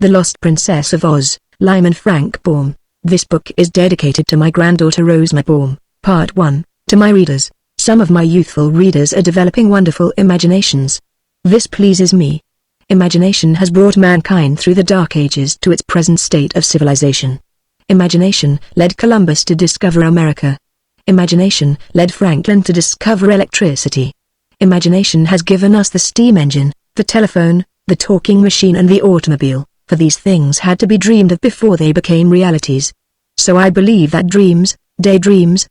The Lost Princess of Oz, Lyman Frank Baum. This book is dedicated to my granddaughter Ozma Baum. Part 1. To my readers. Some of my youthful readers are developing wonderful imaginations. This pleases me. Imagination has brought mankind through the Dark Ages to its present state of civilization. Imagination led Columbus to discover America. Imagination led Franklin to discover electricity. Imagination has given us the steam engine, the telephone, the talking machine and the automobile, for these things had to be dreamed of before they became realities. So I believe that dreams, daydreams,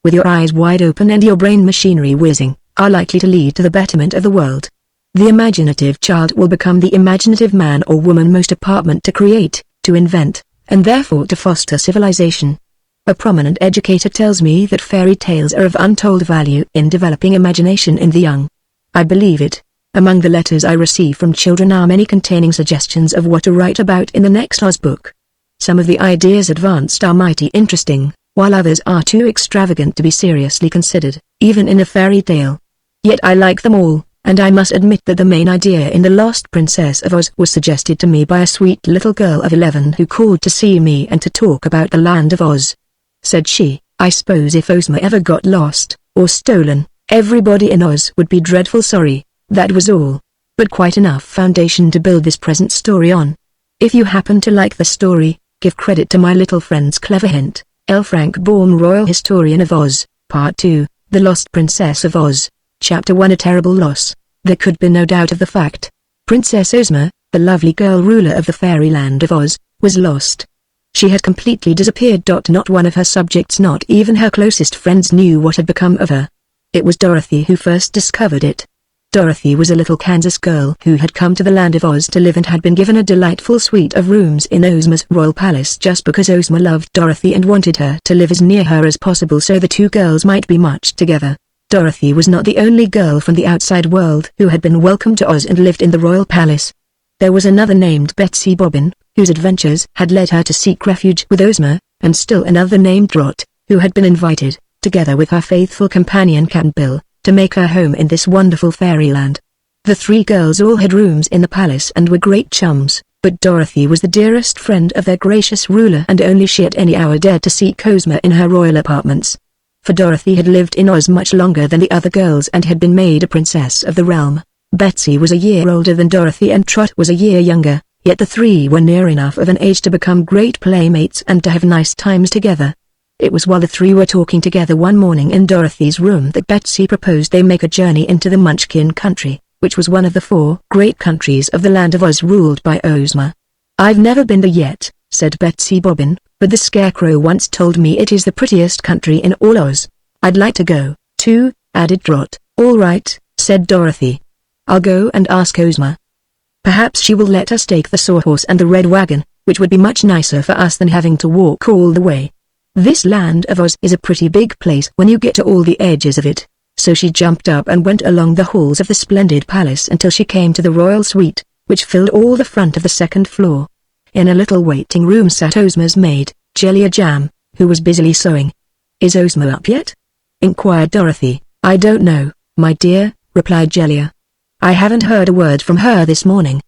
with your eyes wide open and your brain machinery whizzing, are likely to lead to the betterment of the world. The imaginative child will become the imaginative man or woman most apart to create, to invent, and therefore to foster civilization. A prominent educator tells me that fairy tales are of untold value in developing imagination in the young. I believe it. Among the letters I receive from children are many containing suggestions of what to write about in the next Oz book. Some of the ideas advanced are mighty interesting, while others are too extravagant to be seriously considered, even in a fairy tale. Yet I like them all, and I must admit that the main idea in The Lost Princess of Oz was suggested to me by a sweet little girl of 11 who called to see me and to talk about the land of Oz. Said she, "I suppose if Ozma ever got lost, or stolen, everybody in Oz would be dreadful sorry." That was all. But quite enough foundation to build this present story on. If you happen to like the story, give credit to my little friend's clever hint. L. Frank Baum, Royal Historian of Oz, Part 2, The Lost Princess of Oz, Chapter 1. A terrible loss. There could be no doubt of the fact. Princess Ozma, the lovely girl ruler of the fairyland of Oz, was lost. She had completely disappeared. Not one of her subjects, not even her closest friends, knew what had become of her. It was Dorothy who first discovered it. Dorothy was a little Kansas girl who had come to the land of Oz to live and had been given a delightful suite of rooms in Ozma's royal palace just because Ozma loved Dorothy and wanted her to live as near her as possible so the two girls might be much together. Dorothy was not the only girl from the outside world who had been welcomed to Oz and lived in the royal palace. There was another named Betsy Bobbin, whose adventures had led her to seek refuge with Ozma, and still another named Trot, who had been invited, together with her faithful companion Cap'n Bill, to make her home in this wonderful fairyland. The three girls all had rooms in the palace and were great chums, but Dorothy was the dearest friend of their gracious ruler and only she at any hour dared to seek Ozma in her royal apartments. For Dorothy had lived in Oz much longer than the other girls and had been made a princess of the realm. Betsy was a year older than Dorothy and Trot was a year younger, yet the three were near enough of an age to become great playmates and to have nice times together. It was while the three were talking together one morning in Dorothy's room that Betsy proposed they make a journey into the Munchkin country, which was one of the 4 great countries of the land of Oz ruled by Ozma. "I've never been there yet," said Betsy Bobbin, "but the Scarecrow once told me it is the prettiest country in all Oz. I'd like to go, too," added Trot. "All right," said Dorothy. "I'll go and ask Ozma. Perhaps she will let us take the Sawhorse and the Red Wagon, which would be much nicer for us than having to walk all the way. This land of Oz is a pretty big place when you get to all the edges of it." So she jumped up and went along the halls of the splendid palace until she came to the royal suite, which filled all the front of the second floor. In a little waiting room sat Ozma's maid, Jellia Jam, who was busily sewing. "Is Ozma up yet?" inquired Dorothy. "I don't know, my dear," replied Jellia. "I haven't heard a word from her this morning.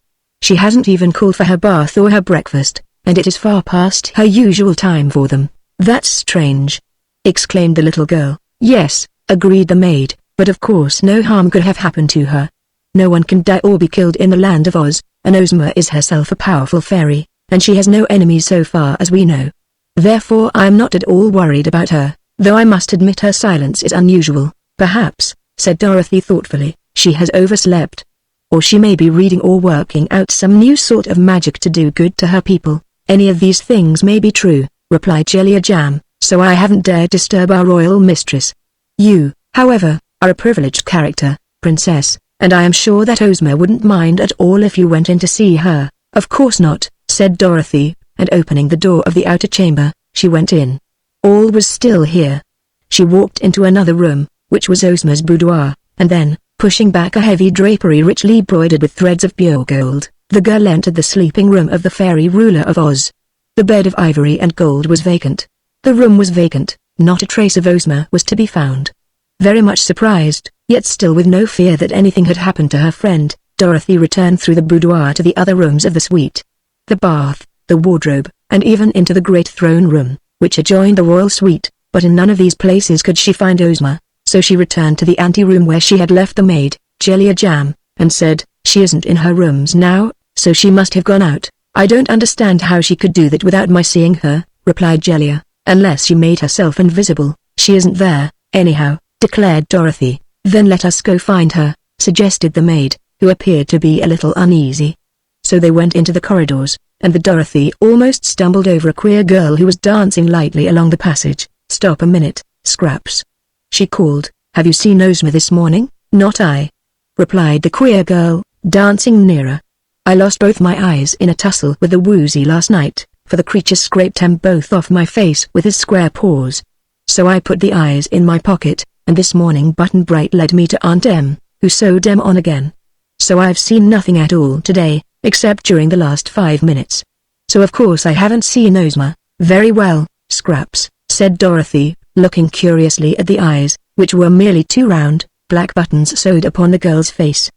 She hasn't even called for her bath or her breakfast, and it is far past her usual time for them." "That's strange," exclaimed the little girl. "Yes," agreed the maid, "but of course no harm could have happened to her. No one can die or be killed in the land of Oz, and Ozma is herself a powerful fairy, and she has no enemies so far as we know. Therefore I am not at all worried about her, though I must admit her silence is unusual. Perhaps," said Dorothy thoughtfully, "she has overslept. Or she may be reading or working out some new sort of magic to do good to her people. Any of these things may be true," replied Jellia Jam, "so I haven't dared disturb our royal mistress. You, however, are a privileged character, Princess, and I am sure that Ozma wouldn't mind at all if you went in to see her." "Of course not," said Dorothy, and opening the door of the outer chamber, she went in. All was still here. She walked into another room, which was Ozma's boudoir, and then, pushing back a heavy drapery richly broidered with threads of pure gold, the girl entered the sleeping room of the fairy ruler of Oz. The bed of ivory and gold was vacant. The room was vacant, not a trace of Ozma was to be found. Very much surprised, yet still with no fear that anything had happened to her friend, Dorothy returned through the boudoir to the other rooms of the suite. the bath, the wardrobe, and even into the great throne room, which adjoined the royal suite, but in none of these places could she find Ozma, so she returned to the anteroom where she had left the maid, Jellia Jam, and said, "She isn't in her rooms now, so she must have gone out." "I don't understand how she could do that without my seeing her," replied Jellia, "unless she made herself invisible." "She isn't there, anyhow," declared Dorothy. "Then let us go find her," suggested the maid, who appeared to be a little uneasy. So they went into the corridors, and the Dorothy almost stumbled over a queer girl who was dancing lightly along the passage. "Stop a minute, Scraps," she called. "Have you seen Ozma this morning?" "Not I," replied the queer girl, dancing nearer. "I lost both my eyes in a tussle with the woozy last night, for the creature scraped them both off my face with his square paws. So I put the eyes in my pocket, and this morning Button Bright led me to Aunt Em, who sewed them on again. So I've seen nothing at all today, except during the last 5 minutes. So of course I haven't seen Ozma." "Very well, Scraps," said Dorothy, looking curiously at the eyes, which were merely 2 round, black buttons sewed upon the girl's face.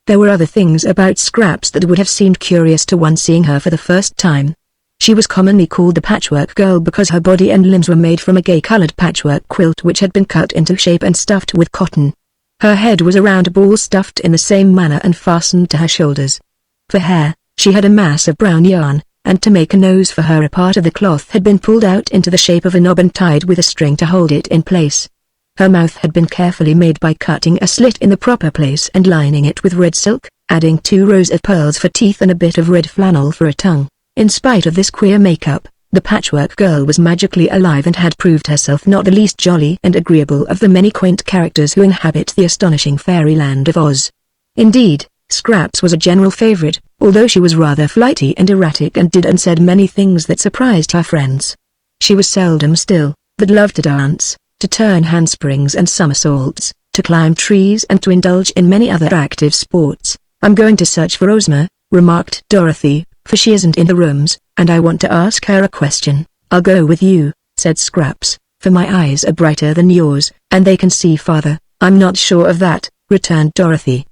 There were other things about Scraps that would have seemed curious to one seeing her for the first time. She was commonly called the Patchwork Girl because her body and limbs were made from a gay-colored patchwork quilt which had been cut into shape and stuffed with cotton. Her head was a round ball stuffed in the same manner and fastened to her shoulders. For hair, she had a mass of brown yarn, and to make a nose for her a part of the cloth had been pulled out into the shape of a knob and tied with a string to hold it in place. Her mouth had been carefully made by cutting a slit in the proper place and lining it with red silk, adding 2 rows of pearls for teeth and a bit of red flannel for a tongue. In spite of this queer makeup, the Patchwork Girl was magically alive and had proved herself not the least jolly and agreeable of the many quaint characters who inhabit the astonishing fairyland of Oz. Indeed, Scraps was a general favorite, although she was rather flighty and erratic and did and said many things that surprised her friends. She was seldom still, but loved to dance, to turn handsprings and somersaults, to climb trees and to indulge in many other active sports. "I'm going to search for Ozma," remarked Dorothy, "for she isn't in the rooms, and I want to ask her a question." "I'll go with you," said Scraps, "for my eyes are brighter than yours, and they can see farther." "I'm not sure of that," returned Dorothy.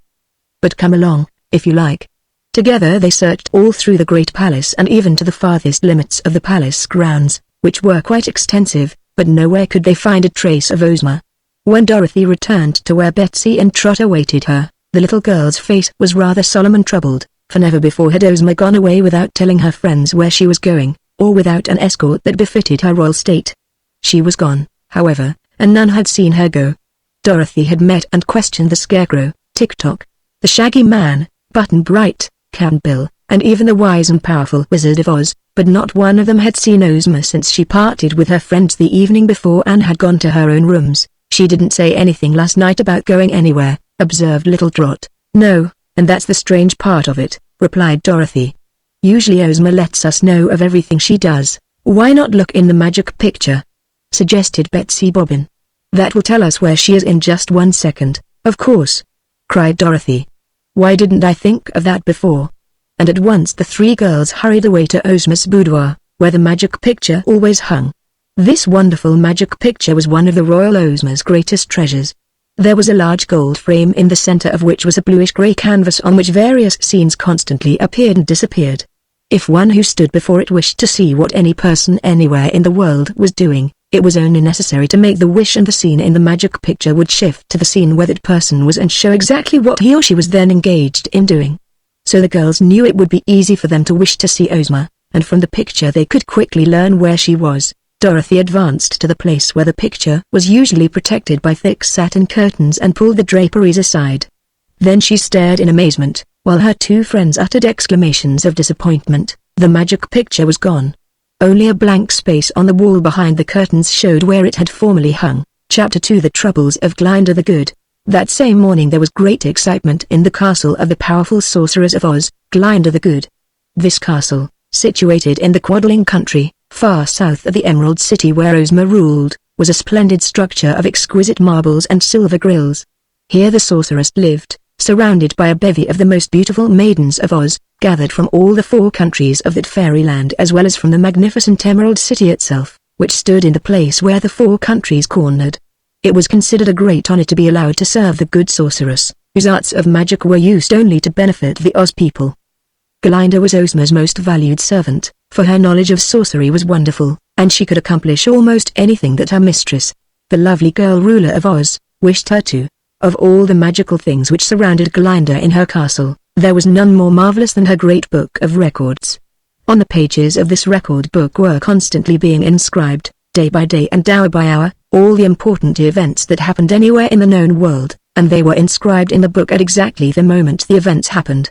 "But come along, if you like." Together they searched all through the great palace and even to the farthest limits of the palace grounds, which were quite extensive, but nowhere could they find a trace of Ozma. When Dorothy returned to where Betsy and Trot awaited her, the little girl's face was rather solemn and troubled, for never before had Ozma gone away without telling her friends where she was going, or without an escort that befitted her royal state. She was gone, however, and none had seen her go. Dorothy had met and questioned the Scarecrow, Tick-Tock, the Shaggy Man, Button Bright, Cap'n Bill, and even the wise and powerful Wizard of Oz, but not one of them had seen Ozma since she parted with her friends the evening before and had gone to her own rooms. "She didn't say anything last night about going anywhere," observed little Trot. "No, and that's the strange part of it," replied Dorothy. "Usually Ozma lets us know of everything she does." "Why not look in the magic picture?" suggested Betsy Bobbin. "That will tell us where she is in just 1 second." "Of course," cried Dorothy. "Why didn't I think of that before?" And at once the 3 girls hurried away to Ozma's boudoir, where the magic picture always hung. This wonderful magic picture was one of the royal Ozma's greatest treasures. There was a large gold frame in the center of which was a bluish-gray canvas on which various scenes constantly appeared and disappeared. If one who stood before it wished to see what any person anywhere in the world was doing, it was only necessary to make the wish and the scene in the magic picture would shift to the scene where that person was and show exactly what he or she was then engaged in doing. So the girls knew it would be easy for them to wish to see Ozma, and from the picture they could quickly learn where she was. Dorothy advanced to the place where the picture was usually protected by thick satin curtains and pulled the draperies aside. Then she stared in amazement, while her 2 friends uttered exclamations of disappointment. The magic picture was gone. Only a blank space on the wall behind the curtains showed where it had formerly hung. Chapter 2: The Troubles of Glinda the Good. That same morning there was great excitement in the castle of the powerful sorceress of Oz, Glinda the Good. This castle, situated in the Quadling country, far south of the Emerald City where Ozma ruled, was a splendid structure of exquisite marbles and silver grills. Here the sorceress lived, surrounded by a bevy of the most beautiful maidens of Oz, gathered from all the 4 countries of that fairyland as well as from the magnificent Emerald City itself, which stood in the place where the 4 countries cornered. It was considered a great honor to be allowed to serve the good sorceress, whose arts of magic were used only to benefit the Oz people. Glinda was Ozma's most valued servant, for her knowledge of sorcery was wonderful, and she could accomplish almost anything that her mistress, the lovely girl ruler of Oz, wished her to. Of all the magical things which surrounded Glinda in her castle, there was none more marvelous than her great book of records. On the pages of this record book were constantly being inscribed, day by day and hour by hour, all the important events that happened anywhere in the known world, and they were inscribed in the book at exactly the moment the events happened.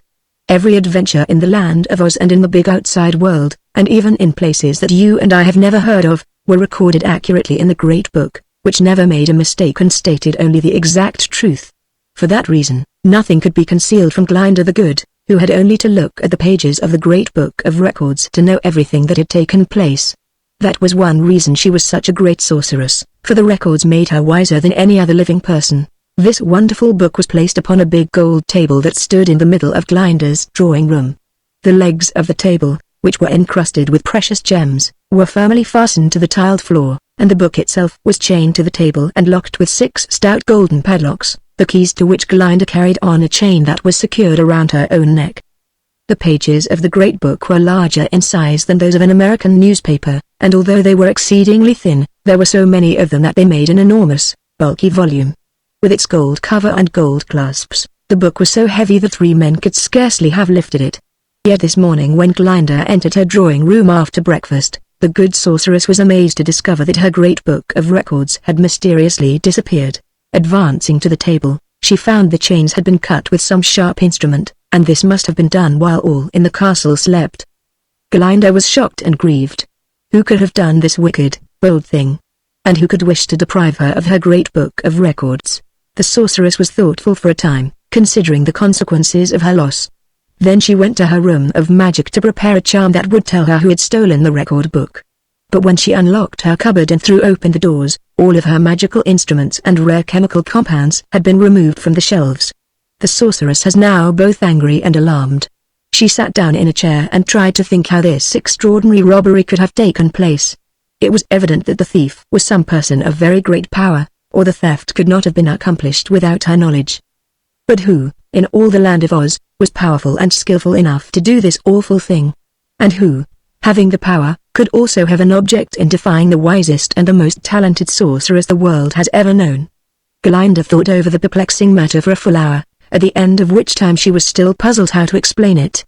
Every adventure in the land of Oz and in the big outside world, and even in places that you and I have never heard of, were recorded accurately in the great book, which never made a mistake and stated only the exact truth. For that reason, nothing could be concealed from Glinda the Good, who had only to look at the pages of the great book of records to know everything that had taken place. That was one reason she was such a great sorceress, for the records made her wiser than any other living person. This wonderful book was placed upon a big gold table that stood in the middle of Glinda's drawing room. The legs of the table, which were encrusted with precious gems, were firmly fastened to the tiled floor, and the book itself was chained to the table and locked with 6 stout golden padlocks, the keys to which Glinda carried on a chain that was secured around her own neck. The pages of the great book were larger in size than those of an American newspaper, and although they were exceedingly thin, there were so many of them that they made an enormous, bulky volume. With its gold cover and gold clasps, the book was so heavy that 3 men could scarcely have lifted it. Yet this morning when Glinda entered her drawing room after breakfast, the good sorceress was amazed to discover that her great book of records had mysteriously disappeared. Advancing to the table, she found the chains had been cut with some sharp instrument, and this must have been done while all in the castle slept. Glinda was shocked and grieved. Who could have done this wicked, bold thing? And who could wish to deprive her of her great book of records? The sorceress was thoughtful for a time, considering the consequences of her loss. Then she went to her room of magic to prepare a charm that would tell her who had stolen the record book. But when she unlocked her cupboard and threw open the doors, all of her magical instruments and rare chemical compounds had been removed from the shelves. The sorceress was now both angry and alarmed. She sat down in a chair and tried to think how this extraordinary robbery could have taken place. It was evident that the thief was some person of very great power, or the theft could not have been accomplished without her knowledge. But who, in all the land of Oz, was powerful and skillful enough to do this awful thing? And who, having the power, could also have an object in defying the wisest and the most talented sorceress the world has ever known? Glinda thought over the perplexing matter for a full hour, at the end of which time she was still puzzled how to explain it.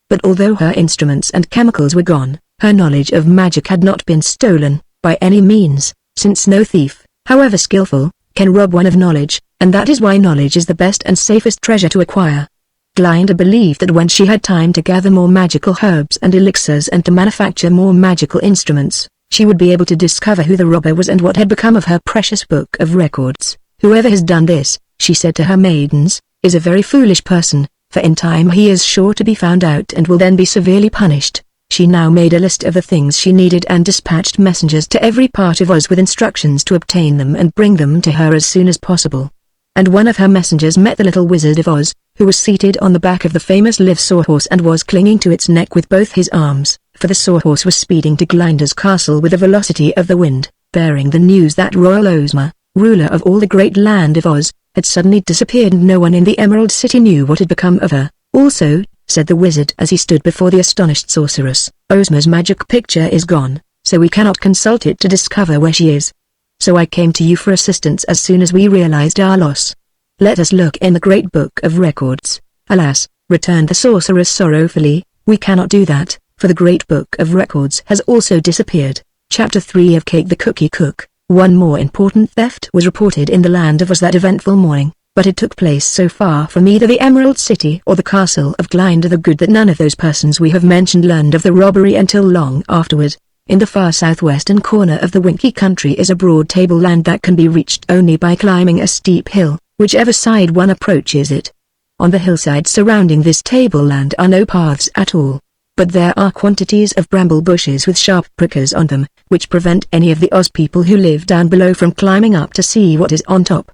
But although her instruments and chemicals were gone, her knowledge of magic had not been stolen, by any means, since no thief, however skillful, can rob one of knowledge, and that is why knowledge is the best and safest treasure to acquire. Glinda believed that when she had time to gather more magical herbs and elixirs and to manufacture more magical instruments, she would be able to discover who the robber was and what had become of her precious book of records. Whoever has done this, she said to her maidens, is a very foolish person, for in time he is sure to be found out and will then be severely punished. She now made a list of the things she needed and dispatched messengers to every part of Oz with instructions to obtain them and bring them to her as soon as possible. And one of her messengers met the little Wizard of Oz, who was seated on the back of the famous live sawhorse and was clinging to its neck with both his arms, for the sawhorse was speeding to Glinda's castle with the velocity of the wind, bearing the news that Royal Ozma, ruler of all the great land of Oz, had suddenly disappeared and no one in the Emerald City knew what had become of her. Also, said the wizard as he stood before the astonished sorceress, Ozma's magic picture is gone, so we cannot consult it to discover where she is. So I came to you for assistance as soon as we realized our loss. Let us look in the great book of records. Alas, returned the sorceress sorrowfully, we cannot do that, for the great book of records has also disappeared. Chapter 3 of Cake the Cookie Cook. One more important theft was reported in the land of Oz that eventful morning, but it took place so far from either the Emerald City or the castle of Glinda the Good that none of those persons we have mentioned learned of the robbery until long afterward. In the far southwestern corner of the Winky Country is a broad tableland that can be reached only by climbing a steep hill, whichever side one approaches it. On the hillside surrounding this tableland are no paths at all, but there are quantities of bramble bushes with sharp prickers on them, which prevent any of the Oz people who live down below from climbing up to see what is on top.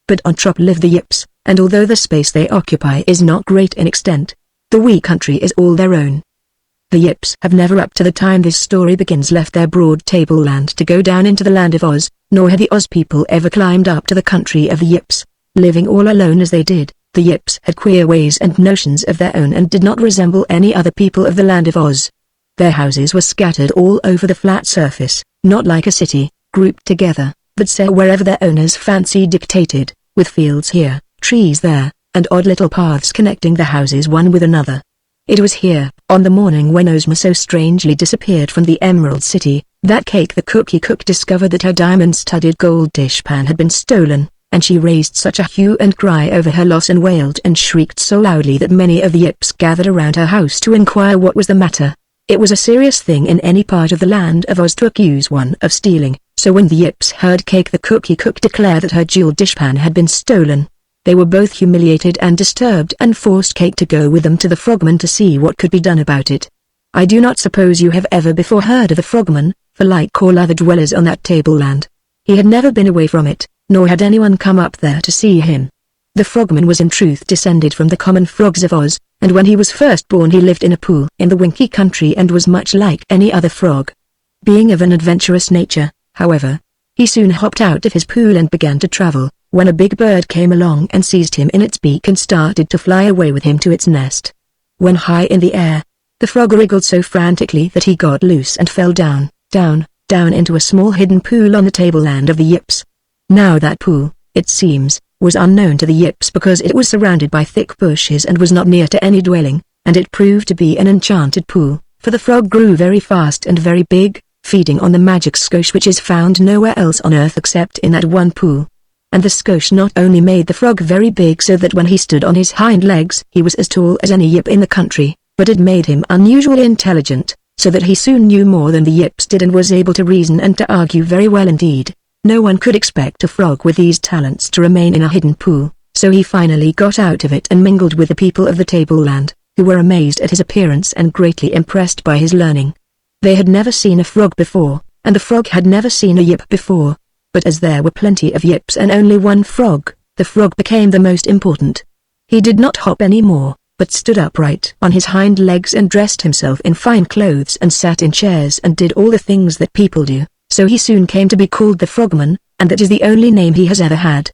But on top live the Yips, and although the space they occupy is not great in extent, the wee country is all their own. The Yips have never up to the time this story begins left their broad tableland to go down into the land of Oz, nor have the Oz people ever climbed up to the country of the Yips. Living all alone as they did, The Yips had queer ways and notions of their own and did not resemble any other people of the land of Oz. Their houses were scattered all over the flat surface, not like a city, grouped together, but set wherever their owner's fancy dictated, with fields here, trees there, and odd little paths connecting the houses one with another. It was here, on the morning when Ozma so strangely disappeared from the Emerald City, that Cake the Cookie Cook discovered that her diamond-studded gold dishpan had been stolen, and she raised such a hue and cry over her loss and wailed and shrieked so loudly that many of the Yips gathered around her house to inquire what was the matter. It was a serious thing in any part of the land of Oz to accuse one of stealing, so when the Yips heard Cake the Cookie Cook declare that her jeweled dishpan had been stolen, they were both humiliated and disturbed and forced Cake to go with them to the Frogman to see what could be done about it. I do not suppose you have ever before heard of the Frogman, for like all other dwellers on that tableland, he had never been away from it, nor had anyone come up there to see him. The Frogman was in truth descended from the common frogs of Oz, and when he was first born he lived in a pool in the Winkie country and was much like any other frog. Being of an adventurous nature, however, he soon hopped out of his pool and began to travel, when a big bird came along and seized him in its beak and started to fly away with him to its nest. When high in the air, the frog wriggled so frantically that he got loose and fell down into a small hidden pool on the tableland of the Yips. Now that pool, it seems, was unknown to the Yips because it was surrounded by thick bushes and was not near to any dwelling, and it proved to be an enchanted pool, for the frog grew very fast and very big, feeding on the magic skosh which is found nowhere else on earth except in that one pool. And the skosh not only made the frog very big so that when he stood on his hind legs he was as tall as any Yip in the country, but it made him unusually intelligent, so that he soon knew more than the Yips did and was able to reason and to argue very well indeed. No one could expect a frog with these talents to remain in a hidden pool, so he finally got out of it and mingled with the people of the tableland, who were amazed at his appearance and greatly impressed by his learning. They had never seen a frog before, and the frog had never seen a Yip before, but as there were plenty of Yips and only one frog, the frog became the most important. He did not hop any more, but stood upright on his hind legs and dressed himself in fine clothes and sat in chairs and did all the things that people do, so he soon came to be called the Frogman, and that is the only name he has ever had.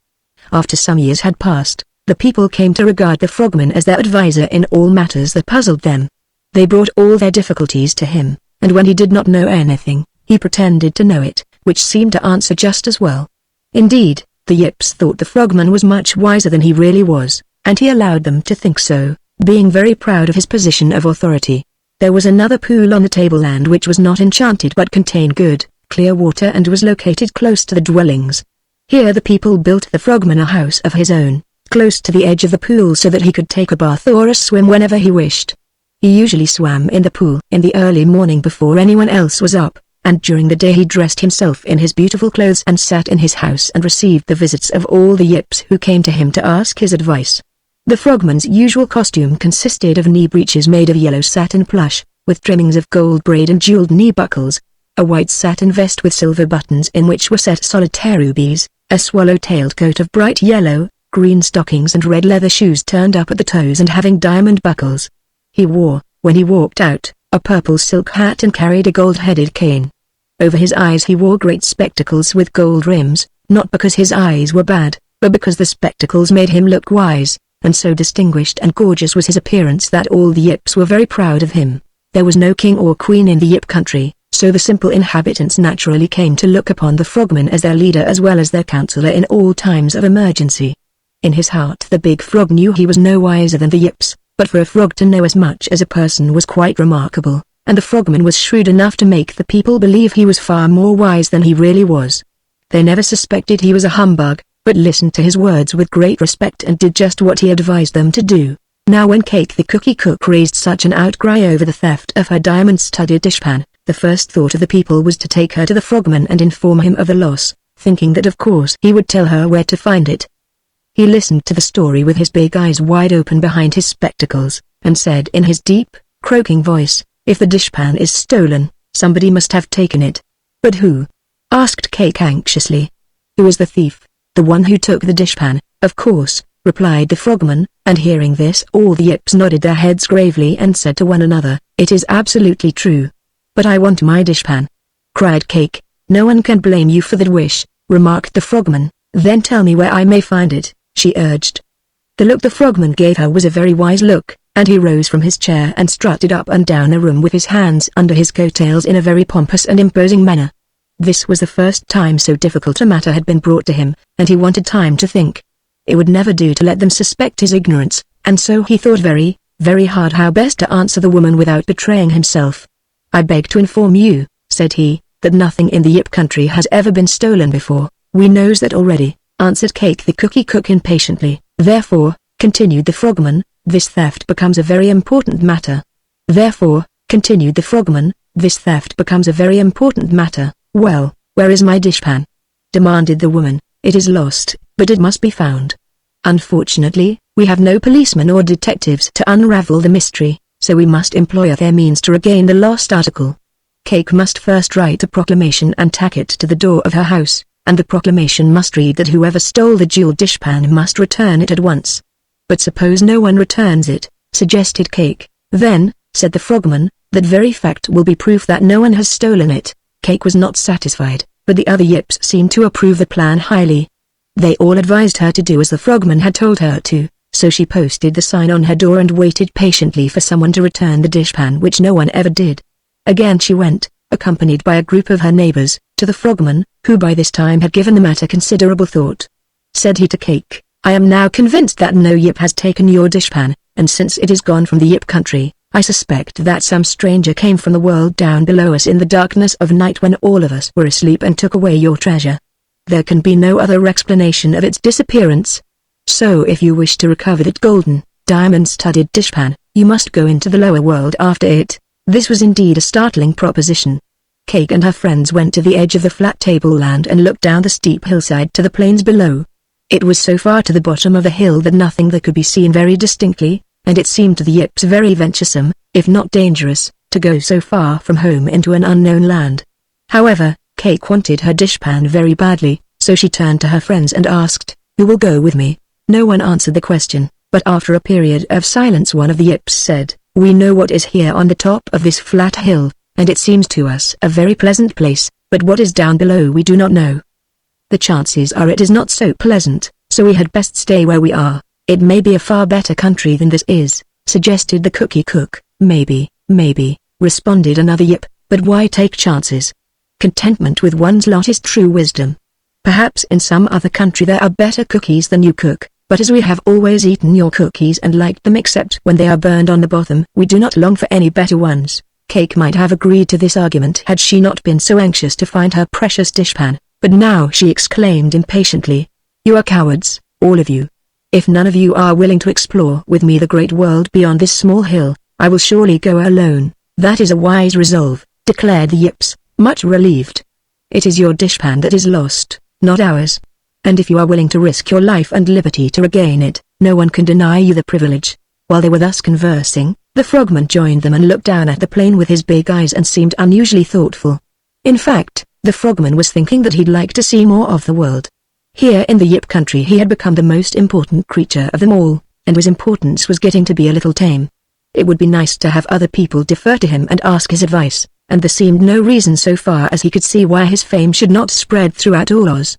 After some years had passed, the people came to regard the Frogman as their advisor in all matters that puzzled them. They brought all their difficulties to him, and when he did not know anything, he pretended to know it, which seemed to answer just as well. Indeed, the Yips thought the Frogman was much wiser than he really was, and he allowed them to think so, being very proud of his position of authority. There was another pool on the tableland which was not enchanted but contained good, clear water and was located close to the dwellings. Here the people built the Frogman a house of his own, close to the edge of the pool so that he could take a bath or a swim whenever he wished. He usually swam in the pool in the early morning before anyone else was up, and during the day he dressed himself in his beautiful clothes and sat in his house and received the visits of all the Yips who came to him to ask his advice. The Frogman's usual costume consisted of knee breeches made of yellow satin plush, with trimmings of gold braid and jeweled knee buckles, a white satin vest with silver buttons in which were set solitaire rubies, a swallow-tailed coat of bright yellow, green stockings and red leather shoes turned up at the toes and having diamond buckles. He wore, when he walked out, a purple silk hat and carried a gold-headed cane. Over his eyes he wore great spectacles with gold rims, not because his eyes were bad, but because the spectacles made him look wise, and so distinguished and gorgeous was his appearance that all the Yips were very proud of him. There was no king or queen in the Yip country, so the simple inhabitants naturally came to look upon the Frogman as their leader as well as their counselor in all times of emergency. In his heart the big frog knew he was no wiser than the Yips, but for a frog to know as much as a person was quite remarkable, and the Frogman was shrewd enough to make the people believe he was far more wise than he really was. They never suspected he was a humbug, but listened to his words with great respect and did just what he advised them to do. Now when Cake the Cookie Cook raised such an outcry over the theft of her diamond-studded dishpan, the first thought of the people was to take her to the Frogman and inform him of the loss, thinking that of course he would tell her where to find it. He listened to the story with his big eyes wide open behind his spectacles, and said in his deep, croaking voice, "If the dishpan is stolen, somebody must have taken it." "But who?" asked Cake anxiously. "Who is the thief?" "The one who took the dishpan, of course," replied the Frogman, and hearing this all the Yips nodded their heads gravely and said to one another, "It is absolutely true." "But I want my dishpan," cried Cake. "No one can blame you for that wish," remarked the Frogman. "Then tell me where I may find it," she urged. The look the frogman gave her was a very wise look, and he rose from his chair and strutted up and down the room with his hands under his coattails in a very pompous and imposing manner. This was the first time so difficult a matter had been brought to him, and he wanted time to think. It would never do to let them suspect his ignorance, and so he thought very, very hard how best to answer the woman without betraying himself. "I beg to inform you," said he, "that nothing in the Yip country has ever been stolen before." "We knows that already," answered Cake the Cookie Cook impatiently. "Therefore," continued the frogman, "this theft becomes a very important matter." "Therefore," continued the frogman, "this theft becomes a very important matter." "Well, where is my dishpan?" demanded the woman. "It is lost, but it must be found. Unfortunately, we have no policemen or detectives to unravel the mystery, so we must employ their means to regain the lost article. Cake must first write a proclamation and tack it to the door of her house, and the proclamation must read that whoever stole the jeweled dishpan must return it at once." "But suppose no one returns it," suggested Cake. "Then," said the frogman, "that very fact will be proof that no one has stolen it." Cake was not satisfied, but the other Yips seemed to approve the plan highly. They all advised her to do as the frogman had told her to, so she posted the sign on her door and waited patiently for someone to return the dishpan, which no one ever did. Again she went, accompanied by a group of her neighbors, to the frogman, who by this time had given the matter considerable thought. Said he to Cake, "I am now convinced that no Yip has taken your dishpan, and since it is gone from the Yip country, I suspect that some stranger came from the world down below us in the darkness of night when all of us were asleep and took away your treasure. There can be no other explanation of its disappearance. So if you wish to recover that golden, diamond-studded dishpan, you must go into the lower world after it." This was indeed a startling proposition. Cake and her friends went to the edge of the flat tableland and looked down the steep hillside to the plains below. It was so far to the bottom of the hill that nothing there could be seen very distinctly, and it seemed to the Yips very venturesome, if not dangerous, to go so far from home into an unknown land. However, Cake wanted her dishpan very badly, so she turned to her friends and asked, "Who will go with me?" No one answered the question, but after a period of silence one of the Yips said, "We know what is here on the top of this flat hill, and it seems to us a very pleasant place, but what is down below we do not know. The chances are it is not so pleasant, so we had best stay where we are. It may be a far better country than this is," suggested the Cookie Cook. "Maybe," responded another Yip, "but why take chances? Contentment with one's lot is true wisdom. Perhaps in some other country there are better cookies than you cook, but as we have always eaten your cookies and liked them except when they are burned on the bottom, we do not long for any better ones." Cake might have agreed to this argument had she not been so anxious to find her precious dishpan, but now she exclaimed impatiently, "You are cowards, all of you. If none of you are willing to explore with me the great world beyond this small hill, I will surely go alone." "That is a wise resolve," declared the Yips, much relieved. "It is your dishpan that is lost, not ours. And if you are willing to risk your life and liberty to regain it, no one can deny you the privilege." While they were thus conversing, the frogman joined them and looked down at the plain with his big eyes and seemed unusually thoughtful. In fact, the frogman was thinking that he'd like to see more of the world. Here in the Yip country he had become the most important creature of them all, and his importance was getting to be a little tame. It would be nice to have other people defer to him and ask his advice, and there seemed no reason so far as he could see why his fame should not spread throughout all Oz.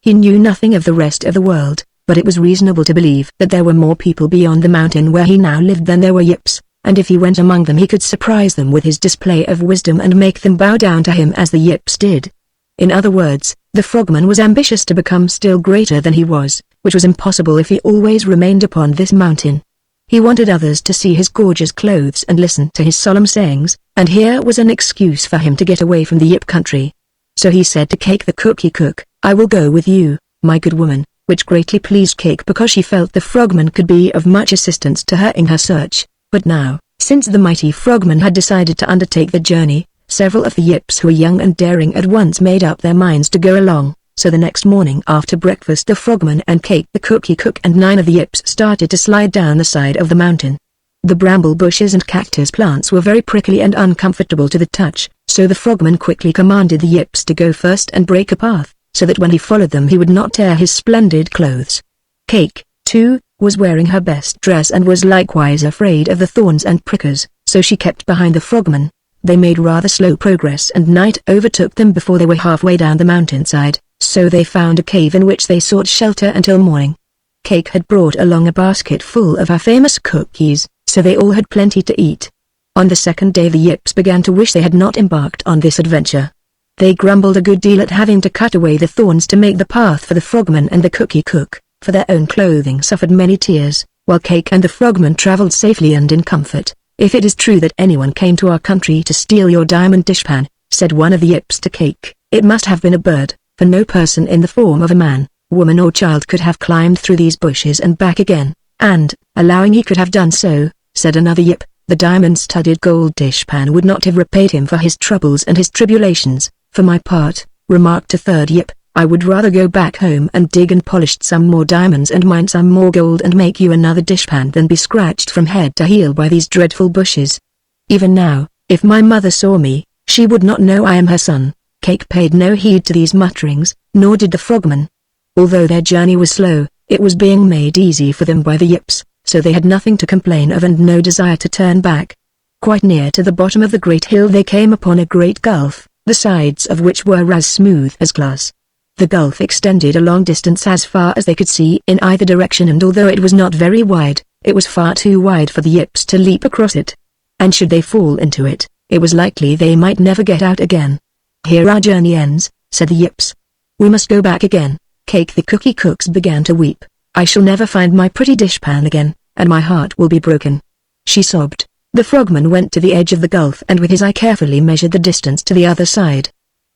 He knew nothing of the rest of the world, but it was reasonable to believe that there were more people beyond the mountain where he now lived than there were Yips, and if he went among them he could surprise them with his display of wisdom and make them bow down to him as the Yips did. In other words, the frogman was ambitious to become still greater than he was, which was impossible if he always remained upon this mountain. He wanted others to see his gorgeous clothes and listen to his solemn sayings, and here was an excuse for him to get away from the Yip country. So he said to Cake the Cookie Cook, "I will go with you, my good woman," which greatly pleased Cake because she felt the frogman could be of much assistance to her in her search. But now, since the mighty frogman had decided to undertake the journey, several of the Yips who were young and daring at once made up their minds to go along, so the next morning after breakfast the frogman and Cake the Cookie Cook and 9 of the Yips started to slide down the side of the mountain. The bramble bushes and cactus plants were very prickly and uncomfortable to the touch, so the frogman quickly commanded the Yips to go first and break a path, so that when he followed them he would not tear his splendid clothes. Cake, too, was wearing her best dress and was likewise afraid of the thorns and prickers, so she kept behind the frogman. They made rather slow progress and night overtook them before they were halfway down the mountainside, so they found a cave in which they sought shelter until morning. Cake had brought along a basket full of her famous cookies, so they all had plenty to eat. On the second day the Yips began to wish they had not embarked on this adventure. They grumbled a good deal at having to cut away the thorns to make the path for the frogman and the cookie cook, for their own clothing suffered many tears, while Cake and the frogman travelled safely and in comfort. "If it is true that anyone came to our country to steal your diamond dishpan," said one of the Yips to Cake, "it must have been a bird, for no person in the form of a man, woman or child could have climbed through these bushes and back again." "And, allowing he could have done so," said another Yip, "the diamond-studded gold dishpan would not have repaid him for his troubles and his tribulations." "For my part," remarked a third Yip, "I would rather go back home and dig and polish some more diamonds and mine some more gold and make you another dishpan than be scratched from head to heel by these dreadful bushes. Even now, if my mother saw me, she would not know I am her son." Cake paid no heed to these mutterings, nor did the frogman. Although their journey was slow, it was being made easy for them by the Yips, so they had nothing to complain of and no desire to turn back. Quite near to the bottom of the great hill they came upon a great gulf, the sides of which were as smooth as glass. The gulf extended a long distance as far as they could see in either direction, and although it was not very wide, it was far too wide for the Yips to leap across it. And should they fall into it, it was likely they might never get out again. "Here our journey ends," said the Yips. "We must go back again." Cake the cookie cooks began to weep. "I shall never find my pretty dishpan again, and my heart will be broken," she sobbed. The frogman went to the edge of the gulf and with his eye carefully measured the distance to the other side.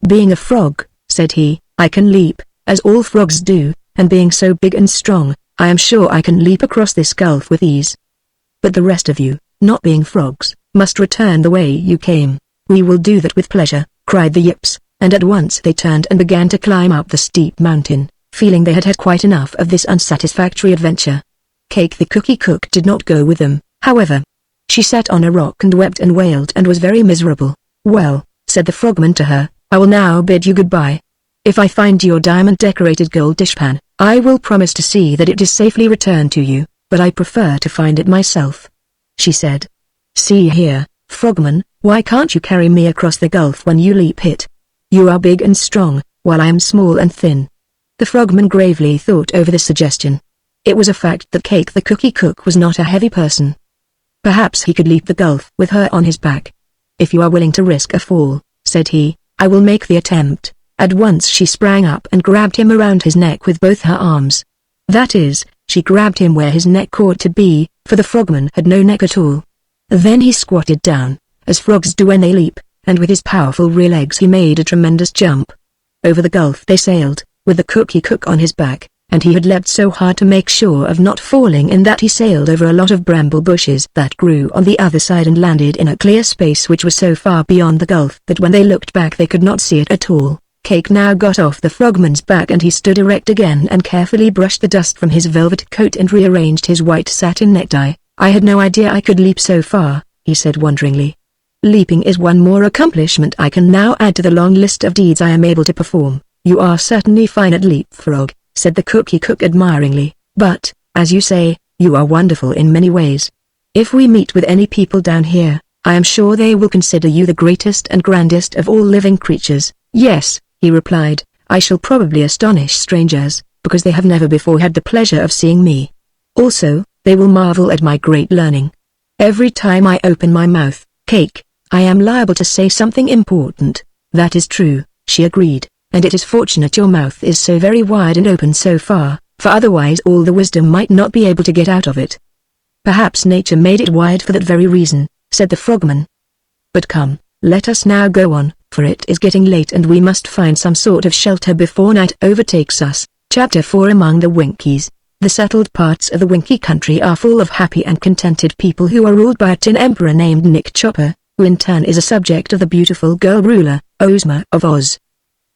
"Being a frog," said he, "I can leap, as all frogs do, and being so big and strong, I am sure I can leap across this gulf with ease. But the rest of you, not being frogs, must return the way you came." "We will do that with pleasure," cried the Yips, and at once they turned and began to climb up the steep mountain, feeling they had had quite enough of this unsatisfactory adventure. Cake the cookie cook did not go with them, however. She sat on a rock and wept and wailed and was very miserable. "Well," said the frogman to her, "I will now bid you goodbye. If I find your diamond-decorated gold dishpan, I will promise to see that it is safely returned to you, but I prefer to find it myself," she said. "See here, frogman, why can't you carry me across the gulf when you leap it? You are big and strong, while I am small and thin." The frogman gravely thought over the suggestion. It was a fact that Cake the cookie cook was not a heavy person. Perhaps he could leap the gulf with her on his back. "If you are willing to risk a fall," said he, "I will make the attempt." At once she sprang up and grabbed him around his neck with both her arms. That is, she grabbed him where his neck ought to be, for the frogman had no neck at all. Then he squatted down, as frogs do when they leap, and with his powerful rear legs he made a tremendous jump. Over the gulf they sailed, with the cookie cook on his back, and he had leapt so hard to make sure of not falling in that he sailed over a lot of bramble bushes that grew on the other side and landed in a clear space which was so far beyond the gulf that when they looked back they could not see it at all. Cake now got off the frogman's back and he stood erect again and carefully brushed the dust from his velvet coat and rearranged his white satin necktie. "I had no idea I could leap so far," he said wonderingly. "Leaping is one more accomplishment I can now add to the long list of deeds I am able to perform." "You are certainly fine at leapfrog," said the cookie cook admiringly, "but, as you say, you are wonderful in many ways. If we meet with any people down here, I am sure they will consider you the greatest and grandest of all living creatures." "Yes," he replied, "I shall probably astonish strangers, because they have never before had the pleasure of seeing me. Also, they will marvel at my great learning. Every time I open my mouth, Cake, I am liable to say something important." "That is true," she agreed, "and it is fortunate your mouth is so very wide and open so far, for otherwise all the wisdom might not be able to get out of it." "Perhaps nature made it wide for that very reason," said the frogman. "But come, let us now go on, for it is getting late and we must find some sort of shelter before night overtakes us." Chapter 4 Among the Winkies. The settled parts of the Winkie country are full of happy and contented people who are ruled by a tin emperor named Nick Chopper, who in turn is a subject of the beautiful girl ruler, Ozma of Oz.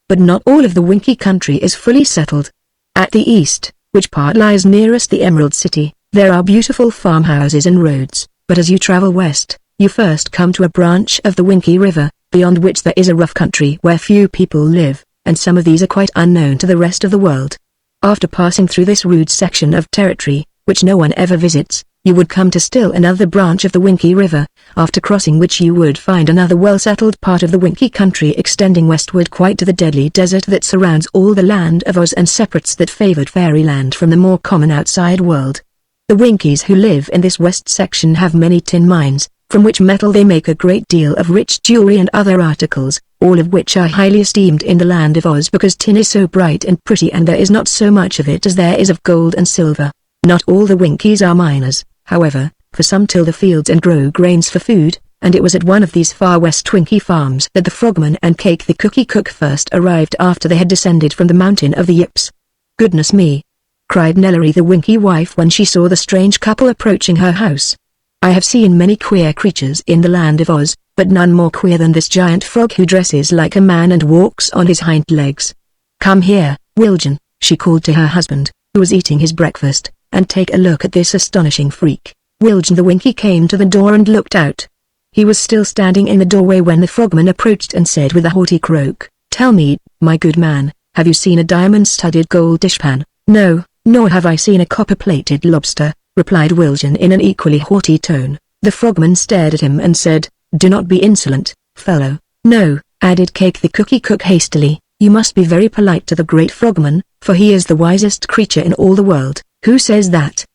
But not all of the Winkie country is fully settled. At the east, which part lies nearest the Emerald City, there are beautiful farmhouses and roads, but as you travel west, you first come to a branch of the Winkie River, beyond which there is a rough country where few people live, and some of these are quite unknown to the rest of the world. After passing through this rude section of territory, which no one ever visits, you would come to still another branch of the Winky River, after crossing which you would find another well-settled part of the Winky country extending westward quite to the deadly desert that surrounds all the land of Oz and separates that favored fairyland from the more common outside world. The Winkies who live in this west section have many tin mines, from which metal they make a great deal of rich jewelry and other articles, all of which are highly esteemed in the land of Oz because tin is so bright and pretty and there is not so much of it as there is of gold and silver. Not all the Winkies are miners, however, for some till the fields and grow grains for food, and it was at one of these far west Winky farms that the Frogman and Cake the Cookie Cook first arrived after they had descended from the mountain of the Yips. "Goodness me!" cried Nellery the Winky wife when she saw the strange couple approaching her house. "I have seen many queer creatures in the land of Oz, but none more queer than this giant frog who dresses like a man and walks on his hind legs. Come here, Wilgen," she called to her husband, who was eating his breakfast, "and take a look at this astonishing freak." Wilgen the Winky came to the door and looked out. He was still standing in the doorway when the Frogman approached and said with a haughty croak, "Tell me, my good man, have you seen a diamond-studded gold dishpan?" "No, nor have I seen a copper-plated lobster," replied Wilgen in an equally haughty tone. The Frogman stared at him and said, "Do not be insolent, fellow." "No," added Cake the Cookie Cook hastily, "you must be very polite to the great Frogman, for he is the wisest creature in all the world." "Who says that?"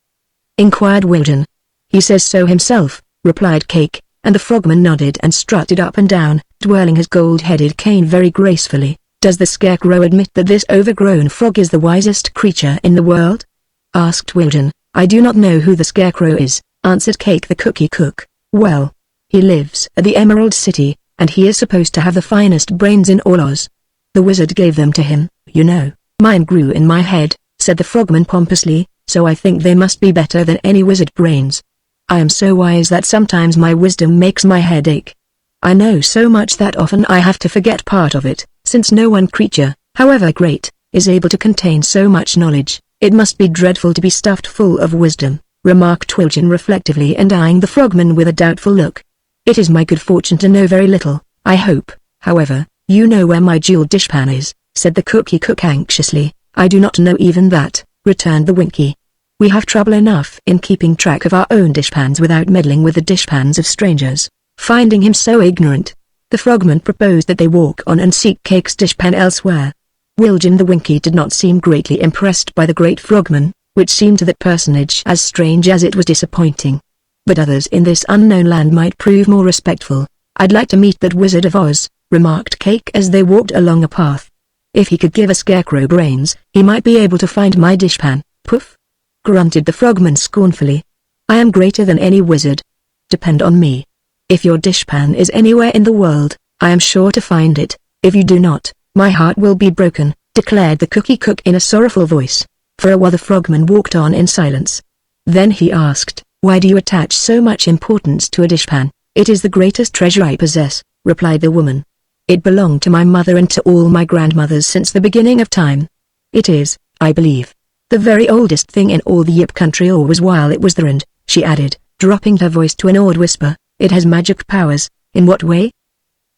inquired Wilgen. "He says so himself," replied Cake, and the Frogman nodded and strutted up and down, twirling his gold-headed cane very gracefully. "Does the Scarecrow admit that this overgrown frog is the wisest creature in the world?" asked Wilgen. "I do not know who the Scarecrow is," answered Cake the Cookie Cook. "Well, he lives at the Emerald City, and he is supposed to have the finest brains in all Oz. The wizard gave them to him, you know." "Mine grew in my head," said the Frogman pompously, "so I think they must be better than any wizard brains. I am so wise that sometimes my wisdom makes my head ache. I know so much that often I have to forget part of it, since no one creature, however great, is able to contain so much knowledge. It must be dreadful to be stuffed full of wisdom," remarked Wilgen reflectively and eyeing the Frogman with a doubtful look. "It is my good fortune to know very little. I hope, however, you know where my jeweled dishpan is," said the Cookie Cook anxiously. "I do not know even that," returned the Winky. "We have trouble enough in keeping track of our own dishpans without meddling with the dishpans of strangers." Finding him so ignorant, the Frogman proposed that they walk on and seek Cake's dishpan elsewhere. Wilgen the Winky did not seem greatly impressed by the great Frogman, which seemed to that personage as strange as it was disappointing. But others in this unknown land might prove more respectful. "I'd like to meet that Wizard of Oz," remarked Cake as they walked along a path. "If he could give a Scarecrow brains, he might be able to find my dishpan." "Poof!" grunted the Frogman scornfully. "I am greater than any wizard. Depend on me. If your dishpan is anywhere in the world, I am sure to find it. If you do not, my heart will be broken," declared the Cookie Cook in a sorrowful voice. For a while the Frogman walked on in silence. Then he asked, "Why do you attach so much importance to a dishpan?" "It is the greatest treasure I possess," replied the woman. "It belonged to my mother and to all my grandmothers since the beginning of time. It is, I believe, the very oldest thing in all the Yip country, or was while it was there, and," she added, dropping her voice to an awed whisper, "it has magic powers." "In what way?"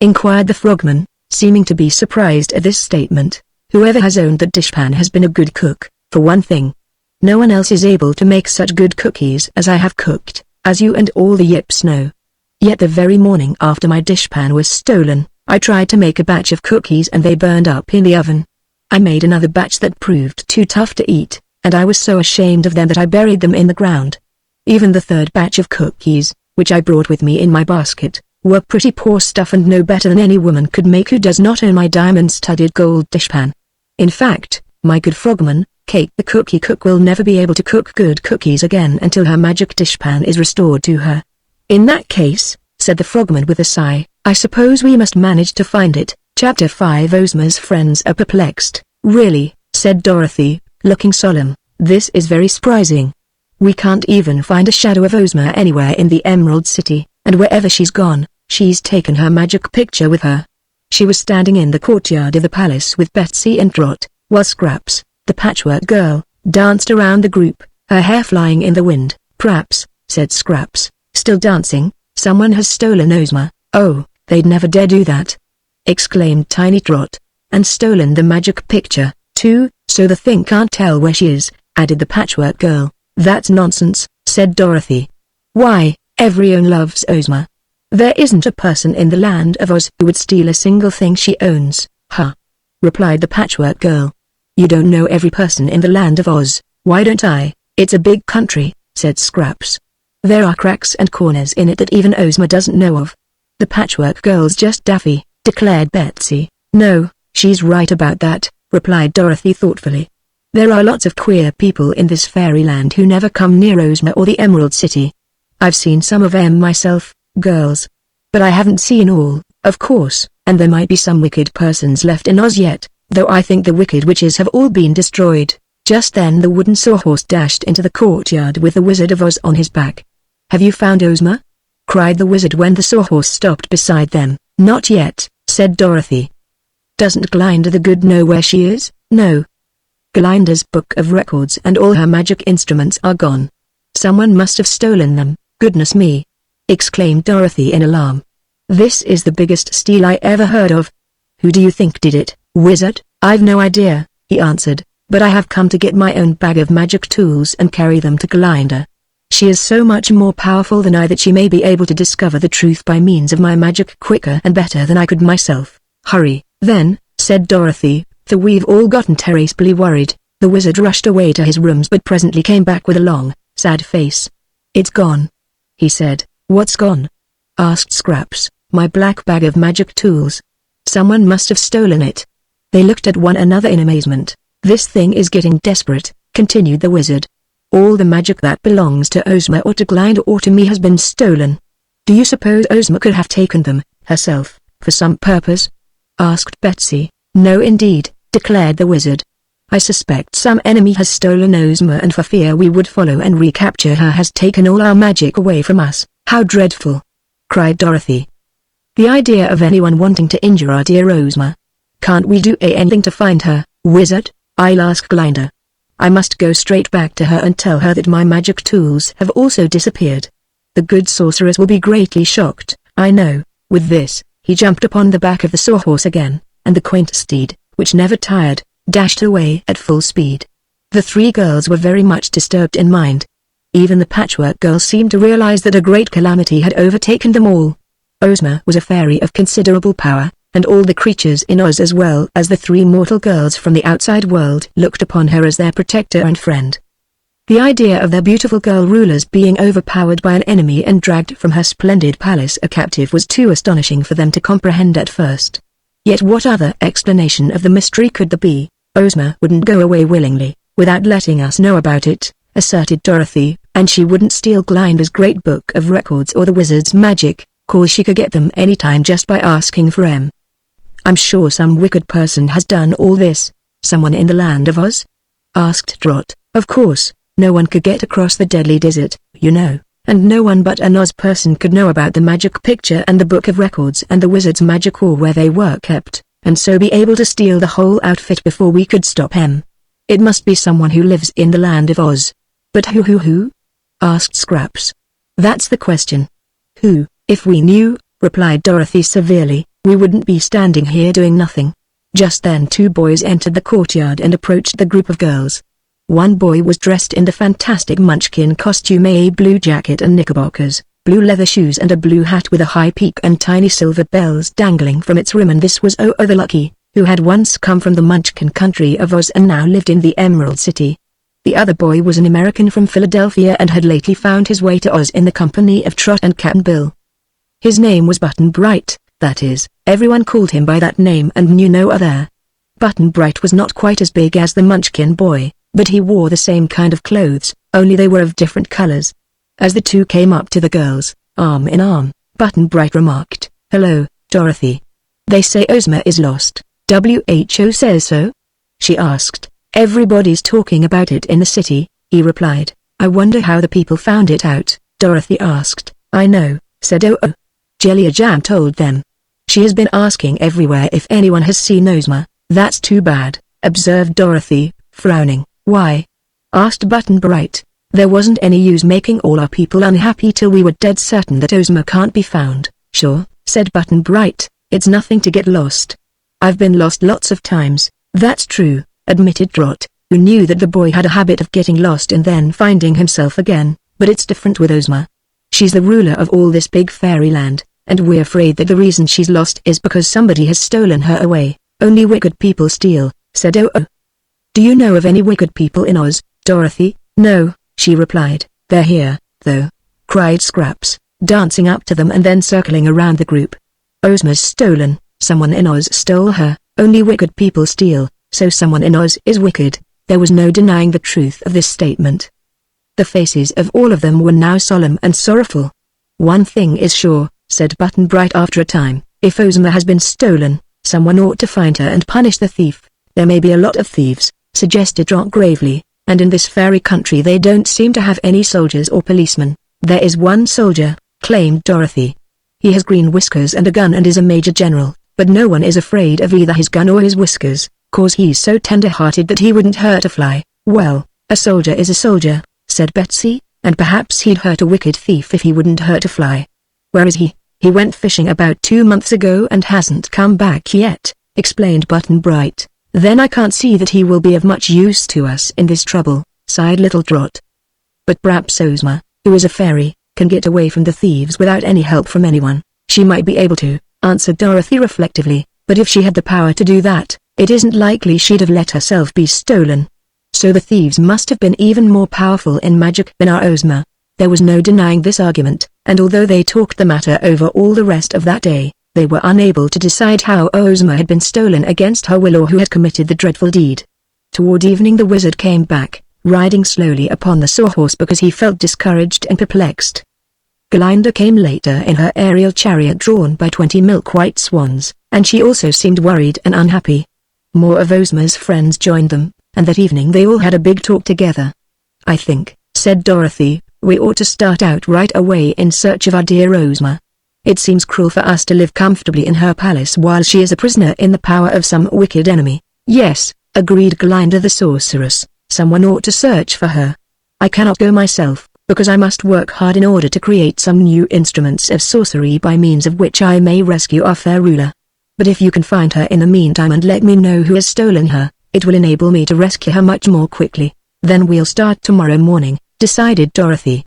inquired the Frogman, seeming to be surprised at this statement. "Whoever has owned that dishpan has been a good cook, for one thing. No one else is able to make such good cookies as I have cooked, as you and all the Yips know. Yet the very morning after my dishpan was stolen, I tried to make a batch of cookies and they burned up in the oven. I made another batch that proved too tough to eat, and I was so ashamed of them that I buried them in the ground. Even the third batch of cookies, which I brought with me in my basket, were pretty poor stuff and no better than any woman could make who does not own my diamond-studded gold dishpan. In fact, my good Frogman, Cake the Cookie Cook will never be able to cook good cookies again until her magic dishpan is restored to her." "In that case," said the Frogman with a sigh, "I suppose we must manage to find it." Chapter 5 Ozma's friends are perplexed. "Really," said Dorothy, looking solemn, "this is very surprising. We can't even find a shadow of Ozma anywhere in the Emerald City, and wherever she's gone, she's taken her magic picture with her." She was standing in the courtyard of the palace with Betsy and Trot, while Scraps, the patchwork girl, danced around the group, her hair flying in the wind. "Perhaps," said Scraps, still dancing, "someone has stolen Ozma." "Oh, they'd never dare do that!" exclaimed Tiny Trot. "And stolen the magic picture, too, so the thing can't tell where she is," added the patchwork girl. "That's nonsense," said Dorothy. Why, everyone loves Ozma. There isn't a person in the land of Oz who would steal a single thing she owns, huh? Replied the Patchwork Girl. You don't know every person in the land of Oz. Why don't I? It's a big country, said Scraps. There are cracks and corners in it that even Ozma doesn't know of. The Patchwork Girl's just daffy, declared Betsy. No, she's right about that, replied Dorothy thoughtfully. There are lots of queer people in this fairyland who never come near Ozma or the Emerald City. I've seen some of them myself, girls. But I haven't seen all, of course, and there might be some wicked persons left in Oz yet, though I think the wicked witches have all been destroyed. Just then the wooden sawhorse dashed into the courtyard with the Wizard of Oz on his back. Have you found Ozma? Cried the wizard when the sawhorse stopped beside them. Not yet, said Dorothy. Doesn't Glinda the Good know where she is? No. Glinda's book of records and all her magic instruments are gone. Someone must have stolen them, goodness me! Exclaimed Dorothy in alarm. This is the biggest steal I ever heard of. Who do you think did it, wizard? I've no idea, he answered, but I have come to get my own bag of magic tools and carry them to Glinda. She is so much more powerful than I that she may be able to discover the truth by means of my magic quicker and better than I could myself. Hurry, then, said Dorothy, for we've all gotten terribly worried. The wizard rushed away to his rooms but presently came back with a long, sad face. It's gone, he said. What's gone? Asked Scraps. My black bag of magic tools. Someone must have stolen it. They looked at one another in amazement. This thing is getting desperate, continued the wizard. All the magic that belongs to Ozma or to Glinda or to me has been stolen. Do you suppose Ozma could have taken them, herself, for some purpose? Asked Betsy. No indeed, declared the wizard. I suspect some enemy has stolen Ozma and for fear we would follow and recapture her has taken all our magic away from us. How dreadful! Cried Dorothy. The idea of anyone wanting to injure our dear Ozma. Can't we do anything to find her, wizard? I'll ask Glinda. I must go straight back to her and tell her that my magic tools have also disappeared. The good sorceress will be greatly shocked, I know. With this, he jumped upon the back of the sawhorse again, and the quaint steed, which never tired, dashed away at full speed. The three girls were very much disturbed in mind. Even the Patchwork Girl seemed to realize that a great calamity had overtaken them all. Ozma was a fairy of considerable power, and all the creatures in Oz as well as the three mortal girls from the outside world looked upon her as their protector and friend. The idea of their beautiful girl rulers being overpowered by an enemy and dragged from her splendid palace a captive was too astonishing for them to comprehend at first. Yet what other explanation of the mystery could there be? Ozma wouldn't go away willingly, without letting us know about it, asserted Dorothy, and she wouldn't steal Glinda's great book of records or the wizard's magic, 'cause she could get them any time just by asking for 'em. I'm sure some wicked person has done all this. Someone in the land of Oz? Asked Trot. Of course, no one could get across the deadly desert, you know, and no one but an Oz person could know about the magic picture and the book of records and the wizard's magic or where they were kept, and so be able to steal the whole outfit before we could stop him. It must be someone who lives in the land of Oz. But who? Asked Scraps. That's the question. Who? If we knew, replied Dorothy severely, we wouldn't be standing here doing nothing. Just then two boys entered the courtyard and approached the group of girls. One boy was dressed in the fantastic Munchkin costume, a blue jacket and knickerbockers, blue leather shoes and a blue hat with a high peak and tiny silver bells dangling from its rim, and this was the Lucky, who had once come from the Munchkin country of Oz and now lived in the Emerald City. The other boy was an American from Philadelphia and had lately found his way to Oz in the company of Trot and Cap'n Bill. His name was Button Bright, that is, everyone called him by that name and knew no other. Button Bright was not quite as big as the Munchkin boy, but he wore the same kind of clothes, only they were of different colors. As the two came up to the girls, arm in arm, Button Bright remarked, "Hello, Dorothy. They say Ozma is lost. WHO says so?" She asked. "Everybody's talking about it in the city," he replied. "I wonder how the people found it out," Dorothy asked. "I know," said Jellia Jam told them. "She has been asking everywhere if anyone has seen Ozma." "That's too bad," observed Dorothy, frowning. "Why?" asked Button Bright. "There wasn't any use making all our people unhappy till we were dead certain that Ozma can't be found." "Sure," said Button Bright, "it's nothing to get lost. I've been lost lots of times." "That's true," admitted Trot, who knew that the boy had a habit of getting lost and then finding himself again. But it's different with Ozma. She's the ruler of all this big fairyland, and we're afraid that the reason she's lost is because somebody has stolen her away. Only wicked people steal, said Oh-Oh. Do you know of any wicked people in Oz, Dorothy? No, she replied. They're here, though, cried Scraps, dancing up to them and then circling around the group. Ozma's stolen, someone in Oz stole her. Only wicked people steal, so someone in Oz is wicked. There was no denying the truth of this statement. The faces of all of them were now solemn and sorrowful. One thing is sure, said Button Bright after a time, if Ozma has been stolen, someone ought to find her and punish the thief. There may be a lot of thieves, suggested Rock gravely, and in this fairy country they don't seem to have any soldiers or policemen. There is one soldier, claimed Dorothy. He has green whiskers and a gun and is a major general, but no one is afraid of either his gun or his whiskers, 'cause he's so tender-hearted that he wouldn't hurt a fly. Well, a soldier is a soldier, said Betsy, and perhaps he'd hurt a wicked thief if he wouldn't hurt a fly. Where is he? He went fishing about 2 months ago and hasn't come back yet, explained Button Bright. Then I can't see that he will be of much use to us in this trouble, sighed Little Trot. But perhaps Ozma, who is a fairy, can get away from the thieves without any help from anyone. She might be able to, answered Dorothy reflectively, but if she had the power to do that, it isn't likely she'd have let herself be stolen. So the thieves must have been even more powerful in magic than our Ozma. There was no denying this argument, and although they talked the matter over all the rest of that day, they were unable to decide how Ozma had been stolen against her will or who had committed the dreadful deed. Toward evening the wizard came back, riding slowly upon the sawhorse because he felt discouraged and perplexed. Glinda came later in her aerial chariot drawn by 20 milk-white swans, and she also seemed worried and unhappy. More of Ozma's friends joined them, and that evening they all had a big talk together. I think, said Dorothy, we ought to start out right away in search of our dear Ozma. It seems cruel for us to live comfortably in her palace while she is a prisoner in the power of some wicked enemy. Yes, agreed Glinda the sorceress, someone ought to search for her. I cannot go myself, because I must work hard in order to create some new instruments of sorcery by means of which I may rescue our fair ruler. But if you can find her in the meantime and let me know who has stolen her, it will enable me to rescue her much more quickly. Then we'll start tomorrow morning, decided Dorothy.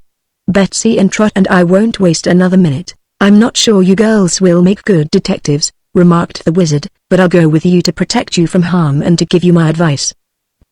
Betsy and Trot and I won't waste another minute. I'm not sure you girls will make good detectives, remarked the wizard, but I'll go with you to protect you from harm and to give you my advice.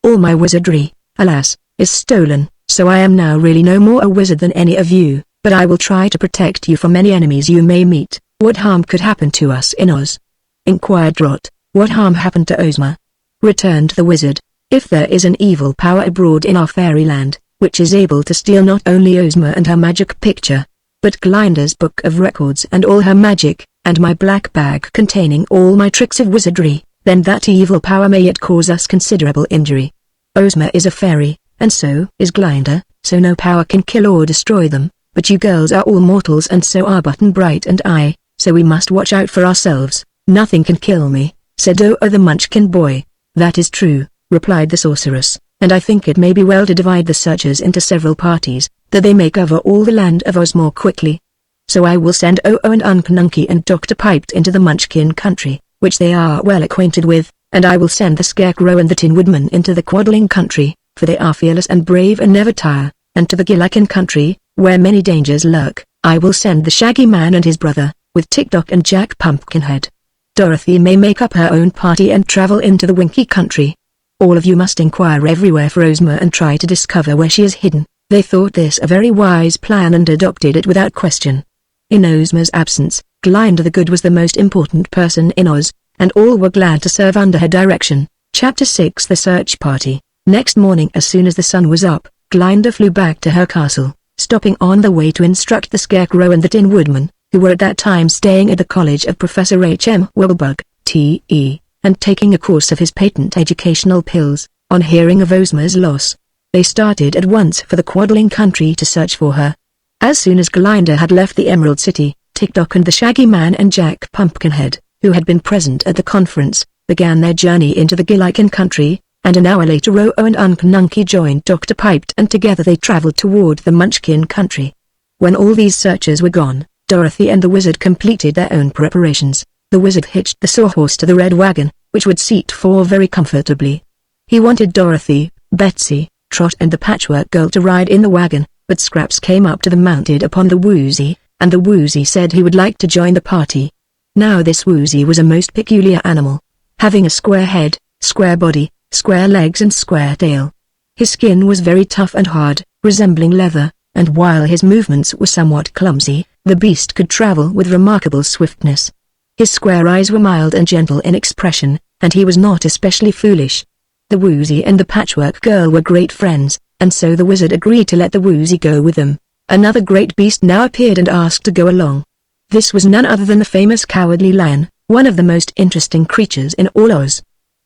All my wizardry, alas, is stolen, so I am now really no more a wizard than any of you, but I will try to protect you from any enemies you may meet. What harm could happen to us in Oz? Inquired Trot. What harm happened to Ozma? Returned the wizard. If there is an evil power abroad in our fairyland, which is able to steal not only Ozma and her magic picture, but Glinda's book of records and all her magic, and my black bag containing all my tricks of wizardry, then that evil power may yet cause us considerable injury. Ozma is a fairy, and so is Glinda, so no power can kill or destroy them, but you girls are all mortals and so are Button Bright and I, so we must watch out for ourselves. Nothing can kill me, said Oh-Oh the Munchkin boy. That is true, replied the sorceress, and I think it may be well to divide the searchers into several parties, that they may cover all the land of Oz more quickly. So I will send Oh-Oh and Unc Nunky and Dr. Piped into the Munchkin country, which they are well acquainted with, and I will send the Scarecrow and the Tin Woodman into the Quadling country, for they are fearless and brave and never tire, and to the Gillikin country, where many dangers lurk, I will send the Shaggy Man and his brother, with Tick-Tock and Jack Pumpkinhead. Dorothy may make up her own party and travel into the Winky country. All of you must inquire everywhere for Ozma and try to discover where she is hidden. They thought this a very wise plan and adopted it without question. In Ozma's absence, Glinda the Good was the most important person in Oz, and all were glad to serve under her direction. Chapter 6 The Search Party. Next morning as soon as the sun was up, Glinda flew back to her castle, stopping on the way to instruct the Scarecrow and the Tin Woodman, who were at that time staying at the college of Professor H.M. Wibblebug, T.E., and taking a course of his patent educational pills, on hearing of Ozma's loss. They started at once for the Quadling country to search for her. As soon as Glinda had left the Emerald City, Tick-Tock and the Shaggy Man and Jack Pumpkinhead, who had been present at the conference, began their journey into the Gillikin country, and an hour later Oh-Oh and Unc Nunky joined Dr. Piped and together they traveled toward the Munchkin country. When all these searchers were gone, Dorothy and the wizard completed their own preparations. The wizard hitched the sawhorse to the red wagon, which would seat 4 very comfortably. He wanted Dorothy, Betsy, Trot and the Patchwork Girl to ride in the wagon, but Scraps came up to them mounted upon the woozy, and the woozy said he would like to join the party. Now this woozy was a most peculiar animal, having a square head, square body, square legs and square tail. His skin was very tough and hard, resembling leather, and while his movements were somewhat clumsy, the beast could travel with remarkable swiftness. His square eyes were mild and gentle in expression, and he was not especially foolish. The woozy and the Patchwork Girl were great friends, and so the wizard agreed to let the woozy go with them. Another great beast now appeared and asked to go along. This was none other than the famous Cowardly Lion, one of the most interesting creatures in all Oz.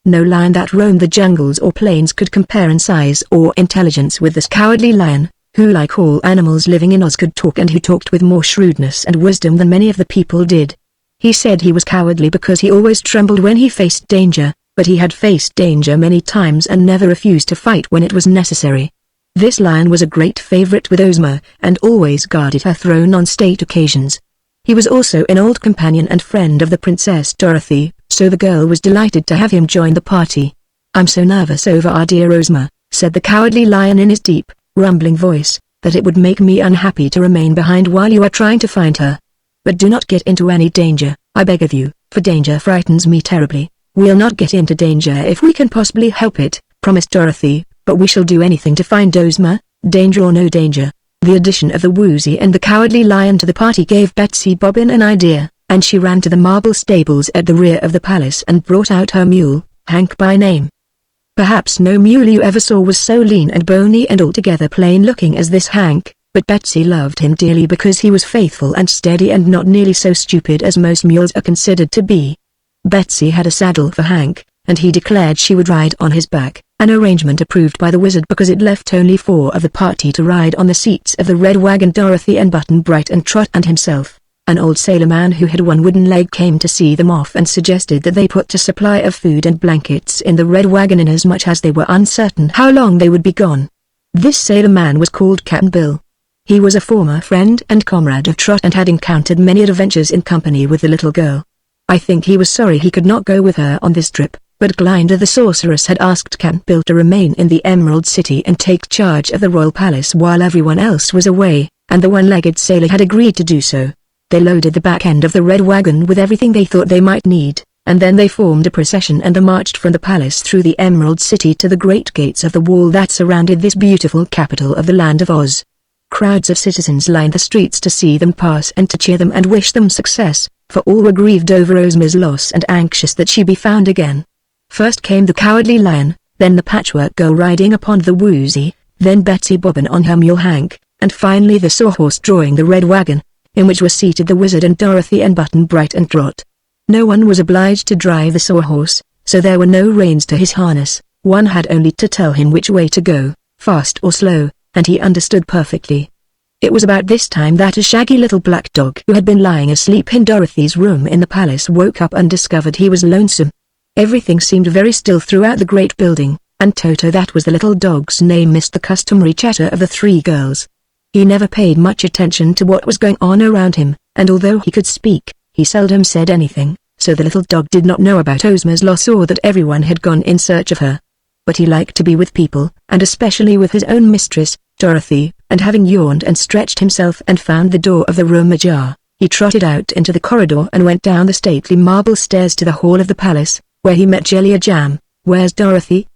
No lion that roamed the jungles or plains could compare in size or intelligence with this Cowardly Lion, who like all animals living in Oz could talk and who talked with more shrewdness and wisdom than many of the people did. He said he was cowardly because he always trembled when he faced danger, but he had faced danger many times and never refused to fight when it was necessary. This lion was a great favorite with Ozma, and always guarded her throne on state occasions. He was also an old companion and friend of the Princess Dorothy, so the girl was delighted to have him join the party. "I'm so nervous over our dear Ozma," said the Cowardly Lion in his deep, rumbling voice, "that it would make me unhappy to remain behind while you are trying to find her. But do not get into any danger, I beg of you, for danger frightens me terribly." "We'll not get into danger if we can possibly help it," promised Dorothy, "but we shall do anything to find Ozma, danger or no danger." The addition of the woozy and the Cowardly Lion to the party gave Betsy Bobbin an idea, and she ran to the marble stables at the rear of the palace and brought out her mule, Hank by name. Perhaps no mule you ever saw was so lean and bony and altogether plain-looking as this Hank, but Betsy loved him dearly because he was faithful and steady and not nearly so stupid as most mules are considered to be. Betsy had a saddle for Hank, and he declared she would ride on his back, an arrangement approved by the wizard because it left only 4 of the party to ride on the seats of the red wagon. Dorothy and Button-Bright and Trot and himself. An old sailor man who had one wooden leg came to see them off and suggested that they put a supply of food and blankets in the red wagon inasmuch as they were uncertain how long they would be gone. This sailor man was called Cap'n Bill. He was a former friend and comrade of Trot and had encountered many adventures in company with the little girl. I think he was sorry he could not go with her on this trip, but Glinda the sorceress had asked Cap'n Bill to remain in the Emerald City and take charge of the royal palace while everyone else was away, and the one-legged sailor had agreed to do so. They loaded the back end of the red wagon with everything they thought they might need, and then they formed a procession and marched from the palace through the Emerald City to the great gates of the wall that surrounded this beautiful capital of the land of Oz. Crowds of citizens lined the streets to see them pass and to cheer them and wish them success, for all were grieved over Ozma's loss and anxious that she be found again. First came the Cowardly Lion, then the Patchwork Girl riding upon the woozy, then Betsy Bobbin on her mule Hank, and finally the Sawhorse drawing the red wagon, in which were seated the wizard and Dorothy and Button-Bright and Trot. No one was obliged to drive the Sawhorse, so there were no reins to his harness. One had only to tell him which way to go, fast or slow, and he understood perfectly. It was about this time that a shaggy little black dog who had been lying asleep in Dorothy's room in the palace woke up and discovered he was lonesome. Everything seemed very still throughout the great building, and Toto, that was the little dog's name, missed the customary chatter of the 3 girls. He never paid much attention to what was going on around him, and although he could speak, he seldom said anything, so the little dog did not know about Ozma's loss or that everyone had gone in search of her. But he liked to be with people, and especially with his own mistress, Dorothy, and having yawned and stretched himself and found the door of the room ajar, he trotted out into the corridor and went down the stately marble stairs to the hall of the palace, where he met Jellia Jam. "Where's Dorothy?"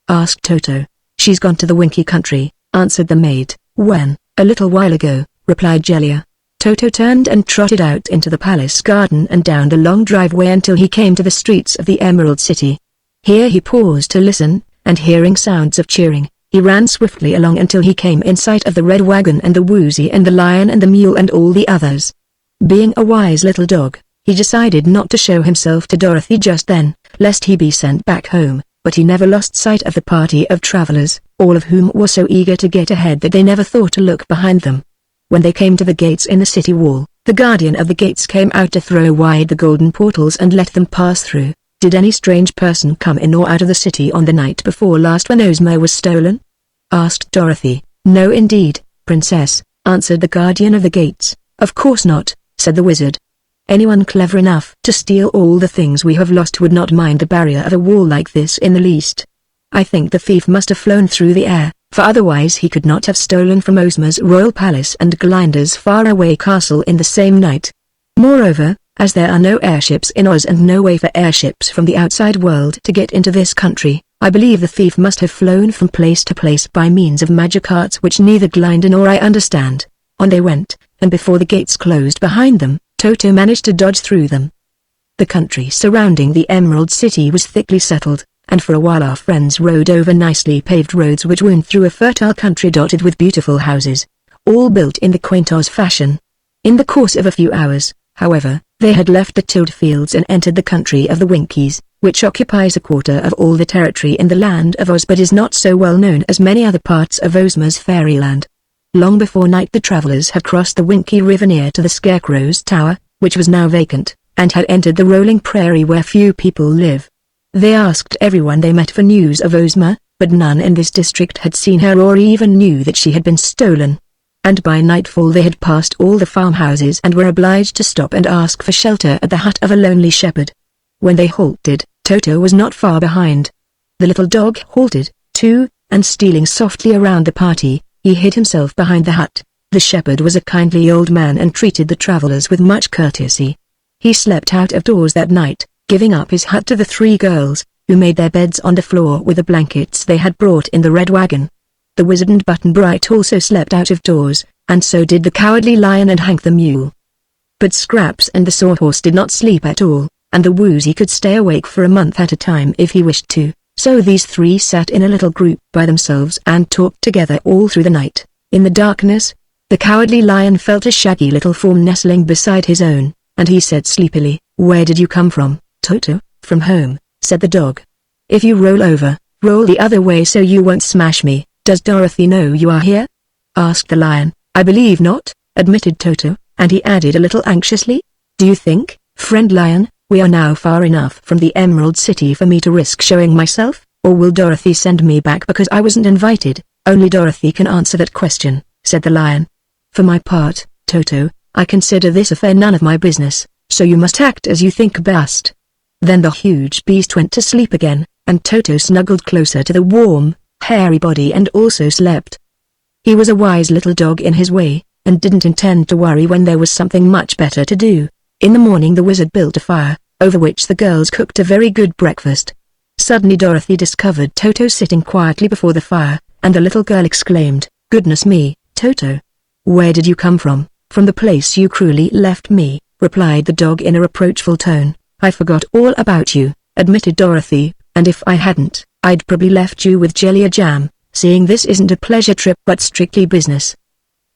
asked Toto. "She's gone to the Winky Country," answered the maid. "When?" "A little while ago," replied Jellia. Toto turned and trotted out into the palace garden and down the long driveway until he came to the streets of the Emerald City. Here he paused to listen, and hearing sounds of cheering, he ran swiftly along until he came in sight of the red wagon and the woozy and the lion and the mule and all the others. Being a wise little dog, he decided not to show himself to Dorothy just then, lest he be sent back home, but he never lost sight of the party of travelers, all of whom were so eager to get ahead that they never thought to look behind them. When they came to the gates in the city wall, the guardian of the gates came out to throw wide the golden portals and let them pass through. "Did any strange person come in or out of the city on the night before last when Ozma was stolen?" asked Dorothy. "No indeed, Princess," answered the guardian of the gates. "Of course not," said the wizard. "Anyone clever enough to steal all the things we have lost would not mind the barrier of a wall like this in the least. I think the thief must have flown through the air, for otherwise he could not have stolen from Ozma's royal palace and Glinda's faraway castle in the same night. Moreover, as there are no airships in Oz and no way for airships from the outside world to get into this country, I believe the thief must have flown from place to place by means of magic arts which neither Glinda nor I understand. On they went, and before the gates closed behind them, Toto managed to dodge through them. The country surrounding the Emerald City was thickly settled, and for a while our friends rode over nicely paved roads which wound through a fertile country dotted with beautiful houses, all built in the quaint Oz fashion. In the course of a few hours, however, they had left the tilled fields and entered the country of the Winkies, which occupies a quarter of all the territory in the land of Oz but is not so well known as many other parts of Ozma's fairyland. Long before night the travelers had crossed the Winky River near to the Scarecrow's tower, which was now vacant, and had entered the rolling prairie where few people live. They asked everyone they met for news of Ozma, but none in this district had seen her or even knew that she had been stolen. And by nightfall they had passed all the farmhouses and were obliged to stop and ask for shelter at the hut of a lonely shepherd. When they halted, Toto was not far behind. The little dog halted, too, and stealing softly around the party, he hid himself behind the hut. The shepherd was a kindly old man and treated the travelers with much courtesy. He slept out of doors that night, giving up his hut to the three girls, who made their beds on the floor with the blankets they had brought in the red wagon. The Wizard and Button Bright also slept out of doors, and so did the Cowardly Lion and Hank the Mule. But Scraps and the Sawhorse did not sleep at all, and the Woozy could stay awake for a month at a time if he wished to, so these three sat in a little group by themselves and talked together all through the night. In the darkness, the Cowardly Lion felt a shaggy little form nestling beside his own, and he said sleepily, "Where did you come from, Toto?" "From home," said the dog. "If you roll over, roll the other way so you won't smash me." "Does Dorothy know you are here?" asked the lion. "I believe not," admitted Toto, and he added a little anxiously, "Do you think, friend lion, we are now far enough from the Emerald City for me to risk showing myself, or will Dorothy send me back because I wasn't invited?" "Only Dorothy can answer that question," said the lion. "For my part, Toto, I consider this affair none of my business, so you must act as you think best." Then the huge beast went to sleep again, and Toto snuggled closer to the warm, hairy body and also slept. He was a wise little dog in his way, and didn't intend to worry when there was something much better to do. In the morning the wizard built a fire, over which the girls cooked a very good breakfast. Suddenly Dorothy discovered Toto sitting quietly before the fire, and the little girl exclaimed, "Goodness me, Toto! Where did you come from?" "From the place you cruelly left me," replied the dog in a reproachful tone. "I forgot all about you," admitted Dorothy, "and if I hadn't, I'd probably left you with jelly or jam, seeing this isn't a pleasure trip but strictly business.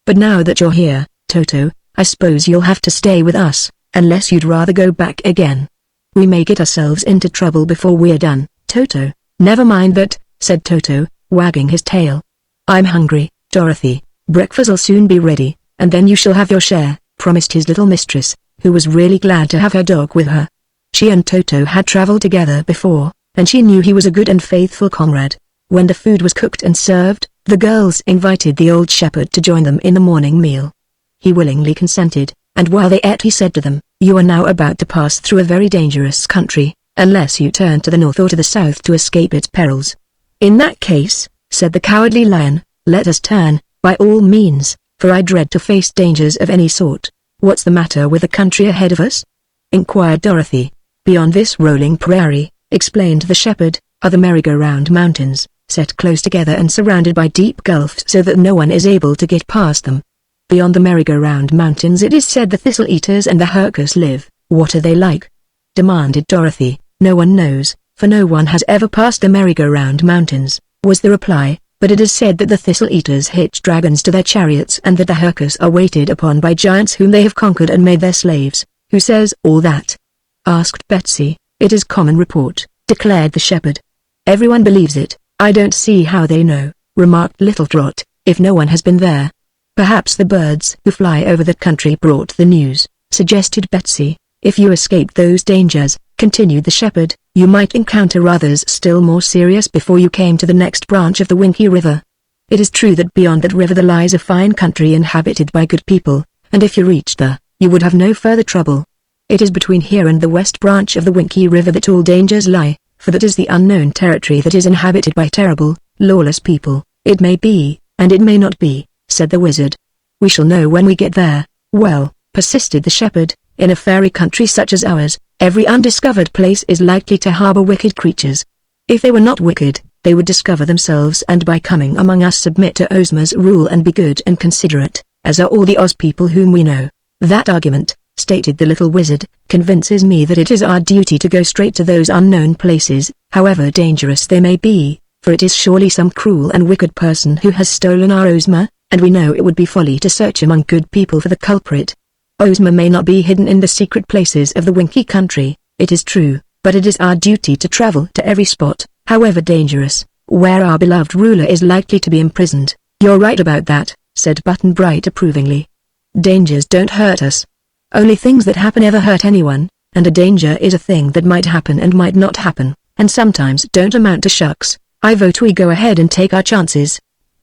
But now that you're here, Toto, I suppose you'll have to stay with us, unless you'd rather go back again. We may get ourselves into trouble before we're done, Toto." "Never mind that," said Toto, wagging his tail. "I'm hungry, Dorothy. Breakfast'll soon be ready, and then you shall have your share," promised his little mistress, who was really glad to have her dog with her. She and Toto had traveled together before, and she knew he was a good and faithful comrade. When the food was cooked and served, the girls invited the old shepherd to join them in the morning meal. He willingly consented, and while they ate he said to them, "You are now about to pass through a very dangerous country, unless you turn to the north or to the south to escape its perils." "In that case," said the Cowardly Lion, "let us turn, by all means, for I dread to face dangers of any sort." "What's the matter with the country ahead of us?" inquired Dorothy. "Beyond this rolling prairie," explained the shepherd, "are the merry-go-round mountains, set close together and surrounded by deep gulfs so that no one is able to get past them. Beyond the merry-go-round mountains it is said the thistle-eaters and the Herkus live." "What are they like?" demanded Dorothy. "No one knows, for no one has ever passed the merry-go-round mountains," was the reply, "but it is said that the thistle-eaters hitch dragons to their chariots and that the Herkus are waited upon by giants whom they have conquered and made their slaves." "Who says all that?" asked Betsy. "It is common report," declared the shepherd. "Everyone believes it." "I don't see how they know," remarked Little Trot, "if no one has been there." "Perhaps the birds who fly over that country brought the news," suggested Betsy. "If you escaped those dangers," continued the shepherd, "you might encounter others still more serious before you came to the next branch of the Winky River. It is true that beyond that river there lies a fine country inhabited by good people, and if you reached there, you would have no further trouble. It is between here and the west branch of the Winky River that all dangers lie, for that is the unknown territory that is inhabited by terrible, lawless people. It may be, and it may not be, said the wizard. We shall know when we get there. Well, persisted the shepherd, in a fairy country such as ours, every undiscovered place is likely to harbor wicked creatures. If they were not wicked, they would discover themselves and by coming among us submit to Ozma's rule and be good and considerate, as are all the Oz people whom we know. That argument, stated the little wizard, convinces me that it is our duty to go straight to those unknown places, however dangerous they may be, for it is surely some cruel and wicked person who has stolen our Ozma, and we know it would be folly to search among good people for the culprit. Ozma may not be hidden in the secret places of the Winky country, it is true, but it is our duty to travel to every spot, however dangerous, where our beloved ruler is likely to be imprisoned. You're right about that, said Button-Bright approvingly. Dangers don't hurt us. Only things that happen ever hurt anyone, and a danger is a thing that might happen and might not happen, and sometimes don't amount to shucks. I vote we go ahead and take our chances.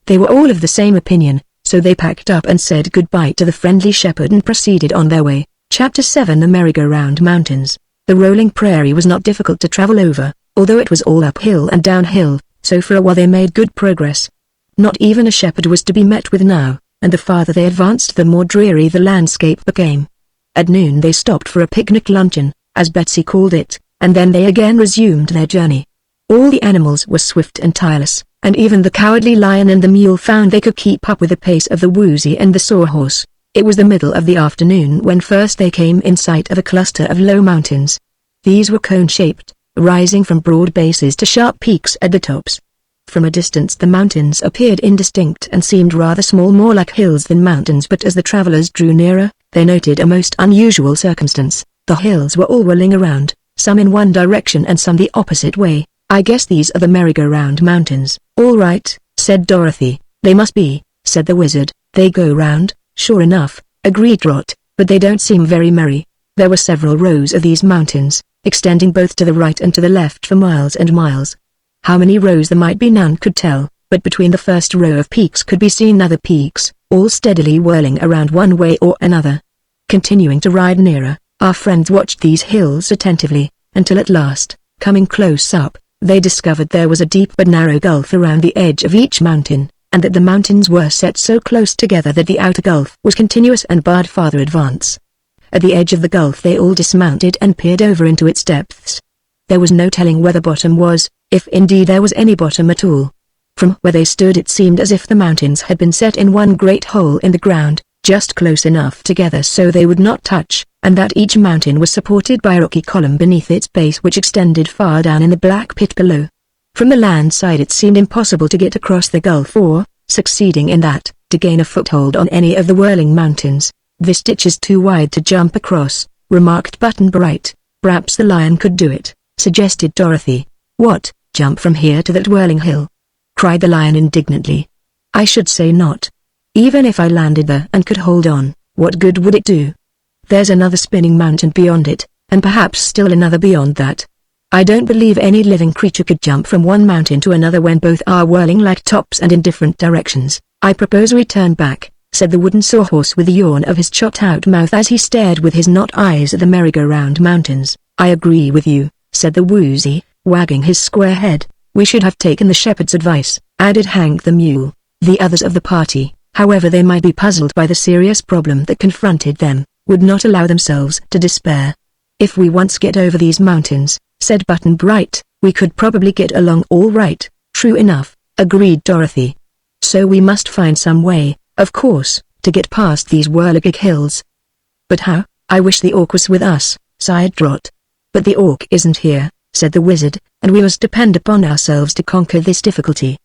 They were all of the same opinion, so they packed up and said goodbye to the friendly shepherd and proceeded on their way. Chapter 7 The Merry-Go-Round Mountains. The rolling prairie was not difficult to travel over, although it was all uphill and downhill, so for a while they made good progress. Not even a shepherd was to be met with now, and the farther they advanced the more dreary the landscape became. At noon they stopped for a picnic luncheon, as Betsy called it, and then they again resumed their journey. All the animals were swift and tireless, and even the Cowardly Lion and the mule found they could keep up with the pace of the Woozy and the Sawhorse. It was the middle of the afternoon when first they came in sight of a cluster of low mountains. These were cone-shaped, rising from broad bases to sharp peaks at the tops. From a distance the mountains appeared indistinct and seemed rather small, more like hills than mountains, but as the travelers drew nearer, they noted a most unusual circumstance. The hills were all whirling around, some in one direction and some the opposite way. I guess these are the merry-go-round mountains. All right, said Dorothy. They must be, said the wizard. They go round, sure enough, agreed Trot, but they don't seem very merry. There were several rows of these mountains, extending both to the right and to the left for miles and miles. How many rows there might be none could tell, but between the first row of peaks could be seen other peaks, all steadily whirling around one way or another. Continuing to ride nearer, our friends watched these hills attentively, until at last, coming close up, they discovered there was a deep but narrow gulf around the edge of each mountain, and that the mountains were set so close together that the outer gulf was continuous and barred farther advance. At the edge of the gulf they all dismounted and peered over into its depths. There was no telling where the bottom was, if indeed there was any bottom at all. From where they stood it seemed as if the mountains had been set in one great hole in the ground, just close enough together so they would not touch, and that each mountain was supported by a rocky column beneath its base which extended far down in the black pit below. From the land side it seemed impossible to get across the gulf or, succeeding in that, to gain a foothold on any of the whirling mountains. This ditch is too wide to jump across, remarked Button-Bright. Perhaps the lion could do it, suggested Dorothy. What, jump from here to that whirling hill? Cried the lion indignantly. I should say not. Even if I landed there and could hold on, what good would it do? There's another spinning mountain beyond it, and perhaps still another beyond that. I don't believe any living creature could jump from one mountain to another when both are whirling like tops and in different directions. I propose we turn back, said the wooden Sawhorse with a yawn of his chopped-out mouth as he stared with his knot eyes at the merry-go-round mountains. I agree with you, said the Woozy, wagging his square head. We should have taken the shepherd's advice, added Hank the mule. The others of the party, however they might be puzzled by the serious problem that confronted them, would not allow themselves to despair. If we once get over these mountains, said Button-Bright, we could probably get along all right. True enough, agreed Dorothy. So we must find some way, of course, to get past these whirligig hills. But how? I wish the orc was with us, sighed Trot. But the orc isn't here, said the wizard, and we must depend upon ourselves to conquer this difficulty.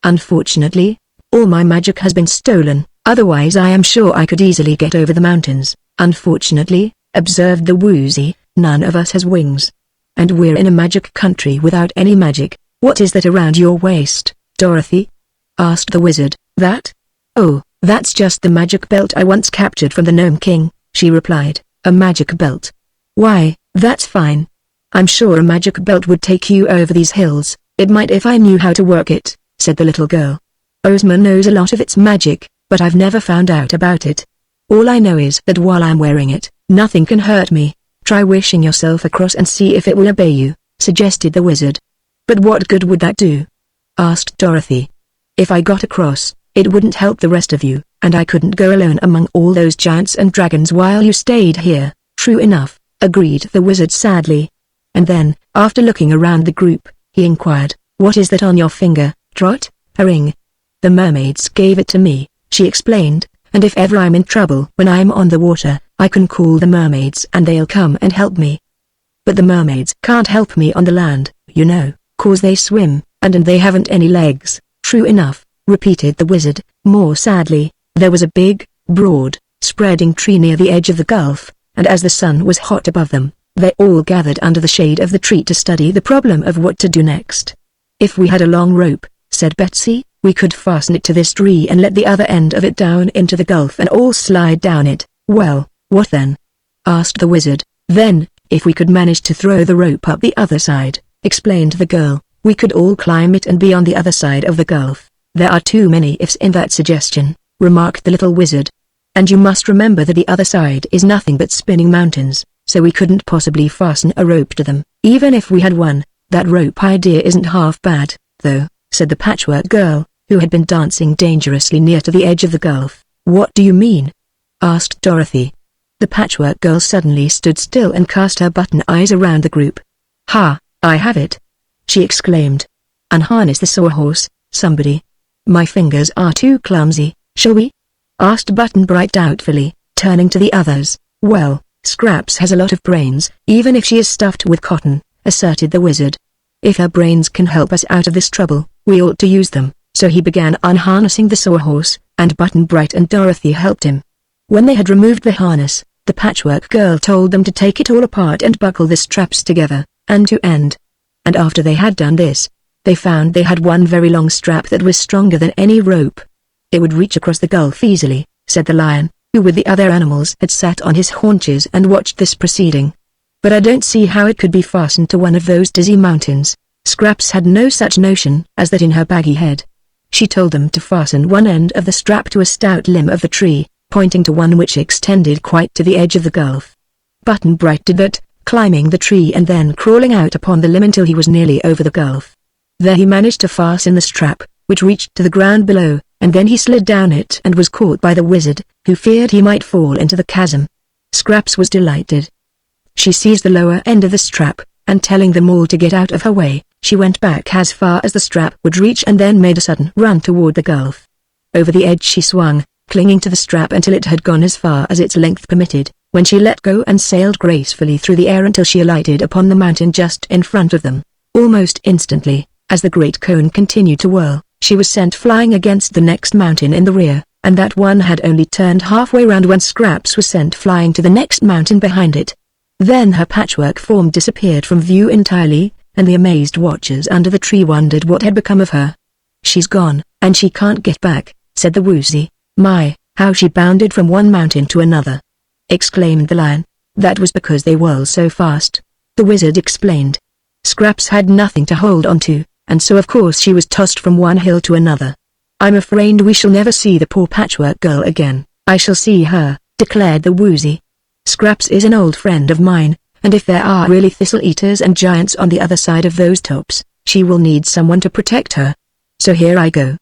Unfortunately, all my magic has been stolen, otherwise I am sure I could easily get over the mountains. Unfortunately, observed the Woozy, none of us has wings. And we're in a magic country without any magic. What is that around your waist, Dorothy? Asked the wizard. That? Oh, that's just the magic belt I once captured from the Gnome King, she replied. A magic belt? Why, that's fine. I'm sure a magic belt would take you over these hills. It might if I knew how to work it, said the little girl. Ozma knows a lot of its magic, but I've never found out about it. All I know is that while I'm wearing it, nothing can hurt me. Try wishing yourself across and see if it will obey you, suggested the wizard. But what good would that do? Asked Dorothy. If I got across, it wouldn't help the rest of you, and I couldn't go alone among all those giants and dragons while you stayed here." "True enough," agreed the wizard sadly. And then, after looking around the group, he inquired, "What is that on your finger, Trot?" "A ring. The mermaids gave it to me," she explained, "and if ever I'm in trouble when I'm on the water, I can call the mermaids and they'll come and help me." "But the mermaids can't help me on the land, you know, 'cause they swim, and they haven't any legs." "True enough," repeated the wizard, more sadly. There was a big, broad, spreading tree near the edge of the gulf, and as the sun was hot above them, they all gathered under the shade of the tree to study the problem of what to do next. "If we had a long rope," said Betsy, "we could fasten it to this tree and let the other end of it down into the gulf and all slide down it." "Well, what then?" asked the wizard. "Then, if we could manage to throw the rope up the other side," explained the girl, "we could all climb it and be on the other side of the gulf." "There are too many ifs in that suggestion," remarked the little wizard. "And you must remember that the other side is nothing but spinning mountains, so we couldn't possibly fasten a rope to them. Even if we had one, that rope idea isn't half bad, though," said the patchwork girl, who had been dancing dangerously near to the edge of the gulf. "What do you mean?" asked Dorothy. The patchwork girl suddenly stood still and cast her button eyes around the group. "Ha, I have it!" she exclaimed. "Unharness the sawhorse, somebody. My fingers are too clumsy, shall we?" asked Button Bright doubtfully, turning to the others. "Well, Scraps has a lot of brains, even if she is stuffed with cotton," asserted the wizard. "If her brains can help us out of this trouble, we ought to use them." So he began unharnessing the sawhorse, and Button Bright and Dorothy helped him. When they had removed the harness, the patchwork girl told them to take it all apart and buckle the straps together, end to end. And after they had done this, they found they had one very long strap that was stronger than any rope. "It would reach across the gulf easily," said the lion, who with the other animals had sat on his haunches and watched this proceeding. "But I don't see how it could be fastened to one of those dizzy mountains." Scraps had no such notion as that in her baggy head. She told them to fasten one end of the strap to a stout limb of the tree, pointing to one which extended quite to the edge of the gulf. Button Bright did that, climbing the tree and then crawling out upon the limb until he was nearly over the gulf. There he managed to fasten the strap, which reached to the ground below, and then he slid down it and was caught by the wizard, who feared he might fall into the chasm. Scraps was delighted. She seized the lower end of the strap, and telling them all to get out of her way, she went back as far as the strap would reach and then made a sudden run toward the gulf. Over the edge she swung, clinging to the strap until it had gone as far as its length permitted, when she let go and sailed gracefully through the air until she alighted upon the mountain just in front of them. Almost instantly, as the great cone continued to whirl, she was sent flying against the next mountain in the rear, and that one had only turned halfway round when Scraps was sent flying to the next mountain behind it. Then her patchwork form disappeared from view entirely, and the amazed watchers under the tree wondered what had become of her. "She's gone, and she can't get back," said the woozy. "My, how she bounded from one mountain to another!" exclaimed the lion. "That was because they whirl so fast," the wizard explained. "Scraps had nothing to hold on to, and so of course she was tossed from one hill to another. I'm afraid we shall never see the poor patchwork girl again." "I shall see her," declared the woozy. "Scraps is an old friend of mine, and if there are really thistle-eaters and giants on the other side of those tops, she will need someone to protect her. So here I go."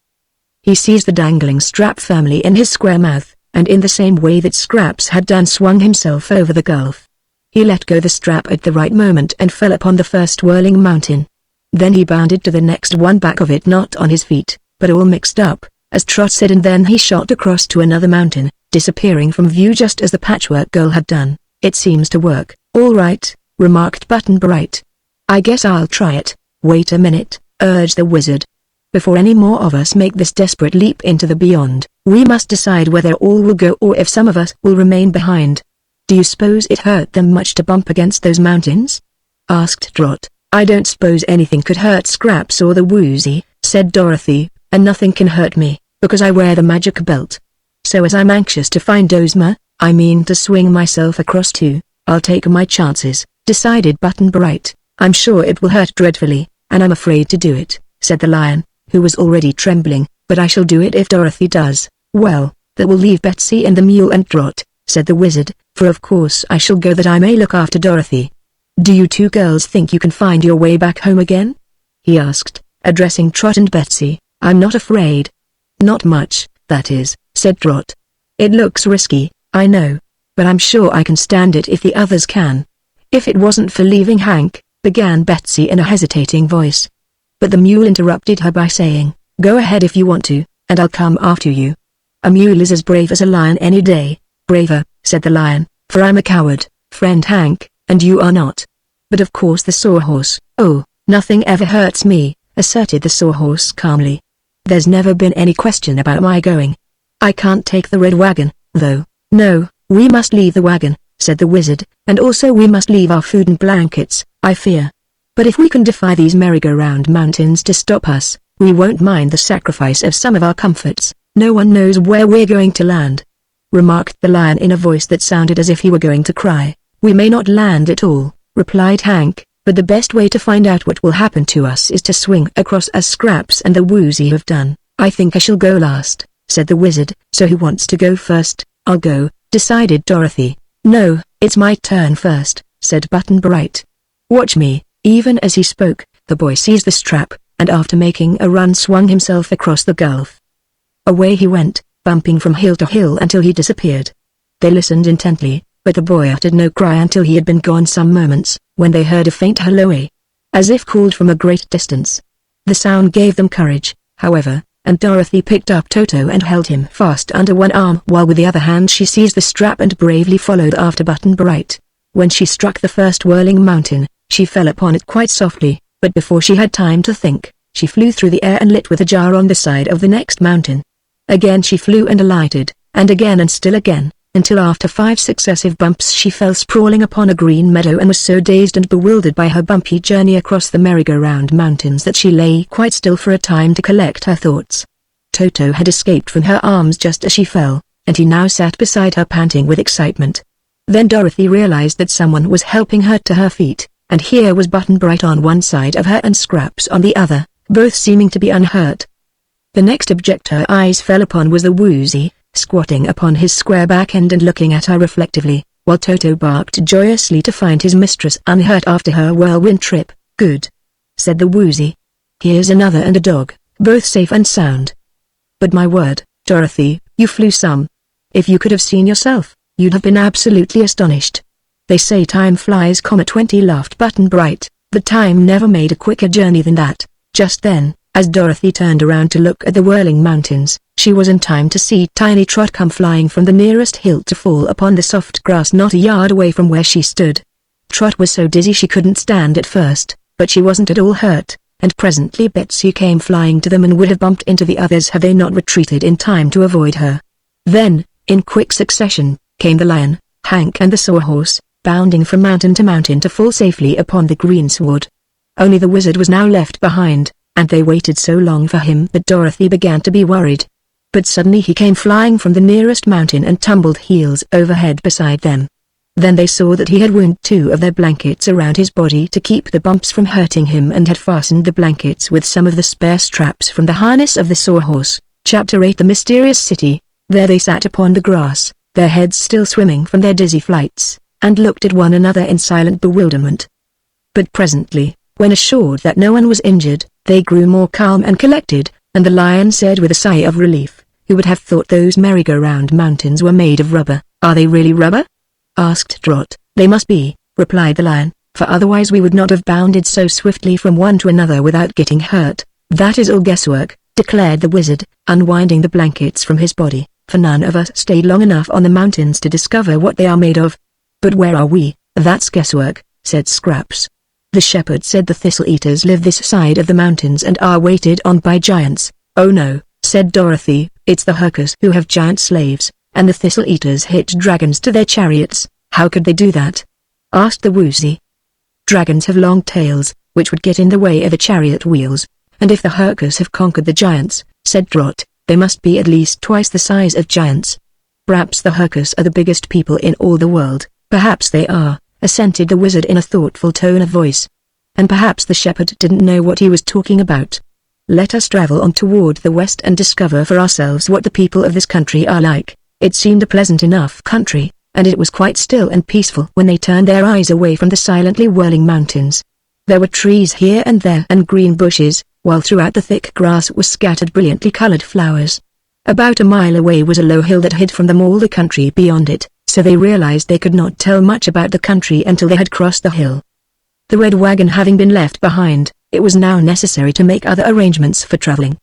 He seized the dangling strap firmly in his square mouth, and in the same way that Scraps had done swung himself over the gulf. He let go the strap at the right moment and fell upon the first whirling mountain. Then he bounded to the next one, back of it not on his feet, but all mixed up, as Trot said, and then he shot across to another mountain, disappearing from view just as the patchwork girl had done. "It seems to work." "All right," remarked Button Bright. "I guess I'll try it." "Wait a minute," urged the wizard. "Before any more of us make this desperate leap into the beyond, we must decide whether all will go or if some of us will remain behind. Do you suppose it hurt them much to bump against those mountains?" asked Trot. "I don't suppose anything could hurt Scraps or the woozy," said Dorothy, "and nothing can hurt me, because I wear the magic belt. So as I'm anxious to find Ozma, I mean to swing myself across too. I'll take my chances," decided Button Bright. "I'm sure it will hurt dreadfully, and I'm afraid to do it," said the lion, who was already trembling, "but I shall do it if Dorothy does." "Well, that will leave Betsy and the mule and Trot," said the wizard, "for of course I shall go that I may look after Dorothy. Do you two girls think you can find your way back home again?" he asked, addressing Trot and Betsy. I'm not afraid. Not much, that is, said Trot. It looks risky, I know. But I'm sure I can stand it if the others can. If it wasn't for leaving Hank, began Betsy in a hesitating voice. But the mule interrupted her by saying, go ahead if you want to, and I'll come after you. A mule is as brave as a lion any day. Braver, said the lion, for I'm a coward, friend Hank, and you are not. But of course the sawhorse, oh, nothing ever hurts me, asserted the sawhorse calmly. There's never been any question about my going. I can't take the red wagon, though. No, we must leave the wagon, said the wizard, and also we must leave our food and blankets, I fear. But if we can defy these merry-go-round mountains to stop us, we won't mind the sacrifice of some of our comforts. No one knows where we're going to land, remarked the lion in a voice that sounded as if he were going to cry. We may not land at all, replied Hank, but the best way to find out what will happen to us is to swing across as Scraps and the Woozy have done. I think I shall go last, said the wizard. So who wants to go first? I'll go, decided Dorothy. No, it's my turn first, said Button-Bright. Watch me. Even as he spoke, the boy seized the strap, and after making a run swung himself across the gulf. Away he went, bumping from hill to hill until he disappeared. They listened intently, but the boy uttered no cry until he had been gone some moments, when they heard a faint hallooing, as if called from a great distance. The sound gave them courage, however, and Dorothy picked up Toto and held him fast under one arm while with the other hand she seized the strap and bravely followed after Button-Bright. When she struck the first whirling mountain, she fell upon it quite softly, but before she had time to think, she flew through the air and lit with a jar on the side of the next mountain. Again she flew and alighted, and again and still again, until after 5 successive bumps she fell sprawling upon a green meadow and was so dazed and bewildered by her bumpy journey across the merry-go-round mountains that she lay quite still for a time to collect her thoughts. Toto had escaped from her arms just as she fell, and he now sat beside her panting with excitement. Then Dorothy realized that someone was helping her to her feet, and here was Button-Bright on one side of her and Scraps on the other, both seeming to be unhurt. The next object her eyes fell upon was the Woozy, squatting upon his square back end and looking at her reflectively, while Toto barked joyously to find his mistress unhurt after her whirlwind trip. Good, said the Woozy. Here's another and a dog, both safe and sound. But my word, Dorothy, you flew some. If you could have seen yourself, you'd have been absolutely astonished. They say time flies, 20 laughed Button-Bright, but time never made a quicker journey than that. Just then, as Dorothy turned around to look at the whirling mountains, she was in time to see tiny Trot come flying from the nearest hill to fall upon the soft grass not a yard away from where she stood. Trot was so dizzy she couldn't stand at first, but she wasn't at all hurt, and presently Betsy came flying to them and would have bumped into the others had they not retreated in time to avoid her. Then, in quick succession, came the lion, Hank and the sawhorse, bounding from mountain to mountain to fall safely upon the greensward. Only the wizard was now left behind, and they waited so long for him that Dorothy began to be worried. But suddenly he came flying from the nearest mountain and tumbled heels over head beside them. Then they saw that he had wound 2 of their blankets around his body to keep the bumps from hurting him and had fastened the blankets with some of the spare straps from the harness of the sawhorse. Chapter 8 The Mysterious City. There they sat upon the grass, their heads still swimming from their dizzy flights, and looked at one another in silent bewilderment. But presently, when assured that no one was injured, they grew more calm and collected, and the lion said with a sigh of relief, "Who would have thought those merry-go-round mountains were made of rubber?" "Are they really rubber?" asked Trot. "They must be," replied the lion, "for otherwise we would not have bounded so swiftly from one to another without getting hurt." "That is all guesswork," declared the wizard, unwinding the blankets from his body, "for none of us stayed long enough on the mountains to discover what they are made of." "But where are we?" "That's guesswork," said Scraps. "The shepherd said the thistle-eaters live this side of the mountains and are waited on by giants." "Oh no," said Dorothy, "it's the Hurkers who have giant slaves, and the thistle-eaters hitch dragons to their chariots." "How could they do that?" asked the Woozy. "Dragons have long tails, which would get in the way of the chariot wheels, and if the Hurkers have conquered the giants," said Trot, "they must be at least twice the size of giants." "Perhaps the Hurkers are the biggest people in all the world." "Perhaps they are," assented the wizard in a thoughtful tone of voice. "And perhaps the shepherd didn't know what he was talking about. Let us travel on toward the west and discover for ourselves what the people of this country are like." It seemed a pleasant enough country, and it was quite still and peaceful when they turned their eyes away from the silently whirling mountains. There were trees here and there and green bushes, while throughout the thick grass were scattered brilliantly colored flowers. About a mile away was a low hill that hid from them all the country beyond it, so they realized they could not tell much about the country until they had crossed the hill. The red wagon having been left behind, it was now necessary to make other arrangements for traveling.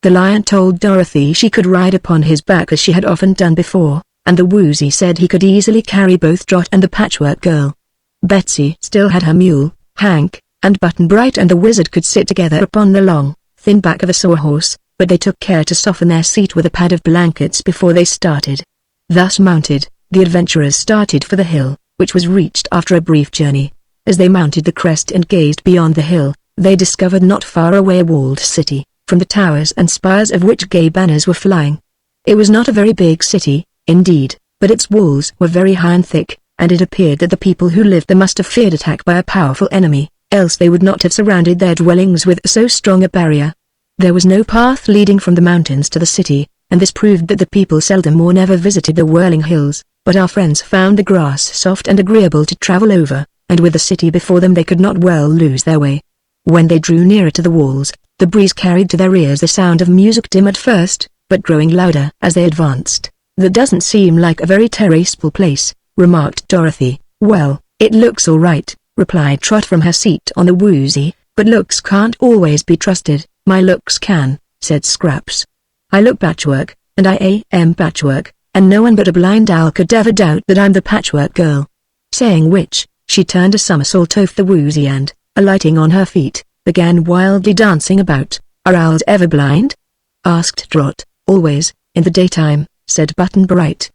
The lion told Dorothy she could ride upon his back as she had often done before, and the woozy said he could easily carry both Trot and the Patchwork Girl. Betsy still had her mule, Hank, and Button-Bright and the wizard could sit together upon the long, thin back of a sawhorse, but they took care to soften their seat with a pad of blankets before they started. Thus mounted, the adventurers started for the hill, which was reached after a brief journey. As they mounted the crest and gazed beyond the hill, they discovered not far away a walled city, from the towers and spires of which gay banners were flying. It was not a very big city, indeed, but its walls were very high and thick, and it appeared that the people who lived there must have feared attack by a powerful enemy, else they would not have surrounded their dwellings with so strong a barrier. There was no path leading from the mountains to the city, and this proved that the people seldom or never visited the whirling hills, but our friends found the grass soft and agreeable to travel over, and with the city before them they could not well lose their way. When they drew nearer to the walls, the breeze carried to their ears the sound of music, dim at first, but growing louder as they advanced. "That doesn't seem like a very terrestrial place," remarked Dorothy. "Well, it looks all right," replied Trot from her seat on the woozy, "but looks can't always be trusted." "My looks can," said Scraps. "I look patchwork, and I am patchwork, and no one but a blind owl could ever doubt that I'm the Patchwork Girl." Saying which, she turned a somersault off the woozy and, alighting on her feet, began wildly dancing about. "Are owls ever blind?" asked Trot. "Always, in the daytime," said Button-Bright.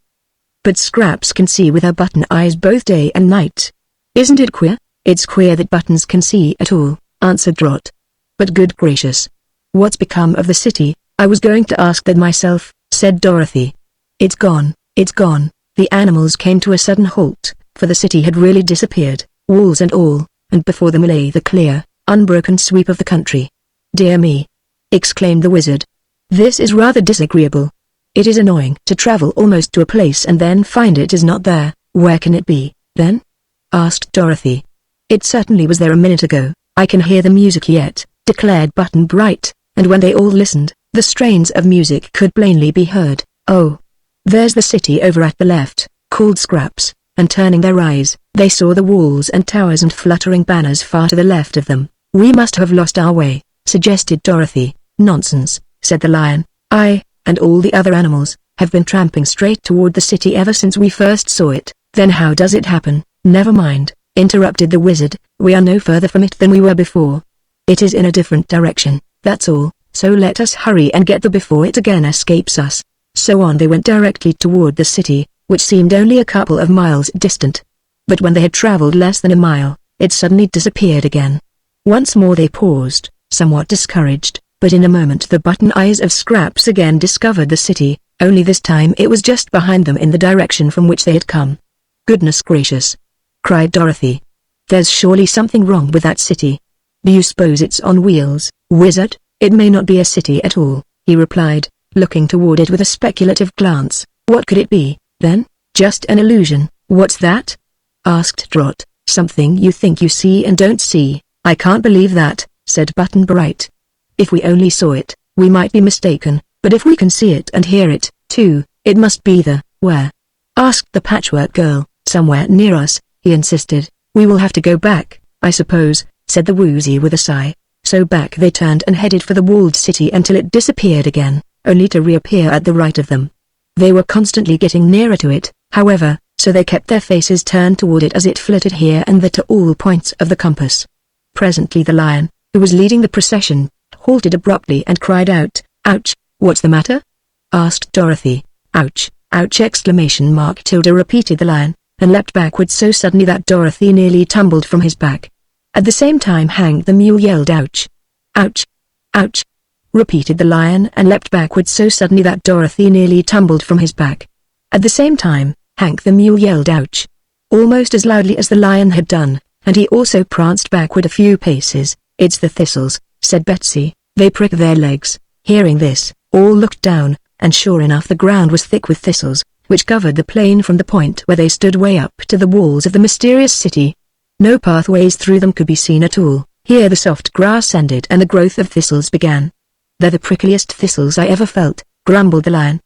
"But Scraps can see with her button eyes both day and night." "Isn't it queer?" "It's queer that buttons can see at all," answered Trot. "But good gracious, what's become of the city?" "I was going to ask that myself," said Dorothy. It's gone." The animals came to a sudden halt, for the city had really disappeared, walls and all, and before them lay the clear, unbroken sweep of the country. "Dear me!" exclaimed the wizard. "This is rather disagreeable. It is annoying to travel almost to a place and then find it is not there." "Where can it be, then?" asked Dorothy. "It certainly was there a minute ago. I can hear the music yet," declared Button-Bright, and when they all listened, the strains of music could plainly be heard. "Oh! There's the city over at the left," called Scraps, and turning their eyes, they saw the walls and towers and fluttering banners far to the left of them. "We must have lost our way," suggested Dorothy. "Nonsense," said the lion. "I, and all the other animals, have been tramping straight toward the city ever since we first saw it." "Then how does it happen?" "Never mind," interrupted the wizard. "We are no further from it than we were before. It is in a different direction, that's all, so let us hurry and get there before it again escapes us." So on they went directly toward the city, which seemed only a couple of miles distant. But when they had traveled less than a mile, it suddenly disappeared again. Once more they paused, somewhat discouraged, but in a moment the button eyes of Scraps again discovered the city, only this time it was just behind them in the direction from which they had come. "Goodness gracious!" cried Dorothy. "There's surely something wrong with that city. Do you suppose it's on wheels?" "Wizard, it may not be a city at all," he replied, looking toward it with a speculative glance. "What could it be, then?" "Just an illusion." "What's that?" asked Trot. "Something you think you see and don't see." "I can't believe that," said Button-Bright. "If we only saw it, we might be mistaken, but if we can see it and hear it, too, it must be where?" asked the Patchwork Girl. "Somewhere near us," he insisted. "We will have to go back, I suppose," said the woozy with a sigh. So back they turned and headed for the walled city until it disappeared again, only to reappear at the right of them. They were constantly getting nearer to it, however, so they kept their faces turned toward it as it flitted here and there to all points of the compass. Presently the lion, who was leading the procession, halted abruptly and cried out, "Ouch! What's the matter?" asked Dorothy. "Ouch! Ouch!" Tilda repeated the lion, and leapt backward so suddenly that Dorothy nearly tumbled from his back. At the same time Hank the mule yelled ouch! "Ouch! Ouch!" repeated the lion and leapt backward so suddenly that Dorothy nearly tumbled from his back. At the same time, Hank the mule yelled ouch! almost as loudly as the lion had done, and he also pranced backward a few paces. "It's the thistles," said Betsy. "They prick their legs." Hearing this, all looked down, and sure enough the ground was thick with thistles, which covered the plain from the point where they stood way up to the walls of the mysterious city. No pathways through them could be seen at all. Here the soft grass ended and the growth of thistles began. "They're the prickliest thistles I ever felt," grumbled the lion.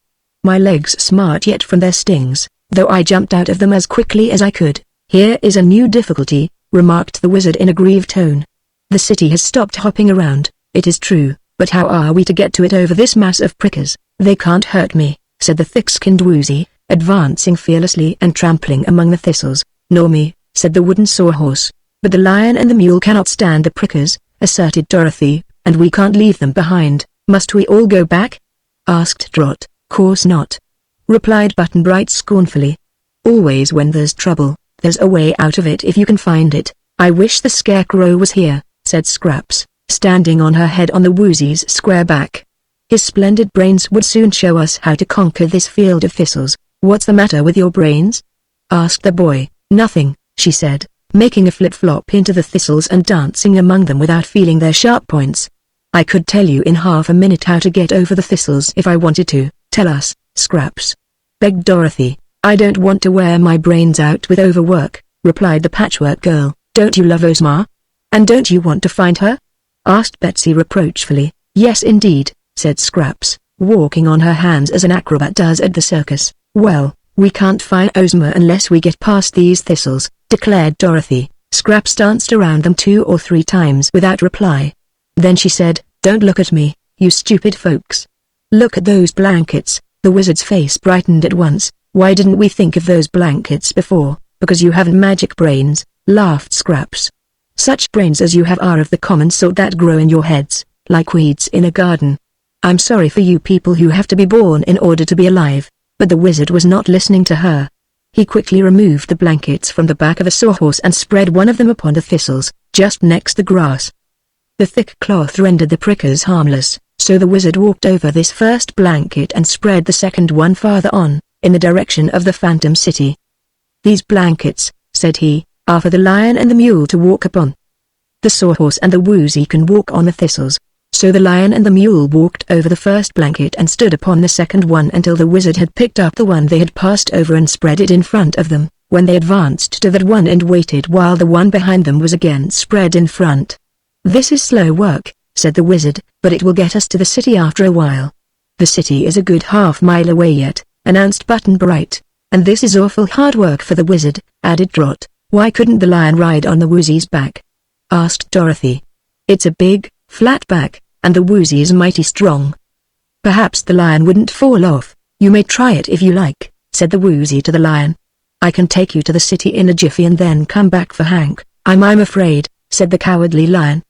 "My legs smart yet from their stings, though I jumped out of them as quickly as I could." "Here is a new difficulty," remarked the wizard in a grieved tone. "The city has stopped hopping around, it is true, but how are we to get to it over this mass of prickers?" "They can't hurt me," said the thick-skinned woozy, advancing fearlessly and trampling among the thistles. "Nor me," said the wooden sawhorse. "But the lion and the mule cannot stand the prickers," asserted Dorothy, "and we can't leave them behind." "Must we all go back?" asked Trot. "Course not," replied Button-Bright scornfully. "Always when there's trouble, there's a way out of it if you can find it." "I wish the Scarecrow was here," said Scraps, standing on her head on the woozy's square back. "His splendid brains would soon show us how to conquer this field of thistles." "What's the matter with your brains?" asked the boy. "Nothing," she said, making a flip-flop into the thistles and dancing among them without feeling their sharp points. "I could tell you in half a minute how to get over the thistles if I wanted to." "Tell us, Scraps," begged Dorothy. "I don't want to wear my brains out with overwork," replied the Patchwork Girl. "Don't you love Ozma? And don't you want to find her?" asked Betsy reproachfully. "Yes indeed," said Scraps, walking on her hands as an acrobat does at the circus. "Well, we can't find Ozma unless we get past these thistles," declared Dorothy. Scraps danced around them 2 or 3 times without reply. Then she said, "Don't look at me, you stupid folks. Look at those blankets." The wizard's face brightened at once. "Why didn't we think of those blankets before?" "Because you haven't magic brains," laughed Scraps. "Such brains as you have are of the common sort that grow in your heads, like weeds in a garden. I'm sorry for you people who have to be born in order to be alive." But the wizard was not listening to her. He quickly removed the blankets from the back of a sawhorse and spread one of them upon the thistles, just next the grass. The thick cloth rendered the prickers harmless, so the wizard walked over this first blanket and spread the second one farther on, in the direction of the Phantom City. "These blankets," said he, "are for the lion and the mule to walk upon. The sawhorse and the woozy can walk on the thistles." So the lion and the mule walked over the first blanket and stood upon the second one until the wizard had picked up the one they had passed over and spread it in front of them, when they advanced to that one and waited while the one behind them was again spread in front. "This is slow work," said the wizard, "but it will get us to the city after a while." "The city is a good half-mile away yet," announced Button-Bright. "And this is awful hard work for the wizard," added Trot. "Why couldn't the lion ride on the woozy's back?" asked Dorothy. "It's a big, flat back, and the woozy is mighty strong. Perhaps the lion wouldn't fall off." "You may try it if you like," said the woozy to the lion. "I can take you to the city in a jiffy and then come back for Hank." I'm afraid," said the cowardly lion.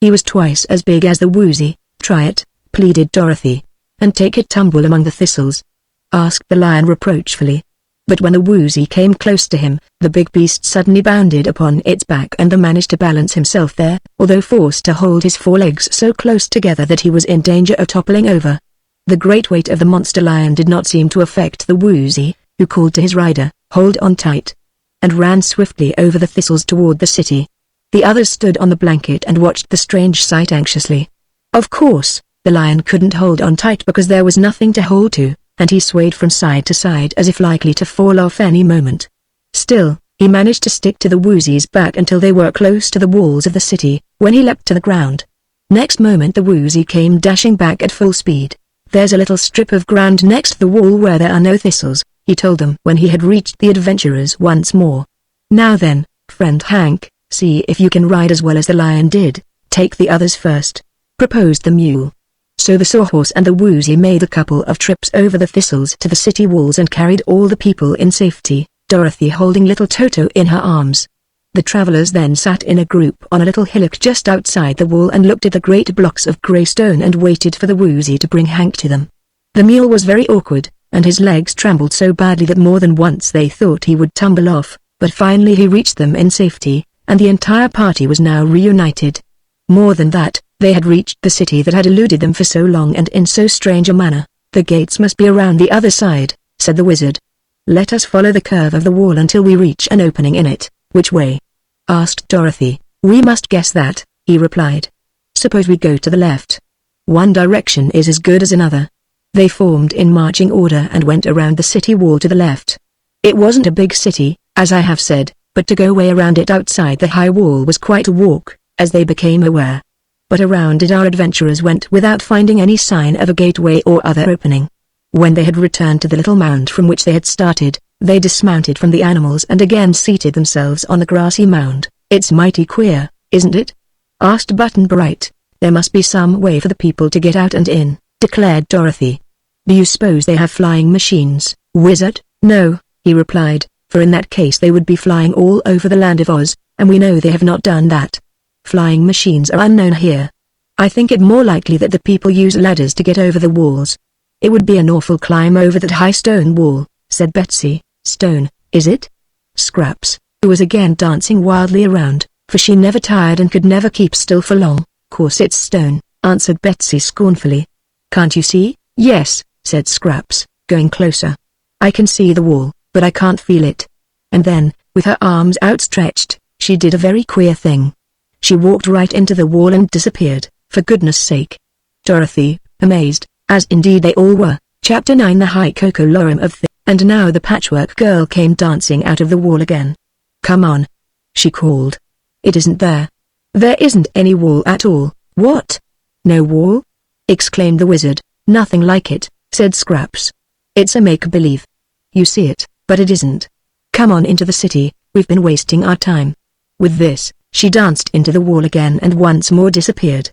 He was twice as big as the woozy. "Try it," pleaded Dorothy. "And take a tumble among the thistles?" asked the lion reproachfully. But when the woozy came close to him, the big beast suddenly bounded upon its back and managed to balance himself there, although forced to hold his forelegs so close together that he was in danger of toppling over. The great weight of the monster lion did not seem to affect the woozy, who called to his rider, "Hold on tight," and ran swiftly over the thistles toward the city. The others stood on the blanket and watched the strange sight anxiously. Of course, the lion couldn't hold on tight because there was nothing to hold to, and he swayed from side to side as if likely to fall off any moment. Still, he managed to stick to the woozy's back until they were close to the walls of the city, when he leapt to the ground. Next moment the woozy came dashing back at full speed. "There's a little strip of ground next to the wall where there are no thistles," he told them when he had reached the adventurers once more. "Now then, friend Hank, see if you can ride as well as the lion did." "Take the others first," proposed the mule. So the sawhorse and the woozy made a couple of trips over the thistles to the city walls and carried all the people in safety, Dorothy holding little Toto in her arms. The travelers then sat in a group on a little hillock just outside the wall and looked at the great blocks of grey stone and waited for the woozy to bring Hank to them. The mule was very awkward, and his legs trembled so badly that more than once they thought he would tumble off, but finally he reached them in safety, and the entire party was now reunited. More than that, they had reached the city that had eluded them for so long and in so strange a manner. "The gates must be around the other side," said the wizard. "Let us follow the curve of the wall until we reach an opening in it." "Which way?" asked Dorothy. "We must guess that," he replied. "Suppose we go to the left. One direction is as good as another." They formed in marching order and went around the city wall to the left. It wasn't a big city, as I have said, but to go way around it outside the high wall was quite a walk. as they became aware. But around it our adventurers went without finding any sign of a gateway or other opening. When they had returned to the little mound from which they had started, they dismounted from the animals and again seated themselves on the grassy mound. "It's mighty queer, isn't it?" asked Button-Bright. "There must be some way for the people to get out and in," declared Dorothy. "Do you suppose they have flying machines, Wizard?" "No," he replied, "for in that case they would be flying all over the land of Oz, and we know they have not done that. Flying machines are unknown here. I think it more likely that the people use ladders to get over the walls." "It would be an awful climb over that high stone wall," said Betsy. "Stone, is it?" Scraps, who was again dancing wildly around, for she never tired and could never keep still for long. "Course it's stone," answered Betsy scornfully. "Can't you see?" "Yes," said Scraps, going closer. "I can see the wall, but I can't feel it." And then, with her arms outstretched, she did a very queer thing. She walked right into the wall and disappeared. "For goodness sake!" Dorothy, amazed, as indeed they all were. Chapter 9 The High Coco Lorem of the... And now the Patchwork Girl came dancing out of the wall again. "Come on," she called. "It isn't there. There isn't any wall at all." "What? No wall?" exclaimed the Wizard. "Nothing like it," said Scraps. "It's a make-believe. You see it, but it isn't. Come on into the city, we've been wasting our time." With this, she danced into the wall again and once more disappeared.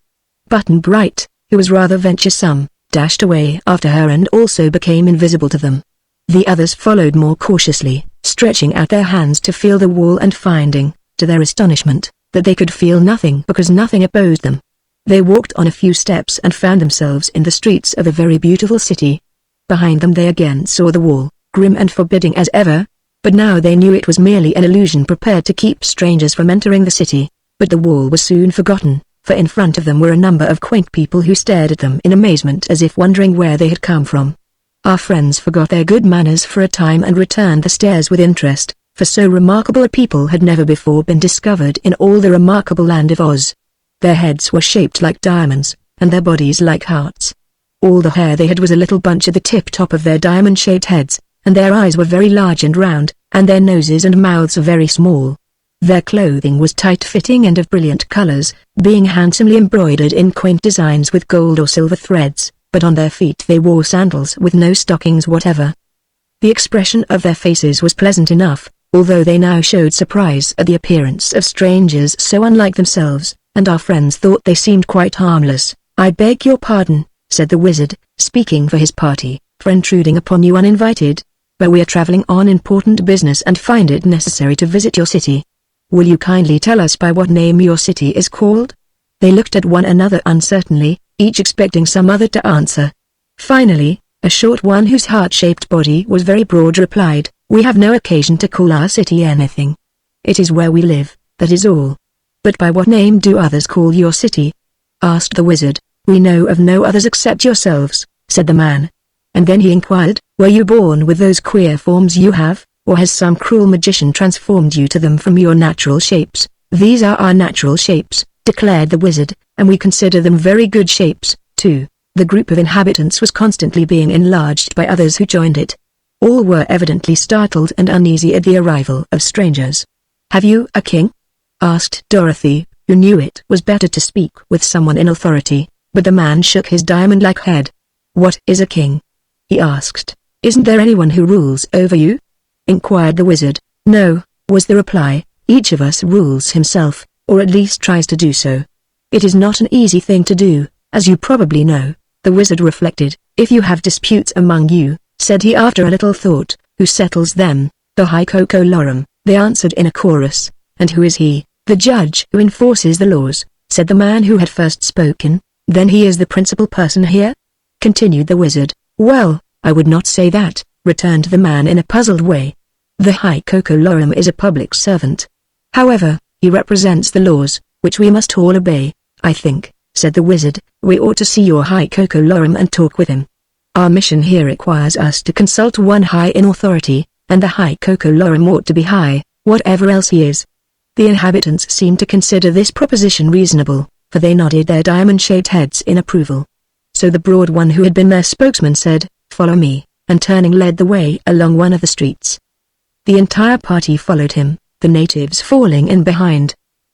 Button-Bright, who was rather venturesome, dashed away after her and also became invisible to them. The others followed more cautiously, stretching out their hands to feel the wall and finding, to their astonishment, that they could feel nothing because nothing opposed them. They walked on a few steps and found themselves in the streets of a very beautiful city. Behind them they again saw the wall, grim and forbidding as ever, but now they knew it was merely an illusion prepared to keep strangers from entering the city. But the wall was soon forgotten, for in front of them were a number of quaint people who stared at them in amazement as if wondering where they had come from. Our friends forgot their good manners for a time and returned the stares with interest, for so remarkable a people had never before been discovered in all the remarkable land of Oz. Their heads were shaped like diamonds, and their bodies like hearts. All the hair they had was a little bunch at the tip-top of their diamond-shaped heads, and their eyes were very large and round, and their noses and mouths were very small. Their clothing was tight-fitting and of brilliant colors, being handsomely embroidered in quaint designs with gold or silver threads, but on their feet they wore sandals with no stockings whatever. The expression of their faces was pleasant enough, although they now showed surprise at the appearance of strangers so unlike themselves, and our friends thought they seemed quite harmless. "I beg your pardon," said the Wizard, speaking for his party, "for intruding upon you uninvited, but we are traveling on important business and find it necessary to visit your city. Will you kindly tell us by what name your city is called?" They looked at one another uncertainly, each expecting some other to answer. Finally, a short one whose heart-shaped body was very broad replied, "We have no occasion to call our city anything. It is where we live, that is all." "But by what name do others call your city?" asked the Wizard. "We know of no others except yourselves," said the man. And then he inquired, "Were you born with those queer forms you have, or has some cruel magician transformed you to them from your natural shapes?" "These are our natural shapes," declared the Wizard, "and we consider them very good shapes, too." The group of inhabitants was constantly being enlarged by others who joined it. All were evidently startled and uneasy at the arrival of strangers. "Have you a king?" asked Dorothy, who knew it was better to speak with someone in authority, but the man shook his diamond-like head. "What is a king?" he asked. "Isn't there anyone who rules over you?" inquired the Wizard. "No," was the reply, "each of us rules himself, or at least tries to do so. It is not an easy thing to do, as you probably know." The Wizard reflected. "If you have disputes among you," said he after a little thought, "who settles them?" "The High Coco Lorem," they answered in a chorus. "And who is he?" "The judge who enforces the laws," said the man who had first spoken. "Then he is the principal person here?" continued the Wizard. "Well, I would not say that," returned the man in a puzzled way. "The High Coco Lorem is a public servant. However, he represents the laws, which we must all obey. I think," said the Wizard, "we ought to see your High Coco Lorem and talk with him. Our mission here requires us to consult one high in authority, and the High Coco Lorem ought to be high, whatever else he is." The inhabitants seemed to consider this proposition reasonable, for they nodded their diamond-shaped heads in approval. So the broad one who had been their spokesman said, "Follow me," and turning led the way along one of the streets. The entire party followed him, the natives falling in behind.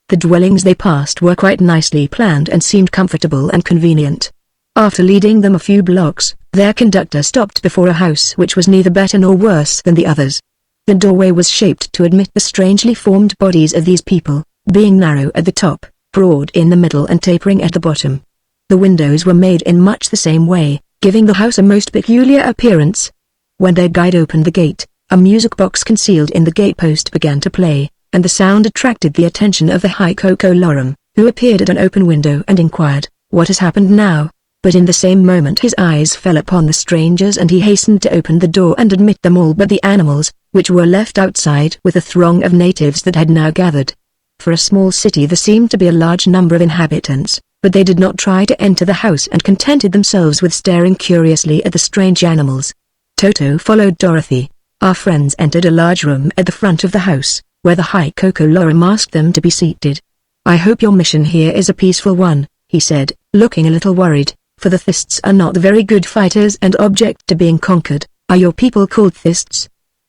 The dwellings they passed were quite nicely planned and seemed comfortable and convenient. After leading them a few blocks, their conductor stopped before a house which was neither better nor worse than the others. The doorway was shaped to admit the strangely formed bodies of these people, being narrow at the top, broad in the middle and tapering at the bottom. The windows were made in much the same way, giving the house a most peculiar appearance. When their guide opened the gate, a music box concealed in the gatepost began to play, and the sound attracted the attention of the High Coco Lorum, who appeared at an open window and inquired, "What has happened now?" But in the same moment his eyes fell upon the strangers and he hastened to open the door and admit them all but the animals, which were left outside with a throng of natives that had now gathered. For a small city there seemed to be a large number of inhabitants, but they did not try to enter the house and contented themselves with staring curiously at the strange animals. Toto followed Dorothy. Our friends entered a large room at the front of the house, where the High Coco Lorum asked them to be seated. "I hope your mission here is a peaceful one," he said, looking a little worried, for the Thists are not very good fighters and object to being conquered. "Are your people called Thists?"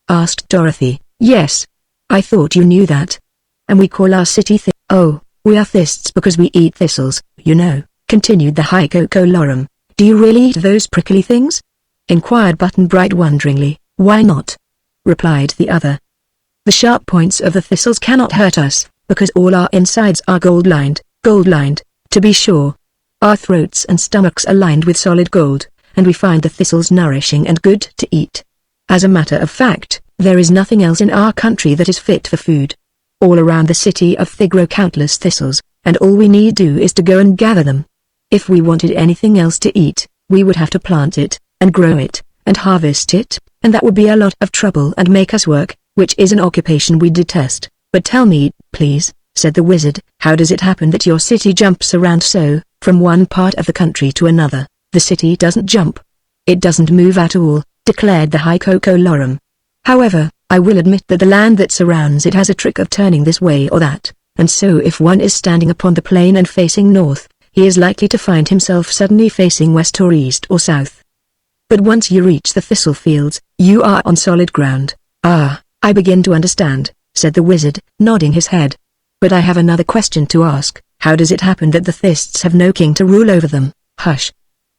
asked Dorothy. "Yes. I thought you knew that. And we call our city Oh, we are Thists because we eat thistles, you know," continued the High Coco Lorum. "Do you really eat those prickly things?" inquired Button Bright wonderingly. "Why not?" replied the other. "The sharp points of the thistles cannot hurt us, because all our insides are gold-lined, to be sure. Our throats and stomachs are lined with solid gold, and we find the thistles nourishing and good to eat. As a matter of fact, there is nothing else in our country that is fit for food. All around the city of Thig grow countless thistles, and all we need do is to go and gather them. If we wanted anything else to eat, we would have to plant it, and grow it, and harvest it, and that would be a lot of trouble and make us work, which is an occupation we detest. But tell me, please," said the wizard, "how does it happen that your city jumps around so, from one part of the country to another?" "The city doesn't jump. It doesn't move at all," declared the High Coco Lorum. "However, I will admit that the land that surrounds it has a trick of turning this way or that, and so if one is standing upon the plain and facing north, he is likely to find himself suddenly facing west or east or south. But once you reach the thistle fields, you are on solid ground." "Ah, I begin to understand," said the wizard, nodding his head. "But I have another question to ask. How does it happen that the Thists have no king to rule over them?" "Hush!"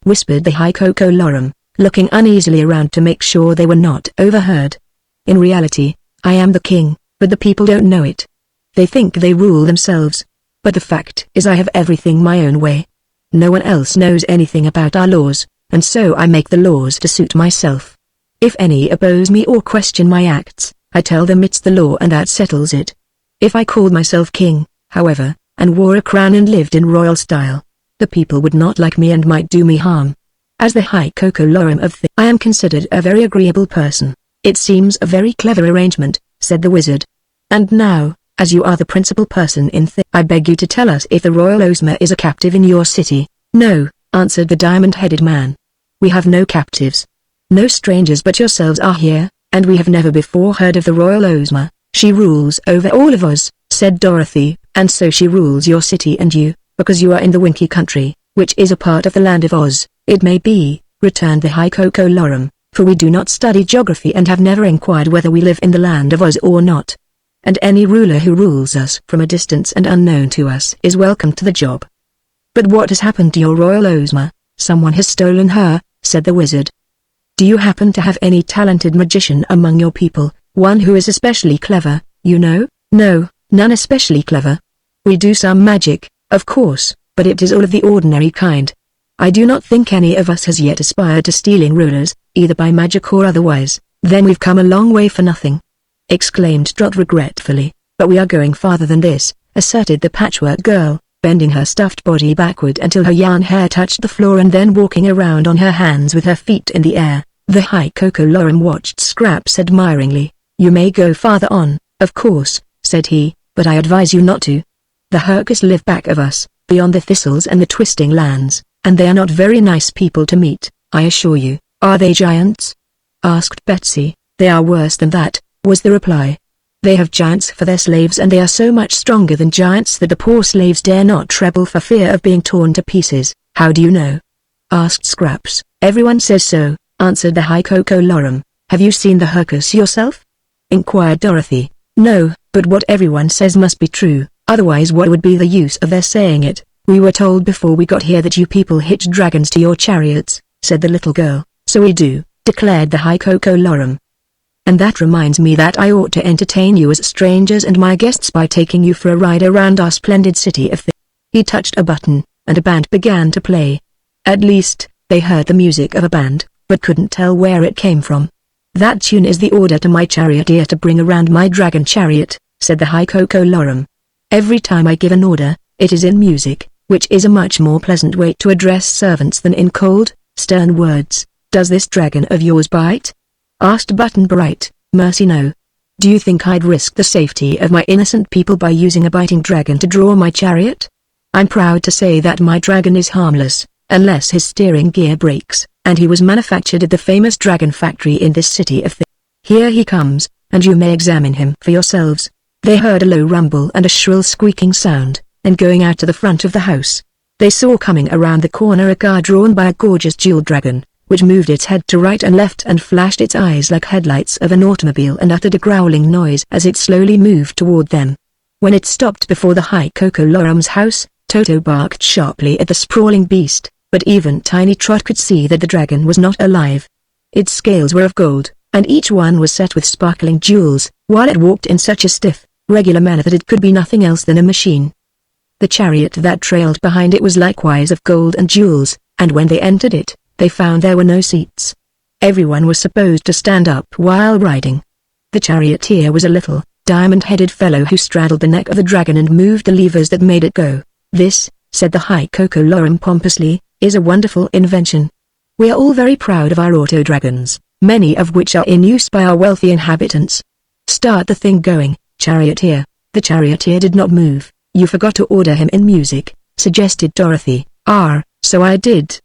whispered the High Coco Lorum, looking uneasily around to make sure they were not overheard. "In reality, I am the king, but the people don't know it. They think they rule themselves. But the fact is I have everything my own way. No one else knows anything about our laws, and so I make the laws to suit myself. If any oppose me or question my acts, I tell them it's the law and that settles it. If I called myself king, however, and wore a crown and lived in royal style, the people would not like me and might do me harm. As the High Coco Lorum of I am considered a very agreeable person." "It seems a very clever arrangement," said the wizard. "And now, as you are the principal person in I beg you to tell us if the Royal Ozma is a captive in your city." "No," answered the diamond-headed man. "We have no captives. No strangers but yourselves are here, and we have never before heard of the Royal Ozma. She rules over all of us," said Dorothy, "and so she rules your city and you, because you are in the Winky Country, which is a part of the Land of Oz." "It may be," returned the High Coco Lorum, "for we do not study geography and have never inquired whether we live in the Land of Oz or not. And any ruler who rules us from a distance and unknown to us is welcome to the job." "But what has happened to your Royal Ozma?" "Someone has stolen her," said the wizard. "Do you happen to have any talented magician among your people, one who is especially clever, you know?" "No, none especially clever. We do some magic, of course, but it is all of the ordinary kind. I do not think any of us has yet aspired to stealing rulers, either by magic or otherwise." "Then we've come a long way for nothing," exclaimed Trot regretfully. "But we are going farther than this," asserted the Patchwork Girl, bending her stuffed body backward until her yarn hair touched the floor and then walking around on her hands with her feet in the air. The High Coco Lorum watched Scraps admiringly. "You may go farther on, of course," said he, "but I advise you not to. The Herkus live back of us, beyond the thistles and the twisting lands, and they are not very nice people to meet, I assure you." "Are they giants?" asked Betsy. "They are worse than that," was the reply. "They have giants for their slaves and they are so much stronger than giants that the poor slaves dare not treble for fear of being torn to pieces." "How do you know?" asked Scraps. "Everyone says so," answered the High Coco Lorum. "Have you seen the Herkus yourself?" inquired Dorothy. "No, but what everyone says must be true," Otherwise what would be the use of their saying it? We were told before we got here that you people hitch dragons to your chariots, said the little girl. So we do, declared the High Coco Lorum. And that reminds me that I ought to entertain you as strangers and my guests by taking you for a ride around our splendid city of the... He touched a button, and a band began to play. At least, they heard the music of a band, but couldn't tell where it came from. That tune is the order to my charioteer to bring around my dragon chariot, said the High Coco Lorum. Every time I give an order, it is in music, which is a much more pleasant way to address servants than in cold, stern words. Does this dragon of yours bite? Asked Button Bright. Mercy no. Do you think I'd risk the safety of my innocent people by using a biting dragon to draw my chariot? I'm proud to say that my dragon is harmless, unless his steering gear breaks, and he was manufactured at the famous dragon factory in this city of the... Here he comes, and you may examine him for yourselves. They heard a low rumble and a shrill squeaking sound, and going out to the front of the house, they saw coming around the corner a car drawn by a gorgeous jeweled dragon, which moved its head to right and left and flashed its eyes like headlights of an automobile and uttered a growling noise as it slowly moved toward them. When it stopped before the High Coco Lorum's house, Toto barked sharply at the sprawling beast, but even Tiny Trot could see that the dragon was not alive. Its scales were of gold, and each one was set with sparkling jewels, while it walked in such a stiff, regular manner that it could be nothing else than a machine. The chariot that trailed behind it was likewise of gold and jewels, and when they entered it, they found there were no seats. Everyone was supposed to stand up while riding. The charioteer was a little, diamond-headed fellow who straddled the neck of the dragon and moved the levers that made it go. This, said the High Coco Lorum pompously, is a wonderful invention. We are all very proud of our auto-dragons, many of which are in use by our wealthy inhabitants. Start the thing going, charioteer. The charioteer did not move. You forgot to order him in music, suggested Dorothy. So I did.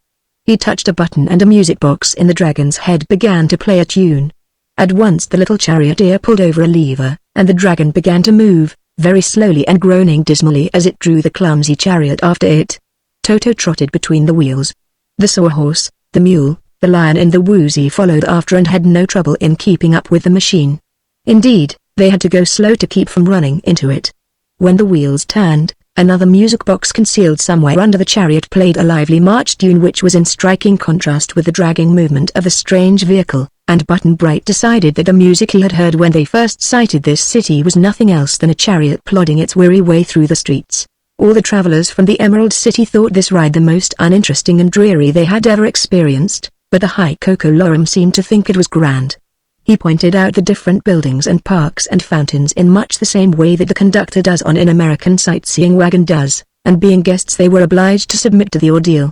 He touched a button and a music box in the dragon's head began to play a tune. At once the little charioteer pulled over a lever, and the dragon began to move, very slowly and groaning dismally as it drew the clumsy chariot after it. Toto trotted between the wheels. The sawhorse, the mule, the lion and the woozy followed after and had no trouble in keeping up with the machine. Indeed, they had to go slow to keep from running into it. When the wheels turned, another music box concealed somewhere under the chariot played a lively march tune which was in striking contrast with the dragging movement of the strange vehicle, and Button Bright decided that the music he had heard when they first sighted this city was nothing else than a chariot plodding its weary way through the streets. All the travelers from the Emerald City thought this ride the most uninteresting and dreary they had ever experienced, but the High Coco Lorum seemed to think it was grand. He pointed out the different buildings and parks and fountains in much the same way that the conductor does on an American sightseeing wagon does, and being guests they were obliged to submit to the ordeal.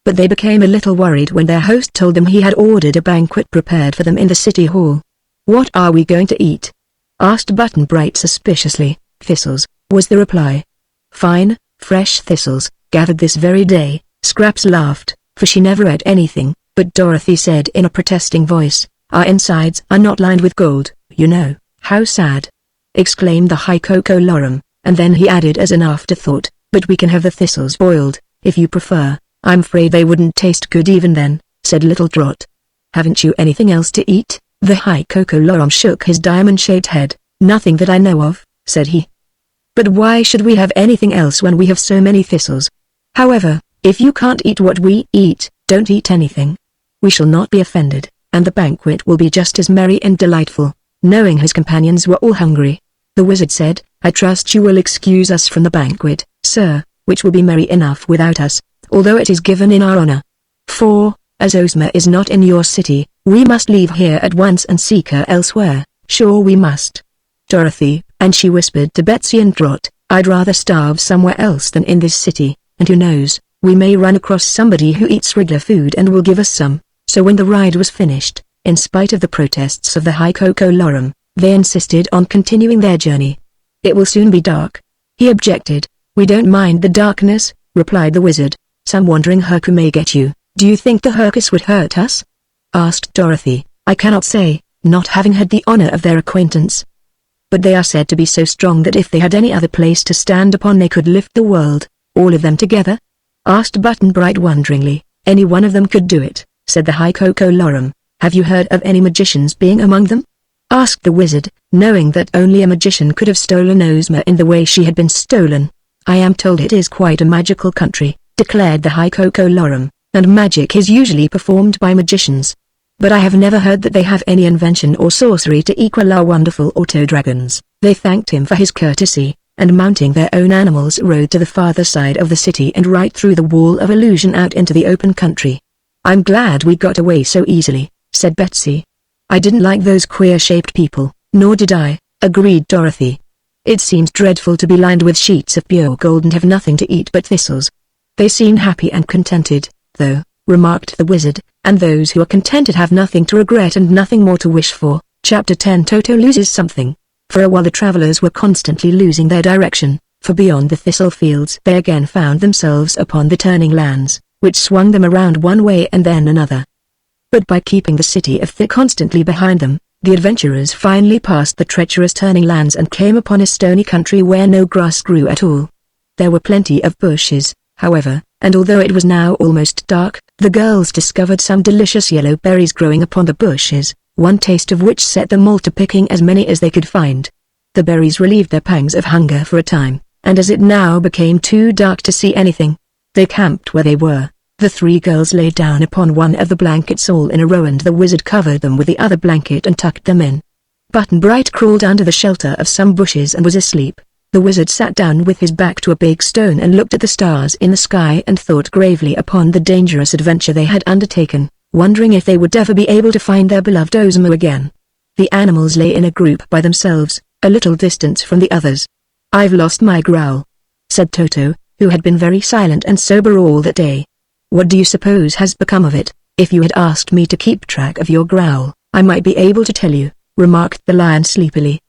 But they became a little worried when their host told them he had ordered a banquet prepared for them in the city hall. What are we going to eat? Asked Button Bright suspiciously. Thistles, was the reply. Fine, fresh thistles, gathered this very day. Scraps laughed, for she never ate anything, but Dorothy said in a protesting voice, our insides are not lined with gold, you know. How sad! Exclaimed the High Coco Lorum, and then he added as an afterthought, but we can have the thistles boiled, if you prefer. I'm afraid they wouldn't taste good even then, said Little Trot. Haven't you anything else to eat? The High Coco Lorum shook his diamond-shaped head. Nothing that I know of, said he. But why should we have anything else when we have so many thistles? However, if you can't eat what we eat, don't eat anything. We shall not be offended, and the banquet will be just as merry and delightful. Knowing his companions were all hungry, the wizard said, I trust you will excuse us from the banquet, sir, which will be merry enough without us, although it is given in our honor. For, as Ozma is not in your city, we must leave here at once and seek her elsewhere. Sure we must. Dorothy, and she whispered to Betsy and Trot, I'd rather starve somewhere else than in this city, and who knows, we may run across somebody who eats regular food and will give us some. So when the ride was finished, in spite of the protests of the High Coco Lorum, they insisted on continuing their journey. It will soon be dark. He objected. We don't mind the darkness, replied the wizard. Some wandering Hercu may get you. Do you think the Hercus would hurt us? Asked Dorothy. I cannot say, not having had the honor of their acquaintance. But they are said to be so strong that if they had any other place to stand upon they could lift the world, all of them together? Asked Button Bright wonderingly. Any one of them could do it, said the High Coco Lorum. Have you heard of any magicians being among them? asked the wizard, knowing that only a magician could have stolen Ozma in the way she had been stolen. I am told it is quite a magical country, declared the High Coco Lorum, and magic is usually performed by magicians. But I have never heard that they have any invention or sorcery to equal our wonderful auto-dragons. They thanked him for his courtesy, and mounting their own animals rode to the farther side of the city and right through the wall of illusion out into the open country. I'm glad we got away so easily, said Betsy. I didn't like those queer-shaped people, nor did I, agreed Dorothy. It seems dreadful to be lined with sheets of pure gold and have nothing to eat but thistles. They seemed happy and contented, though, remarked the wizard, and those who are contented have nothing to regret and nothing more to wish for. Chapter 10 Toto loses something. For a while the travelers were constantly losing their direction, for beyond the thistle fields they again found themselves upon the turning lands, which swung them around one way and then another. But by keeping the city of Thick constantly behind them, the adventurers finally passed the treacherous turning lands and came upon a stony country where no grass grew at all. There were plenty of bushes, however, and although it was now almost dark, the girls discovered some delicious yellow berries growing upon the bushes, one taste of which set them all to picking as many as they could find. The berries relieved their pangs of hunger for a time, and as it now became too dark to see anything, they camped where they were. The three girls lay down upon one of the blankets all in a row and the wizard covered them with the other blanket and tucked them in. Button Bright crawled under the shelter of some bushes and was asleep. The wizard sat down with his back to a big stone and looked at the stars in the sky and thought gravely upon the dangerous adventure they had undertaken, wondering if they would ever be able to find their beloved Ozma again. The animals lay in a group by themselves, a little distance from the others. I've lost my growl, said Toto, who had been very silent and sober all that day. What do you suppose has become of it? If you had asked me to keep track of your growl, I might be able to tell you, remarked the lion sleepily.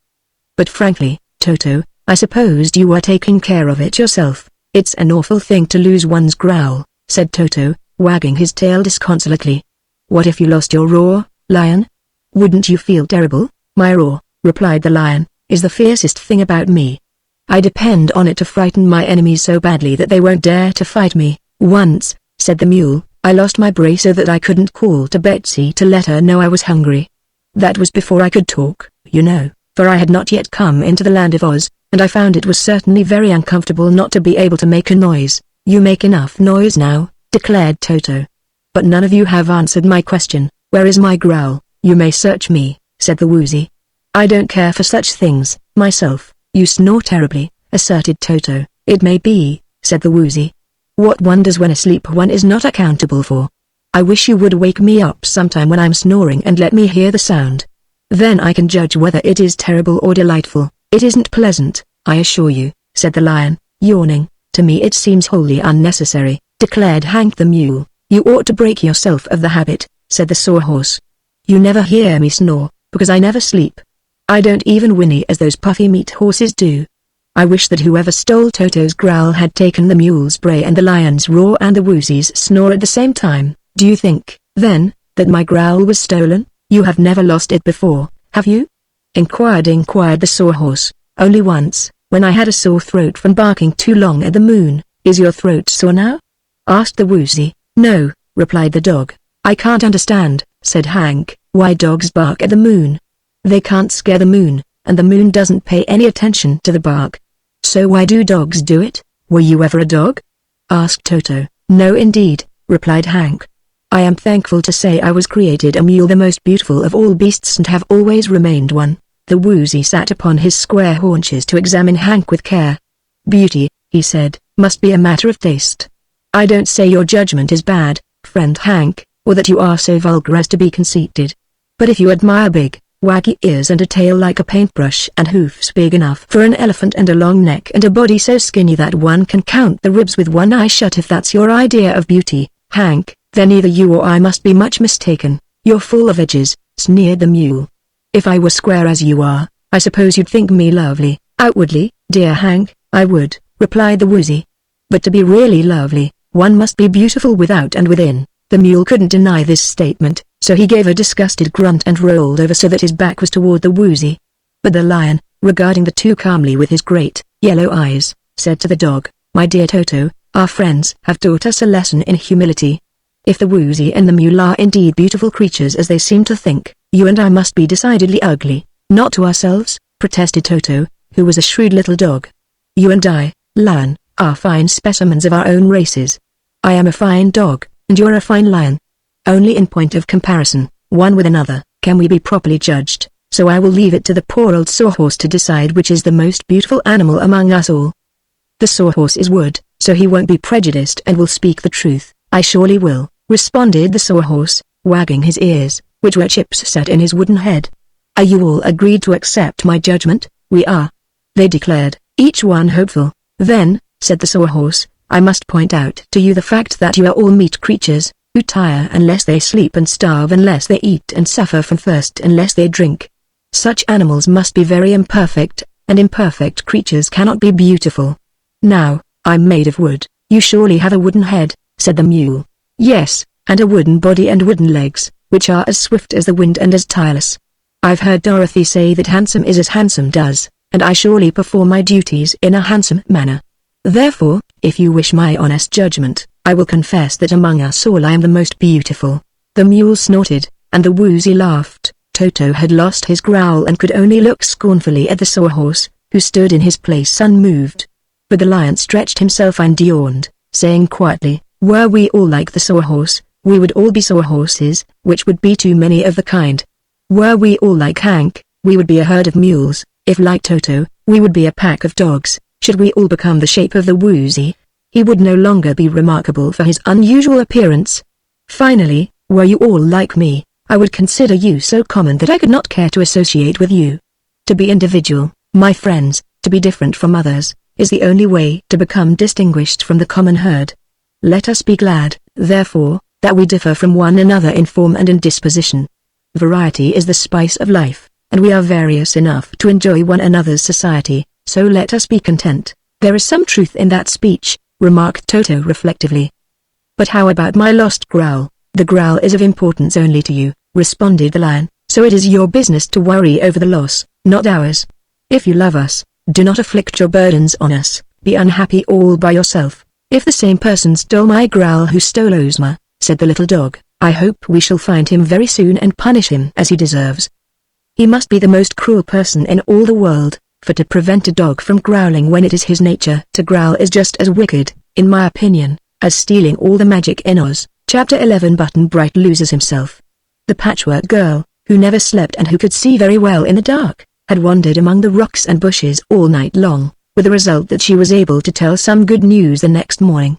But frankly, Toto, I supposed you were taking care of it yourself. It's an awful thing to lose one's growl, said Toto, wagging his tail disconsolately. What if you lost your roar, lion? Wouldn't you feel terrible? My roar, replied the lion, is the fiercest thing about me. I depend on it to frighten my enemies so badly that they won't dare to fight me. Once, said the mule, I lost my bray so that I couldn't call to Betsy to let her know I was hungry. That was before I could talk, you know, for I had not yet come into the land of Oz, and I found it was certainly very uncomfortable not to be able to make a noise. You make enough noise now, declared Toto. But none of you have answered my question. Where is my growl? You may search me, said the woozy. I don't care for such things, myself. You snore terribly, asserted Toto. It may be, said the woozy. What wonders when asleep one is not accountable for. I wish you would wake me up sometime when I'm snoring and let me hear the sound. Then I can judge whether it is terrible or delightful. It isn't pleasant, I assure you, said the lion, yawning. To me it seems wholly unnecessary, declared Hank the mule. You ought to break yourself of the habit, said the sawhorse. You never hear me snore, because I never sleep. I don't even whinny as those puffy meat horses do. I wish that whoever stole Toto's growl had taken the mule's bray and the lion's roar and the woozy's snore at the same time. Do you think, then, that my growl was stolen? You have never lost it before, have you? Inquired the sawhorse. Only once, when I had a sore throat from barking too long at the moon. Is your throat sore now? Asked the woozy. No, replied the dog. I can't understand, said Hank, why dogs bark at the moon. They can't scare the moon, and the moon doesn't pay any attention to the bark. So why do dogs do it? Were you ever a dog? Asked Toto. No indeed, replied Hank. I am thankful to say I was created a mule, the most beautiful of all beasts, and have always remained one. The woozy sat upon his square haunches to examine Hank with care. Beauty, he said, must be a matter of taste. I don't say your judgment is bad, friend Hank, or that you are so vulgar as to be conceited. But if you admire big, waggy ears and a tail like a paintbrush and hoofs big enough for an elephant and a long neck and a body so skinny that one can count the ribs with one eye shut, if that's your idea of beauty, Hank, then either you or I must be much mistaken. You're full of edges, sneered the mule. If I were square as you are, I suppose you'd think me lovely, outwardly, dear Hank. I would, replied the woozy. But to be really lovely, one must be beautiful without and within. The mule couldn't deny this statement, so he gave a disgusted grunt and rolled over so that his back was toward the woozy. But the lion, regarding the two calmly with his great, yellow eyes, said to the dog, My dear Toto, our friends have taught us a lesson in humility. If the woozy and the mule are indeed beautiful creatures as they seem to think, you and I must be decidedly ugly. Not to ourselves, protested Toto, who was a shrewd little dog. You and I, Lion, are fine specimens of our own races. I am a fine dog, and you're a fine lion. Only in point of comparison, one with another, can we be properly judged, so I will leave it to the poor old sawhorse to decide which is the most beautiful animal among us all. The sawhorse is wood, so he won't be prejudiced and will speak the truth. I surely will, responded the sawhorse, wagging his ears, which were chips set in his wooden head. Are you all agreed to accept my judgment? We are, they declared, each one hopeful. Then, said the sawhorse, I must point out to you the fact that you are all meat creatures, who tire unless they sleep and starve unless they eat and suffer from thirst unless they drink. Such animals must be very imperfect, and imperfect creatures cannot be beautiful. Now, I'm made of wood. You surely have a wooden head, said the mule. Yes, and a wooden body and wooden legs, which are as swift as the wind and as tireless. I've heard Dorothy say that handsome is as handsome does, and I surely perform my duties in a handsome manner. Therefore, if you wish my honest judgment, I will confess that among us all I am the most beautiful. The mule snorted, and the woozy laughed. Toto had lost his growl and could only look scornfully at the sawhorse, who stood in his place unmoved. But the lion stretched himself and yawned, saying quietly, were we all like the sawhorse, we would all be sawhorses, which would be too many of the kind. Were we all like Hank, we would be a herd of mules. If like Toto, we would be a pack of dogs. Should we all become the shape of the woozy, he would no longer be remarkable for his unusual appearance. Finally, were you all like me, I would consider you so common that I could not care to associate with you. To be individual, my friends, to be different from others, is the only way to become distinguished from the common herd. Let us be glad, therefore, that we differ from one another in form and in disposition. Variety is the spice of life, and we are various enough to enjoy one another's society, so let us be content. There is some truth in that speech, remarked Toto reflectively. But how about my lost growl? The growl is of importance only to you, responded the lion, so it is your business to worry over the loss, not ours. If you love us, do not afflict your burdens on us, be unhappy all by yourself. If the same person stole my growl who stole Ozma, said the little dog, I hope we shall find him very soon and punish him as he deserves. He must be the most cruel person in all the world, for to prevent a dog from growling when it is his nature to growl is just as wicked, in my opinion, as stealing all the magic in Oz. Chapter 11 Button-Bright loses himself. The Patchwork Girl, who never slept and who could see very well in the dark, had wandered among the rocks and bushes all night long, with the result that she was able to tell some good news the next morning.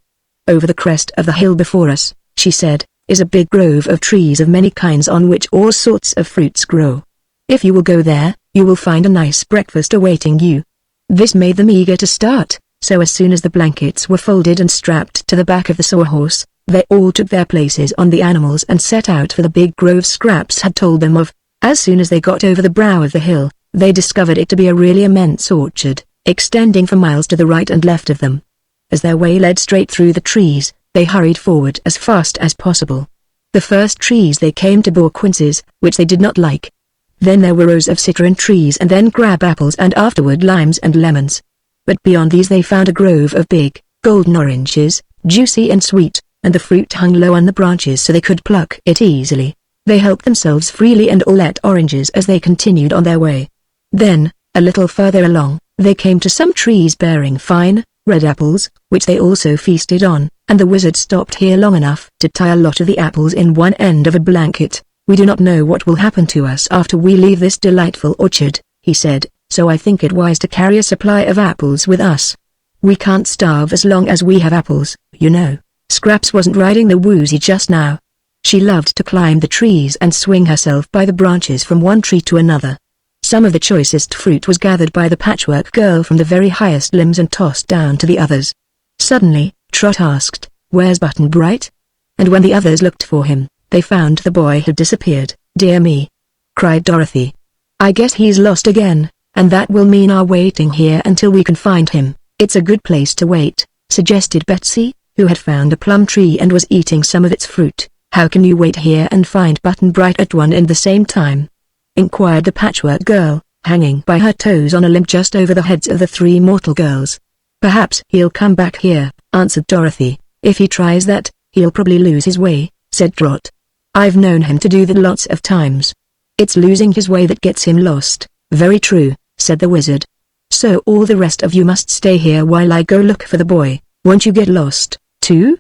Over the crest of the hill before us, she said, is a big grove of trees of many kinds on which all sorts of fruits grow. If you will go there, you will find a nice breakfast awaiting you. This made them eager to start, so as soon as the blankets were folded and strapped to the back of the sawhorse, they all took their places on the animals and set out for the big grove Scraps had told them of. As soon as they got over the brow of the hill, they discovered it to be a really immense orchard, extending for miles to the right and left of them. As their way led straight through the trees, they hurried forward as fast as possible. The first trees they came to bore quinces, which they did not like. Then there were rows of citron trees and then crab apples and afterward limes and lemons. But beyond these they found a grove of big, golden oranges, juicy and sweet, and the fruit hung low on the branches so they could pluck it easily. They helped themselves freely and all ate oranges as they continued on their way. Then, a little further along, they came to some trees bearing fine, red apples, which they also feasted on, and the wizard stopped here long enough to tie a lot of the apples in one end of a blanket. We do not know what will happen to us after we leave this delightful orchard, he said, so I think it wise to carry a supply of apples with us. We can't starve as long as we have apples, you know. Scraps wasn't riding the woozy just now. She loved to climb the trees and swing herself by the branches from one tree to another. Some of the choicest fruit was gathered by the Patchwork Girl from the very highest limbs and tossed down to the others. Suddenly, Trot asked, "Where's Button-Bright?" And when the others looked for him, they found the boy had disappeared. "Dear me!" cried Dorothy. "I guess he's lost again, and that will mean our waiting here until we can find him." "It's a good place to wait," suggested Betsy, who had found a plum tree and was eating some of its fruit. "How can you wait here and find Button-Bright at one and the same time?" inquired the Patchwork Girl, hanging by her toes on a limb just over the heads of the three mortal girls. "Perhaps he'll come back here," answered Dorothy. "If he tries that, he'll probably lose his way," said Trot. "I've known him to do that lots of times. It's losing his way that gets him lost," Very true, said the wizard. So all the rest of you must stay here while I go look for the boy. Won't you get lost, too?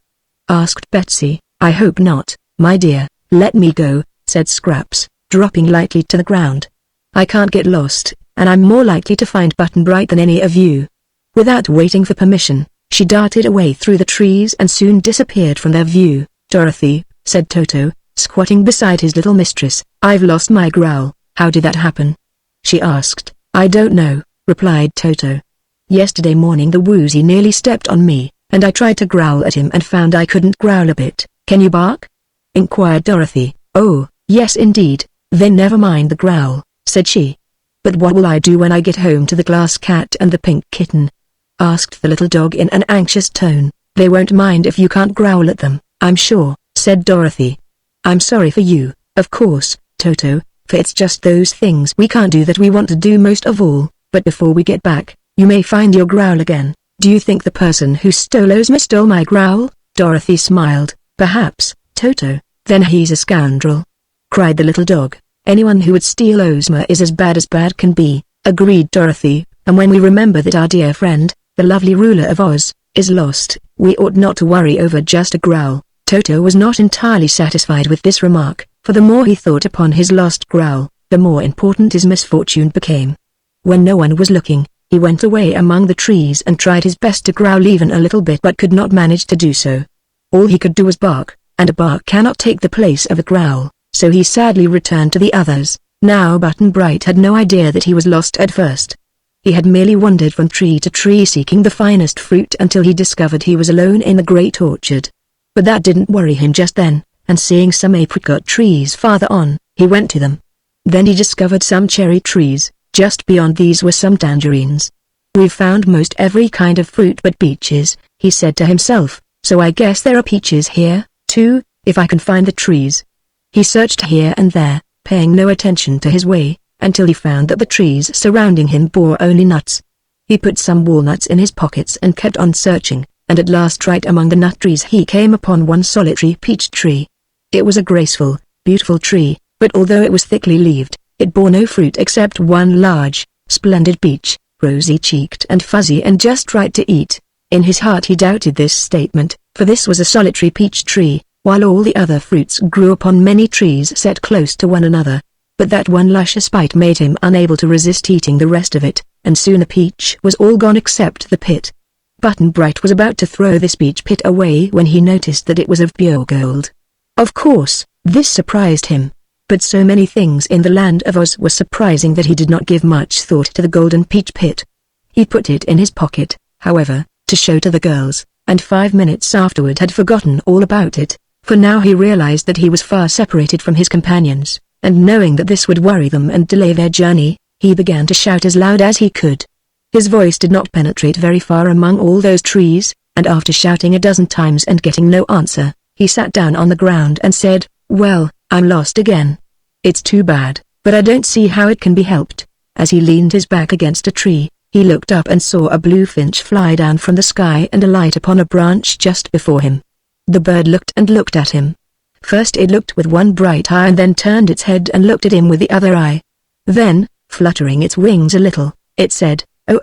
Asked Betsy. I hope not, my dear. Let me go, said Scraps, dropping lightly to the ground. I can't get lost, and I'm more likely to find Button-Bright than any of you. Without waiting for permission, she darted away through the trees and soon disappeared from their view. Dorothy, said Toto, squatting beside his little mistress, I've lost my growl. How did that happen? She asked. I don't know, replied Toto. Yesterday morning the woozy nearly stepped on me, and I tried to growl at him and found I couldn't growl a bit. Can you bark? Inquired Dorothy. Oh, yes indeed, then never mind the growl, said she. But what will I do when I get home to the glass cat and the pink kitten? Asked the little dog in an anxious tone. They won't mind if you can't growl at them, I'm sure, said Dorothy. I'm sorry for you, of course, Toto, for it's just those things we can't do that we want to do most of all, but before we get back, you may find your growl again. Do you think the person who stole Ozma stole my growl? Dorothy smiled. Perhaps, Toto, then he's a scoundrel, cried the little dog. Anyone who would steal Ozma is as bad can be, agreed Dorothy, and when we remember that our dear friend, the lovely ruler of Oz, is lost, we ought not to worry over just a growl. Toto was not entirely satisfied with this remark, for the more he thought upon his lost growl, the more important his misfortune became. When no one was looking, he went away among the trees and tried his best to growl even a little bit but could not manage to do so. All he could do was bark, and a bark cannot take the place of a growl, so he sadly returned to the others. Now Button-Bright had no idea that he was lost at first. He had merely wandered from tree to tree seeking the finest fruit until he discovered he was alone in the great orchard. But that didn't worry him just then, and seeing some apricot trees farther on, he went to them. Then he discovered some cherry trees. Just beyond these were some tangerines. We've found most every kind of fruit but peaches, he said to himself, so I guess there are peaches here, too, if I can find the trees. He searched here and there, paying no attention to his way, until he found that the trees surrounding him bore only nuts. He put some walnuts in his pockets and kept on searching, and at last right among the nut trees he came upon one solitary peach tree. It was a graceful, beautiful tree, but although it was thickly leaved, it bore no fruit except one large, splendid peach, rosy-cheeked and fuzzy and just right to eat. In his heart he doubted this statement, for this was a solitary peach tree, while all the other fruits grew upon many trees set close to one another. But that one luscious bite made him unable to resist eating the rest of it, and soon the peach was all gone except the pit. Button-Bright was about to throw this peach pit away when he noticed that it was of pure gold. Of course, this surprised him. But so many things in the land of Oz were surprising that he did not give much thought to the golden peach pit. He put it in his pocket, however, to show to the girls, and 5 minutes afterward had forgotten all about it, for now he realized that he was far separated from his companions, and knowing that this would worry them and delay their journey, he began to shout as loud as he could. His voice did not penetrate very far among all those trees, and after shouting a dozen times and getting no answer, he sat down on the ground and said, "Well, I'm lost again. It's too bad, but I don't see how it can be helped." As he leaned his back against a tree, he looked up and saw a blue finch fly down from the sky and alight upon a branch just before him. The bird looked and looked at him. First it looked with one bright eye and then turned its head and looked at him with the other eye. Then, fluttering its wings a little, it said, "Oh,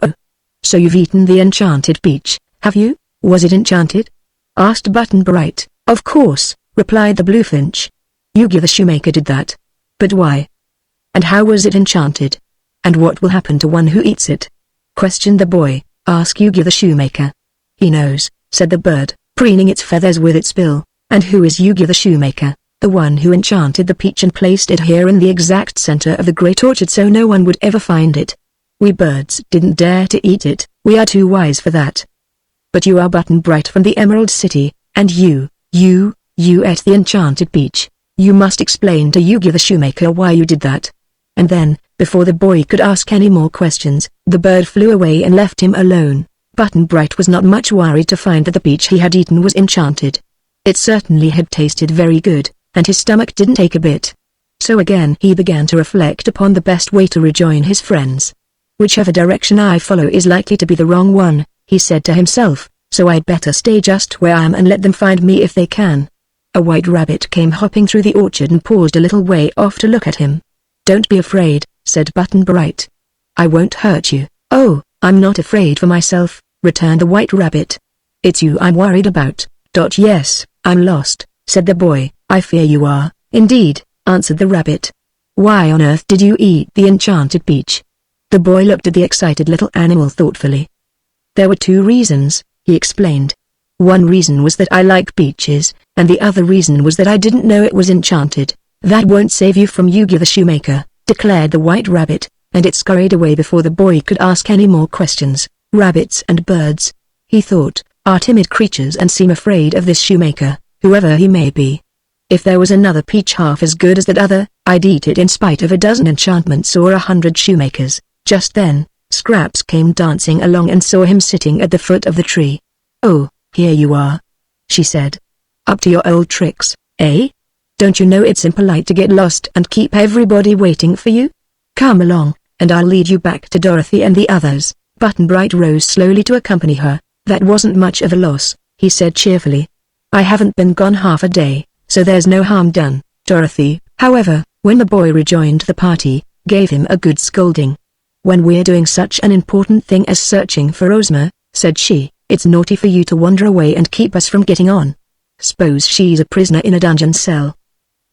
so you've eaten the enchanted peach, have you? Was it enchanted?" asked Button-Bright. "Of course," replied the blue finch. "Yugi the shoemaker did that." "But why? And how was it enchanted? And what will happen to one who eats it?" questioned the boy. "Ask Yugi the shoemaker. He knows," said the bird, preening its feathers with its bill. "And who is Yugi the shoemaker?" "The one who enchanted the peach and placed it here in the exact center of the great orchard so no one would ever find it. We birds didn't dare to eat it, we are too wise for that. But you are Button-Bright from the Emerald City, and you ate the enchanted peach. You must explain to Yugi the shoemaker why you did that." And then, before the boy could ask any more questions, the bird flew away and left him alone. Button-Bright was not much worried to find that the peach he had eaten was enchanted. It certainly had tasted very good, and his stomach didn't ache a bit. So again he began to reflect upon the best way to rejoin his friends. "Whichever direction I follow is likely to be the wrong one," he said to himself, "so I'd better stay just where I am and let them find me if they can." A white rabbit came hopping through the orchard and paused a little way off to look at him. "Don't be afraid," said Button Bright. "I won't hurt you." "Oh, I'm not afraid for myself," returned the White Rabbit. "It's you I'm worried about." "Yes, I'm lost," said the boy. "I fear you are." "Indeed," answered the rabbit. "Why on earth did you eat the enchanted peach?" The boy looked at the excited little animal thoughtfully. "There were 2 reasons," he explained. "One reason was that I like peaches, and the other reason was that I didn't know it was enchanted." "That won't save you from Yugi the shoemaker," declared the White Rabbit, and it scurried away before the boy could ask any more questions. Rabbits and birds, he thought, are timid creatures and seem afraid of this shoemaker, whoever he may be. If there was another peach half as good as that other, I'd eat it in spite of a dozen enchantments or 100 shoemakers. Just then, Scraps came dancing along and saw him sitting at the foot of the tree. "Oh, here you are," she said. "Up to your old tricks, eh? Don't you know it's impolite to get lost and keep everybody waiting for you? Come along, and I'll lead you back to Dorothy and the others." Button Bright rose slowly to accompany her. "That wasn't much of a loss," he said cheerfully. "I haven't been gone half a day, so there's no harm done." Dorothy, however, when the boy rejoined the party, gave him a good scolding. "When we're doing such an important thing as searching for Ozma," said she, "it's naughty for you to wander away and keep us from getting on. Suppose she's a prisoner in a dungeon cell.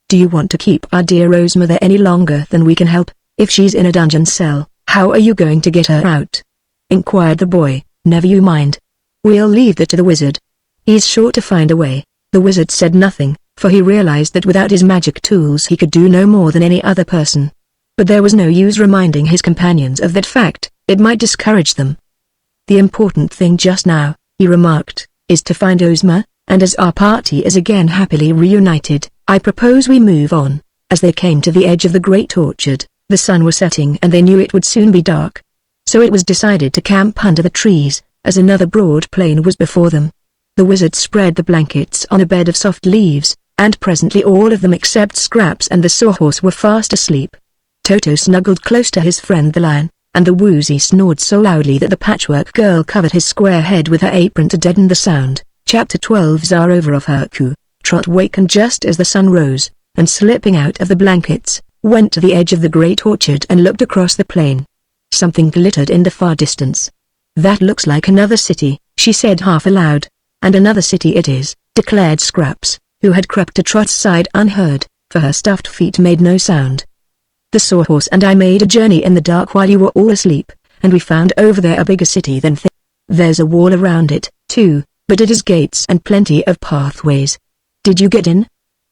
Do you want to keep our dear Ozma there any longer than we can help? If she's in a dungeon cell, how are you going to get her out?" inquired the boy. "Never you mind. We'll leave that to the wizard. He's sure to find a way." The wizard said nothing, for he realized that without his magic tools he could do no more than any other person. But there was no use reminding his companions of that fact, it might discourage them. "The important thing just now," he remarked, "is to find Ozma, and as our party is again happily reunited, I propose we move on." As they came to the edge of the great orchard, the sun was setting and they knew it would soon be dark. So it was decided to camp under the trees, as another broad plain was before them. The wizard spread the blankets on a bed of soft leaves, and presently all of them except Scraps and the Sawhorse were fast asleep. Toto snuggled close to his friend the lion, and the Woozy snored so loudly that the Patchwork Girl covered his square head with her apron to deaden the sound. Chapter 12 Tsar over of Herku. Trot wakened just as the sun rose, and slipping out of the blankets, went to the edge of the great orchard and looked across the plain. Something glittered in the far distance. "That looks like another city," she said half aloud. "And another city it is," declared Scraps, who had crept to Trot's side unheard, for her stuffed feet made no sound. "The Sawhorse and I made a journey in the dark while you were all asleep, and we found over there a bigger city than There's a wall around it, too, but it has gates and plenty of pathways." "Did you get in?"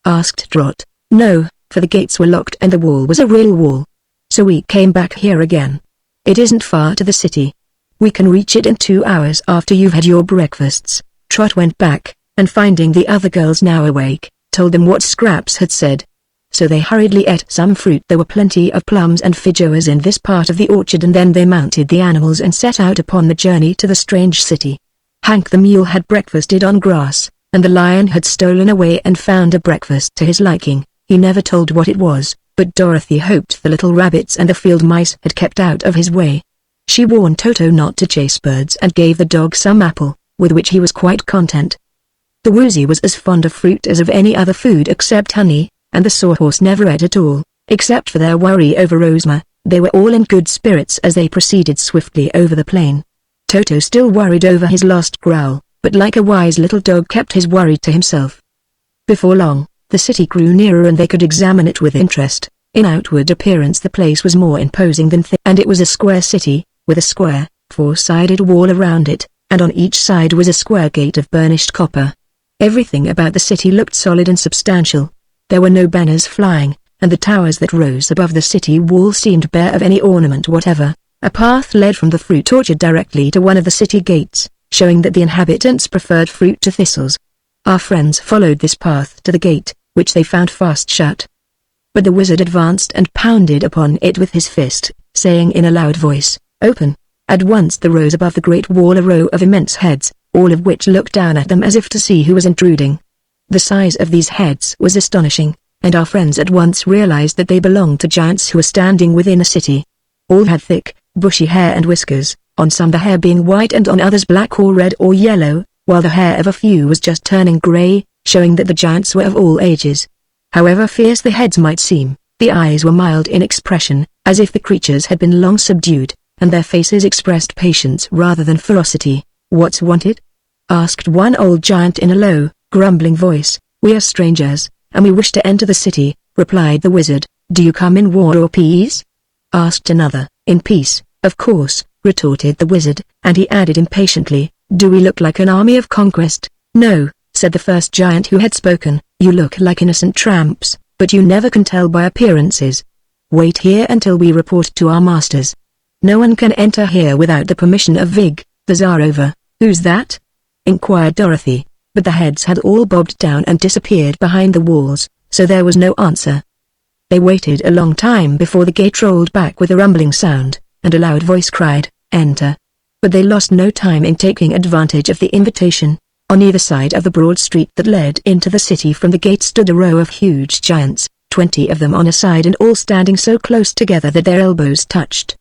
asked Trot. "No, for the gates were locked and the wall was a real wall. So we came back here again. It isn't far to the city. We can reach it in 2 hours after you've had your breakfasts." Trot went back, and finding the other girls now awake, told them what Scraps had said. So they hurriedly ate some fruit. There were plenty of plums and feijoas in this part of the orchard, and then they mounted the animals and set out upon the journey to the strange city. Hank the mule had breakfasted on grass, and the lion had stolen away and found a breakfast to his liking. He never told what it was, but Dorothy hoped the little rabbits and the field mice had kept out of his way. She warned Toto not to chase birds and gave the dog some apple, with which he was quite content. The Woozy was as fond of fruit as of any other food except honey, and the Sawhorse never ate at all, except for their worry over Ozma. They were all in good spirits as they proceeded swiftly over the plain. Toto still worried over his lost growl, but like a wise little dog kept his worry to himself. Before long, the city grew nearer and they could examine it with interest. In outward appearance the place was more imposing than and it was a square city, with a square, 4-sided wall around it, and on each side was a square gate of burnished copper. Everything about the city looked solid and substantial. There were no banners flying, and the towers that rose above the city wall seemed bare of any ornament whatever. A path led from the fruit orchard directly to one of the city gates, showing that the inhabitants preferred fruit to thistles. Our friends followed this path to the gate, which they found fast shut. But the wizard advanced and pounded upon it with his fist, saying in a loud voice, "Open!" At once there rose above the great wall a row of immense heads, all of which looked down at them as if to see who was intruding. The size of these heads was astonishing, and our friends at once realized that they belonged to giants who were standing within a city. All had thick, bushy hair and whiskers, on some the hair being white and on others black or red or yellow, while the hair of a few was just turning gray, showing that the giants were of all ages. However fierce the heads might seem, the eyes were mild in expression, as if the creatures had been long subdued, and their faces expressed patience rather than ferocity. "What's wanted?" asked one old giant in a low, grumbling voice. "We are strangers, and we wish to enter the city," replied the wizard. "Do you come in war or peace?" asked another. "In peace, of course," retorted the wizard, and he added impatiently, "Do we look like an army of conquest?" "No," said the first giant who had spoken, "you look like innocent tramps, but you never can tell by appearances. Wait here until we report to our masters. No one can enter here without the permission of Vig, the Tsarova." "Who's that?" inquired Dorothy, but the heads had all bobbed down and disappeared behind the walls, so there was no answer. They waited a long time before the gate rolled back with a rumbling sound, and a loud voice cried, "Enter." But they lost no time in taking advantage of the invitation. On either side of the broad street that led into the city from the gate stood a row of huge giants, 20 of them on a side and all standing so close together that their elbows touched.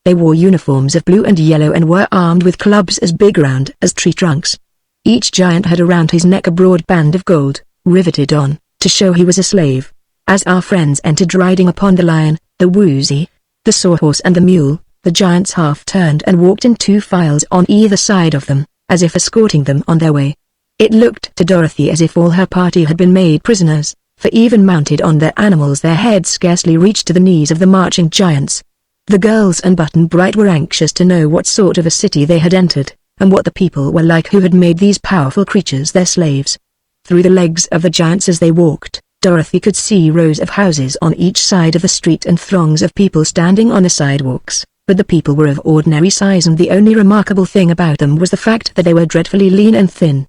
They wore uniforms of blue and yellow and were armed with clubs as big round as tree trunks. Each giant had around his neck a broad band of gold, riveted on, to show he was a slave. As our friends entered riding upon the lion, the woozy, the sawhorse and the mule, the giants half turned and walked in two files on either side of them, as if escorting them on their way. It looked to Dorothy as if all her party had been made prisoners, for even mounted on their animals their heads scarcely reached to the knees of the marching giants. The girls and Button Bright were anxious to know what sort of a city they had entered, and what the people were like who had made these powerful creatures their slaves. Through the legs of the giants as they walked, Dorothy could see rows of houses on each side of the street and throngs of people standing on the sidewalks, but the people were of ordinary size and the only remarkable thing about them was the fact that they were dreadfully lean and thin.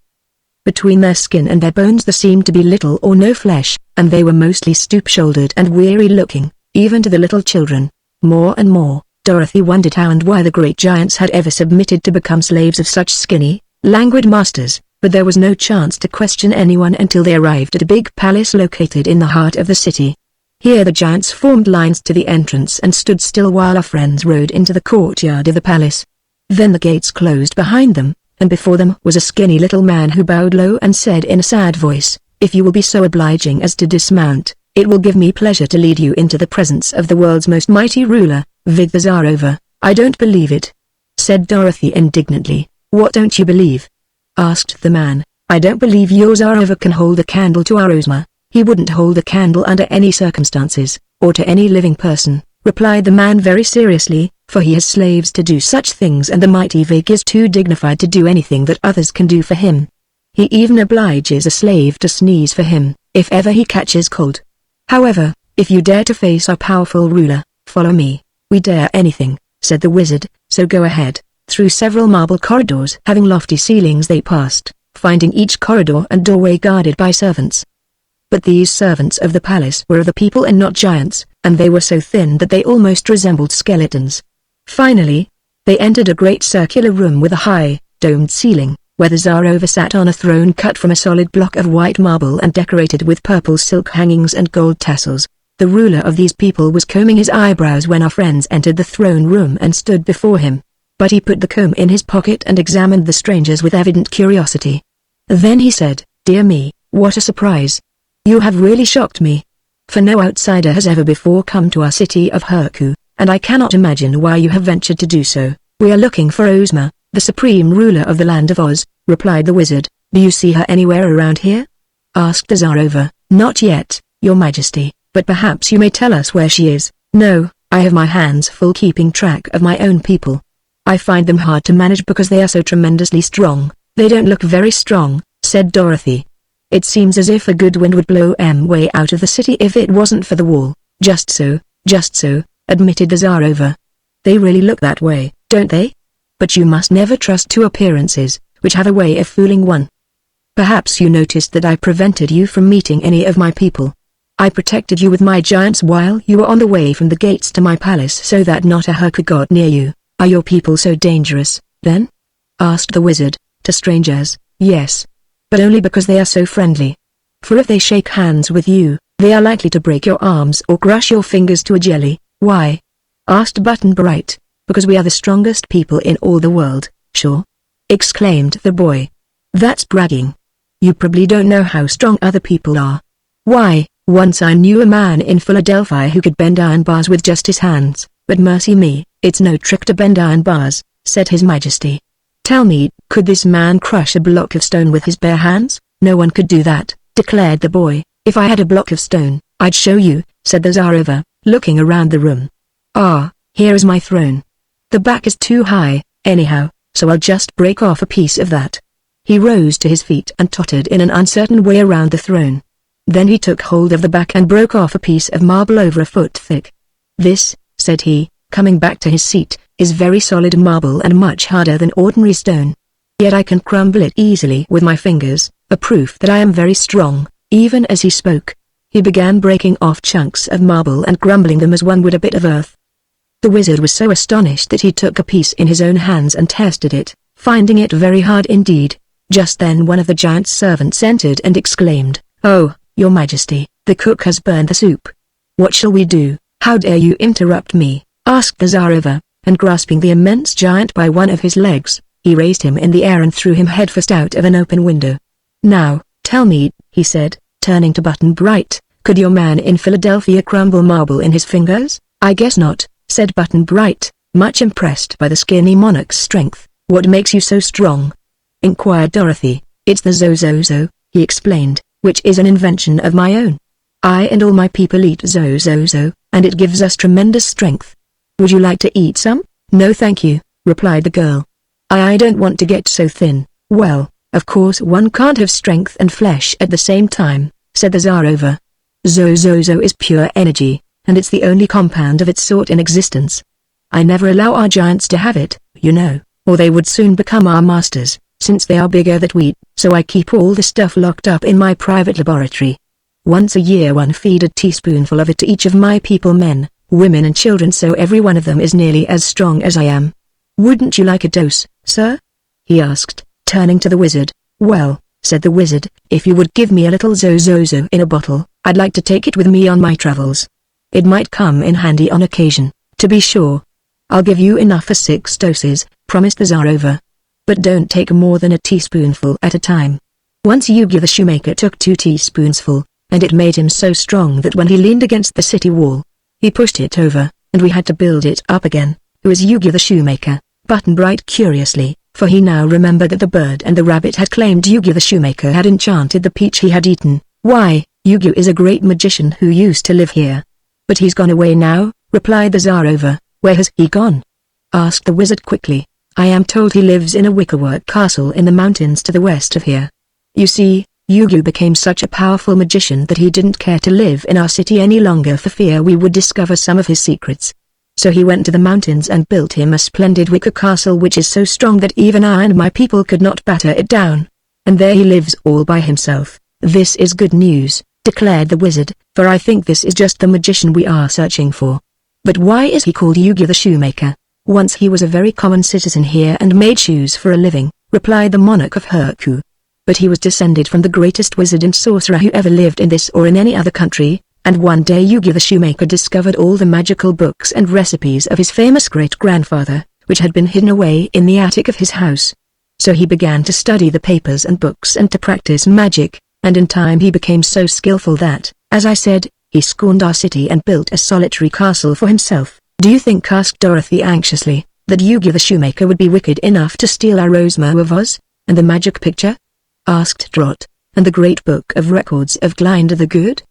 Between their skin and their bones there seemed to be little or no flesh, and they were mostly stoop-shouldered and weary-looking, even to the little children. More and more, Dorothy wondered how and why the great giants had ever submitted to become slaves of such skinny, languid masters, but there was no chance to question anyone until they arrived at a big palace located in the heart of the city. Here the giants formed lines to the entrance and stood still while our friends rode into the courtyard of the palace. Then the gates closed behind them, and before them was a skinny little man who bowed low and said in a sad voice, "If you will be so obliging as to dismount, it will give me pleasure to lead you into the presence of the world's most mighty ruler, Vig the Tsarova." "I don't believe it," said Dorothy indignantly. "What don't you believe?" asked the man. "I don't believe your Tsarova can hold a candle to our Ozma." "He wouldn't hold a candle under any circumstances, or to any living person," replied the man very seriously, "for he has slaves to do such things and the mighty Vig is too dignified to do anything that others can do for him. He even obliges a slave to sneeze for him, if ever he catches cold. However, if you dare to face our powerful ruler, follow me." "We dare anything," said the wizard, "so go ahead." Through several marble corridors having lofty ceilings they passed, finding each corridor and doorway guarded by servants. But these servants of the palace were of the people and not giants, and they were so thin that they almost resembled skeletons. Finally, they entered a great circular room with a high, domed ceiling, where the Tsarova sat on a throne cut from a solid block of white marble and decorated with purple silk hangings and gold tassels. The ruler of these people was combing his eyebrows when our friends entered the throne room and stood before him, but he put the comb in his pocket and examined the strangers with evident curiosity. Then he said, "Dear me, what a surprise. You have really shocked me. For no outsider has ever before come to our city of Herku, and I cannot imagine why you have ventured to do so." "We are looking for Ozma, the supreme ruler of the land of Oz," replied the wizard. "Do you see her anywhere around here?" asked the Tsarova. "Not yet, your majesty, but perhaps you may tell us where she is." "No, I have my hands full keeping track of my own people. I find them hard to manage because they are so tremendously strong." "They don't look very strong," said Dorothy. "It seems as if a good wind would blow them way out of the city if it wasn't for the wall." Just so, admitted the Tsarova. "They really look that way, don't they? But you must never trust to appearances, which have a way of fooling one. Perhaps you noticed that I prevented you from meeting any of my people. I protected you with my giants while you were on the way from the gates to my palace so that not a Herku got near you. Are your people so dangerous, then?" asked the wizard. "To strangers, yes. But only because they are so friendly. For if they shake hands with you, they are likely to break your arms or crush your fingers to a jelly." "Why?" asked Button Bright. "Because we are the strongest people in all the world." "Sure?" exclaimed the boy. "That's bragging. You probably don't know how strong other people are." "Why, Once I knew a man in Philadelphia who could bend iron bars with just his hands, but mercy me, it's no trick to bend iron bars," said His Majesty. "Tell me, could this man crush a block of stone with his bare hands?" "No one could do that," declared the boy. "If I had a block of stone, I'd show you," said the Tsareva, looking around the room. "Ah, here is my throne. The back is too high, anyhow, so I'll just break off a piece of that." He rose to his feet and tottered in an uncertain way around the throne. Then he took hold of the back and broke off a piece of marble over a foot thick. "This," said he, coming back to his seat, "is very solid marble and much harder than ordinary stone. Yet I can crumble it easily with my fingers, a proof that I am very strong." Even as he spoke, he began breaking off chunks of marble and crumbling them as one would a bit of earth. The wizard was so astonished that he took a piece in his own hands and tested it, finding it very hard indeed. Just then one of the giant's servants entered and exclaimed, "Oh, Your Majesty, the cook has burned the soup." "What shall we do?" "How dare you interrupt me?" asked the Tsareva, and grasping the immense giant by one of his legs, he raised him in the air and threw him headfirst out of an open window. "Now, tell me," he said, turning to Button Bright, "could your man in Philadelphia crumble marble in his fingers?" "I guess not," said Button Bright, much impressed by the skinny monarch's strength. "What makes you so strong?" inquired Dorothy. "It's the Zozozo," he explained, "which is an invention of my own. I and all my people eat Zozozo, and it gives us tremendous strength. Would you like to eat some?" "No thank you," replied the girl. I don't want to get so thin." "Well, of course one can't have strength and flesh at the same time," said the Tsareva. "Zozozo is pure energy, and it's the only compound of its sort in existence. I never allow our giants to have it, you know, or they would soon become our masters, since they are bigger than we, so I keep all the stuff locked up in my private laboratory. Once a year one feed a teaspoonful of it to each of my people, men, women and children, so every one of them is nearly as strong as I am." "Wouldn't you like a dose, sir?" he asked, turning to the wizard. "Well," said the wizard, "if you would give me a little Zozozo in a bottle, I'd like to take it with me on my travels. It might come in handy on occasion, to be sure." "I'll give you enough for 6 doses, promised the Tsareva. "But don't take more than a teaspoonful at a time." Once Yugi the shoemaker took 2 teaspoonsful, and it made him so strong that when he leaned against the city wall, he pushed it over, and we had to build it up again. "Who is Yugi the shoemaker?" Button Bright curiously, for he now remembered that the bird and the rabbit had claimed Yugi the shoemaker had enchanted the peach he had eaten. "Why, Yugi is a great magician who used to live here." "But he's gone away now," replied the Tsareva. "Where has he gone?" asked the wizard quickly. "I am told he lives in a wickerwork castle in the mountains to the west of here. You see, Yugi became such a powerful magician that he didn't care to live in our city any longer for fear we would discover some of his secrets. So he went to the mountains and built him a splendid wicker castle which is so strong that even I and my people could not batter it down. And there he lives all by himself." "This is good news," declared the wizard, "for I think this is just the magician we are searching for." "But why is he called Yugi the shoemaker?" "Once he was a very common citizen here and made shoes for a living," replied the monarch of Herku. "But he was descended from the greatest wizard and sorcerer who ever lived in this or in any other country, and one day Yugi the shoemaker discovered all the magical books and recipes of his famous great-grandfather, which had been hidden away in the attic of his house. So he began to study the papers and books and to practice magic, and in time he became so skillful that, as I said, he scorned our city and built a solitary castle for himself." "Do you think," asked Dorothy anxiously, "that Yugi the shoemaker would be wicked enough to steal our Ozma of Oz, and the magic picture?" asked Trot. "And the great book of records of Glinda the Good?"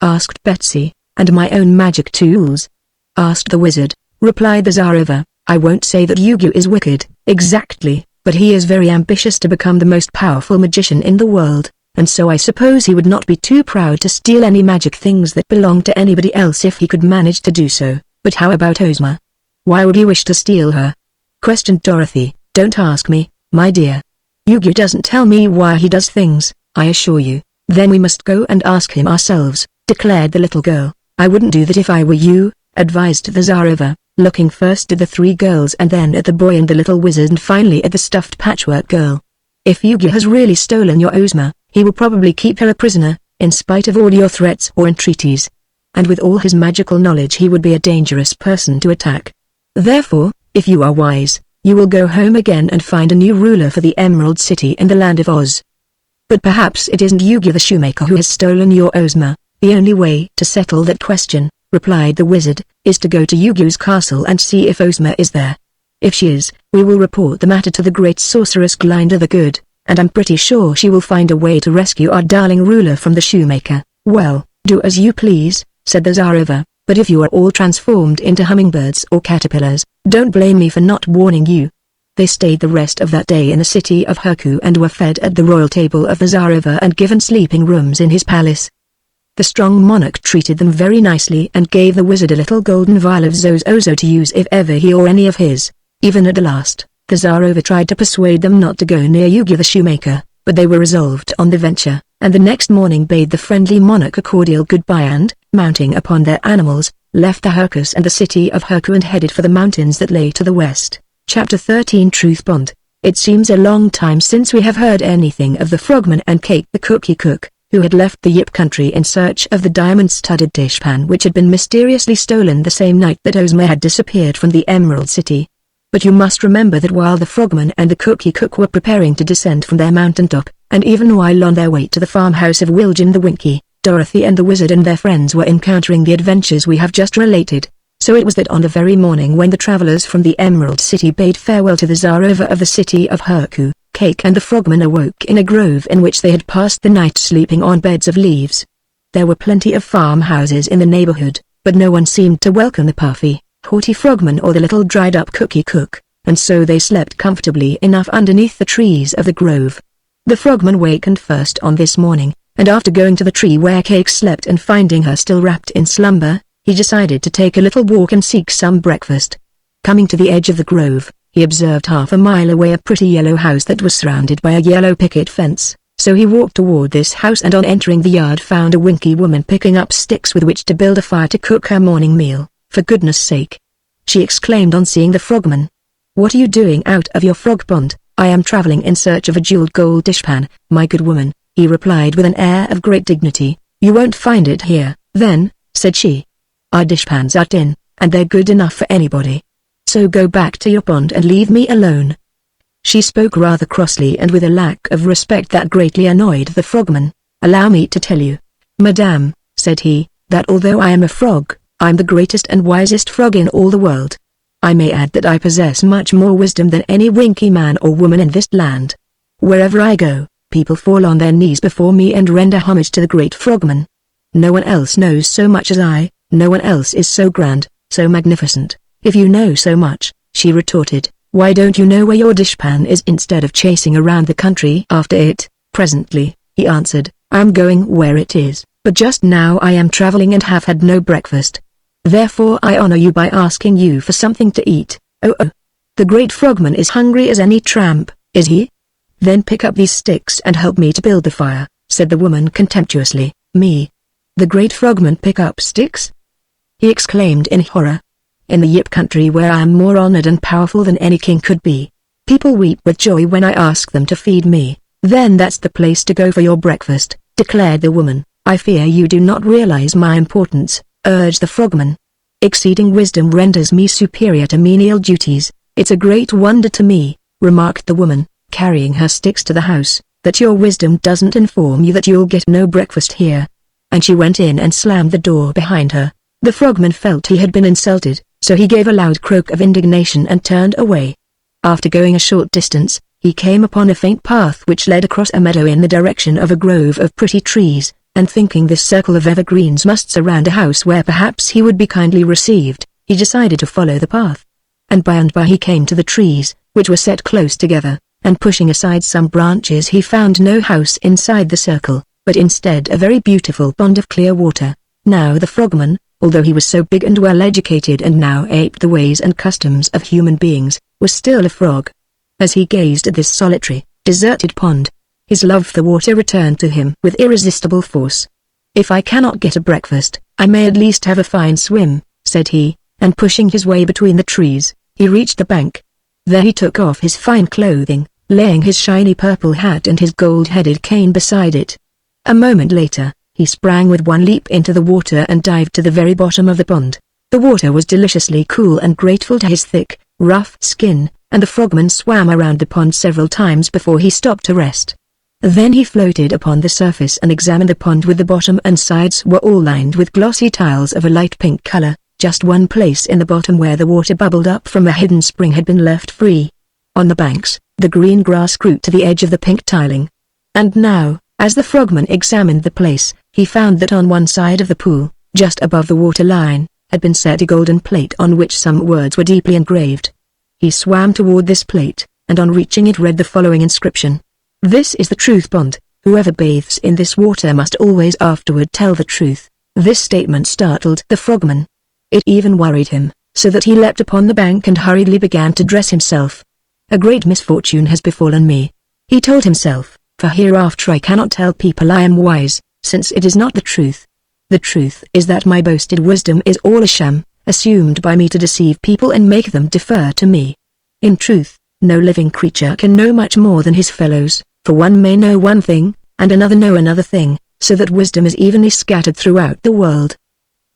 asked Betsy. "And my own magic tools?" asked the wizard. Replied the Tsareva. "I won't say that Yugi is wicked, exactly, but he is very ambitious to become the most powerful magician in the world, and so I suppose he would not be too proud to steal any magic things that belong to anybody else if he could manage to do so." "But how about Ozma? Why would he wish to steal her?" questioned Dorothy. "Don't ask me, my dear. Yugi doesn't tell me why he does things, I assure you." "Then we must go and ask him ourselves," declared the little girl. "I wouldn't do that if I were you," advised the Tsareva, looking first at the 3 girls and then at the boy and the little wizard and finally at the stuffed patchwork girl. "If Yugi has really stolen your Ozma, he will probably keep her a prisoner, in spite of all your threats or entreaties. And with all his magical knowledge he would be a dangerous person to attack. Therefore, if you are wise, you will go home again and find a new ruler for the Emerald City and the Land of Oz." "But perhaps it isn't Yugi the shoemaker who has stolen your Ozma," The only way to settle that question, replied the wizard, is to go to Yugu's castle and see if Ozma is there. If she is, we will report the matter to the great sorceress Glinda the Good, and I'm pretty sure she will find a way to rescue our darling ruler from the shoemaker. Well, do as you please, said the Tsareva, but if you are all transformed into hummingbirds or caterpillars, don't blame me for not warning you. They stayed the rest of that day in the city of Herku and were fed at the royal table of the Tsareva and given sleeping rooms in his palace. The strong monarch treated them very nicely and gave the wizard a little golden vial of Zozozo to use if ever he or any of his. Even at the last, the Tsareva tried to persuade them not to go near Yugi the shoemaker, but they were resolved on the venture, and the next morning bade the friendly monarch a cordial goodbye and, mounting upon their animals, left the Herkus and the city of Herku and headed for the mountains that lay to the west. Chapter 13 Truth Bond. It seems a long time since we have heard anything of the Frogman and Cake the Cookie Cook, who had left the Yip country in search of the diamond-studded dishpan which had been mysteriously stolen the same night that Ozma had disappeared from the Emerald City. But you must remember that while the Frogman and the Cookie Cook were preparing to descend from their mountaintop, and even while on their way to the farmhouse of William the Winky, Dorothy and the Wizard and their friends were encountering the adventures we have just related. So it was that on the very morning when the travelers from the Emerald City bade farewell to the Tsareva of the city of Herku, Cake and the Frogman awoke in a grove in which they had passed the night sleeping on beds of leaves. There were plenty of farmhouses in the neighborhood, but no one seemed to welcome the puffy, haughty Frogman or the little dried-up Cookie Cook, and so they slept comfortably enough underneath the trees of the grove. The Frogman wakened first on this morning, and after going to the tree where Cake slept and finding her still wrapped in slumber, he decided to take a little walk and seek some breakfast. Coming to the edge of the grove, he observed half a mile away a pretty yellow house that was surrounded by a yellow picket fence, so he walked toward this house and on entering the yard found a Winky woman picking up sticks with which to build a fire to cook her morning meal. For goodness sake! She exclaimed on seeing the Frogman. What are you doing out of your frog pond? I am traveling in search of a jeweled gold dishpan, my good woman, he replied with an air of great dignity. You won't find it here, then, said she. Our dishpans are tin, and they're good enough for anybody. So go back to your pond and leave me alone. She spoke rather crossly and with a lack of respect that greatly annoyed the Frogman. Allow me to tell you, Madame, said he, that although I am a frog, I'm the greatest and wisest frog in all the world. I may add that I possess much more wisdom than any Winky man or woman in this land. Wherever I go, people fall on their knees before me and render homage to the great Frogman. No one else knows so much as I. No one else is so grand, so magnificent. If you know so much, she retorted, why don't you know where your dishpan is instead of chasing around the country after it? Presently, he answered, I'm going where it is, but just now I am traveling and have had no breakfast. Therefore I honor you by asking you for something to eat. Oh, the great Frogman is hungry as any tramp, is he? Then pick up these sticks and help me to build the fire, said the woman contemptuously. Me? The great Frogman pick up sticks? He exclaimed in horror. In the Yip country where I am more honored and powerful than any king could be, people weep with joy when I ask them to feed me. Then that's the place to go for your breakfast, declared the woman. I fear you do not realize my importance, urged the Frogman. Exceeding wisdom renders me superior to menial duties. It's a great wonder to me, remarked the woman, carrying her sticks to the house, that your wisdom doesn't inform you that you'll get no breakfast here. And she went in and slammed the door behind her. The Frogman felt he had been insulted, so he gave a loud croak of indignation and turned away. After going a short distance, he came upon a faint path which led across a meadow in the direction of a grove of pretty trees, and thinking this circle of evergreens must surround a house where perhaps he would be kindly received, he decided to follow the path. And by he came to the trees, which were set close together, and pushing aside some branches he found no house inside the circle, but instead a very beautiful pond of clear water. Now the Frogman, although he was so big and well educated and now aped the ways and customs of human beings, was still a frog. As he gazed at this solitary, deserted pond, his love for water returned to him with irresistible force. If I cannot get a breakfast, I may at least have a fine swim, said he, and pushing his way between the trees, he reached the bank. There he took off his fine clothing, laying his shiny purple hat and his gold-headed cane beside it. A moment later, he sprang with one leap into the water and dived to the very bottom of the pond. The water was deliciously cool and grateful to his thick, rough skin, and the Frogman swam around the pond several times before he stopped to rest. Then he floated upon the surface and examined the pond with the bottom and sides were all lined with glossy tiles of a light pink color. Just one place in the bottom where the water bubbled up from a hidden spring had been left free. On the banks, the green grass grew to the edge of the pink tiling. And now, as the frogman examined the place, he found that on one side of the pool, just above the water line, had been set a golden plate on which some words were deeply engraved. He swam toward this plate, and on reaching it read the following inscription. "This is the truth pond. Whoever bathes in this water must always afterward tell the truth." This statement startled the frogman. It even worried him, so that he leapt upon the bank and hurriedly began to dress himself. "A great misfortune has befallen me," he told himself, "for hereafter I cannot tell people I am wise, since it is not the truth. The truth is that my boasted wisdom is all a sham, assumed by me to deceive people and make them defer to me. In truth, no living creature can know much more than his fellows, for one may know one thing, and another know another thing, so that wisdom is evenly scattered throughout the world.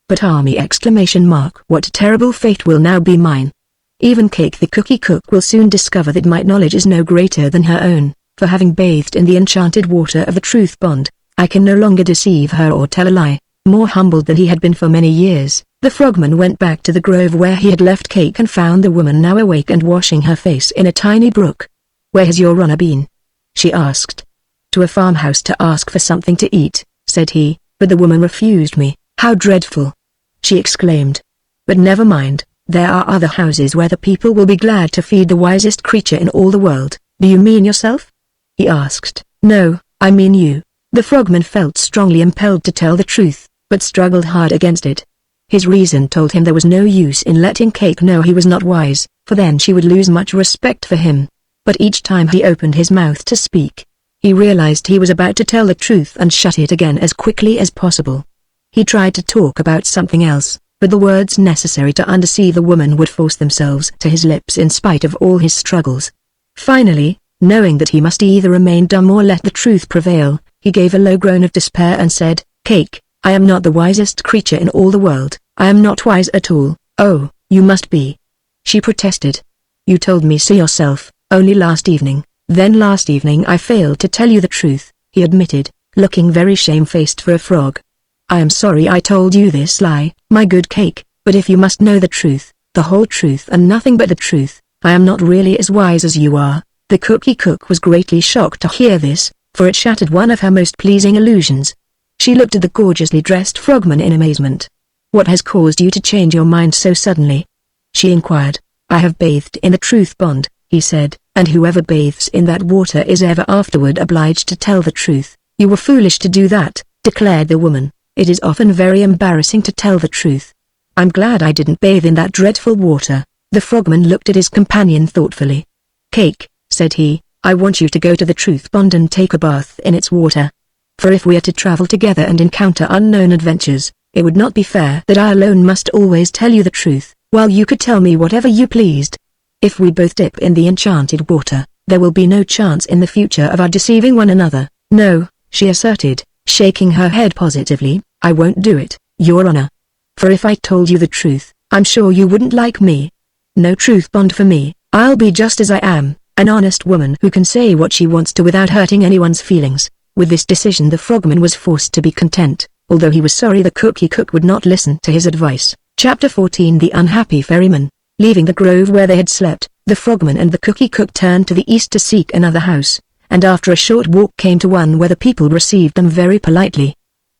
But army exclamation mark, what terrible fate will now be mine. Even Cake the cookie cook will soon discover that my knowledge is no greater than her own, for having bathed in the enchanted water of the truth pond, I can no longer deceive her or tell a lie." More humbled than he had been for many years, the frogman went back to the grove where he had left Cake and found the woman now awake and washing her face in a tiny brook. "Where has your runner been?" she asked. "To a farmhouse to ask for something to eat," said he, "but the woman refused me." "How dreadful!" she exclaimed. "But never mind, there are other houses where the people will be glad to feed the wisest creature in all the world." "Do you mean yourself?" he asked. "No, I mean you." The frogman felt strongly impelled to tell the truth, but struggled hard against it. His reason told him there was no use in letting Cake know he was not wise, for then she would lose much respect for him. But each time he opened his mouth to speak, he realized he was about to tell the truth and shut it again as quickly as possible. He tried to talk about something else, but the words necessary to undeceive the woman would force themselves to his lips in spite of all his struggles. Finally, knowing that he must either remain dumb or let the truth prevail, he gave a low groan of despair and said, "Cake, I am not the wisest creature in all the world. I am not wise at all." "Oh, you must be," she protested. "You told me so yourself, only last evening." "Then last evening I failed to tell you the truth," he admitted, looking very shamefaced for a frog. "I am sorry I told you this lie, my good Cake, but if you must know the truth, the whole truth and nothing but the truth, I am not really as wise as you are." The cookie cook was greatly shocked to hear this, for it shattered one of her most pleasing illusions. She looked at the gorgeously dressed frogman in amazement. "What has caused you to change your mind so suddenly?" she inquired. "I have bathed in the truth pond," he said, "and whoever bathes in that water is ever afterward obliged to tell the truth." "You were foolish to do that," declared the woman. "It is often very embarrassing to tell the truth." "I'm glad I didn't bathe in that dreadful water." The frogman looked at his companion thoughtfully. "Cake," said he, "I want you to go to the truth pond and take a bath in its water. For if we are to travel together and encounter unknown adventures, it would not be fair that I alone must always tell you the truth, while you could tell me whatever you pleased. If we both dip in the enchanted water, there will be no chance in the future of our deceiving one another." "No," she asserted, shaking her head positively, "I won't do it, Your Honor. For if I told you the truth, I'm sure you wouldn't like me. No truth pond for me. I'll be just as I am, an honest woman who can say what she wants to without hurting anyone's feelings." With this decision the frogman was forced to be content, although he was sorry the cookie cook would not listen to his advice. Chapter 14 The Unhappy Ferryman. Leaving the grove where they had slept, the frogman and the cookie cook turned to the east to seek another house, and after a short walk came to one where the people received them very politely.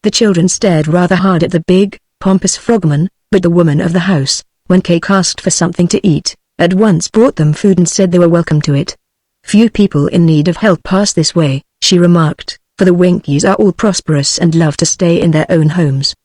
The children stared rather hard at the big, pompous frogman, but the woman of the house, when Cake asked for something to eat, at once brought them food and said they were welcome to it. "Few people in need of help pass this way," she remarked, "for the Winkies are all prosperous and love to stay in their own homes."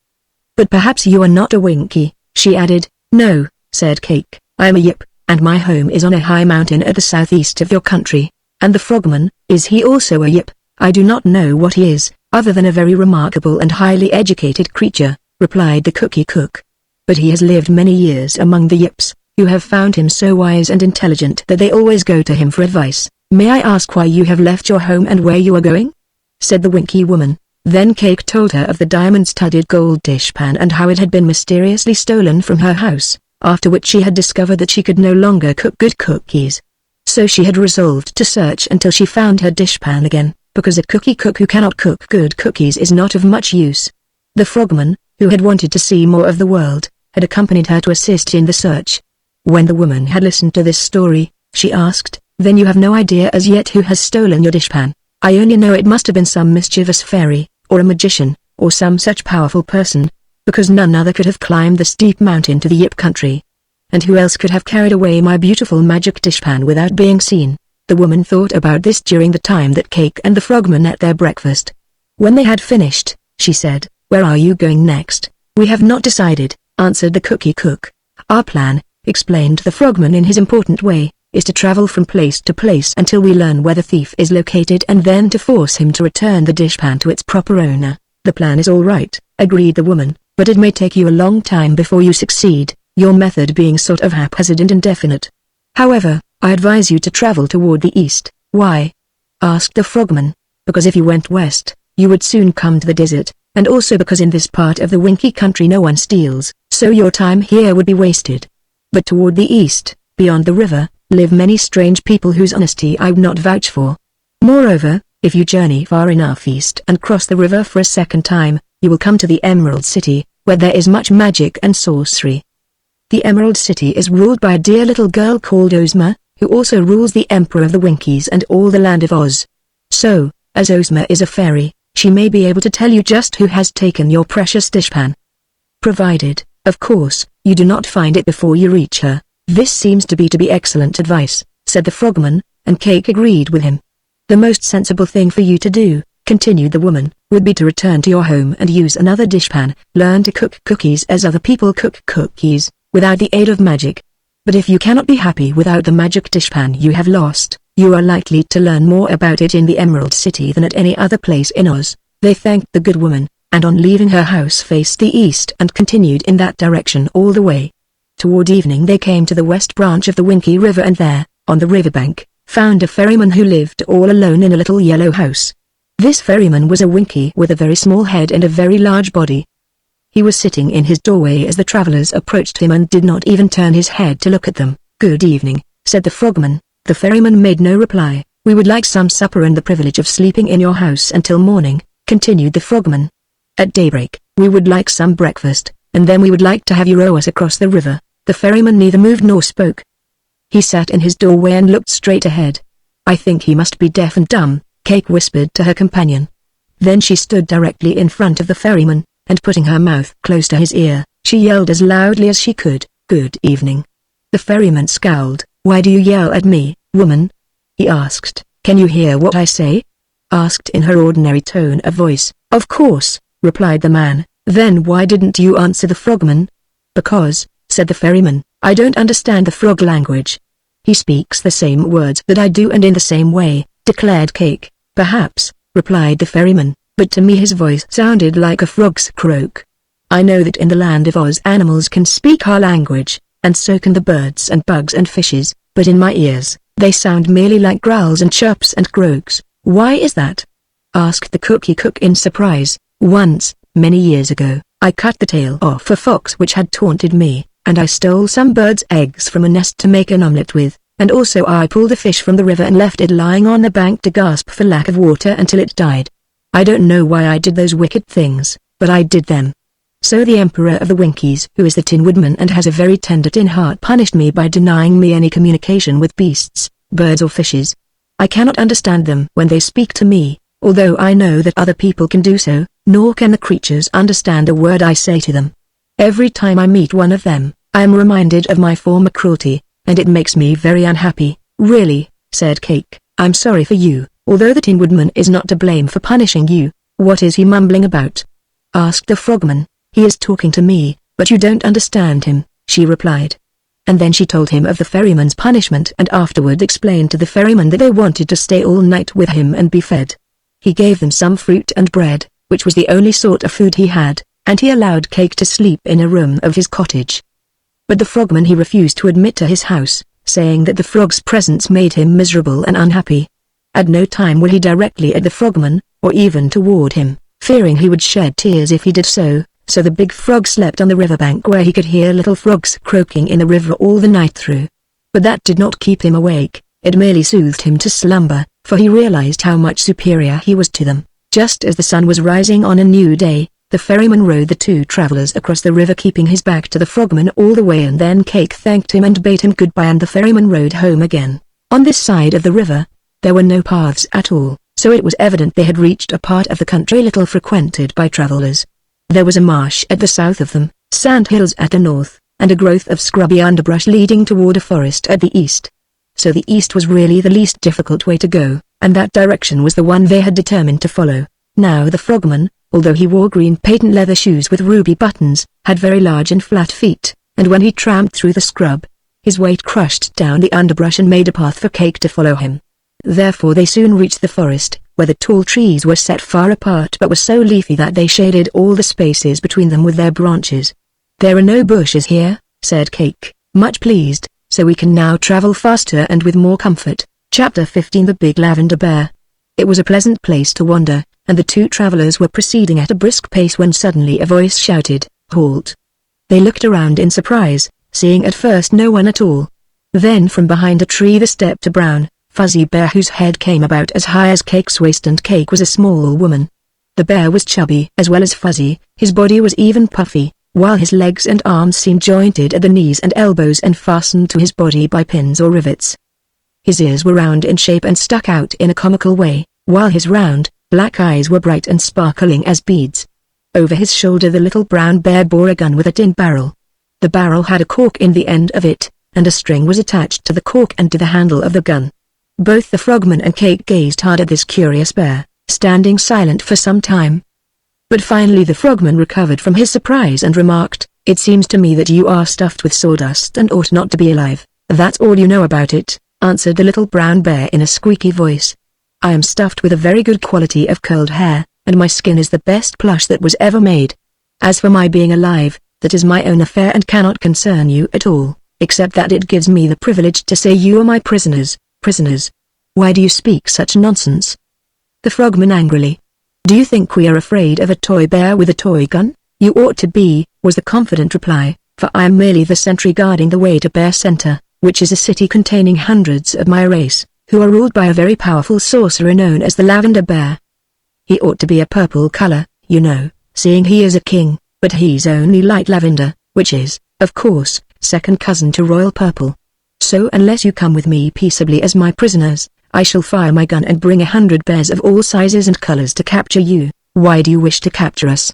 "But perhaps you are not a Winkie," she added. "No," said Cake, "I am a Yip, and my home is on a high mountain at the southeast of your country." "And the frogman, is he also a Yip?" "I do not know what he is, other than a very remarkable and highly educated creature," replied the cookie cook. "But he has lived many years among the Yips, who have found him so wise and intelligent that they always go to him for advice." "May I ask why you have left your home and where you are going?" said the Winkie woman. Then Cake told her of the diamond-studded gold dishpan and how it had been mysteriously stolen from her house, after which she had discovered that she could no longer cook good cookies. So she had resolved to search until she found her dishpan again, because a cookie cook who cannot cook good cookies is not of much use. The frogman, who had wanted to see more of the world, had accompanied her to assist in the search. When the woman had listened to this story, she asked, "Then you have no idea as yet who has stolen your dishpan?" "I only know it must have been some mischievous fairy, or a magician, or some such powerful person, because none other could have climbed the steep mountain to the Yip country. And who else could have carried away my beautiful magic dishpan without being seen?" The woman thought about this during the time that Cake and the frogman ate their breakfast. When they had finished, she said, "Where are you going next?" "We have not decided," answered the cookie cook. "Our plan," explained the frogman in his important way, "is to travel from place to place until we learn where the thief is located and then to force him to return the dishpan to its proper owner." "The plan is all right," agreed the woman, "but it may take you a long time before you succeed, your method being sort of haphazard and indefinite. However, I advise you to travel toward the east." "Why?" asked the frogman. "Because if you went west, you would soon come to the desert, and also because in this part of the Winky country no one steals, so your time here would be wasted. But toward the east, beyond the river, live many strange people whose honesty I would not vouch for. Moreover, if you journey far enough east and cross the river for a second time, you will come to the Emerald City, where there is much magic and sorcery. The Emerald City is ruled by a dear little girl called Ozma, who also rules the Emperor of the Winkies and all the land of Oz. So, as Ozma is a fairy, she may be able to tell you just who has taken your precious dishpan. Provided, of course, you do not find it before you reach her." "This seems to be excellent advice," said the frogman, and Cake agreed with him. "The most sensible thing for you to do," continued the woman, "would be to return to your home and use another dishpan, learn to cook cookies as other people cook cookies, without the aid of magic. But if you cannot be happy without the magic dishpan you have lost, you are likely to learn more about it in the Emerald City than at any other place in Oz." They thanked the good woman, and on leaving her house faced the east and continued in that direction all the way. Toward evening they came to the west branch of the Winky River and there, on the riverbank, found a ferryman who lived all alone in a little yellow house. This ferryman was a Winky with a very small head and a very large body. He was sitting in his doorway as the travelers approached him and did not even turn his head to look at them. "Good evening," said the frogman. The ferryman made no reply. "We would like some supper and the privilege of sleeping in your house until morning," continued the frogman. "At daybreak, we would like some breakfast, and then we would like to have you row us across the river." The ferryman neither moved nor spoke. He sat in his doorway and looked straight ahead. "I think he must be deaf and dumb," Cake whispered to her companion. Then she stood directly in front of the ferryman, and putting her mouth close to his ear, she yelled as loudly as she could, "Good evening." The ferryman scowled. "Why do you yell at me, woman?" he asked. "Can you hear what I say?" asked in her ordinary tone of voice. "Of course," replied the man. "Then why didn't you answer the frogman?" "Because," said the ferryman, "I don't understand the frog language." "He speaks the same words that I do and in the same way," declared Cake. "Perhaps," replied the ferryman, "but to me his voice sounded like a frog's croak. I know that in the land of Oz animals can speak our language, and so can the birds and bugs and fishes, but in my ears, they sound merely like growls and chirps and croaks." "Why is that?" asked the cookie cook in surprise. "Once, many years ago, I cut the tail off a fox which had taunted me, and I stole some birds' eggs from a nest to make an omelette with, and also I pulled a fish from the river and left it lying on the bank to gasp for lack of water until it died. I don't know why I did those wicked things, but I did them. So the Emperor of the Winkies, who is the Tin Woodman and has a very tender tin heart, punished me by denying me any communication with beasts, birds or fishes. I cannot understand them when they speak to me, although I know that other people can do so, nor can the creatures understand a word I say to them. Every time I meet one of them, I am reminded of my former cruelty, and it makes me very unhappy." "Really," said Cake, "I'm sorry for you, although the Tin Woodman is not to blame for punishing you." "What is he mumbling about?" asked the frogman. "He is talking to me, but you don't understand him," she replied. And then she told him of the ferryman's punishment and afterward explained to the ferryman that they wanted to stay all night with him and be fed. He gave them some fruit and bread, which was the only sort of food he had, and he allowed Cake to sleep in a room of his cottage. But the frogman he refused to admit to his house, saying that the frog's presence made him miserable and unhappy. At no time would he directly at the frogman, or even toward him, fearing he would shed tears if he did so. So the big frog slept on the riverbank where he could hear little frogs croaking in the river all the night through. But that did not keep him awake, it merely soothed him to slumber, for he realized how much superior he was to them. Just as the sun was rising on a new day, the ferryman rowed the two travelers across the river, keeping his back to the frogman all the way, and then Cake thanked him and bade him goodbye, and the ferryman rowed home again. On this side of the river, there were no paths at all, so it was evident they had reached a part of the country little frequented by travelers. There was a marsh at the south of them, sand hills at the north, and a growth of scrubby underbrush leading toward a forest at the east. So the east was really the least difficult way to go, and that direction was the one they had determined to follow. Now the frogman, although he wore green patent leather shoes with ruby buttons, had very large and flat feet, and when he tramped through the scrub, his weight crushed down the underbrush and made a path for Cake to follow him. Therefore they soon reached the forest, where the tall trees were set far apart but were so leafy that they shaded all the spaces between them with their branches. "There are no bushes here," said Cake, much pleased, "so we can now travel faster and with more comfort." Chapter 15 The Big Lavender Bear. It was a pleasant place to wander, and the two travelers were proceeding at a brisk pace when suddenly a voice shouted, "Halt!" They looked around in surprise, seeing at first no one at all. Then from behind a tree there stepped a brown, fuzzy bear whose head came about as high as Cake's waist, and Cake was a small woman. The bear was chubby as well as fuzzy, his body was even puffy, while his legs and arms seemed jointed at the knees and elbows and fastened to his body by pins or rivets. His ears were round in shape and stuck out in a comical way, while his round, black eyes were bright and sparkling as beads. Over his shoulder the little brown bear bore a gun with a tin barrel. The barrel had a cork in the end of it, and a string was attached to the cork and to the handle of the gun. Both the frogman and Cake gazed hard at this curious bear, standing silent for some time. But finally the frogman recovered from his surprise and remarked, "It seems to me that you are stuffed with sawdust and ought not to be alive." "That's all you know about it," answered the little brown bear in a squeaky voice. "I am stuffed with a very good quality of curled hair, and my skin is the best plush that was ever made. As for my being alive, that is my own affair and cannot concern you at all, except that it gives me the privilege to say you are my prisoners." "Prisoners? Why do you speak such nonsense?" The frogman angrily. "Do you think we are afraid of a toy bear with a toy gun? You ought to be," was the confident reply, "for I am merely the sentry guarding the way to Bear Center, which is a city containing hundreds of my race, who are ruled by a very powerful sorcerer known as the Lavender Bear. He ought to be a purple color, you know, seeing he is a king, but he's only light lavender, which is, of course, second cousin to royal purple. So unless you come with me peaceably as my prisoners, I shall fire my gun and bring 100 bears of all sizes and colors to capture you." "Why do you wish to capture us?"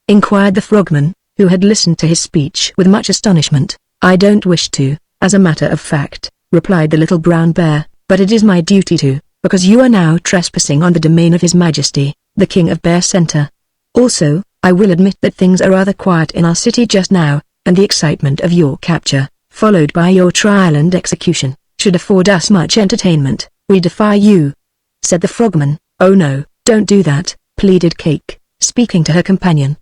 inquired the frogman, who had listened to his speech with much astonishment. "I don't wish to, as a matter of fact," replied the little brown bear, "but it is my duty to, because you are now trespassing on the domain of His Majesty, the King of Bear Center. Also, I will admit that things are rather quiet in our city just now, and the excitement of your capture, followed by your trial and execution, should afford us much entertainment. We defy you," said the frogman. "Oh no, don't do that," pleaded Cake, speaking to her companion.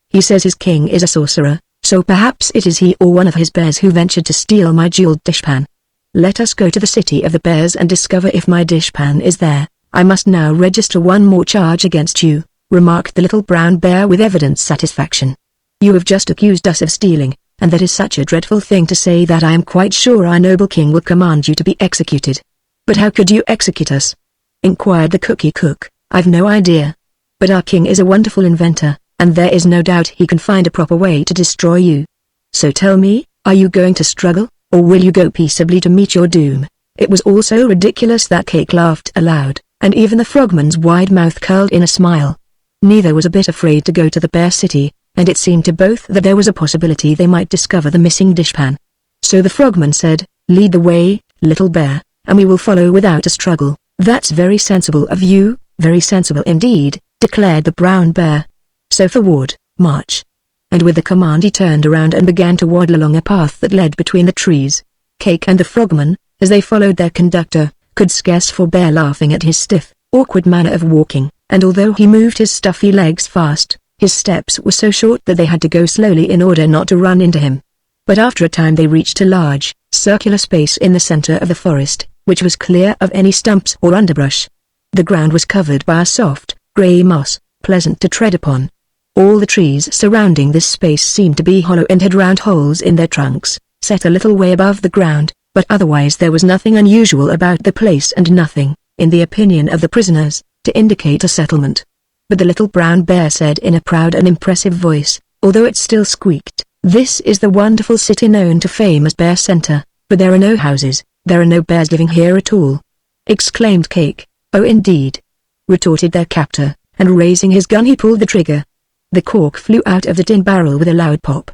"He says his king is a sorcerer, so perhaps it is he or one of his bears who ventured to steal my jeweled dishpan. Let us go to the city of the bears and discover if my dishpan is there. I must now register one more charge against you," remarked the little brown bear with evident satisfaction. "You have just accused us of stealing, and that is such a dreadful thing to say that I am quite sure our noble king will command you to be executed." "But how could you execute us?" inquired the cookie cook. "I've no idea. But our king is a wonderful inventor, and there is no doubt he can find a proper way to destroy you. So tell me, are you going to struggle, or will you go peaceably to meet your doom?" It was all so ridiculous that Cake laughed aloud, and even the frogman's wide mouth curled in a smile. Neither was a bit afraid to go to the bear city, and it seemed to both that there was a possibility they might discover the missing dishpan. So the frogman said, "Lead the way, little bear, and we will follow without a struggle." "That's very sensible of you, very sensible indeed," declared the brown bear. "So forward, march." And with the command he turned around and began to waddle along a path that led between the trees. Cake and the frogman, as they followed their conductor, could scarce forbear laughing at his stiff, awkward manner of walking, and although he moved his stuffy legs fast, his steps were so short that they had to go slowly in order not to run into him. But after a time they reached a large, circular space in the center of the forest, which was clear of any stumps or underbrush. The ground was covered by a soft, gray moss, pleasant to tread upon. All the trees surrounding this space seemed to be hollow and had round holes in their trunks, set a little way above the ground, but otherwise there was nothing unusual about the place and nothing, in the opinion of the prisoners, to indicate a settlement. But the little brown bear said in a proud and impressive voice, although it still squeaked, "This is the wonderful city known to fame as Bear Center, but there are no houses, there are no bears living here at all," exclaimed Cake. "Oh indeed," retorted their captor, and raising his gun he pulled the trigger. The cork flew out of the tin barrel with a loud pop.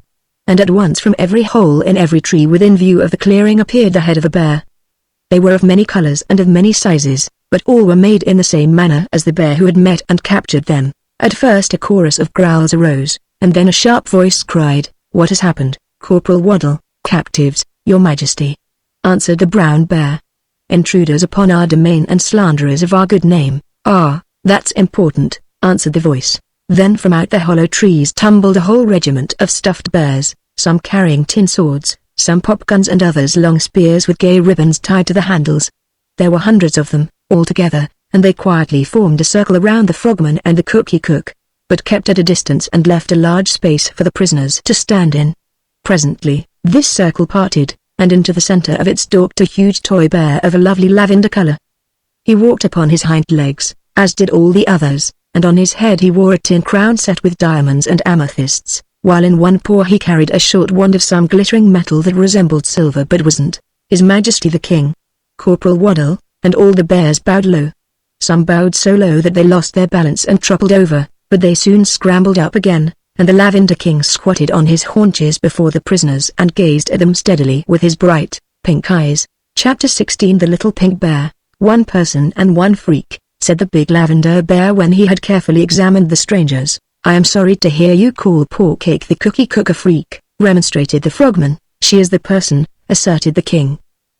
And at once from every hole in every tree within view of the clearing appeared the head of a bear. They were of many colors and of many sizes, but all were made in the same manner as the bear who had met and captured them. At first a chorus of growls arose, and then a sharp voice cried, "What has happened, Corporal Waddle?" "Captives, your majesty," answered the brown bear. "Intruders upon our domain and slanderers of our good name." "Ah, that's important," answered the voice. Then from out the hollow trees tumbled a whole regiment of stuffed bears, some carrying tin swords, some popguns and others long spears with gay ribbons tied to the handles. There were hundreds of them, all together, and they quietly formed a circle around the frogman and the cookie cook, but kept at a distance and left a large space for the prisoners to stand in. Presently, this circle parted, and into the center of it stalked a huge toy bear of a lovely lavender color. He walked upon his hind legs, as did all the others, and on his head he wore a tin crown set with diamonds and amethysts, while in one paw he carried a short wand of some glittering metal that resembled silver but wasn't. His Majesty the King, Corporal Waddle, and all the bears bowed low. Some bowed so low that they lost their balance and toppled over, but they soon scrambled up again, and the Lavender King squatted on his haunches before the prisoners and gazed at them steadily with his bright, pink eyes. Chapter 16 The Little Pink Bear, One Person and One Freak, said the big lavender bear when he had carefully examined the strangers. "I am sorry to hear you call poor Cake the cookie cook a freak," remonstrated the frogman. "She is the person," asserted the king.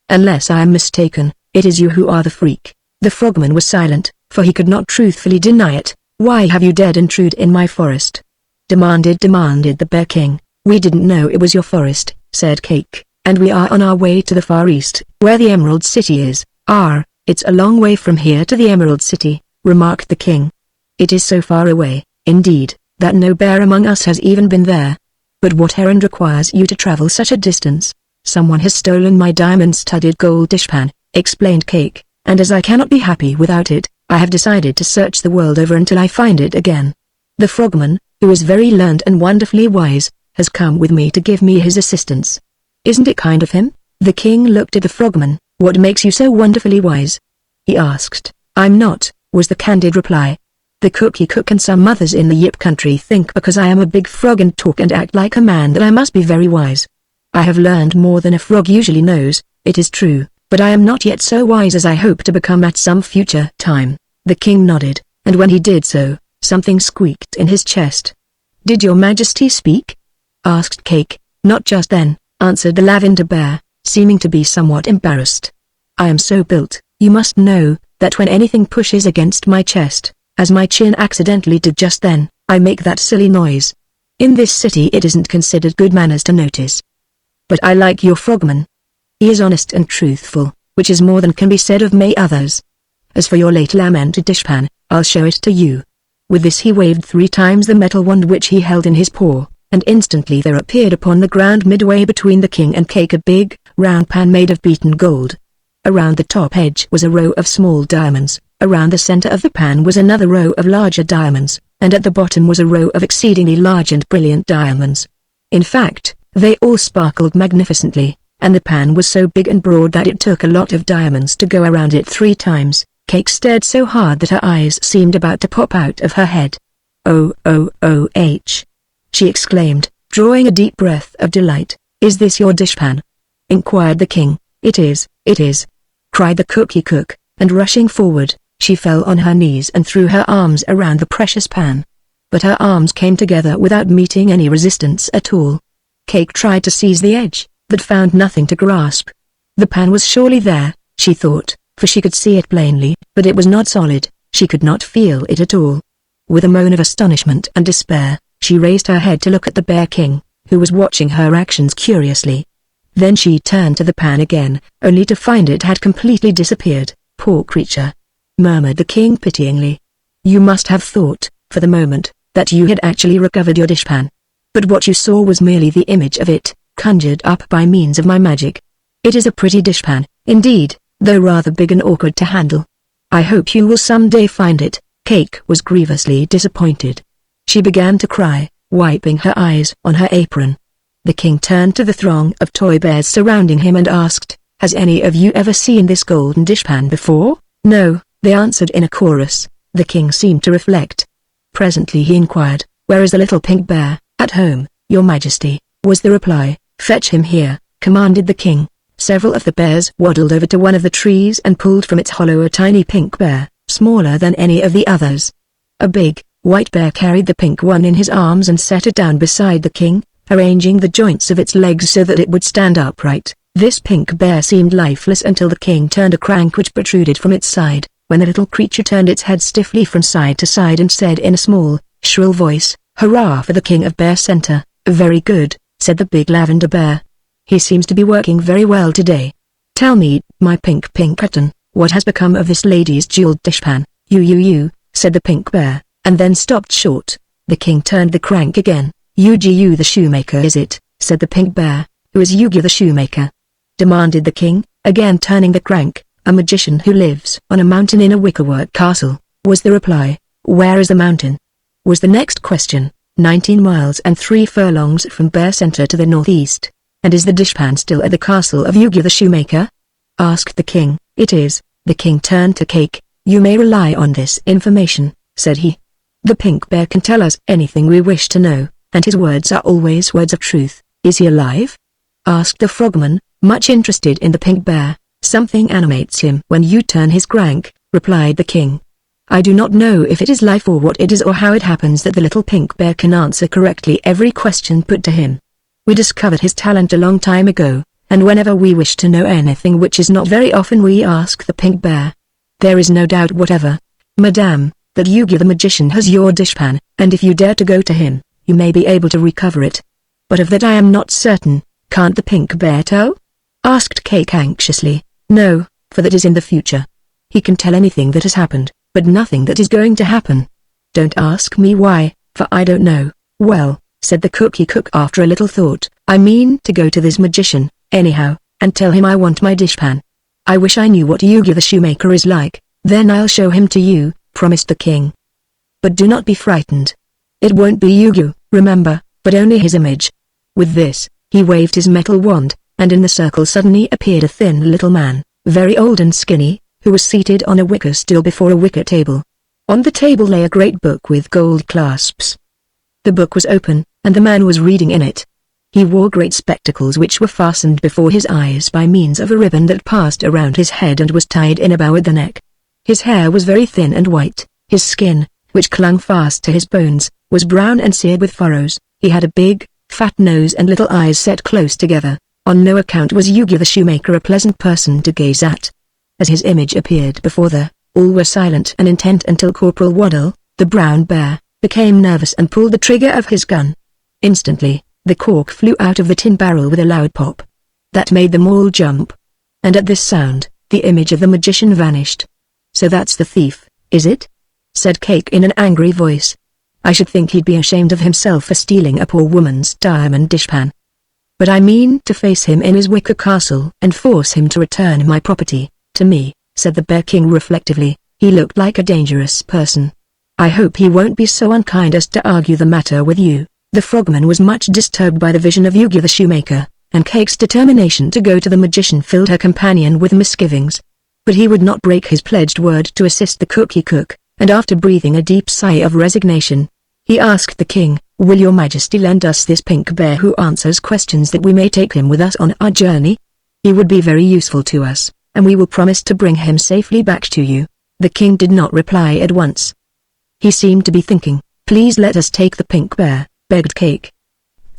"Unless I am mistaken, it is you who are the freak." The frogman was silent, for he could not truthfully deny it. "Why have you dared intrude in my forest?" demanded the bear king. "We didn't know it was your forest," said Cake, "and we are on our way to the far east, where the Emerald City is." "Ah, it's a long way from here to the Emerald City," remarked the king. "It is so far away, indeed, that no bear among us has even been there. But what errand requires you to travel such a distance?" "Someone has stolen my diamond-studded gold dishpan," explained Cake, "and as I cannot be happy without it, I have decided to search the world over until I find it again. The frogman, who is very learned and wonderfully wise, has come with me to give me his assistance." "Isn't it kind of him?" The king looked at the frogman. "What makes you so wonderfully wise?" he asked. "I'm not," was the candid reply. "The cookie cook and some others in the Yip country think because I am a big frog and talk and act like a man that I must be very wise. I have learned more than a frog usually knows, it is true, but I am not yet so wise as I hope to become at some future time." The king nodded, and when he did so, something squeaked in his chest. "Did your majesty speak?" asked Cake. "Not just then," answered the lavender bear, seeming to be somewhat embarrassed. "I am so built, you must know, that when anything pushes against my chest, as my chin accidentally did just then, I make that silly noise. In this city it isn't considered good manners to notice. But I like your frogman. He is honest and truthful, which is more than can be said of many others. As for your late lamented dishpan, I'll show it to you." With this he waved 3 times the metal wand which he held in his paw, and instantly there appeared upon the ground midway between the king and Cake a big, round pan made of beaten gold. Around the top edge was a row of small diamonds, around the center of the pan was another row of larger diamonds, and at the bottom was a row of exceedingly large and brilliant diamonds. In fact, they all sparkled magnificently, and the pan was so big and broad that it took a lot of diamonds to go around it 3 times. Cake stared so hard that her eyes seemed about to pop out of her head. "Oh, she exclaimed, drawing a deep breath of delight. "Is this your dishpan?" inquired the king. It is," cried the cookie cook, and rushing forward, she fell on her knees and threw her arms around the precious pan. But her arms came together without meeting any resistance at all. Cake tried to seize the edge, but found nothing to grasp. The pan was surely there, she thought, for she could see it plainly, but it was not solid, she could not feel it at all. With a moan of astonishment and despair, she raised her head to look at the Bear King, who was watching her actions curiously. Then she turned to the pan again, only to find it had completely disappeared. "Poor creature," murmured the king pityingly. "You must have thought, for the moment, that you had actually recovered your dishpan. But what you saw was merely the image of it, conjured up by means of my magic. It is a pretty dishpan, indeed, though rather big and awkward to handle. I hope you will someday find it." Cake was grievously disappointed. She began to cry, wiping her eyes on her apron. The king turned to the throng of toy bears surrounding him and asked, "Has any of you ever seen this golden dishpan before?" "No," they answered in a chorus. The king seemed to reflect. Presently he inquired, "Where is the little pink bear?" "At home, your majesty," was the reply. "Fetch him here," commanded the king. Several of the bears waddled over to one of the trees and pulled from its hollow a tiny pink bear, smaller than any of the others. A big, white bear carried the pink one in his arms and set it down beside the king, arranging the joints of its legs so that it would stand upright. This pink bear seemed lifeless until the king turned a crank which protruded from its side, when the little creature turned its head stiffly from side to side and said in a small, shrill voice, "Hurrah for the king of Bear Center." "Very good," said the big lavender bear. "He seems to be working very well today. Tell me, my pink Pinkerton, what has become of this lady's jeweled dishpan?" You, said the pink bear, and then stopped short. The king turned the crank again. "You the shoemaker is it?" said the pink bear. "Who is Yu the shoemaker?" demanded the king, again turning the crank. "A magician who lives on a mountain in a wickerwork castle," was the reply. "Where is the mountain?" was the next question. 19 miles and 3 furlongs from Bear Center to the northeast. "And is the dishpan still at the castle of Yu the shoemaker?" asked the king. "It is." The king turned to Cake. "You may rely on this information," said he. "The pink bear can tell us anything we wish to know, and his words are always words of truth." "Is he alive?" asked the frogman, much interested in the pink bear. "Something animates him when you turn his crank," replied the king. "I do not know if it is life or what it is or how it happens that the little pink bear can answer correctly every question put to him. We discovered his talent a long time ago, and whenever we wish to know anything, which is not very often, we ask the pink bear. There is no doubt whatever, madame, that Yu the magician has your dishpan, and if you dare to go to him, you may be able to recover it. But of that I am not certain." "Can't the pink bear tell?" asked Cake anxiously. "No, for that is in the future. He can tell anything that has happened, but nothing that is going to happen. Don't ask me why, for I don't know." "Well," said the cookie cook after a little thought, "I mean to go to this magician, anyhow, and tell him I want my dishpan. I wish I knew what Yu the shoemaker is like, then I'll show him to you," promised the king. "But do not be frightened. It won't be Yu, remember, but only his image." With this, he waved his metal wand, and in the circle suddenly appeared a thin little man, very old and skinny, who was seated on a wicker stool before a wicker table. On the table lay a great book with gold clasps. The book was open, and the man was reading in it. He wore great spectacles which were fastened before his eyes by means of a ribbon that passed around his head and was tied in a bow at the neck. His hair was very thin and white. His skin, which clung fast to his bones, was brown and seared with furrows. He had a big, fat nose and little eyes set close together. On no account was Yu the shoemaker a pleasant person to gaze at. As his image appeared before all were silent and intent until Corporal Waddle, the brown bear, became nervous and pulled the trigger of his gun. Instantly, the cork flew out of the tin barrel with a loud pop. That made them all jump. And at this sound, the image of the magician vanished. "So that's the thief, is it?" said Cake in an angry voice. "I should think he'd be ashamed of himself for stealing a poor woman's diamond dishpan. But I mean to face him in his wicker castle and force him to return my property to me," said the Bear King reflectively. He looked like a dangerous person. "I hope he won't be so unkind as to argue the matter with you." The frogman was much disturbed by the vision of Yu the shoemaker, and Cake's determination to go to the magician filled her companion with misgivings. But he would not break his pledged word to assist the cookie cook, and after breathing a deep sigh of resignation, he asked the king, "Will your majesty lend us this pink bear who answers questions that we may take him with us on our journey? He would be very useful to us, and we will promise to bring him safely back to you." The king did not reply at once. He seemed to be thinking. "Please let us take the pink bear," begged Cake.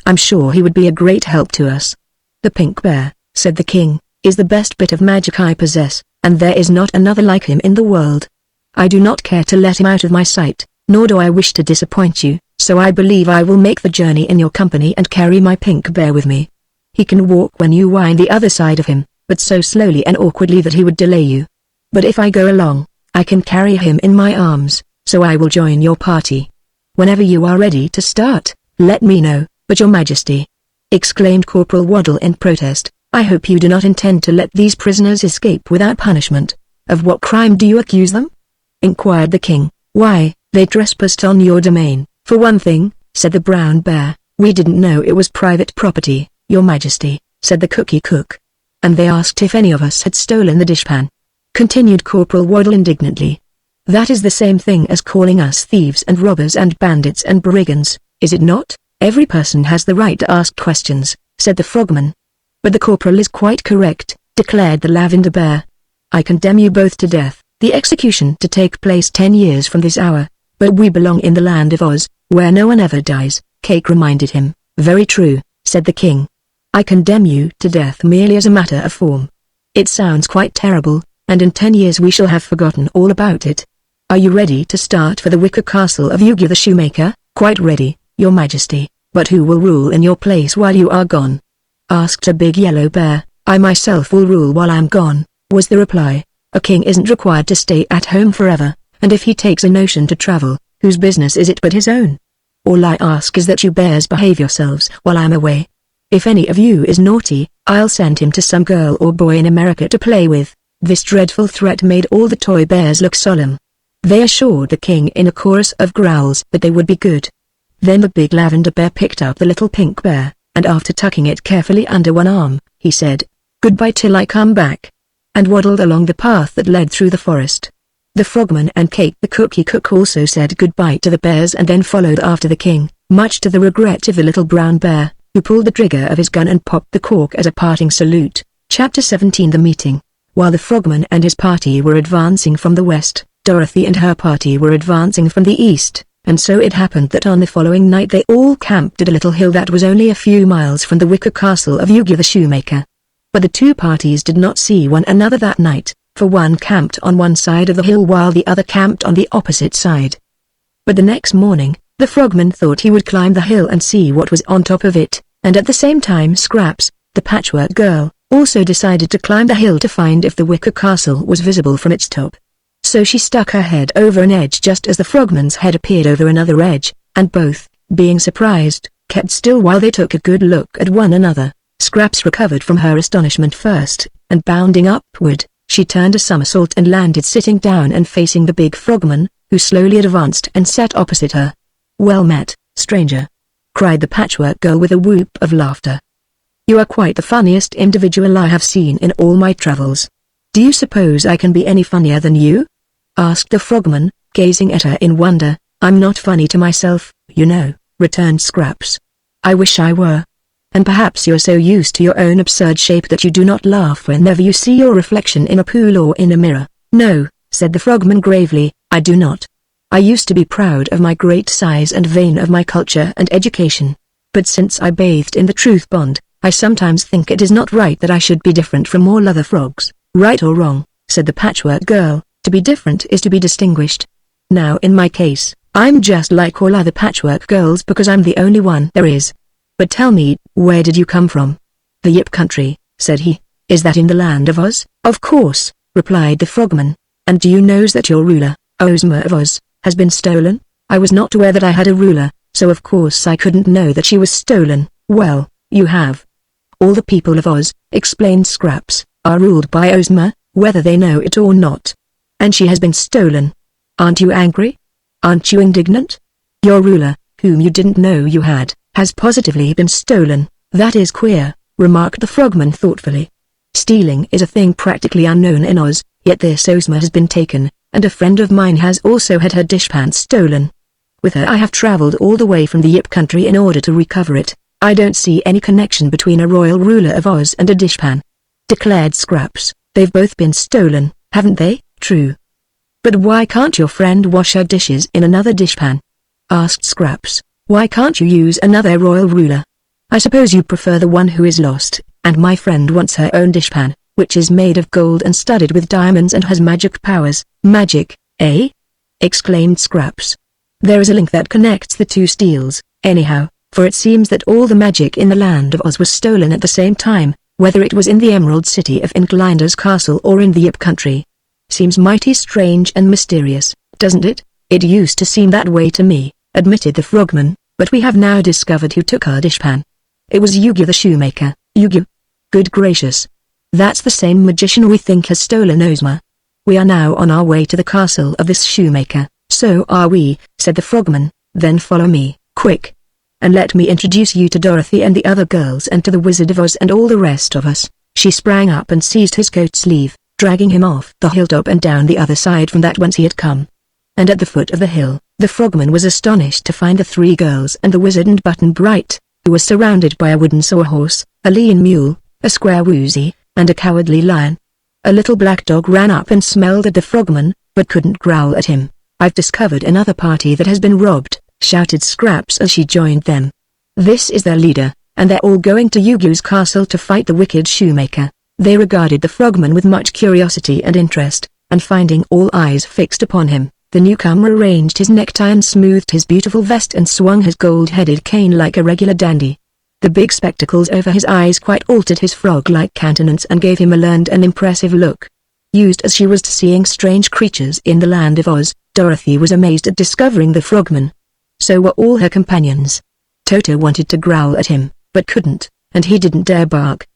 "I'm sure he would be a great help to us." "The pink bear," said the king, "is the best bit of magic I possess, and there is not another like him in the world. I do not care to let him out of my sight, nor do I wish to disappoint you, so I believe I will make the journey in your company and carry my pink bear with me. He can walk when you wind the other side of him, but so slowly and awkwardly that he would delay you. But if I go along, I can carry him in my arms, so I will join your party. Whenever you are ready to start, let me know." "But your majesty," exclaimed Corporal Waddle in protest, "I hope you do not intend to let these prisoners escape without punishment." Of what crime do you accuse them? Inquired the king. Why, they trespassed on your domain. For one thing, said the brown bear, we didn't know it was private property, your majesty, said the cookie cook. And they asked if any of us had stolen the dishpan. Continued Corporal Waddle indignantly. That is the same thing as calling us thieves and robbers and bandits and brigands, is it not? Every person has the right to ask questions, said the frogman. But the corporal is quite correct, declared the lavender bear. I condemn you both to death, the execution to take place 10 years from this hour. But we belong in the land of Oz, where no one ever dies, Cake reminded him. Very true, said the king. I condemn you to death merely as a matter of form. It sounds quite terrible, and in 10 years we shall have forgotten all about it. Are you ready to start for the wicker castle of Yu-Gi the shoemaker? Quite ready, your majesty. But who will rule in your place while you are gone? Asked a big yellow bear. I myself will rule while I'm gone, was the reply. A king isn't required to stay at home forever, and if he takes a notion to travel, whose business is it but his own? All I ask is that you bears behave yourselves while I'm away. If any of you is naughty, I'll send him to some girl or boy in America to play with. This dreadful threat made all the toy bears look solemn. They assured the king in a chorus of growls that they would be good. Then the big lavender bear picked up the little pink bear, and after tucking it carefully under one arm, he said, "Goodbye till I come back," and waddled along the path that led through the forest. The frogman and Cake the cookie cook also said goodbye to the bears and then followed after the king, much to the regret of the little brown bear, who pulled the trigger of his gun and popped the cork as a parting salute. Chapter 17 The Meeting. While the frogman and his party were advancing from the west, Dorothy and her party were advancing from the east, and so it happened that on the following night they all camped at a little hill that was only a few miles from the wicker castle of Yu-Gi the shoemaker. But the two parties did not see one another that night, for one camped on one side of the hill while the other camped on the opposite side. But the next morning, the frogman thought he would climb the hill and see what was on top of it, and at the same time Scraps, the patchwork girl, also decided to climb the hill to find if the wicker castle was visible from its top. So she stuck her head over an edge just as the frogman's head appeared over another edge, and both, being surprised, kept still while they took a good look at one another. Scraps recovered from her astonishment first, and bounding upward, she turned a somersault and landed sitting down and facing the big frogman, who slowly advanced and sat opposite her. "Well met, stranger," cried the patchwork girl with a whoop of laughter. "You are quite the funniest individual I have seen in all my travels. Do you suppose I can be any funnier than you?" asked the frogman, gazing at her in wonder. "I'm not funny to myself, you know," returned Scraps. "I wish I were. And perhaps you're so used to your own absurd shape that you do not laugh whenever you see your reflection in a pool or in a mirror." "No," said the frogman gravely, "I do not. I used to be proud of my great size and vain of my culture and education. But since I bathed in the truth pond, I sometimes think it is not right that I should be different from all other frogs." "Right or wrong," said the patchwork girl, "to be different is to be distinguished. Now in my case, I'm just like all other patchwork girls because I'm the only one there is. But tell me, where did you come from?" "The Yip country," said he. "Is that in the land of Oz?" "Of course," replied the frogman. "And do you know that your ruler, Ozma of Oz, has been stolen?" "I was not aware that I had a ruler, so of course I couldn't know that she was stolen." "Well, you have. All the people of Oz," explained Scraps, "are ruled by Ozma, whether they know it or not. And she has been stolen. Aren't you angry? Aren't you indignant? Your ruler, whom you didn't know you had, has positively been stolen." "That is queer," remarked the frogman thoughtfully. "Stealing is a thing practically unknown in Oz, yet this Ozma has been taken, and a friend of mine has also had her dishpan stolen. With her I have traveled all the way from the Yip country in order to recover it. I don't see any connection between a royal ruler of Oz and a dishpan," declared Scraps. "They've both been stolen, haven't they?" "True. But why can't your friend wash her dishes in another dishpan?" asked Scraps. "Why can't you use another royal ruler? I suppose you prefer the one who is lost, and my friend wants her own dishpan, which is made of gold and studded with diamonds and has magic powers." "Magic, eh?" exclaimed Scraps. "There is a link that connects the two steals, anyhow, for it seems that all the magic in the land of Oz was stolen at the same time, whether it was in the Emerald City of Inklinder's castle or in the Yip country. Seems mighty strange and mysterious, doesn't it?" "It used to seem that way to me," admitted the frogman, "but we have now discovered who took our dishpan. It was Yu-Gi the shoemaker." "Yu-Gi? Good gracious. That's the same magician we think has stolen Ozma." We are now on our way to the castle of this shoemaker. So are we, said the frogman. Then follow me, quick. And let me introduce you to Dorothy and the other girls and to the Wizard of Oz and all the rest of us. She sprang up and seized his coat sleeve, dragging him off the hilltop and down the other side from that whence he had come. And at the foot of the hill, the frogman was astonished to find the three girls and the wizard and Button-Bright, who was surrounded by a wooden sawhorse, a lean mule, a square woozy, and a cowardly lion. A little black dog ran up and smelled at the frogman, but couldn't growl at him. I've discovered another party that has been robbed, shouted Scraps as she joined them. This is their leader, and they're all going to Yugi's castle to fight the wicked shoemaker. They regarded the frogman with much curiosity and interest, and finding all eyes fixed upon him, the newcomer arranged his necktie and smoothed his beautiful vest and swung his gold-headed cane like a regular dandy. The big spectacles over his eyes quite altered his frog-like countenance and gave him a learned and impressive look. Used as she was to seeing strange creatures in the land of Oz, Dorothy was amazed at discovering the frogman. So were all her companions. Toto wanted to growl at him, but couldn't, and he didn't dare bark.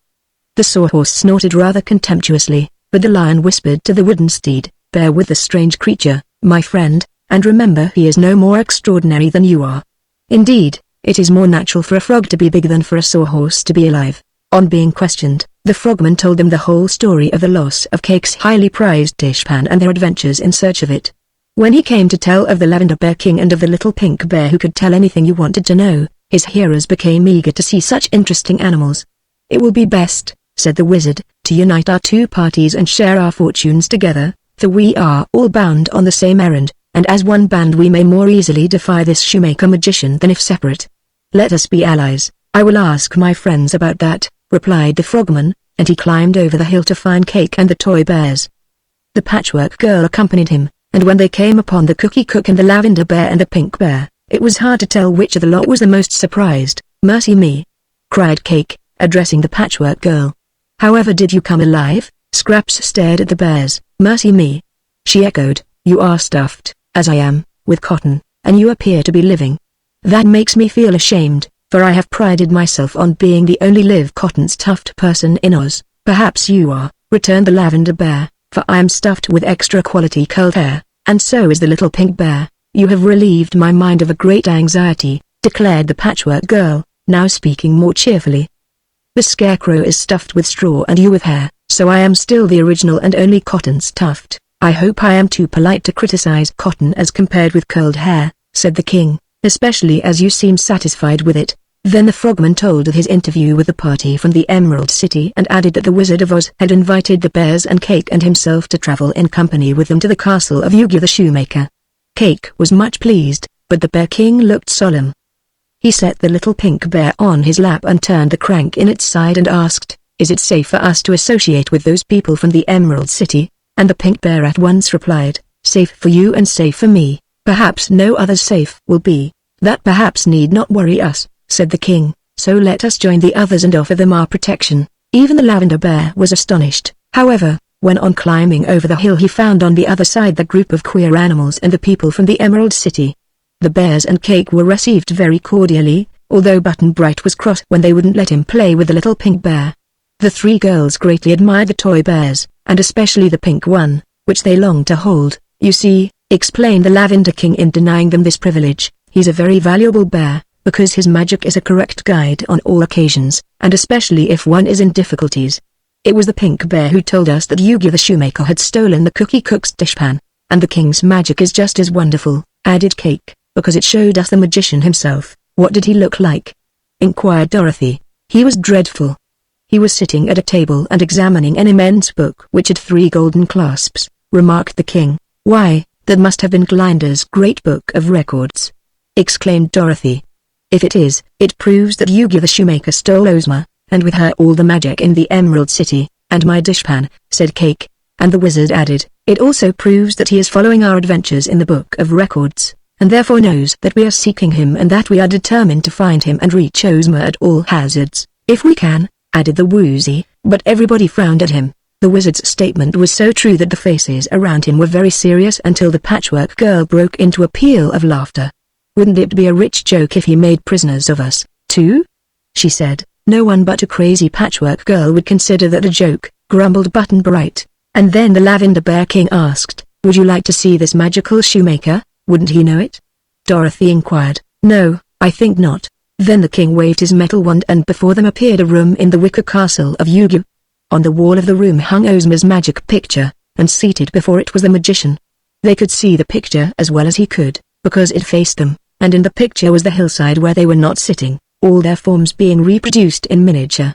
The sawhorse snorted rather contemptuously, but the lion whispered to the wooden steed, "Bear with the strange creature, my friend, and remember he is no more extraordinary than you are. Indeed, it is more natural for a frog to be big than for a sawhorse to be alive." On being questioned, the frogman told them the whole story of the loss of Cake's highly prized dishpan and their adventures in search of it. When he came to tell of the Lavender Bear King and of the little pink bear who could tell anything you wanted to know, his hearers became eager to see such interesting animals. "It will be best," said the wizard, "to unite our two parties and share our fortunes together, for we are all bound on the same errand, and as one band we may more easily defy this shoemaker magician than if separate. Let us be allies." "I will ask my friends about that," replied the frogman, and he climbed over the hill to find Cake and the toy bears. The Patchwork Girl accompanied him, and when they came upon the Cookie Cook and the Lavender Bear and the Pink Bear, it was hard to tell which of the lot was the most surprised. "Mercy me!" cried Cake, addressing the Patchwork Girl. "However did you come alive?" Scraps stared at the bears. "Mercy me!" she echoed. "You are stuffed, as I am, with cotton, and you appear to be living. That makes me feel ashamed, for I have prided myself on being the only live cotton-stuffed person in Oz." "Perhaps you are," returned the Lavender Bear, "for I am stuffed with extra-quality curled hair, and so is the little Pink Bear." "You have relieved my mind of a great anxiety," declared the Patchwork Girl, now speaking more cheerfully. "The Scarecrow is stuffed with straw and you with hair, so I am still the original and only cotton-stuffed. I hope I am too polite to criticize cotton as compared with curled hair," said the king, "especially as you seem satisfied with it." Then the frogman told of his interview with the party from the Emerald City and added that the Wizard of Oz had invited the bears and Cake and himself to travel in company with them to the castle of Yugi the Shoemaker. Cake was much pleased, but the Bear King looked solemn. He set the little Pink Bear on his lap and turned the crank in its side and asked, "Is it safe for us to associate with those people from the Emerald City?" And the Pink Bear at once replied, "Safe for you and safe for me. Perhaps no other safe will be. That perhaps need not worry us," said the king, "so let us join the others and offer them our protection." Even the Lavender Bear was astonished. However, when on climbing over the hill he found on the other side the group of queer animals and the people from the Emerald City. The bears and Cake were received very cordially, although Button-Bright was cross when they wouldn't let him play with the little Pink Bear. The three girls greatly admired the toy bears, and especially the pink one, which they longed to hold. "You see," explained the Lavender King in denying them this privilege, "he's a very valuable bear, because his magic is a correct guide on all occasions, and especially if one is in difficulties. It was the Pink Bear who told us that Yugi the Shoemaker had stolen the Cookie Cook's dishpan, and the king's magic is just as wonderful," added Cake, "because it showed us the magician himself." "What did he look like?" inquired Dorothy. "He was dreadful. He was sitting at a table and examining an immense book which had 3 golden clasps," remarked the king. "Why, that must have been Glinda's Great Book of Records," exclaimed Dorothy. "If it is, it proves that Yugi the Shoemaker stole Ozma, and with her all the magic in the Emerald City, and my dishpan," said Cake. And the wizard added, "It also proves that he is following our adventures in the Book of Records, and therefore knows that we are seeking him and that we are determined to find him and reach Ozma at all hazards, if we can," added the woozy, but everybody frowned at him. The wizard's statement was so true that the faces around him were very serious until the Patchwork Girl broke into a peal of laughter. "Wouldn't it be a rich joke if he made prisoners of us, too?" she said. "No one but a crazy Patchwork Girl would consider that a joke," grumbled Button-Bright. And then the Lavender Bear King asked, "Would you like to see this magical shoemaker? Wouldn't he know it?" Dorothy inquired. "No, I think not." Then the king waved his metal wand and before them appeared a room in the wicker castle of Yu-Gi-Oh! On the wall of the room hung Ozma's magic picture, and seated before it was the magician. They could see the picture as well as he could, because it faced them, and in the picture was the hillside where they were not sitting, all their forms being reproduced in miniature.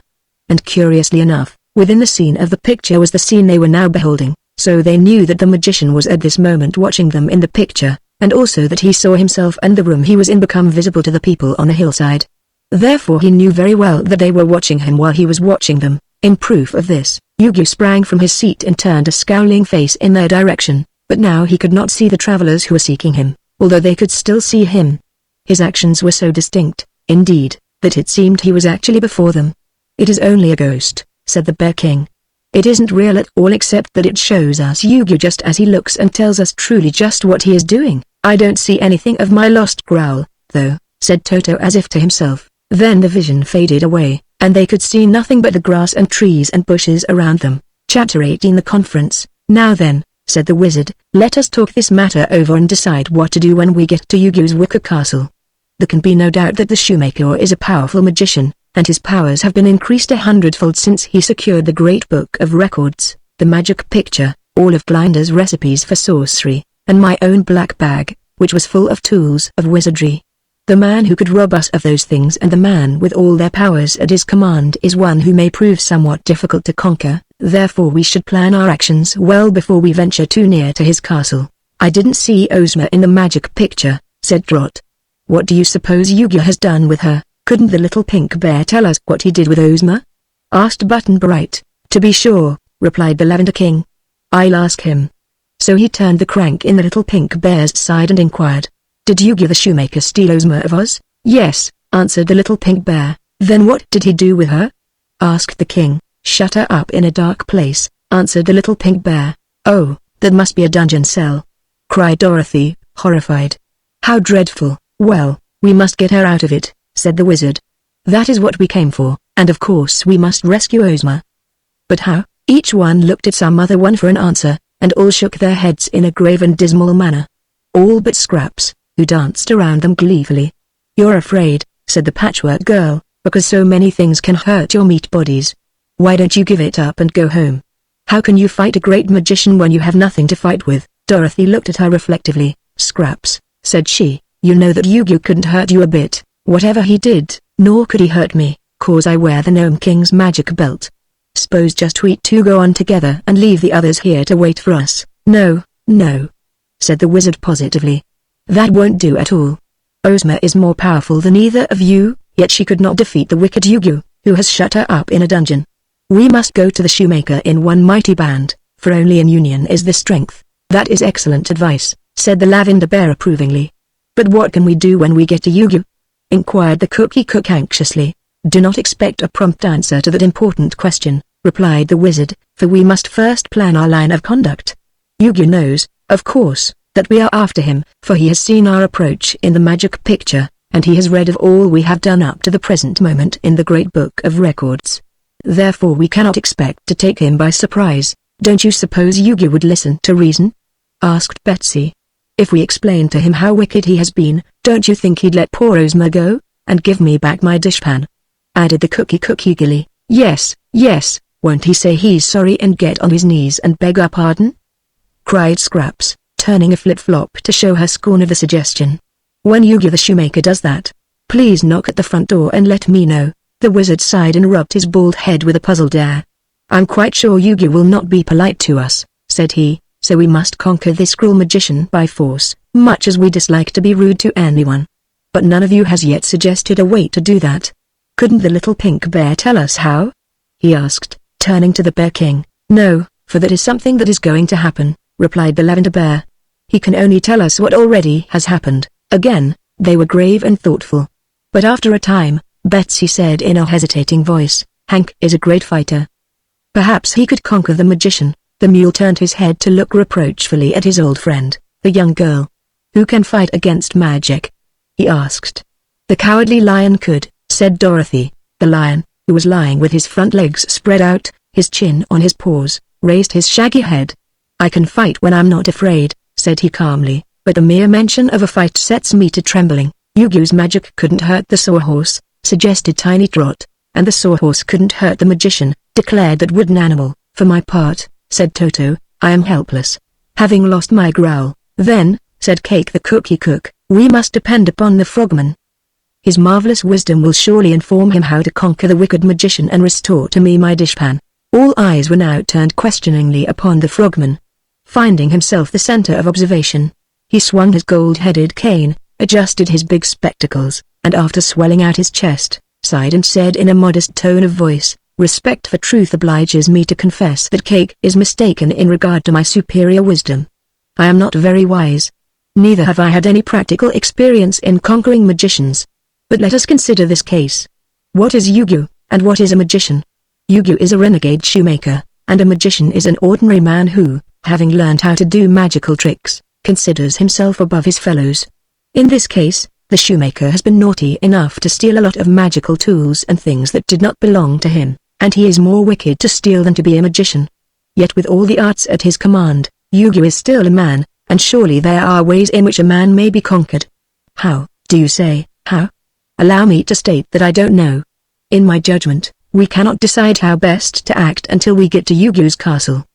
And curiously enough, within the scene of the picture was the scene they were now beholding, so they knew that the magician was at this moment watching them in the picture, and also that he saw himself and the room he was in become visible to the people on the hillside. Therefore he knew very well that they were watching him while he was watching them. In proof of this, Yu-Gi-Oh sprang from his seat and turned a scowling face in their direction, but now he could not see the travelers who were seeking him, although they could still see him. His actions were so distinct, indeed, that it seemed he was actually before them. "It is only a ghost," said the Bear King. "It isn't real at all except that it shows us Yu-Gi-Oh just as he looks and tells us truly just what he is doing. I don't see anything of my lost growl, though," said Toto as if to himself. Then the vision faded away, and they could see nothing but the grass and trees and bushes around them. Chapter 18 The Conference. "Now then," said the wizard, "let us talk this matter over and decide what to do when we get to Yu-Gi-Oh's wicker castle. There can be no doubt that the shoemaker is a powerful magician, and his powers have been increased 100-fold since he secured the Great Book of Records, the magic picture, all of Glinda's recipes for sorcery, and my own black bag, which was full of tools of wizardry. The man who could rob us of those things and the man with all their powers at his command is one who may prove somewhat difficult to conquer, therefore we should plan our actions well before we venture too near to his castle." "I didn't see Ozma in the magic picture," said Trot. "What do you suppose Yu-Gi-Oh has done with her? Couldn't the little pink bear tell us what he did with Ozma?" asked Button Bright. "To be sure," replied the Lavender King. "I'll ask him." So he turned the crank in the little pink bear's side and inquired, "Did Yu-Gi-Oh the shoemaker steal Ozma of Oz?" "Yes," answered the little pink bear. "Then what did he do with her?" asked the king. "Shut her up in a dark place," answered the little pink bear. "Oh, that must be a dungeon cell," cried Dorothy, horrified. "How dreadful." "Well, we must get her out of it," said the wizard. "That is what we came for, and of course we must rescue Ozma." "But how?" Each one looked at some other one for an answer, and all shook their heads in a grave and dismal manner. All but Scraps, who danced around them gleefully. "You're afraid," said the Patchwork Girl, "because so many things can hurt your meat bodies. Why don't you give it up and go home? How can you fight a great magician when you have nothing to fight with?" Dorothy looked at her reflectively. "Scraps," said she, "you know that Yu-Gi-Oh couldn't hurt you a bit, whatever he did, nor could he hurt me, 'cause I wear the Gnome King's magic belt. Suppose just we two go on together and leave the others here to wait for us." "No, no," said the wizard positively. "That won't do at all. Ozma is more powerful than either of you, yet she could not defeat the wicked Yu-Gi-Oh, who has shut her up in a dungeon. We must go to the shoemaker in one mighty band, for only in union is there strength." "That is excellent advice," said the Lavender Bear approvingly. "But what can we do when we get to Yu-Gi-Oh?" inquired the Cookie Cook anxiously. "Do not expect a prompt answer to that important question," replied the wizard, "for we must first plan our line of conduct. Yu-Gi-Oh knows, of course, that we are after him, for he has seen our approach in the magic picture, and he has read of all we have done up to the present moment in the Great Book of Records. Therefore we cannot expect to take him by surprise. Don't you suppose Yu-Gi-Oh would listen to reason?" asked Betsy. "If we explain to him how wicked he has been, don't you think he'd let poor Ozma go, and give me back my dishpan?" added the Cookie Cook eagerly. "Yes, yes, won't he say he's sorry and get on his knees and beg our pardon?" cried Scraps, turning a flip-flop to show her scorn of the suggestion. "When Yu-Gi-Oh the shoemaker does that, please knock at the front door and let me know." The wizard sighed and rubbed his bald head with a puzzled air. "I'm quite sure Yu-Gi-Oh will not be polite to us," said he, "so we must conquer this cruel magician by force, much as we dislike to be rude to anyone. But none of you has yet suggested a way to do that. Couldn't the little pink bear tell us how?" he asked, turning to the Bear King. "No, for that is something that is going to happen," replied the Lavender Bear. "He can only tell us what already has happened." Again, they were grave and thoughtful. But after a time, Betsy said in a hesitating voice, "Hank is a great fighter. Perhaps he could conquer the magician." The mule turned his head to look reproachfully at his old friend, the young girl. "Who can fight against magic?" he asked. "The Cowardly Lion could," said Dorothy. The lion, who was lying with his front legs spread out, his chin on his paws, raised his shaggy head. "I can fight when I'm not afraid," said he calmly, "but the mere mention of a fight sets me to trembling." "Yugyu's magic couldn't hurt the sawhorse," suggested Tiny Trot. "And the sawhorse couldn't hurt the magician," declared that wooden animal. "For my part," said Toto, "I am helpless, having lost my growl." "Then," said Cake the Cookie Cook, "we must depend upon the frogman. His marvelous wisdom will surely inform him how to conquer the wicked magician and restore to me my dishpan." All eyes were now turned questioningly upon the frogman. Finding himself the center of observation, he swung his gold-headed cane, adjusted his big spectacles, and after swelling out his chest, sighed and said in a modest tone of voice, "Respect for truth obliges me to confess that Cake is mistaken in regard to my superior wisdom. I am not very wise. Neither have I had any practical experience in conquering magicians. But let us consider this case. What is Yugyu, and what is a magician? Yugyu is a renegade shoemaker, and a magician is an ordinary man who, having learned how to do magical tricks, considers himself above his fellows. In this case, the shoemaker has been naughty enough to steal a lot of magical tools and things that did not belong to him, and he is more wicked to steal than to be a magician. Yet with all the arts at his command, Yugyu is still a man, and surely there are ways in which a man may be conquered." "How, do you say, how?" "Allow me to state that I don't know. In my judgment, we cannot decide how best to act until we get to Yugyu's castle.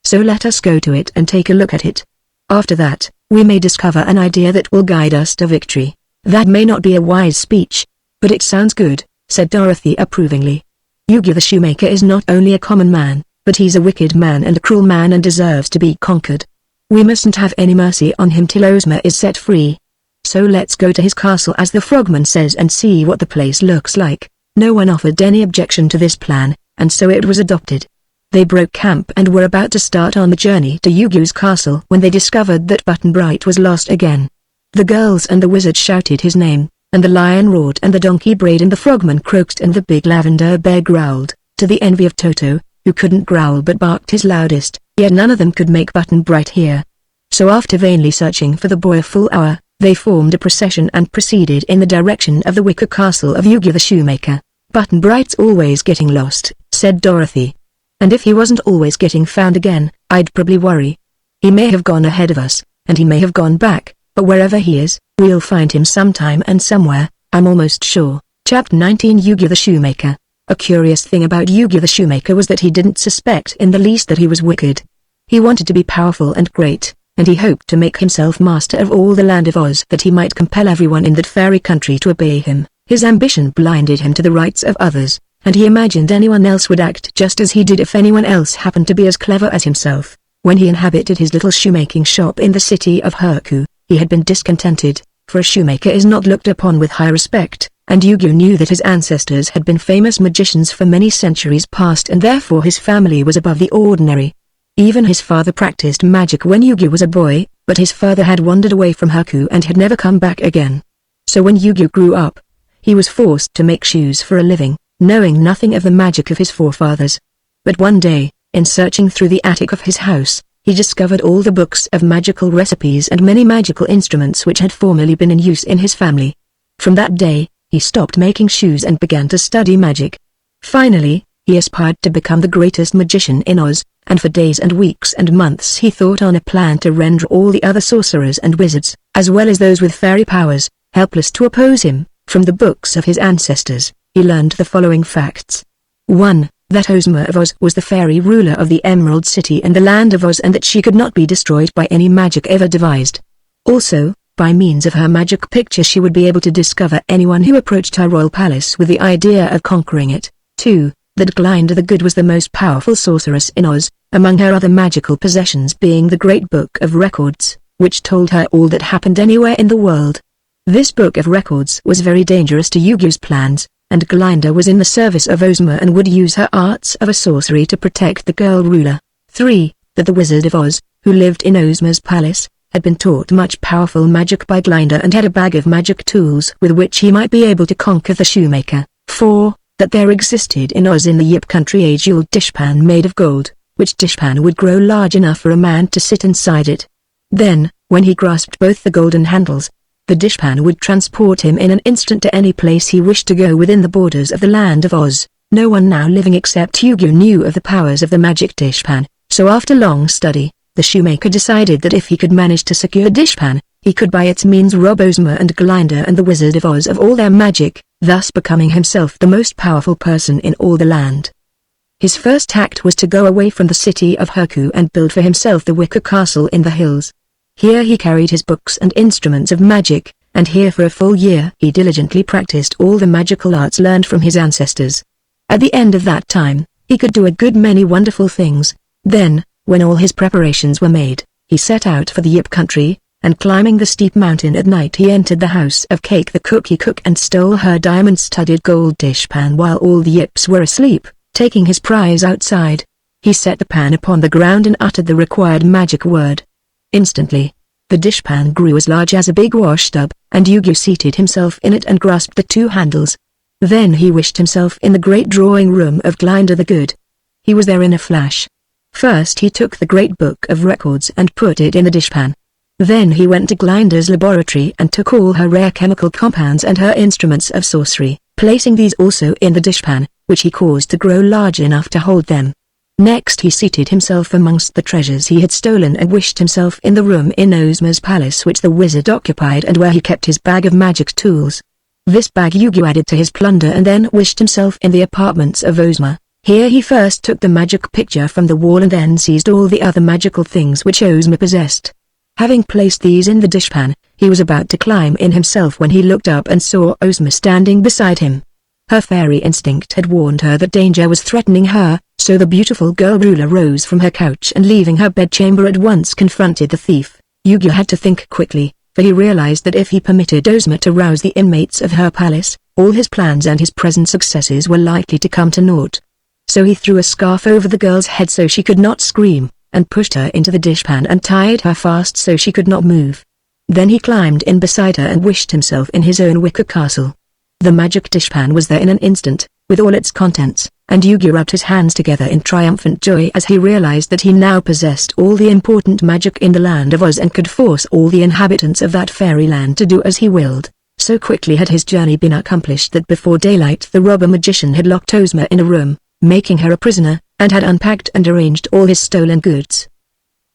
So let us go to it and take a look at it. After that, we may discover an idea that will guide us to victory." "That may not be a wise speech, but it sounds good," said Dorothy approvingly. "Yugyu the shoemaker is not only a common man, but he's a wicked man and a cruel man and deserves to be conquered. We mustn't have any mercy on him till Ozma is set free. So let's go to his castle as the frogman says and see what the place looks like." No one offered any objection to this plan, and so it was adopted. They broke camp and were about to start on the journey to Yugyu's castle when they discovered that Button Bright was lost again. The girls and the wizard shouted his name, and the lion roared and the donkey brayed and the frogman croaked and the big lavender bear growled, to the envy of Toto, who couldn't growl but barked his loudest, yet none of them could make Button Bright hear. So after vainly searching for the boy a full hour, they formed a procession and proceeded in the direction of the wicker castle of Yugyu the shoemaker. "Button Bright's always getting lost," said Dorothy. "And if he wasn't always getting found again, I'd probably worry. He may have gone ahead of us, and he may have gone back, but wherever he is, we'll find him sometime and somewhere, I'm almost sure." Chapter 19 Yugyu the Shoemaker. A curious thing about Yugyu the Shoemaker was that he didn't suspect in the least that he was wicked. He wanted to be powerful and great, and he hoped to make himself master of all the land of Oz that he might compel everyone in that fairy country to obey him. His ambition blinded him to the rights of others, and he imagined anyone else would act just as he did if anyone else happened to be as clever as himself. When he inhabited his little shoemaking shop in the city of Herku, he had been discontented, for a shoemaker is not looked upon with high respect, and Yugyu knew that his ancestors had been famous magicians for many centuries past and therefore his family was above the ordinary. Even his father practiced magic when Yugyu was a boy, but his father had wandered away from Herku and had never come back again. So when Yugyu grew up, he was forced to make shoes for a living, knowing nothing of the magic of his forefathers. But one day, in searching through the attic of his house, he discovered all the books of magical recipes and many magical instruments which had formerly been in use in his family. From that day, he stopped making shoes and began to study magic. Finally, he aspired to become the greatest magician in Oz, and for days and weeks and months he thought on a plan to render all the other sorcerers and wizards, as well as those with fairy powers, helpless to oppose him. From the books of his ancestors, he learned the following facts. 1. That Ozma of Oz was the fairy ruler of the Emerald City and the land of Oz and that she could not be destroyed by any magic ever devised. Also, by means of her magic picture she would be able to discover anyone who approached her royal palace with the idea of conquering it. 2. That Glinda the Good was the most powerful sorceress in Oz, among her other magical possessions being the Great Book of Records, which told her all that happened anywhere in the world. This Book of Records was very dangerous to Yugyu's plans, and Glinda was in the service of Ozma and would use her arts of a sorcery to protect the girl ruler. 3. That the Wizard of Oz, who lived in Ozma's palace, had been taught much powerful magic by Glinda and had a bag of magic tools with which he might be able to conquer the shoemaker. 4. That there existed in Oz in the Yip country a jeweled dishpan made of gold, which dishpan would grow large enough for a man to sit inside it. Then, when he grasped both the golden handles, the dishpan would transport him in an instant to any place he wished to go within the borders of the land of Oz. No one now living except Yugyu knew of the powers of the magic dishpan, So after long study, the shoemaker decided that if he could manage to secure Dishpan, he could by its means rob Ozma and Glinda and the Wizard of Oz of all their magic, thus becoming himself the most powerful person in all the land. His first act was to go away from the city of Herku and build for himself the wicker castle in the hills. Here he carried his books and instruments of magic, and here for a full year he diligently practiced all the magical arts learned from his ancestors. At the end of that time, he could do a good many wonderful things. Then, when all his preparations were made, he set out for the Yip country, and climbing the steep mountain at night he entered the house of Cake the cookie cook and stole her diamond-studded gold dishpan while all the Yips were asleep. Taking his prize outside, he set the pan upon the ground and uttered the required magic word. Instantly, the dishpan grew as large as a big washtub, and Yu-Gi-Oh seated himself in it and grasped the two handles. Then he wished himself in the great drawing room of Glinda the Good. He was there in a flash. First he took the great book of records and put it in the dishpan. Then he went to Glinda's laboratory and took all her rare chemical compounds and her instruments of sorcery, placing these also in the dishpan, which he caused to grow large enough to hold them. Next he seated himself amongst the treasures he had stolen and wished himself in the room in Ozma's palace which the wizard occupied and where he kept his bag of magic tools. This bag Yu-Gi-Oh added to his plunder and then wished himself in the apartments of Ozma. Here he first took the magic picture from the wall and then seized all the other magical things which Ozma possessed. Having placed these in the dishpan, he was about to climb in himself when he looked up and saw Ozma standing beside him. Her fairy instinct had warned her that danger was threatening her, so the beautiful girl ruler rose from her couch and leaving her bedchamber at once confronted the thief. Yu-Gi-Oh had to think quickly, for he realized that if he permitted Ozma to rouse the inmates of her palace, all his plans and his present successes were likely to come to naught. So he threw a scarf over the girl's head so she could not scream, and pushed her into the dishpan and tied her fast so she could not move. Then he climbed in beside her and wished himself in his own wicker castle. The magic dishpan was there in an instant, with all its contents, and Yu-Gi-Oh rubbed his hands together in triumphant joy as he realized that he now possessed all the important magic in the land of Oz and could force all the inhabitants of that fairyland to do as he willed. So quickly had his journey been accomplished that before daylight the robber magician had locked Ozma in a room, making her a prisoner, and had unpacked and arranged all his stolen goods.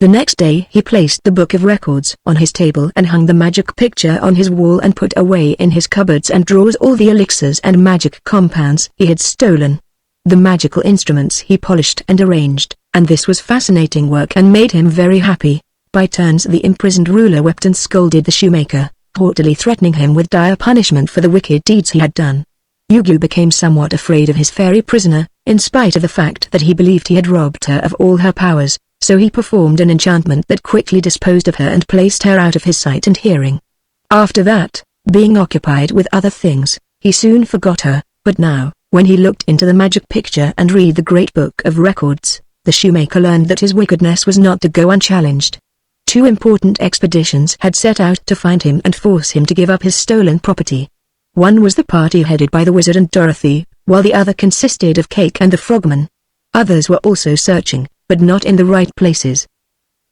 The next day he placed the book of records on his table and hung the magic picture on his wall and put away in his cupboards and drawers all the elixirs and magic compounds he had stolen. The magical instruments he polished and arranged, and this was fascinating work and made him very happy. By turns the imprisoned ruler wept and scolded the shoemaker, haughtily threatening him with dire punishment for the wicked deeds he had done. Yu-Gi-Oh became somewhat afraid of his fairy prisoner, in spite of the fact that he believed he had robbed her of all her powers, so he performed an enchantment that quickly disposed of her and placed her out of his sight and hearing. After that, being occupied with other things, he soon forgot her, but now, when he looked into the magic picture and read the great book of records, the shoemaker learned that his wickedness was not to go unchallenged. Two important expeditions had set out to find him and force him to give up his stolen property. One was the party headed by the wizard and Dorothy, while the other consisted of Cake and the Frogman. Others were also searching, but not in the right places.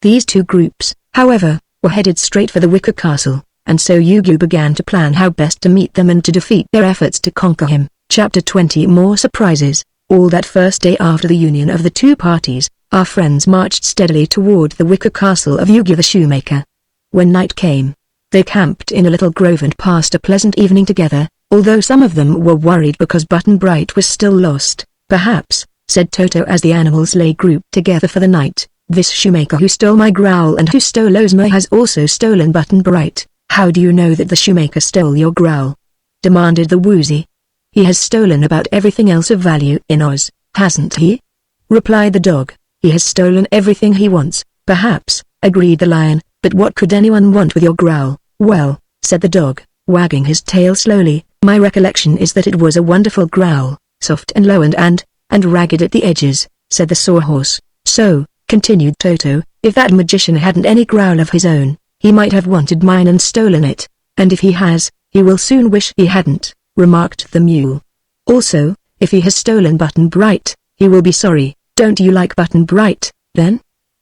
These two groups, however, were headed straight for the Wicker Castle, and so Yu-Gi-Oh began to plan how best to meet them and to defeat their efforts to conquer him. Chapter 20 More surprises. All that first day after the union of the two parties, our friends marched steadily toward the Wicker Castle of Yu-Gi-Oh the Shoemaker. When night came, they camped in a little grove and passed a pleasant evening together, although some of them were worried because Button Bright was still lost. Perhaps, said Toto as the animals lay grouped together for the night, this shoemaker who stole my growl and who stole Ozma has also stolen Button Bright. How do you know that the shoemaker stole your growl? Demanded the Woozy. He has stolen about everything else of value in Oz, hasn't he? Replied the dog. He has stolen everything he wants, perhaps, agreed the lion, but what could anyone want with your growl? Well, said the dog, wagging his tail slowly, my recollection is that it was a wonderful growl, soft and low and ragged at the edges, said the sawhorse. So, continued Toto, if that magician hadn't any growl of his own, he might have wanted mine and stolen it, and if he has, he will soon wish he hadn't, remarked the mule. Also, if he has stolen Button Bright, he will be sorry. Don't you like Button Bright, then?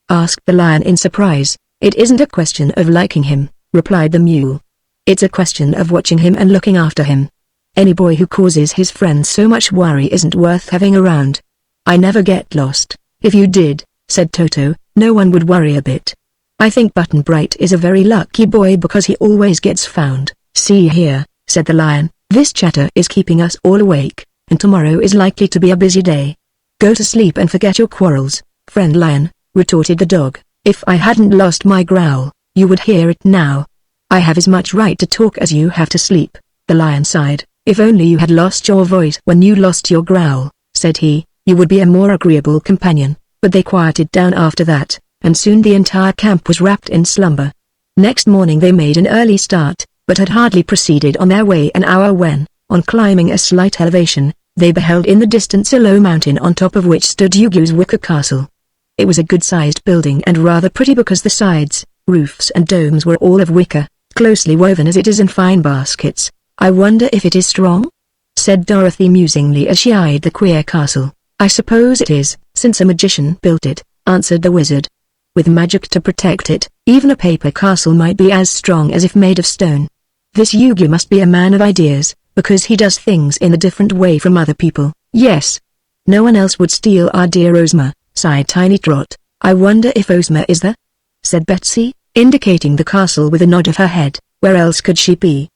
Asked the lion in surprise. It isn't a question of liking him, replied the mule. It's a question of watching him and looking after him. Any boy who causes his friends so much worry isn't worth having around. I never get lost. If you did, said Toto. No one would worry a bit. I think Button Bright is a very lucky boy because he always gets found. See here, said the lion, this chatter is keeping us all awake, and tomorrow is likely to be a busy day. Go to sleep and forget your quarrels, friend lion, retorted the dog. If I hadn't lost my growl, you would hear it now. I have as much right to talk as you have to sleep, the lion sighed. If only you had lost your voice when you lost your growl, said he, you would be a more agreeable companion. But they quieted down after that, and soon the entire camp was wrapped in slumber. Next morning they made an early start, but had hardly proceeded on their way an hour when, on climbing a slight elevation, they beheld in the distance a low mountain on top of which stood Yugu's wicker castle. It was a good-sized building and rather pretty because the sides, roofs and domes were all of wicker, closely woven as it is in fine baskets. I wonder if it is strong? Said Dorothy musingly as she eyed the queer castle. I suppose it is, since a magician built it, answered the wizard. With magic to protect it, even a paper castle might be as strong as if made of stone. This Yugi must be a man of ideas, because he does things in a different way from other people. Yes. No one else would steal our dear Ozma, sighed Tiny Trot. I wonder if Ozma is there? Said Betsy, indicating the castle with a nod of her head. Where else could she be?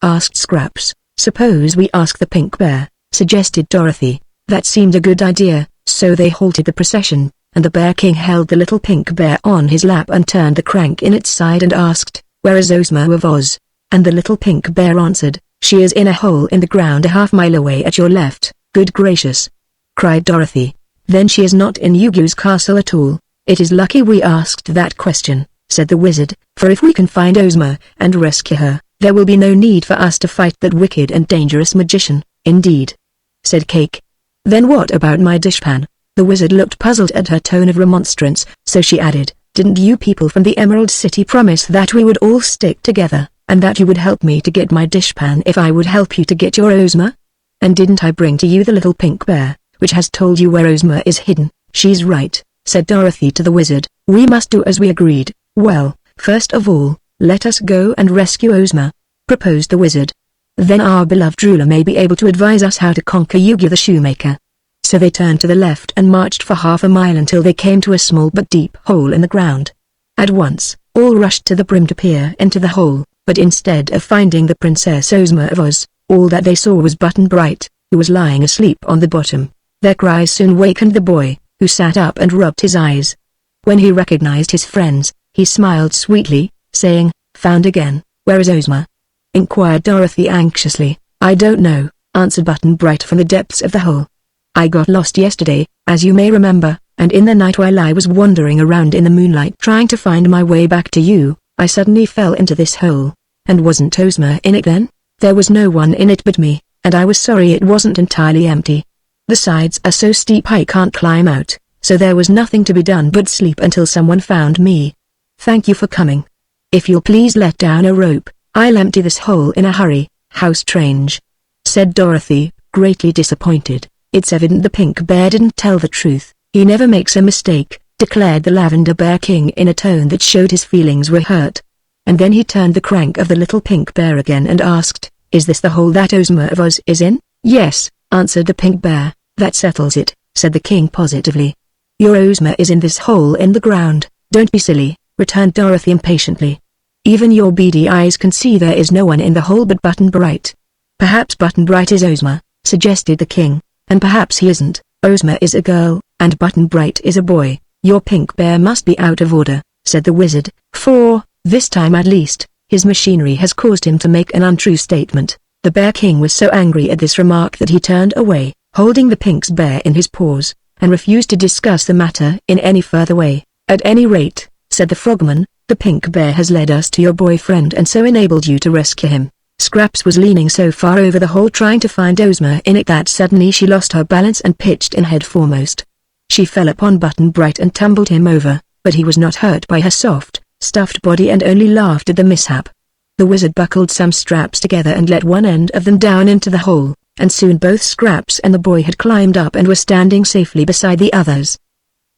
Asked Scraps. Suppose we ask the Pink Bear, suggested Dorothy. That seemed a good idea, so they halted the procession, and the Bear King held the little Pink Bear on his lap and turned the crank in its side and asked, Where is Ozma of Oz? And the little Pink Bear answered, She is in a hole in the ground a half-mile away at your left. Good gracious! Cried Dorothy. Then she is not in Yugu's castle at all. It is lucky we asked that question, said the wizard, for if we can find Ozma and rescue her, there will be no need for us to fight that wicked and dangerous magician. Indeed, said Cake. Then what about my dishpan? The wizard looked puzzled at her tone of remonstrance, so she added, Didn't you people from the Emerald City promise that we would all stick together, and that you would help me to get my dishpan if I would help you to get your Ozma? And didn't I bring to you the little Pink Bear, which has told you where Ozma is hidden? She's right, said Dorothy to the wizard. We must do as we agreed. Well, first of all, let us go and rescue Ozma, proposed the wizard. Then our beloved ruler may be able to advise us how to conquer Yugi the shoemaker. So they turned to the left and marched for half a mile until they came to a small but deep hole in the ground. At once, all rushed to the brim to peer into the hole, but instead of finding the Princess Ozma of Oz, all that they saw was Button Bright, who was lying asleep on the bottom. Their cries soon wakened the boy, who sat up and rubbed his eyes. When he recognized his friends, he smiled sweetly, saying, Found again. Where is Ozma? Inquired Dorothy anxiously. I don't know, answered Button Bright from the depths of the hole. I got lost yesterday, as you may remember, and in the night while I was wandering around in the moonlight trying to find my way back to you, I suddenly fell into this hole. And wasn't Ozma in it then? There was no one in it but me, and I was sorry it wasn't entirely empty. The sides are so steep I can't climb out, so there was nothing to be done but sleep until someone found me. Thank you for coming. If you'll please let down a rope, I'll empty this hole in a hurry. How strange, said Dorothy, greatly disappointed. It's evident the Pink Bear didn't tell the truth. He never makes a mistake, declared the Lavender Bear King in a tone that showed his feelings were hurt. And then he turned the crank of the little Pink Bear again and asked, Is this the hole that Ozma of Oz is in? Yes, answered the Pink Bear. That settles it, said the king positively. Your Ozma is in this hole in the ground. Don't be silly, returned Dorothy impatiently. Even your beady eyes can see there is no one in the hole but Button Bright. Perhaps Button Bright is Ozma, suggested the king. And perhaps he isn't. Ozma is a girl, and Button Bright is a boy. Your Pink Bear must be out of order, said the wizard, for, this time at least, his machinery has caused him to make an untrue statement. The Bear King was so angry at this remark that he turned away, holding the Pink Bear in his paws, and refused to discuss the matter in any further way. At any rate, said the Frogman, the Pink Bear has led us to your boyfriend and so enabled you to rescue him. Scraps was leaning so far over the hole trying to find Ozma in it that suddenly she lost her balance and pitched in head foremost. She fell upon Button Bright and tumbled him over, but he was not hurt by her soft, stuffed body and only laughed at the mishap. The wizard buckled some straps together and let one end of them down into the hole, and soon both Scraps and the boy had climbed up and were standing safely beside the others.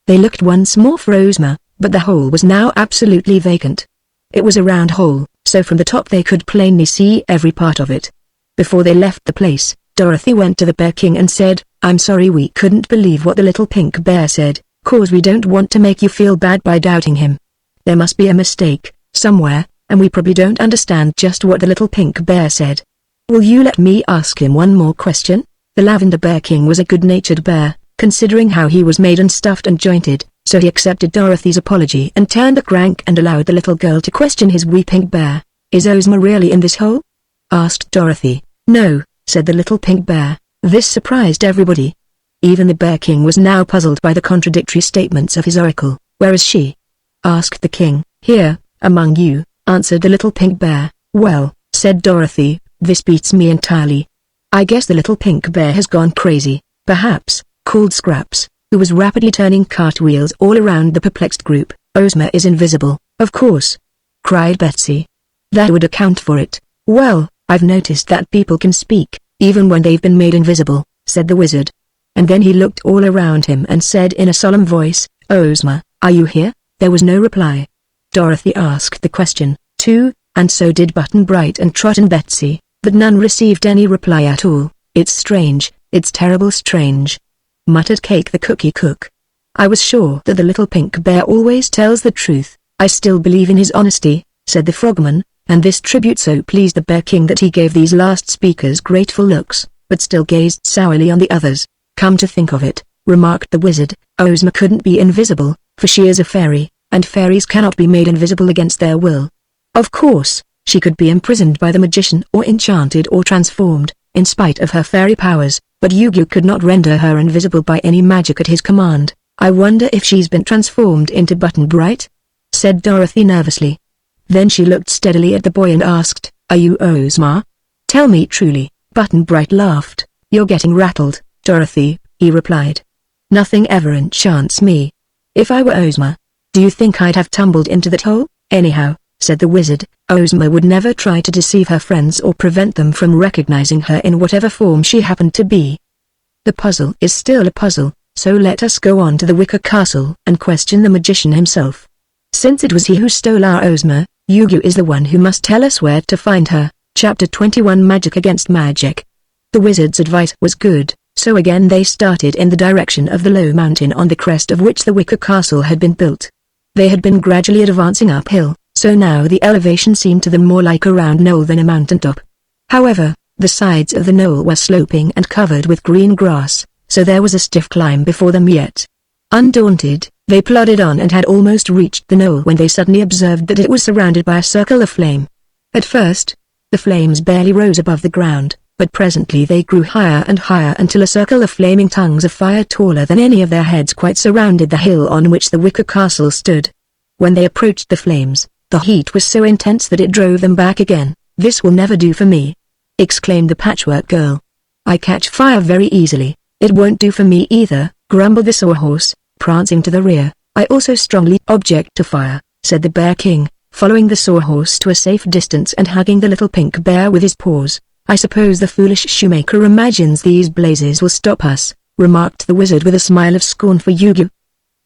They looked once more for Ozma, but the hole was now absolutely vacant. It was a round hole, so from the top they could plainly see every part of it. Before they left the place, Dorothy went to the Bear King and said, I'm sorry we couldn't believe what the little Pink Bear said. 'cause we don't want to make you feel bad by doubting him. There must be a mistake, somewhere, and we probably don't understand just what the little pink bear said. Will you let me ask him one more question?" The Lavender Bear King was a good-natured bear, considering how he was made and stuffed and jointed, so he accepted Dorothy's apology and turned a crank and allowed the little girl to question his wee pink bear. "Is Ozma really in this hole?" asked Dorothy. "No," said the little pink bear. This surprised everybody. Even the Bear King was now puzzled by the contradictory statements of his oracle. "Where is she?" asked the king. "Here, among you," answered the little pink bear. "Well," said Dorothy, "this beats me entirely. I guess the little pink bear has gone crazy." "Perhaps," called Scraps, who was rapidly turning cartwheels all around the perplexed group. "Ozma is invisible." "Of course," cried Betsy. "That would account for it." "Well, I've noticed that people can speak, even when they've been made invisible," said the wizard. And then he looked all around him and said in a solemn voice, "Ozma, are you here?" There was no reply. Dorothy asked the question, too, and so did Button Bright and Trot and Betsy, but none received any reply at all. "It's strange, it's terrible strange," muttered Cake the Cookie Cook. "I was sure that the little pink bear always tells the truth. I still believe in his honesty," said the Frogman, and this tribute so pleased the Bear King that he gave these last speakers grateful looks, but still gazed sourly on the others. "Come to think of it," remarked the wizard, "Ozma couldn't be invisible, for she is a fairy, and fairies cannot be made invisible against their will. Of course, she could be imprisoned by the magician or enchanted or transformed, in spite of her fairy powers, but Yu-Gi-Oh could not render her invisible by any magic at his command. I wonder if she's been transformed into Button Bright?" said Dorothy nervously. Then she looked steadily at the boy and asked, "Are you Ozma? Tell me truly." Button Bright laughed. "You're getting rattled, Dorothy," he replied. "Nothing ever enchants me. If I were Ozma, do you think I'd have tumbled into that hole? Anyhow," said the wizard, "Ozma would never try to deceive her friends or prevent them from recognizing her in whatever form she happened to be. The puzzle is still a puzzle, so let us go on to the Wicker Castle and question the magician himself. Since it was he who stole our Ozma, Yu-Gi-Oh is the one who must tell us where to find her." Chapter 21 Magic Against Magic. The wizard's advice was good, so again they started in the direction of the low mountain on the crest of which the Wicker Castle had been built. They had been gradually advancing uphill, so now the elevation seemed to them more like a round knoll than a mountaintop. However, the sides of the knoll were sloping and covered with green grass, so there was a stiff climb before them yet. Undaunted, they plodded on and had almost reached the knoll when they suddenly observed that it was surrounded by a circle of flame. At first, the flames barely rose above the ground, but presently they grew higher and higher until a circle of flaming tongues of fire taller than any of their heads quite surrounded the hill on which the Wicker Castle stood. When they approached the flames, the heat was so intense that it drove them back again. "This will never do for me," exclaimed the Patchwork Girl. "I catch fire very easily." "It won't do for me either," grumbled the Sawhorse, prancing to the rear. "I also strongly object to fire," said the Bear King, following the Sawhorse to a safe distance and hugging the little pink bear with his paws. "I suppose the foolish shoemaker imagines these blazes will stop us," remarked the wizard with a smile of scorn for Yu-Gi-Oh.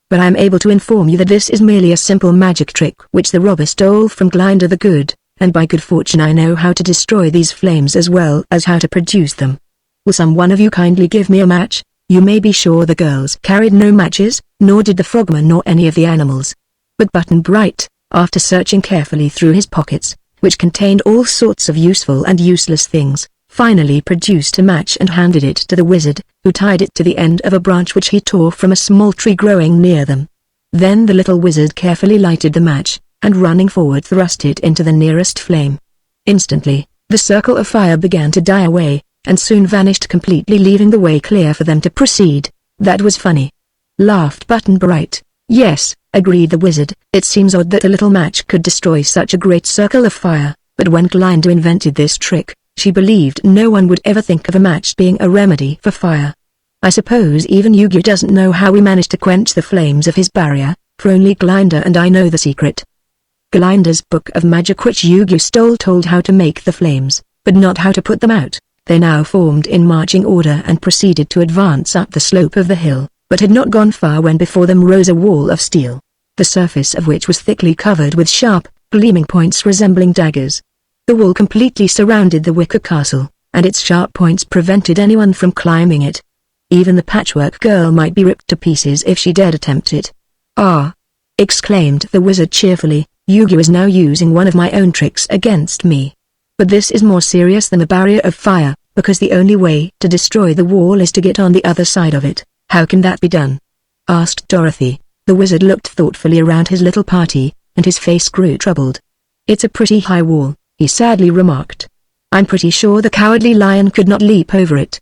"But I am able to inform you that this is merely a simple magic trick which the robber stole from Glinda the Good, and by good fortune I know how to destroy these flames as well as how to produce them. Will some one of you kindly give me a match?" You may be sure the girls carried no matches, nor did the Frogman nor any of the animals. But Button Bright, after searching carefully through his pockets, which contained all sorts of useful and useless things, finally produced a match and handed it to the wizard, who tied it to the end of a branch which he tore from a small tree growing near them. Then the little wizard carefully lighted the match, and running forward thrust it into the nearest flame. Instantly, the circle of fire began to die away, and soon vanished completely, leaving the way clear for them to proceed. "That was funny," laughed Button Bright. "Yes," agreed the wizard, "it seems odd that a little match could destroy such a great circle of fire, but when Glinda invented this trick, she believed no one would ever think of a match being a remedy for fire. I suppose even Yu-Gi-Oh doesn't know how we managed to quench the flames of his barrier, for only Glinda and I know the secret." Glinda's book of magic which Yu-Gi-Oh stole told how to make the flames, but not how to put them out. They now formed in marching order and proceeded to advance up the slope of the hill, but had not gone far when before them rose a wall of steel, the surface of which was thickly covered with sharp, gleaming points resembling daggers. The wall completely surrounded the Wicker Castle, and its sharp points prevented anyone from climbing it. Even the patchwork girl might be ripped to pieces if she dared attempt it. "Ah!" exclaimed the wizard cheerfully, "Yu-Gi-Oh is now using one of my own tricks against me. But this is more serious than the barrier of fire, because the only way to destroy the wall is to get on the other side of it. How can that be done?" asked Dorothy. The wizard looked thoughtfully around his little party, and his face grew troubled. "It's a pretty high wall," he sadly remarked. "I'm pretty sure the cowardly lion could not leap over it."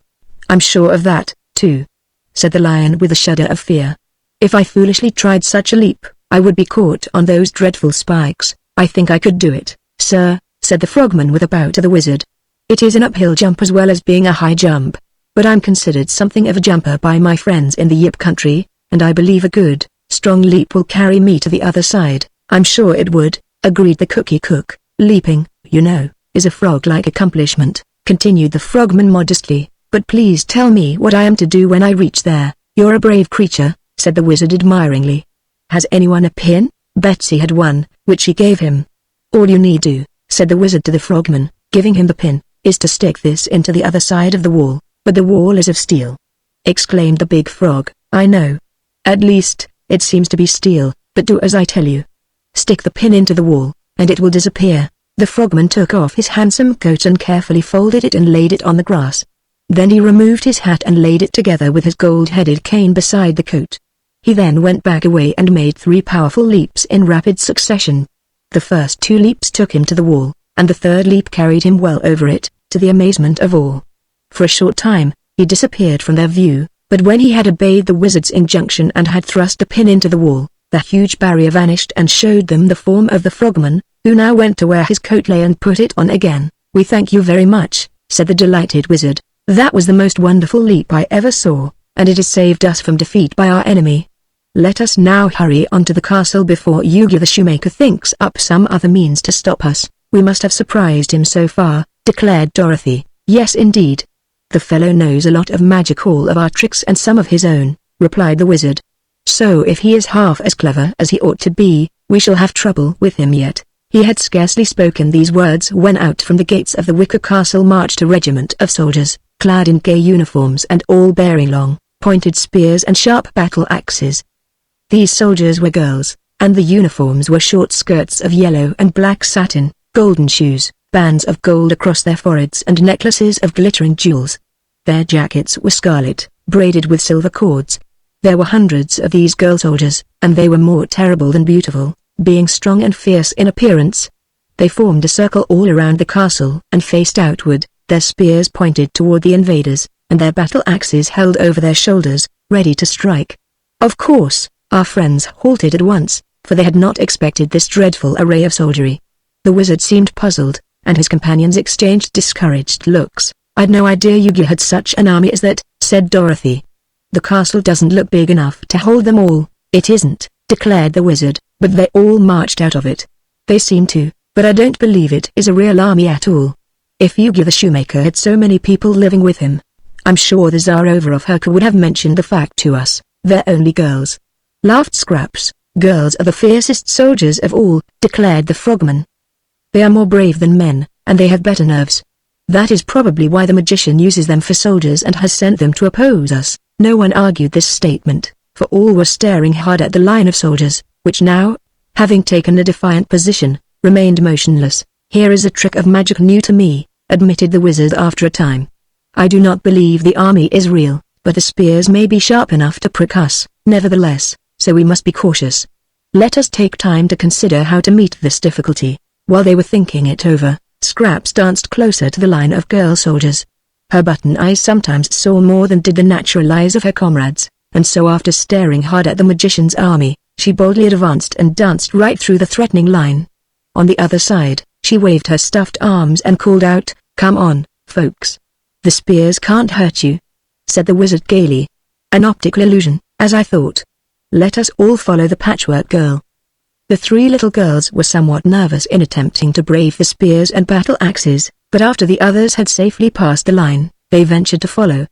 "I'm sure of that, too," said the lion with a shudder of fear. "If I foolishly tried such a leap, I would be caught on those dreadful spikes." "I think I could do it, sir," said the frogman with a bow to the wizard. "It is an uphill jump as well as being a high jump. But I'm considered something of a jumper by my friends in the Yip country, and I believe a good, strong leap will carry me to the other side." "I'm sure it would," agreed the cookie cook. "Leaping, you know, is a frog-like accomplishment," continued the frogman modestly. "But please tell me what I am to do when I reach there." "You're a brave creature," said the wizard admiringly. "Has anyone a pin?" Betsy had one, which he gave him. "All you need do," said the wizard to the frogman, giving him the pin, "is to stick this into the other side of the wall." "But the wall is of steel," exclaimed the big frog. "I know. At least, it seems to be steel, but do as I tell you. Stick the pin into the wall, and it will disappear." The frogman took off his handsome coat and carefully folded it and laid it on the grass. Then he removed his hat and laid it together with his gold-headed cane beside the coat. He then went back away and made 3 powerful leaps in rapid succession. The first 2 leaps took him to the wall, and the third leap carried him well over it, to the amazement of all. For a short time, he disappeared from their view, but when he had obeyed the wizard's injunction and had thrust the pin into the wall, the huge barrier vanished and showed them the form of the frogman, who now went to where his coat lay and put it on again. "We thank you very much," said the delighted wizard. "That was the most wonderful leap I ever saw, and it has saved us from defeat by our enemy. Let us now hurry on to the castle before Yu-Gi-Oh the shoemaker thinks up some other means to stop us. We must have surprised him so far," declared Dorothy. "Yes indeed. The fellow knows a lot of magic, all of our tricks and some of his own," replied the wizard. "So if he is half as clever as he ought to be, we shall have trouble with him yet." He had scarcely spoken these words when out from the gates of the wicker castle marched a regiment of soldiers, clad in gay uniforms and all bearing long, pointed spears and sharp battle axes. These soldiers were girls, and the uniforms were short skirts of yellow and black satin, golden shoes, bands of gold across their foreheads and necklaces of glittering jewels. Their jackets were scarlet, braided with silver cords. There were hundreds of these girl soldiers, and they were more terrible than beautiful, being strong and fierce in appearance. They formed a circle all around the castle and faced outward, their spears pointed toward the invaders, and their battle axes held over their shoulders, ready to strike. Of course, our friends halted at once, for they had not expected this dreadful array of soldiery. The wizard seemed puzzled, and his companions exchanged discouraged looks. "I'd no idea Yu-Gi-Oh had such an army as that," said Dorothy. "The castle doesn't look big enough to hold them all." "It isn't," declared the wizard, "but they all marched out of it." "They seem to, but I don't believe it is a real army at all. If Yu-Gi-Oh the shoemaker had so many people living with him, I'm sure the Tsarova of Herka would have mentioned the fact to us." "They're only girls," laughed Scraps. "Girls are the fiercest soldiers of all," declared the frogman. "They are more brave than men, and they have better nerves. That is probably why the magician uses them for soldiers and has sent them to oppose us." No one argued this statement, for all were staring hard at the line of soldiers, which now, having taken a defiant position, remained motionless. "Here is a trick of magic new to me," admitted the wizard after a time. "I do not believe the army is real, but the spears may be sharp enough to prick us, nevertheless, so we must be cautious. Let us take time to consider how to meet this difficulty." While they were thinking it over, Scraps danced closer to the line of girl soldiers. Her button eyes sometimes saw more than did the natural eyes of her comrades, and so after staring hard at the magician's army, she boldly advanced and danced right through the threatening line. On the other side, she waved her stuffed arms and called out, "Come on, folks. The spears can't hurt you," said the wizard gaily. "An optical illusion, as I thought. Let us all follow the patchwork girl." The 3 little girls were somewhat nervous in attempting to brave the spears and battle axes, but after the others had safely passed the line, they ventured to follow.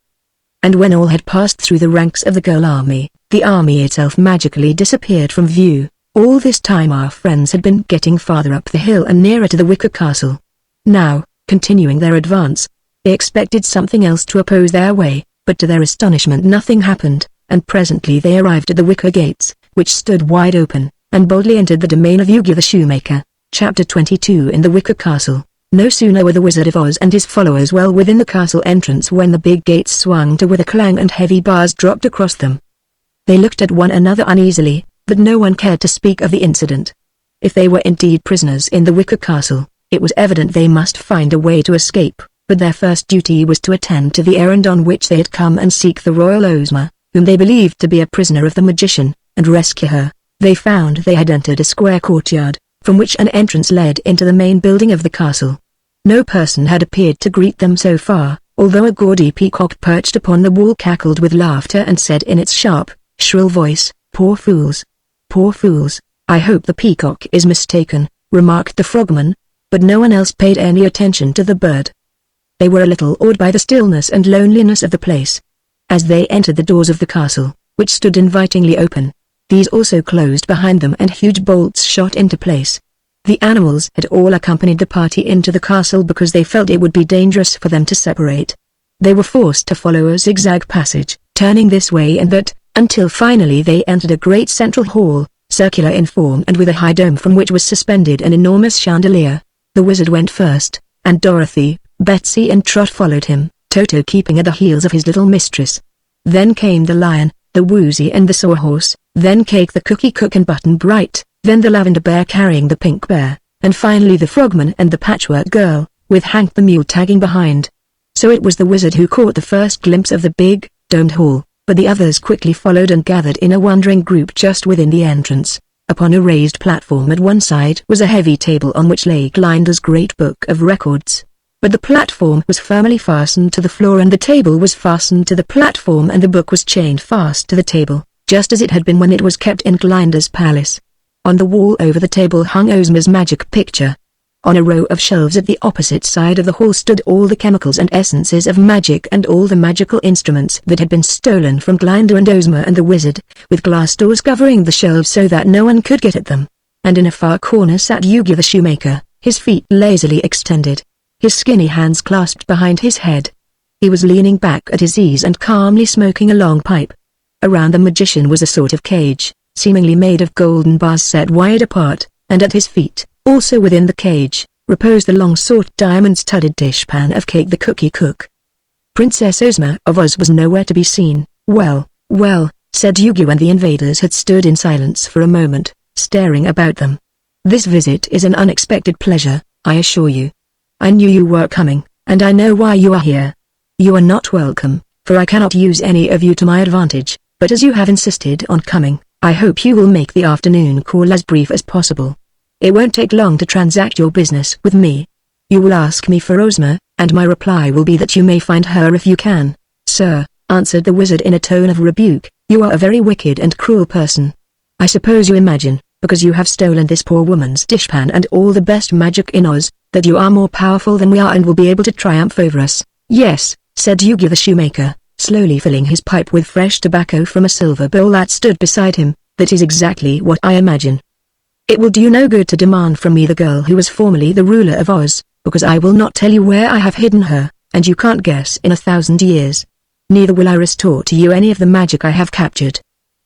And when all had passed through the ranks of the girl army, the army itself magically disappeared from view. All this time our friends had been getting farther up the hill and nearer to the wicker castle. Now, continuing their advance, they expected something else to oppose their way, but to their astonishment nothing happened, and presently they arrived at the wicker gates, which stood wide open, and boldly entered the domain of Yu-Gi the Shoemaker. Chapter 22 In the Wicker Castle. No sooner were the Wizard of Oz and his followers well within the castle entrance when the big gates swung to with a clang and heavy bars dropped across them. They looked at one another uneasily, but no one cared to speak of the incident. If they were indeed prisoners in the Wicker Castle, it was evident they must find a way to escape, but their first duty was to attend to the errand on which they had come and seek the royal Ozma, whom they believed to be a prisoner of the magician, and rescue her. They found they had entered a square courtyard, from which an entrance led into the main building of the castle. No person had appeared to greet them so far, although a gaudy peacock perched upon the wall cackled with laughter and said in its sharp, shrill voice, "Poor fools! Poor fools!" "I hope the peacock is mistaken," remarked the frogman, but no one else paid any attention to the bird. They were a little awed by the stillness and loneliness of the place. As they entered the doors of the castle, which stood invitingly open, these also closed behind them and huge bolts shot into place. The animals had all accompanied the party into the castle because they felt it would be dangerous for them to separate. They were forced to follow a zigzag passage, turning this way and that, until finally they entered a great central hall, circular in form and with a high dome from which was suspended an enormous chandelier. The wizard went first, and Dorothy, Betsy and Trot followed him, Toto keeping at the heels of his little mistress. Then came the lion, the woozy and the sawhorse, then Cake the cookie cook and Button Bright, then the lavender bear carrying the pink bear, and finally the frogman and the patchwork girl, with Hank the mule tagging behind. So it was the wizard who caught the first glimpse of the big, domed hall, but the others quickly followed and gathered in a wondering group just within the entrance. Upon a raised platform at one side was a heavy table on which lay Glinda's great book of records. But the platform was firmly fastened to the floor and the table was fastened to the platform and the book was chained fast to the table, just as it had been when it was kept in Glinda's palace. On the wall over the table hung Ozma's magic picture. On a row of shelves at the opposite side of the hall stood all the chemicals and essences of magic and all the magical instruments that had been stolen from Glinda and Ozma and the wizard, with glass doors covering the shelves so that no one could get at them. And in a far corner sat Yu-Gi the Shoemaker, his feet lazily extended, his skinny hands clasped behind his head. He was leaning back at his ease and calmly smoking a long pipe. Around the magician was a sort of cage, seemingly made of golden bars set wide apart, and at his feet, also within the cage, reposed the long-sought diamond-studded dishpan of Cake the Cookie Cook. Princess Ozma of Oz was nowhere to be seen. "Well, well," said Yu-Gi when the invaders had stood in silence for a moment, staring about them. "This visit is an unexpected pleasure, I assure you. I knew you were coming, and I know why you are here. You are not welcome, for I cannot use any of you to my advantage, but as you have insisted on coming, I hope you will make the afternoon call as brief as possible. It won't take long to transact your business with me. You will ask me for Ozma, and my reply will be that you may find her if you can." "Sir," answered the wizard in a tone of rebuke, "you are a very wicked and cruel person. I suppose you imagine, because you have stolen this poor woman's dishpan and all the best magic in Oz, that you are more powerful than we are and will be able to triumph over us." "Yes," said Yu-Gi the Shoemaker, slowly filling his pipe with fresh tobacco from a silver bowl that stood beside him, "that is exactly what I imagine. It will do you no good to demand from me the girl who was formerly the ruler of Oz, because I will not tell you where I have hidden her, and you can't guess in 1,000 years. Neither will I restore to you any of the magic I have captured.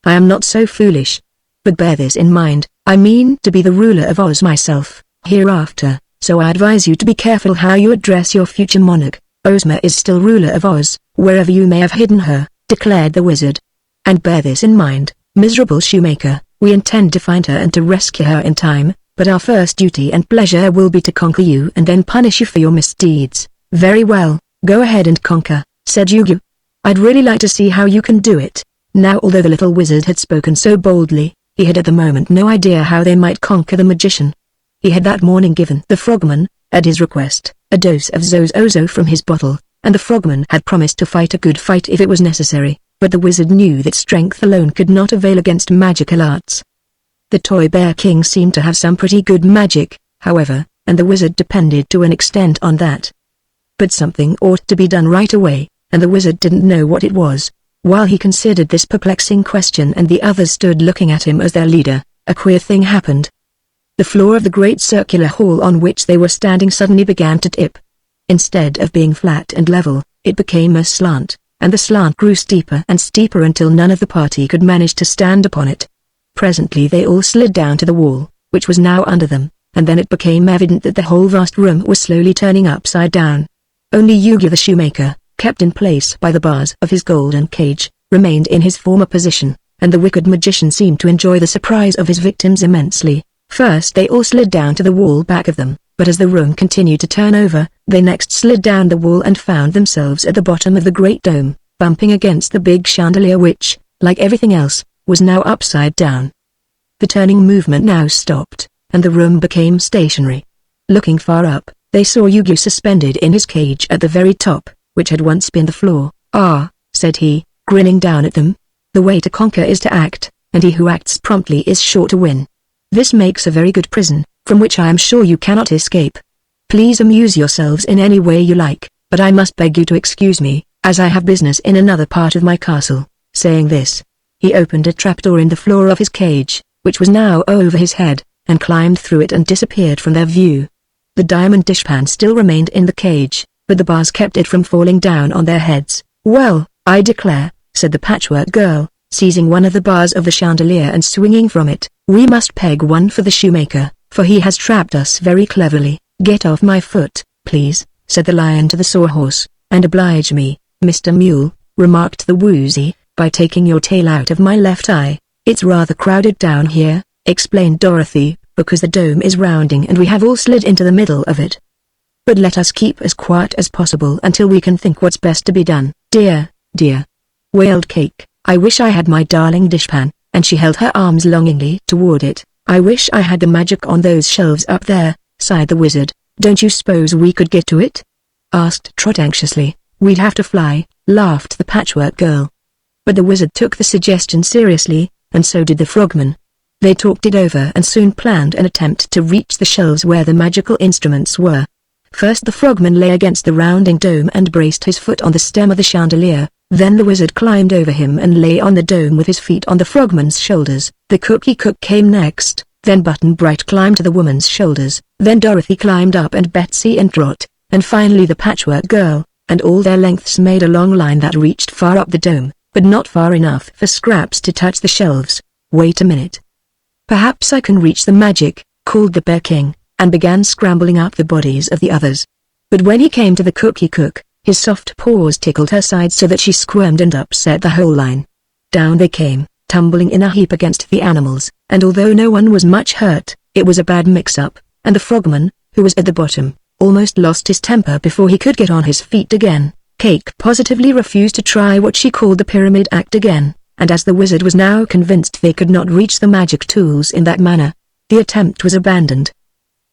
I am not so foolish. But bear this in mind, I mean to be the ruler of Oz myself, hereafter, so I advise you to be careful how you address your future monarch. Ozma is still ruler of Oz, wherever you may have hidden her," declared the wizard. "And bear this in mind, miserable shoemaker, we intend to find her and to rescue her in time, but our first duty and pleasure will be to conquer you and then punish you for your misdeeds." "Very well, go ahead and conquer," said Yu-Gi. "I'd really like to see how you can do it." Now although the little wizard had spoken so boldly, he had at the moment no idea how they might conquer the magician. He had that morning given the frogman, at his request, a dose of Zozo from his bottle, and the frogman had promised to fight a good fight if it was necessary, but the wizard knew that strength alone could not avail against magical arts. The Toy Bear King seemed to have some pretty good magic, however, and the wizard depended to an extent on that. But something ought to be done right away, and the wizard didn't know what it was. While he considered this perplexing question and the others stood looking at him as their leader, a queer thing happened. The floor of the great circular hall on which they were standing suddenly began to tip. Instead of being flat and level, it became aslant, and the slant grew steeper and steeper until none of the party could manage to stand upon it. Presently they all slid down to the wall, which was now under them, and then it became evident that the whole vast room was slowly turning upside down. Only Yugi the shoemaker, kept in place by the bars of his golden cage, remained in his former position, and the wicked magician seemed to enjoy the surprise of his victims immensely. First they all slid down to the wall back of them, but as the room continued to turn over, they next slid down the wall and found themselves at the bottom of the great dome, bumping against the big chandelier which, like everything else, was now upside down. The turning movement now stopped, and the room became stationary. Looking far up, they saw Yugi suspended in his cage at the very top, which had once been the floor. "Ah," said he, grinning down at them. "The way to conquer is to act, and he who acts promptly is sure to win. This makes a very good prison, from which I am sure you cannot escape. Please amuse yourselves in any way you like, but I must beg you to excuse me, as I have business in another part of my castle." Saying this, he opened a trapdoor in the floor of his cage, which was now over his head, and climbed through it and disappeared from their view. The diamond dishpan still remained in the cage, but the bars kept it from falling down on their heads. "Well, I declare," said the patchwork girl, seizing one of the bars of the chandelier and swinging from it, "we must peg one for the shoemaker, for he has trapped us very cleverly." "Get off my foot, please," said the lion to the sawhorse, "and oblige me, Mr. Mule," remarked the woozy, "by taking your tail out of my left eye. It's rather crowded down here," explained Dorothy, "because the dome is rounding and we have all slid into the middle of it. But let us keep as quiet as possible until we can think what's best to be done." "Dear, dear," wailed Cake, "I wish I had my darling dishpan," and she held her arms longingly toward it. "I wish I had the magic on those shelves up there," sighed the wizard. "Don't you suppose we could get to it?" asked Trot anxiously. "We'd have to fly," laughed the patchwork girl. But the wizard took the suggestion seriously, and so did the frogman. They talked it over and soon planned an attempt to reach the shelves where the magical instruments were. First the frogman lay against the rounding dome and braced his foot on the stem of the chandelier, then the wizard climbed over him and lay on the dome with his feet on the frogman's shoulders. The cookie cook came next, then Button Bright climbed to the woman's shoulders, then Dorothy climbed up and Betsy and Trot, and finally the patchwork girl, and all their lengths made a long line that reached far up the dome, but not far enough for Scraps to touch the shelves. "Wait a minute. Perhaps I can reach the magic," called the Bear King, and began scrambling up the bodies of the others. But when he came to the cookie cook, his soft paws tickled her sides so that she squirmed and upset the whole line. Down they came, tumbling in a heap against the animals, and although no one was much hurt, it was a bad mix-up, and the frogman, who was at the bottom, almost lost his temper before he could get on his feet again. Cake positively refused to try what she called the pyramid act again, and as the wizard was now convinced they could not reach the magic tools in that manner, the attempt was abandoned.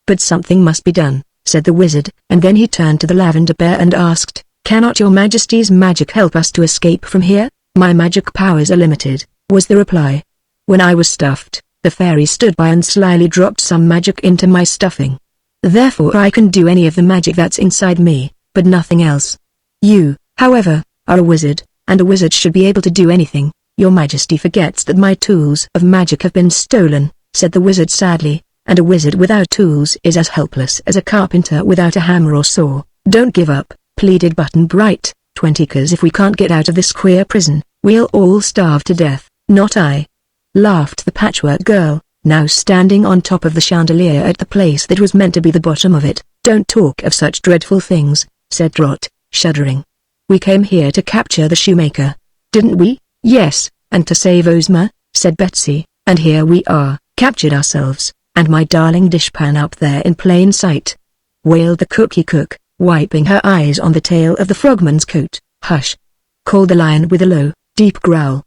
"But something must be done," said the wizard, and then he turned to the lavender bear and asked, "Cannot your majesty's magic help us to escape from here?" "My magic powers are limited," was the reply. "When I was stuffed, the fairy stood by and slyly dropped some magic into my stuffing. Therefore I can do any of the magic that's inside me, but nothing else. You, however, are a wizard, and a wizard should be able to do anything. Your majesty forgets that my tools of magic have been stolen," said the wizard sadly, "and a wizard without tools is as helpless as a carpenter without a hammer or saw." "Don't give up," pleaded Button Bright, "'cause if we can't get out of this queer prison, we'll all starve to death." "Not I," laughed the patchwork girl, now standing on top of the chandelier at the place that was meant to be the bottom of it. "Don't talk of such dreadful things," said Trot, shuddering. "We came here to capture the shoemaker. Didn't we?" "Yes, and to save Ozma," said Betsy, "and here we are, captured ourselves, and my darling dishpan up there in plain sight," wailed the cookie cook, wiping her eyes on the tail of the frogman's coat. "Hush!" called the lion with a low, deep growl.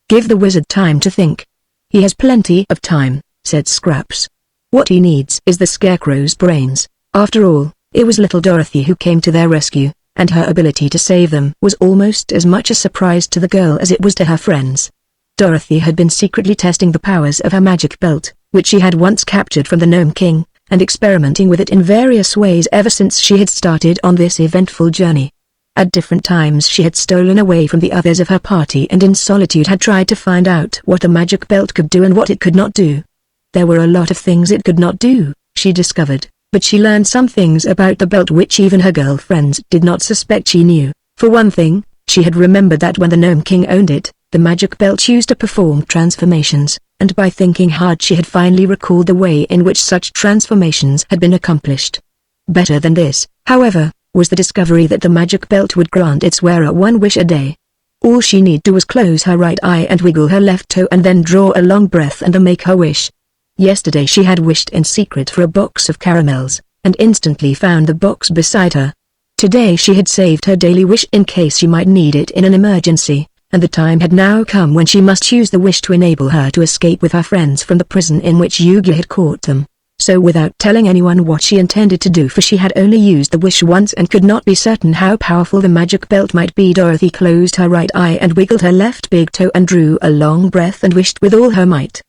"Give the wizard time to think." "He has plenty of time," said Scraps. "What he needs is the scarecrow's brains." After all, it was little Dorothy who came to their rescue, and her ability to save them was almost as much a surprise to the girl as it was to her friends. Dorothy had been secretly testing the powers of her magic belt, which she had once captured from the Gnome King, and experimenting with it in various ways ever since she had started on this eventful journey. At different times she had stolen away from the others of her party and in solitude had tried to find out what the magic belt could do and what it could not do. There were a lot of things it could not do, she discovered, but she learned some things about the belt which even her girlfriends did not suspect she knew. For one thing, She had remembered that when the Gnome King owned it, the magic belt used to perform transformations, and by thinking hard she had finally recalled the way in which such transformations had been accomplished. Better than this, however, was the discovery that the magic belt would grant its wearer one wish a day. All she need do was close her right eye and wiggle her left toe and then draw a long breath and make her wish. Yesterday she had wished in secret for a box of caramels, and instantly found the box beside her. Today she had saved her daily wish in case she might need it in an emergency, and the time had now come when she must use the wish to enable her to escape with her friends from the prison in which Yu-Gi had caught them. So without telling anyone what she intended to do, for she had only used the wish once and could not be certain how powerful the magic belt might be, Dorothy closed her right eye and wiggled her left big toe and drew a long breath and wished with all her might.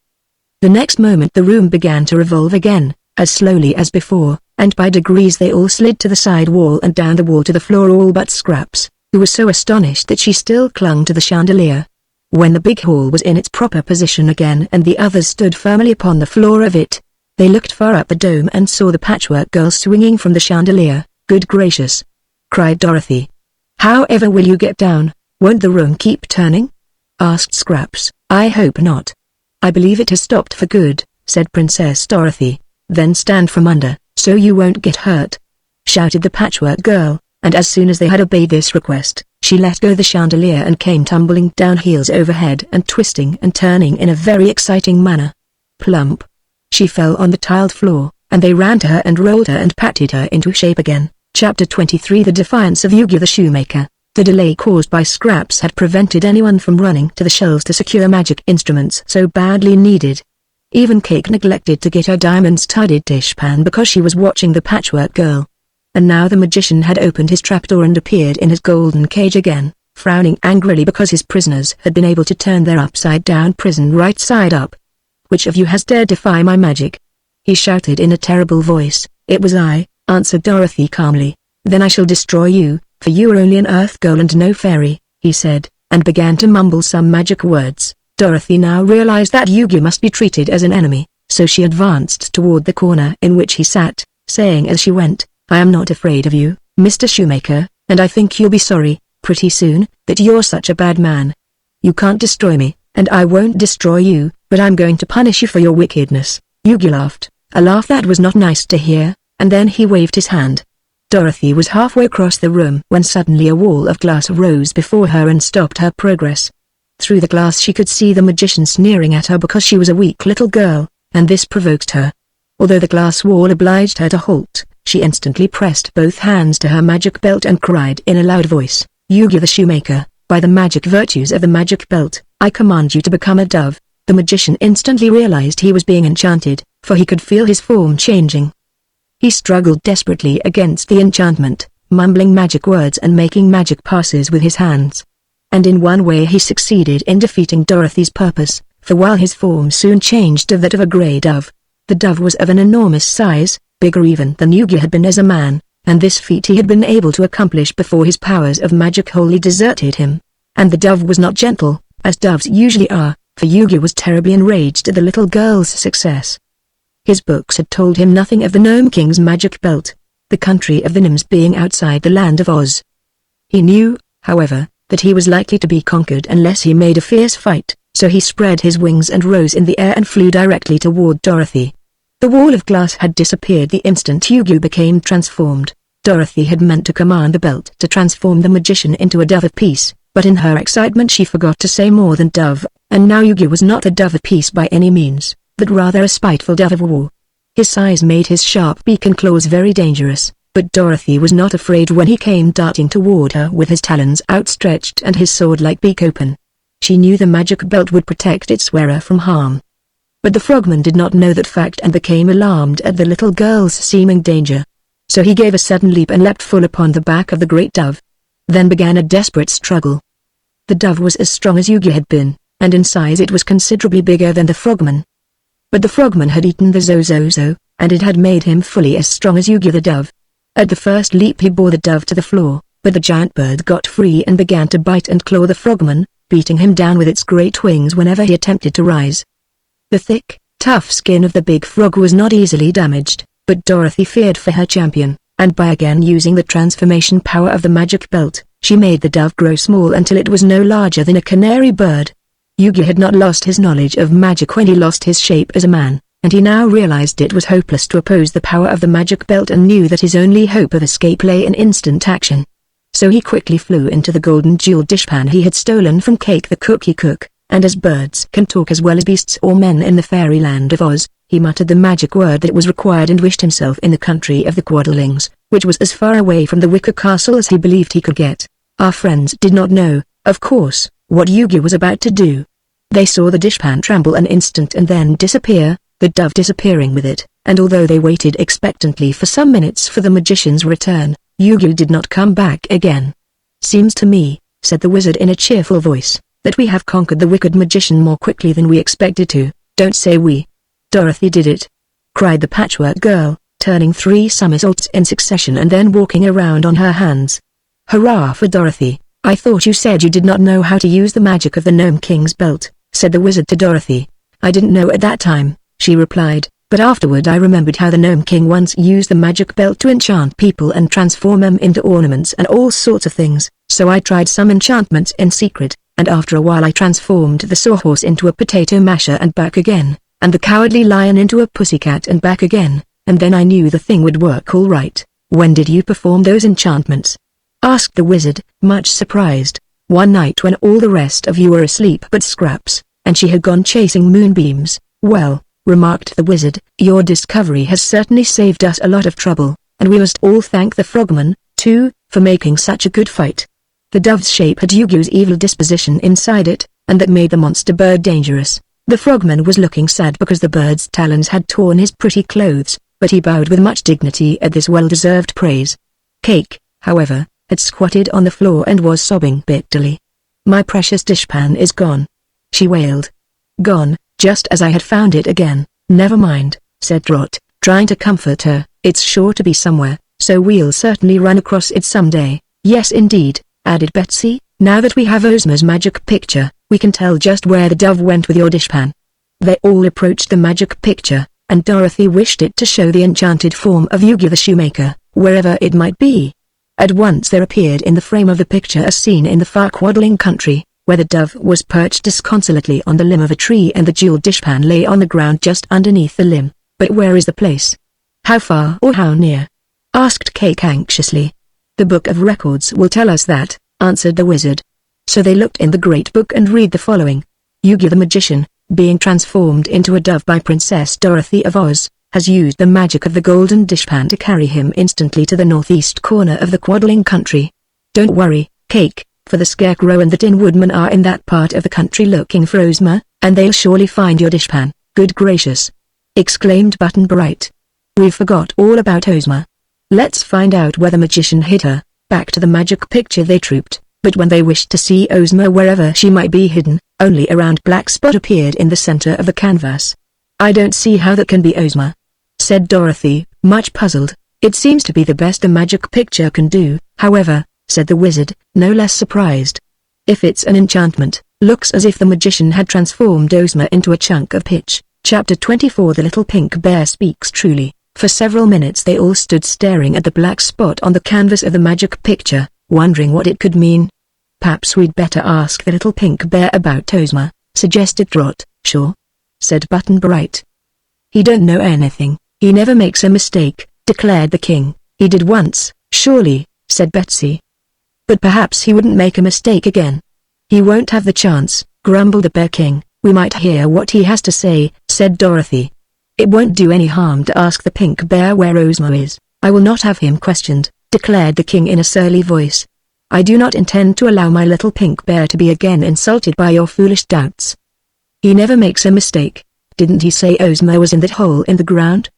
The next moment the room began to revolve again, as slowly as before, and by degrees they all slid to the side wall and down the wall to the floor, all but Scraps, who was so astonished that she still clung to the chandelier. When the big hall was in its proper position again and the others stood firmly upon the floor of it, they looked far up the dome and saw the Patchwork Girl swinging from the chandelier. "Good gracious!" cried Dorothy. "However will you get down? Won't the room keep turning?" asked Scraps. "I hope not." "I believe it has stopped for good," said Princess Dorothy. "Then stand from under, so you won't get hurt," shouted the Patchwork Girl, and as soon as they had obeyed this request, she let go the chandelier and came tumbling down heels over head and twisting and turning in a very exciting manner. Plump! She fell on the tiled floor, and they ran to her and rolled her and patted her into shape again. Chapter 23 The Defiance of Yu-Gi the Shoemaker. The delay caused by Scraps had prevented anyone from running to the shelves to secure magic instruments so badly needed. Even Cake neglected to get her diamond-studded dishpan because she was watching the Patchwork Girl. And now the magician had opened his trapdoor and appeared in his golden cage again, frowning angrily because his prisoners had been able to turn their upside-down prison right side up. "Which of you has dared defy my magic?" he shouted in a terrible voice. "It was I," answered Dorothy calmly. "Then I shall destroy you, for you are only an earth girl and no fairy," he said, and began to mumble some magic words. Dorothy now realized that Yu-Gi must be treated as an enemy, so she advanced toward the corner in which he sat, saying as she went, "I am not afraid of you, Mr. Shoemaker, and I think you'll be sorry, pretty soon, that you're such a bad man. You can't destroy me, and I won't destroy you, but I'm going to punish you for your wickedness." Yu-Gi laughed, a laugh that was not nice to hear, and then he waved his hand. Dorothy was halfway across the room when suddenly a wall of glass rose before her and stopped her progress. Through the glass she could see the magician sneering at her because she was a weak little girl, and this provoked her. Although the glass wall obliged her to halt, she instantly pressed both hands to her magic belt and cried in a loud voice, "Yu-Gi the Shoemaker, by the magic virtues of the magic belt, I command you to become a dove." The magician instantly realized he was being enchanted, for he could feel his form changing. He struggled desperately against the enchantment, mumbling magic words and making magic passes with his hands. And in one way he succeeded in defeating Dorothy's purpose, for while his form soon changed to that of a grey dove, the dove was of an enormous size, bigger even than Yu-Gi had been as a man, and this feat he had been able to accomplish before his powers of magic wholly deserted him. And the dove was not gentle, as doves usually are, for Yu-Gi was terribly enraged at the little girl's success. His books had told him nothing of the Gnome King's magic belt, the country of the Gnomes being outside the land of Oz. He knew, however, that he was likely to be conquered unless he made a fierce fight, so he spread his wings and rose in the air and flew directly toward Dorothy. The wall of glass had disappeared the instant Yu-Gi became transformed. Dorothy had meant to command the belt to transform the magician into a dove of peace, but in her excitement she forgot to say more than dove, and now Yu-Gi was not a dove of peace by any means, but rather a spiteful dove of war. His size made his sharp beak and claws very dangerous, but Dorothy was not afraid when he came darting toward her with his talons outstretched and his sword-like beak open. She knew the magic belt would protect its wearer from harm. But the frogman did not know that fact and became alarmed at the little girl's seeming danger. So he gave a sudden leap and leapt full upon the back of the great dove. Then began a desperate struggle. The dove was as strong as Yu-Gi had been, and in size it was considerably bigger than the frogman. But the frogman had eaten the Zozozo, and it had made him fully as strong as Yu-Gi the dove. At the first leap he bore the dove to the floor, but the giant bird got free and began to bite and claw the frogman, beating him down with its great wings whenever he attempted to rise. The thick, tough skin of the big frog was not easily damaged, but Dorothy feared for her champion, and by again using the transformation power of the magic belt, She made the dove grow small until it was no larger than a canary bird. Yugi had not lost his knowledge of magic when he lost his shape as a man, and he now realized it was hopeless to oppose the power of the magic belt and knew that his only hope of escape lay in instant action. So he quickly flew into the golden jeweled dishpan he had stolen from Cake the Cookie Cook, and as birds can talk as well as beasts or men in the fairyland of Oz, he muttered the magic word that was required and wished himself in the country of the Quadlings, which was as far away from the Wicker Castle as he believed he could get. Our friends did not know, of course, what Yugi was about to do. They saw the dishpan tremble an instant and then disappear, the dove disappearing with it, and although they waited expectantly for some minutes for the magician's return, Yugi did not come back again. "Seems to me," said the wizard in a cheerful voice, "that we have conquered the wicked magician more quickly than we expected to." "Don't say we. Dorothy did it!" cried the Patchwork Girl, turning 3 somersaults in succession and then walking around on her hands. "Hurrah for Dorothy! I thought you said you did not know how to use the magic of the Gnome King's belt," said the wizard to Dorothy. "I didn't know at that time," she replied, "but afterward I remembered how the Gnome King once used the magic belt to enchant people and transform them into ornaments and all sorts of things, so I tried some enchantments in secret, and after a while I transformed the sawhorse into a potato masher and back again, and the cowardly lion into a pussycat and back again, and then I knew the thing would work all right." "When did you perform those enchantments?" asked the wizard, much surprised. "One night when all the rest of you were asleep but Scraps, and she had gone chasing moonbeams." "Well," remarked the wizard, "your discovery has certainly saved us a lot of trouble, and we must all thank the frogman, too, for making such a good fight." The dove's shape had Yugi's evil disposition inside it, and that made the monster bird dangerous. The frogman was looking sad because the bird's talons had torn his pretty clothes, but he bowed with much dignity at this well-deserved praise. Cake, however, had squatted on the floor and was sobbing bitterly. "My precious dishpan is gone," she wailed. "Gone, just as I had found it again." "Never mind," said Trot, trying to comfort her, "it's sure to be somewhere, so we'll certainly run across it someday." "Yes indeed," added Betsy, "now that we have Ozma's magic picture, we can tell just where the dove went with your dishpan." They all approached the magic picture, and Dorothy wished it to show the enchanted form of Yugi the shoemaker, wherever it might be. At once there appeared in the frame of the picture a scene in the far Quadling country, where the dove was perched disconsolately on the limb of a tree and the jeweled dishpan lay on the ground just underneath the limb. "But where is the place? How far or how near?" asked Cake anxiously. "The Book of Records will tell us that," answered the wizard. So they looked in the great book and read the following. "Yugi the magician, being transformed into a dove by Princess Dorothy of Oz, has used the magic of the golden dishpan to carry him instantly to the northeast corner of the Quadling country. Don't worry, Cake, for the Scarecrow and the Tin Woodman are in that part of the country looking for Ozma, and they'll surely find your dishpan." "Good gracious!" exclaimed Button Bright. "We forgot all about Ozma. Let's find out where the magician hid her." Back to the magic picture they trooped, but when they wished to see Ozma wherever she might be hidden, only a round black spot appeared in the center of the canvas. "I don't see how that can be Ozma," said Dorothy, much puzzled. "It seems to be the best the magic picture can do." "However," said the wizard, no less surprised, "if it's an enchantment, looks as if the magician had transformed Ozma into a chunk of pitch." Chapter 24 The Little Pink Bear Speaks Truly. For several minutes they all stood staring at the black spot on the canvas of the magic picture, wondering what it could mean. "Perhaps we'd better ask the little pink bear about Ozma," suggested Trot. "Sure," said Button Bright. "He don't know anything, he never makes a mistake," declared the king. "He did once, surely," said Betsy. "But perhaps he wouldn't make a mistake again." "He won't have the chance," grumbled the Bear King. "We might hear what he has to say," said Dorothy. "It won't do any harm to ask the pink bear where Ozma is. I will not have him questioned," declared the king in a surly voice. "I do not intend to allow my little pink bear to be again insulted by your foolish doubts." "He never makes a mistake. Didn't he say Ozma was in that hole in the ground?"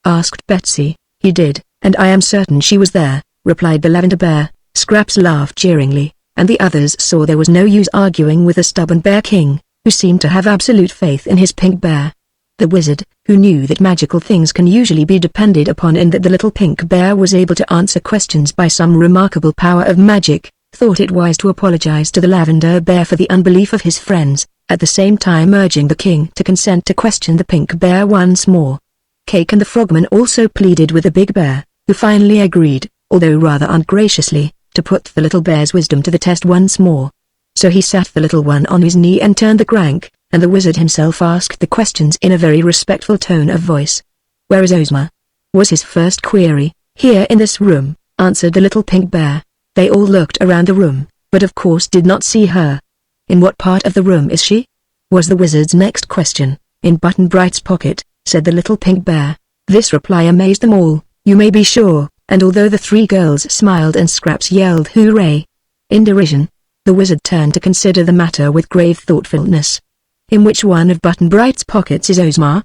asked Betsy. "He did, and I am certain she was there," replied the lavender bear. Scraps laughed jeeringly, and the others saw there was no use arguing with the stubborn Bear King, who seemed to have absolute faith in his pink bear. The wizard, who knew that magical things can usually be depended upon and that the little pink bear was able to answer questions by some remarkable power of magic, thought it wise to apologize to the lavender bear for the unbelief of his friends, at the same time urging the king to consent to question the pink bear once more. Cake and the frogman also pleaded with the big bear, who finally agreed, although rather ungraciously. to put the little bear's wisdom to the test once more. So he sat the little one on his knee and turned the crank, and the wizard himself asked the questions in a very respectful tone of voice. "Where is Ozma?" was his first query. "Here in this room," answered the little pink bear. They all looked around the room, but of course did not see her. "In what part of the room is she?" was the wizard's next question. "In Button-Bright's pocket," said the little pink bear. This reply amazed them all, you may be sure, and although the three girls smiled and Scraps yelled hooray in derision, the wizard turned to consider the matter with grave thoughtfulness. "In which one of Button-Bright's pockets is Ozma?"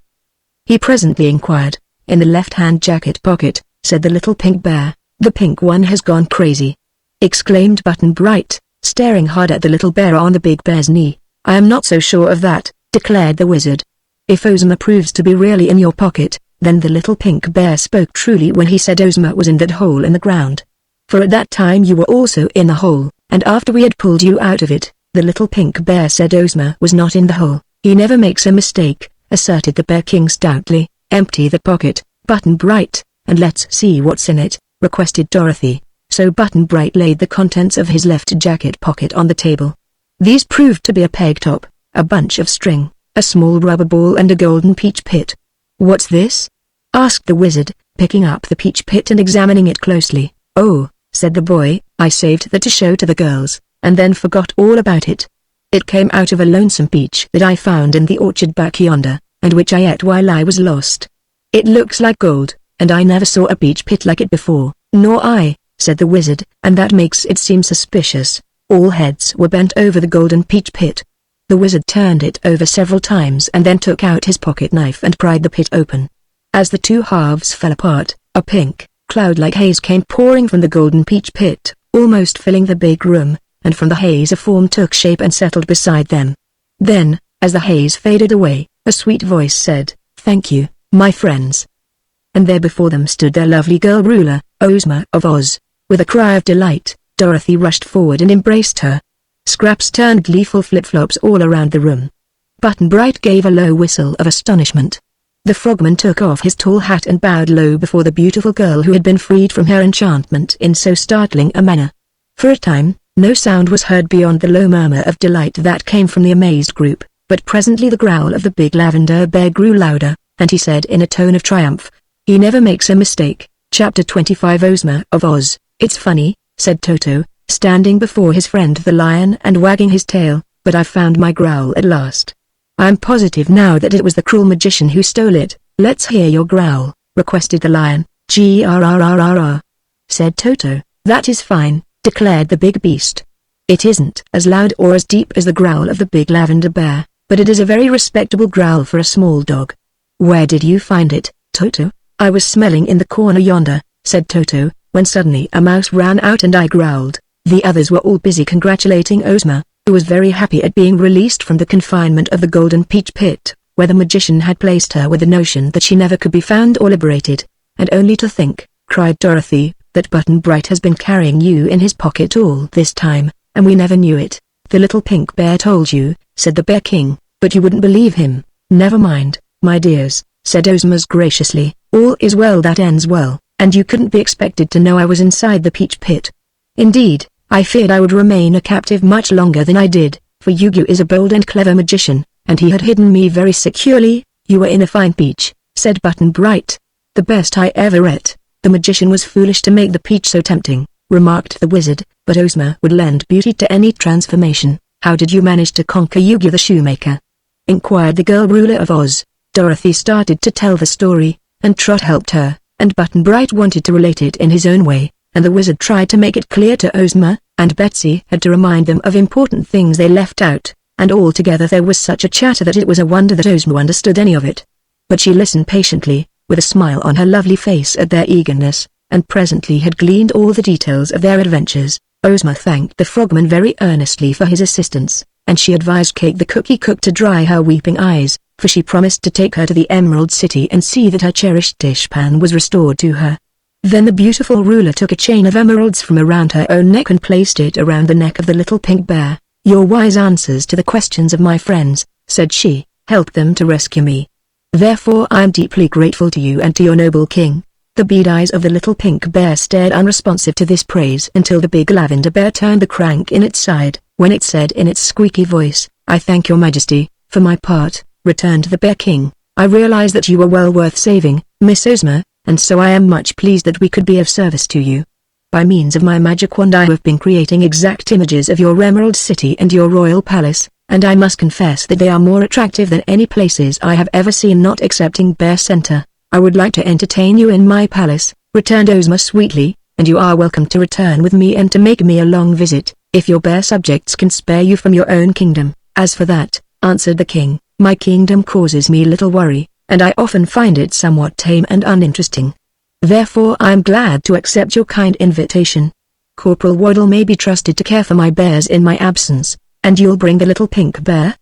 he presently inquired. "In the left-hand jacket pocket," said the little pink bear. "The pink one has gone crazy," exclaimed Button-Bright, staring hard at the little bear on the big bear's knee. "I am not so sure of that," declared the wizard. "If Ozma proves to be really in your pocket, then the little pink bear spoke truly when he said Ozma was in that hole in the ground. For at that time you were also in the hole, and after we had pulled you out of it, the little pink bear said Ozma was not in the hole." "He never makes a mistake," asserted the Bear King stoutly. "Empty the pocket, Button-Bright, and let's see what's in it," requested Dorothy. So Button-Bright laid the contents of his left jacket pocket on the table. These proved to be a peg top, a bunch of string, a small rubber ball and a golden peach pit. "What's this?" asked the wizard, picking up the peach pit and examining it closely. "Oh," said the boy, "I saved that to show to the girls, and then forgot all about it. It came out of a lonesome peach that I found in the orchard back yonder, and which I ate while I was lost. It looks like gold, and I never saw a peach pit like it before." "Nor I," said the wizard, "and that makes it seem suspicious." All heads were bent over the golden peach pit. The wizard turned it over several times and then took out his pocket knife and pried the pit open. As the two halves fell apart, a pink, cloud-like haze came pouring from the golden peach pit, almost filling the big room, and from the haze a form took shape and settled beside them. Then, as the haze faded away, a sweet voice said, "Thank you, my friends." And there before them stood their lovely girl ruler, Ozma of Oz. With a cry of delight, Dorothy rushed forward and embraced her. Scraps turned gleeful flip-flops all around the room. Button-Bright gave a low whistle of astonishment. The frogman took off his tall hat and bowed low before the beautiful girl who had been freed from her enchantment in so startling a manner. For a time, no sound was heard beyond the low murmur of delight that came from the amazed group, but presently the growl of the big lavender bear grew louder, and he said in a tone of triumph, "He never makes a mistake." Chapter 25 Ozma of Oz. "It's funny," said Toto, standing before his friend the lion and wagging his tail, "but I've found my growl at last. I'm positive now that it was the cruel magician who stole it." "Let's hear your growl," requested the lion. "Grrrrrrrrr," said Toto. "That is fine," declared the big beast. "It isn't as loud or as deep as the growl of the big lavender bear, but it is a very respectable growl for a small dog." "Where did you find it, Toto?" "I was smelling in the corner yonder," said Toto, when suddenly a mouse ran out and I growled. The others were all busy congratulating Ozma, who was very happy at being released from the confinement of the golden peach pit, where the magician had placed her with the notion that she never could be found or liberated. "And only to think," cried Dorothy, "that Button-Bright has been carrying you in his pocket all this time, and we never knew it." "The little pink bear told you," said the Bear King, "but you wouldn't believe him." "Never mind, my dears," said Ozma graciously, "all is well that ends well, and you couldn't be expected to know I was inside the peach pit. Indeed, I feared I would remain a captive much longer than I did, for Yu-Gi-Oh is a bold and clever magician, and he had hidden me very securely." "You were in a fine peach," said Button-Bright. "The best I ever ate." "The magician was foolish to make the peach so tempting," remarked the wizard, "but Ozma would lend beauty to any transformation." "How did you manage to conquer Yu-Gi-Oh the shoemaker?" inquired the girl ruler of Oz. Dorothy started to tell the story, and Trot helped her, and Button-Bright wanted to relate it in his own way, and the wizard tried to make it clear to Ozma, and Betsy had to remind them of important things they left out, and altogether there was such a chatter that it was a wonder that Ozma understood any of it. But she listened patiently, with a smile on her lovely face at their eagerness, and presently had gleaned all the details of their adventures. Ozma thanked the frogman very earnestly for his assistance, and she advised Cake the cookie cook to dry her weeping eyes, for she promised to take her to the Emerald City and see that her cherished dishpan was restored to her. Then the beautiful ruler took a chain of emeralds from around her own neck and placed it around the neck of the little pink bear. "Your wise answers to the questions of my friends," said she, "helped them to rescue me. Therefore I am deeply grateful to you and to your noble king." The bead eyes of the little pink bear stared unresponsive to this praise until the big lavender bear turned the crank in its side, when it said in its squeaky voice, "I thank your majesty. For my part," returned the Bear King, "I realize that you were well worth saving, Miss Ozma, and so I am much pleased that we could be of service to you. By means of my magic wand I have been creating exact images of your Emerald City and your royal palace, and I must confess that they are more attractive than any places I have ever seen, not excepting Bear Center. I would like to entertain you in my palace," returned Ozma sweetly, "and you are welcome to return with me and to make me a long visit, if your bear subjects can spare you from your own kingdom." "As for that," answered the king, "my kingdom causes me little worry, and I often find it somewhat tame and uninteresting. Therefore I am glad to accept your kind invitation. Corporal Waddle may be trusted to care for my bears in my absence, and you'll bring the little pink bear?"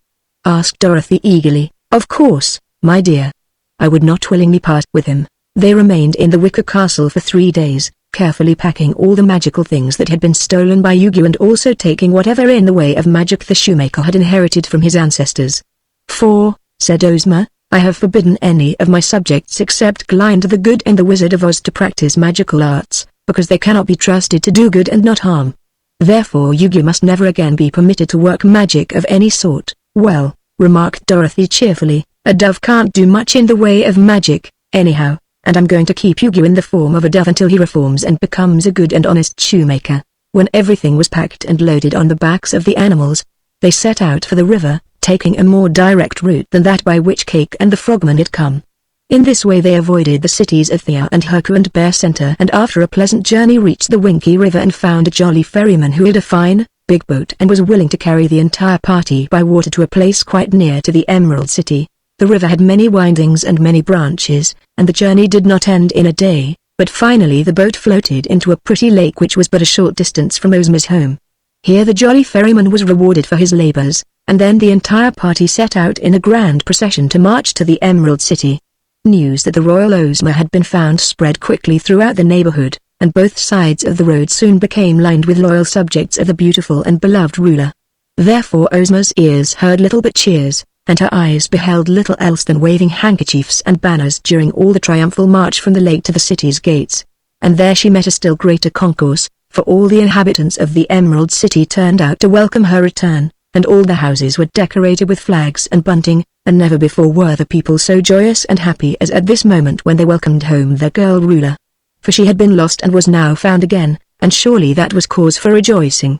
asked Dorothy eagerly. "Of course, my dear. I would not willingly part with him." They remained in the Wicker Castle for 3 days, carefully packing all the magical things that had been stolen by Yu-Gi-Oh and also taking whatever in the way of magic the shoemaker had inherited from his ancestors. "For," said Ozma, "I have forbidden any of my subjects except Glind the Good and the Wizard of Oz to practice magical arts, because they cannot be trusted to do good and not harm. Therefore Yu-Gi-Oh must never again be permitted to work magic of any sort." "Well," remarked Dorothy cheerfully, "a dove can't do much in the way of magic, anyhow, and I'm going to keep Yu-Gi-Oh in the form of a dove until he reforms and becomes a good and honest shoemaker." When everything was packed and loaded on the backs of the animals, they set out for the river, taking a more direct route than that by which Cake and the Frogman had come. In this way they avoided the cities of Thea and Herku and Bear Center, and after a pleasant journey reached the Winky River and found a jolly ferryman who had a fine, big boat and was willing to carry the entire party by water to a place quite near to the Emerald City. The river had many windings and many branches, and the journey did not end in a day, but finally the boat floated into a pretty lake which was but a short distance from Ozma's home. Here the jolly ferryman was rewarded for his labors, and then the entire party set out in a grand procession to march to the Emerald City. News that the royal Ozma had been found spread quickly throughout the neighborhood, and both sides of the road soon became lined with loyal subjects of the beautiful and beloved ruler. Therefore Ozma's ears heard little but cheers, and her eyes beheld little else than waving handkerchiefs and banners during all the triumphal march from the lake to the city's gates. And there she met a still greater concourse, for all the inhabitants of the Emerald City turned out to welcome her return, and all the houses were decorated with flags and bunting, and never before were the people so joyous and happy as at this moment when they welcomed home their girl ruler. For she had been lost and was now found again, and surely that was cause for rejoicing.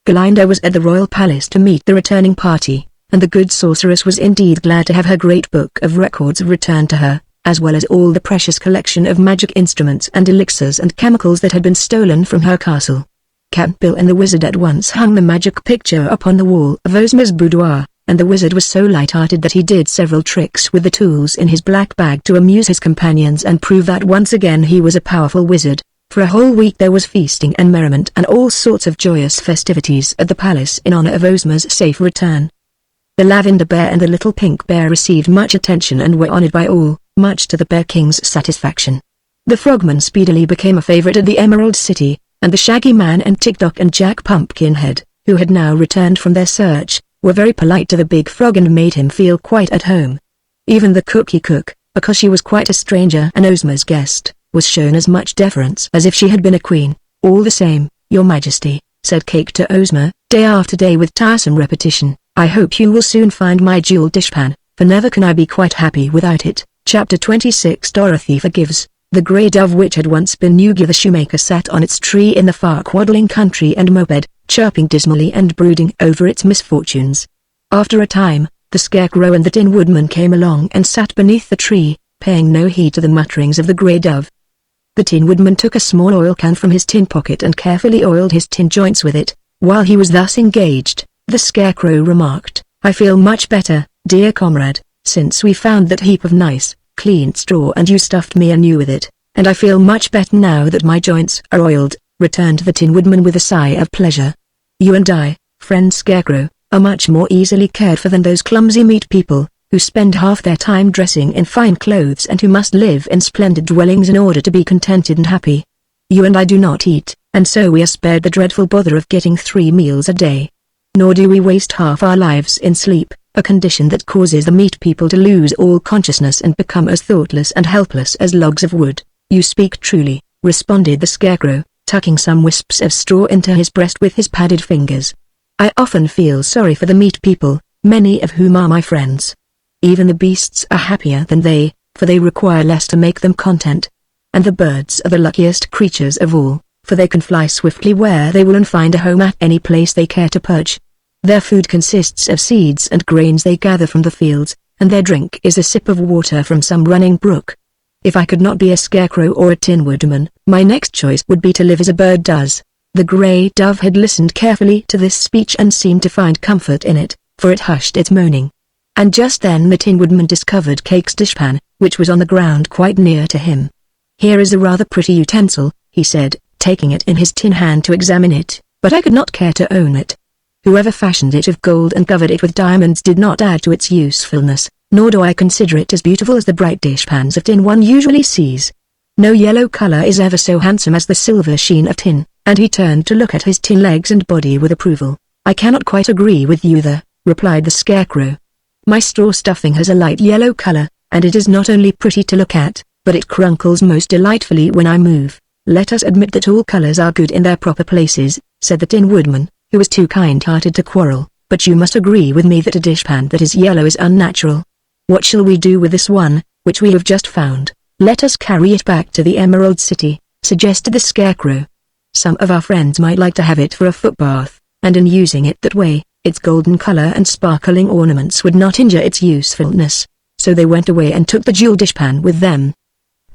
Glinda was at the royal palace to meet the returning party, and the good sorceress was indeed glad to have her great book of records returned to her, as well as all the precious collection of magic instruments and elixirs and chemicals that had been stolen from her castle. Cap'n Bill and the wizard at once hung the magic picture upon the wall of Ozma's boudoir, and the wizard was so light-hearted that he did several tricks with the tools in his black bag to amuse his companions and prove that once again he was a powerful wizard. For a whole week there was feasting and merriment and all sorts of joyous festivities at the palace in honor of Ozma's safe return. The Lavender Bear and the Little Pink Bear received much attention and were honored by all, much to the Bear King's satisfaction. The Frogman speedily became a favorite at the Emerald City, and the Shaggy Man and Tick-Tock and Jack Pumpkinhead, who had now returned from their search, were very polite to the Big Frog and made him feel quite at home. Even the Cookie Cook, because she was quite a stranger and Ozma's guest, was shown as much deference as if she had been a queen. "All the same, Your Majesty," said Cake to Ozma, day after day with tiresome repetition, "I hope you will soon find my jewel dishpan, for never can I be quite happy without it." Chapter 26 Dorothy Forgives. The grey dove which had once been Yu-Gi the shoemaker sat on its tree in the far Quadling country and moped, chirping dismally and brooding over its misfortunes. After a time, the Scarecrow and the Tin Woodman came along and sat beneath the tree, paying no heed to the mutterings of the grey dove. The Tin Woodman took a small oil can from his tin pocket and carefully oiled his tin joints with it. While he was thus engaged, the Scarecrow remarked, "I feel much better, dear comrade, since we found that heap of nice, clean straw and you stuffed me anew with it, and I feel much better now that my joints are oiled," returned the Tin Woodman with a sigh of pleasure. "You and I, friend Scarecrow, are much more easily cared for than those clumsy meat people, who spend half their time dressing in fine clothes and who must live in splendid dwellings in order to be contented and happy. You and I do not eat, and so we are spared the dreadful bother of getting 3 meals a day. Nor do we waste half our lives in sleep, a condition that causes the meat people to lose all consciousness and become as thoughtless and helpless as logs of wood. "You speak truly," responded the Scarecrow, tucking some wisps of straw into his breast with his padded fingers. "I often feel sorry for the meat people, many of whom are my friends. Even the beasts are happier than they, for they require less to make them content. And the birds are the luckiest creatures of all, for they can fly swiftly where they will and find a home at any place they care to perch. Their food consists of seeds and grains they gather from the fields, and their drink is a sip of water from some running brook. If I could not be a scarecrow or a tin woodman, my next choice would be to live as a bird does." The grey dove had listened carefully to this speech and seemed to find comfort in it, for it hushed its moaning. And just then the Tin Woodman discovered Cake's dishpan, which was on the ground quite near to him. "Here is a rather pretty utensil," he said, taking it in his tin hand to examine it, "but I could not care to own it. Whoever fashioned it of gold and covered it with diamonds did not add to its usefulness, nor do I consider it as beautiful as the bright dishpans of tin one usually sees. No yellow color is ever so handsome as the silver sheen of tin," and he turned to look at his tin legs and body with approval. "I cannot quite agree with you there," replied the Scarecrow. "My straw stuffing has a light yellow color, and it is not only pretty to look at, but it crunkles most delightfully when I move." "Let us admit that all colors are good in their proper places," said the Tin Woodman, who was too kind-hearted to quarrel, "but you must agree with me that a dishpan that is yellow is unnatural. What shall we do with this one, which we have just found?" "Let us carry it back to the Emerald City," suggested the Scarecrow. "Some of our friends might like to have it for a footbath, and in using it that way, its golden color and sparkling ornaments would not injure its usefulness." So they went away and took the jewel dishpan with them.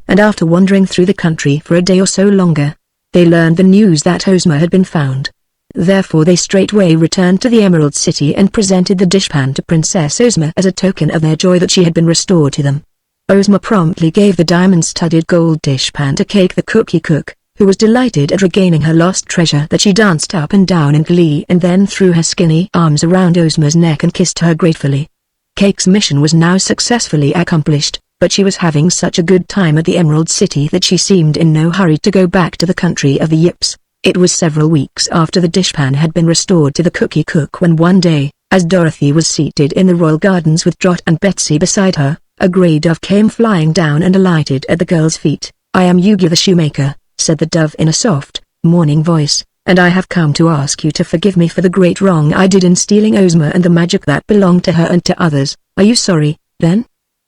And after wandering through the country for a day or so longer, they learned the news that Ozma had been found. Therefore they straightway returned to the Emerald City and presented the dishpan to Princess Ozma as a token of their joy that she had been restored to them. Ozma promptly gave the diamond-studded gold dishpan to Cake the Cookie Cook, who was delighted at regaining her lost treasure that she danced up and down in glee and then threw her skinny arms around Ozma's neck and kissed her gratefully. Cake's mission was now successfully accomplished, but she was having such a good time at the Emerald City that she seemed in no hurry to go back to the country of the Yips. It was several weeks after the dishpan had been restored to the Cookie Cook when one day, as Dorothy was seated in the royal gardens with Trot and Betsy beside her, a grey dove came flying down and alighted at the girl's feet. "I am Yugi the Shoemaker," said the dove in a soft, mourning voice, "and I have come to ask you to forgive me for the great wrong I did in stealing Ozma and the magic that belonged to her and to others." "Are you sorry, then?"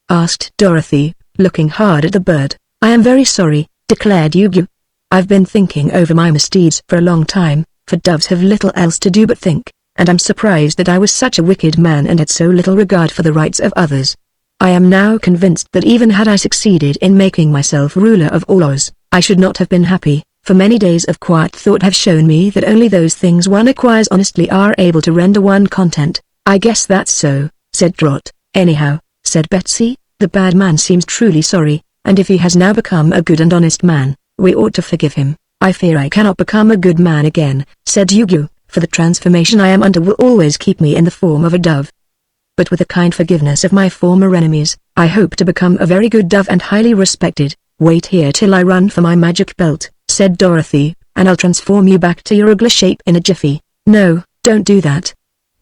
asked Dorothy, looking hard at the bird. "I am very sorry," declared Yugi. "I've been thinking over my misdeeds for a long time, for doves have little else to do but think, and I'm surprised that I was such a wicked man and had so little regard for the rights of others. I am now convinced that even had I succeeded in making myself ruler of all Oz, I should not have been happy, for many days of quiet thought have shown me that only those things one acquires honestly are able to render one content." "I guess that's so," said Trot. "Anyhow," said Betsy, "the bad man seems truly sorry, and if he has now become a good and honest man, we ought to forgive him." "I fear I cannot become a good man again," said Yugi, "for the transformation I am under will always keep me in the form of a dove. But with the kind forgiveness of my former enemies, I hope to become a very good dove and highly respected." "Wait here till I run for my magic belt," said Dorothy, "and I'll transform you back to your ugly shape in a jiffy." "No, don't do that,"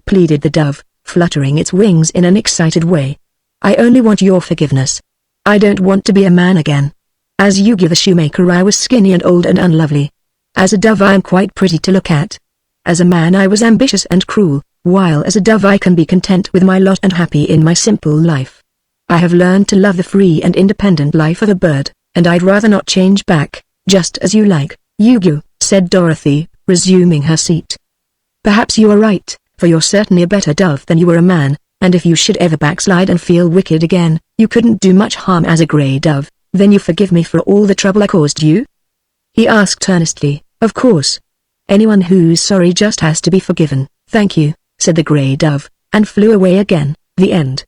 pleaded the dove, fluttering its wings in an excited way. "I only want your forgiveness. I don't want to be a man again. As Yugi the Shoemaker I was skinny and old and unlovely. As a dove I am quite pretty to look at. As a man I was ambitious and cruel, while as a dove I can be content with my lot and happy in my simple life. I have learned to love the free and independent life of a bird, and I'd rather not change back." "Just as you like, Yugi," said Dorothy, resuming her seat. "Perhaps you are right, for you're certainly a better dove than you were a man, and if you should ever backslide and feel wicked again, you couldn't do much harm as a grey dove. Then you forgive me for all the trouble I caused you?" he asked earnestly. "Of course. Anyone who's sorry just has to be forgiven." "Thank you," said the grey dove, and flew away again. The end.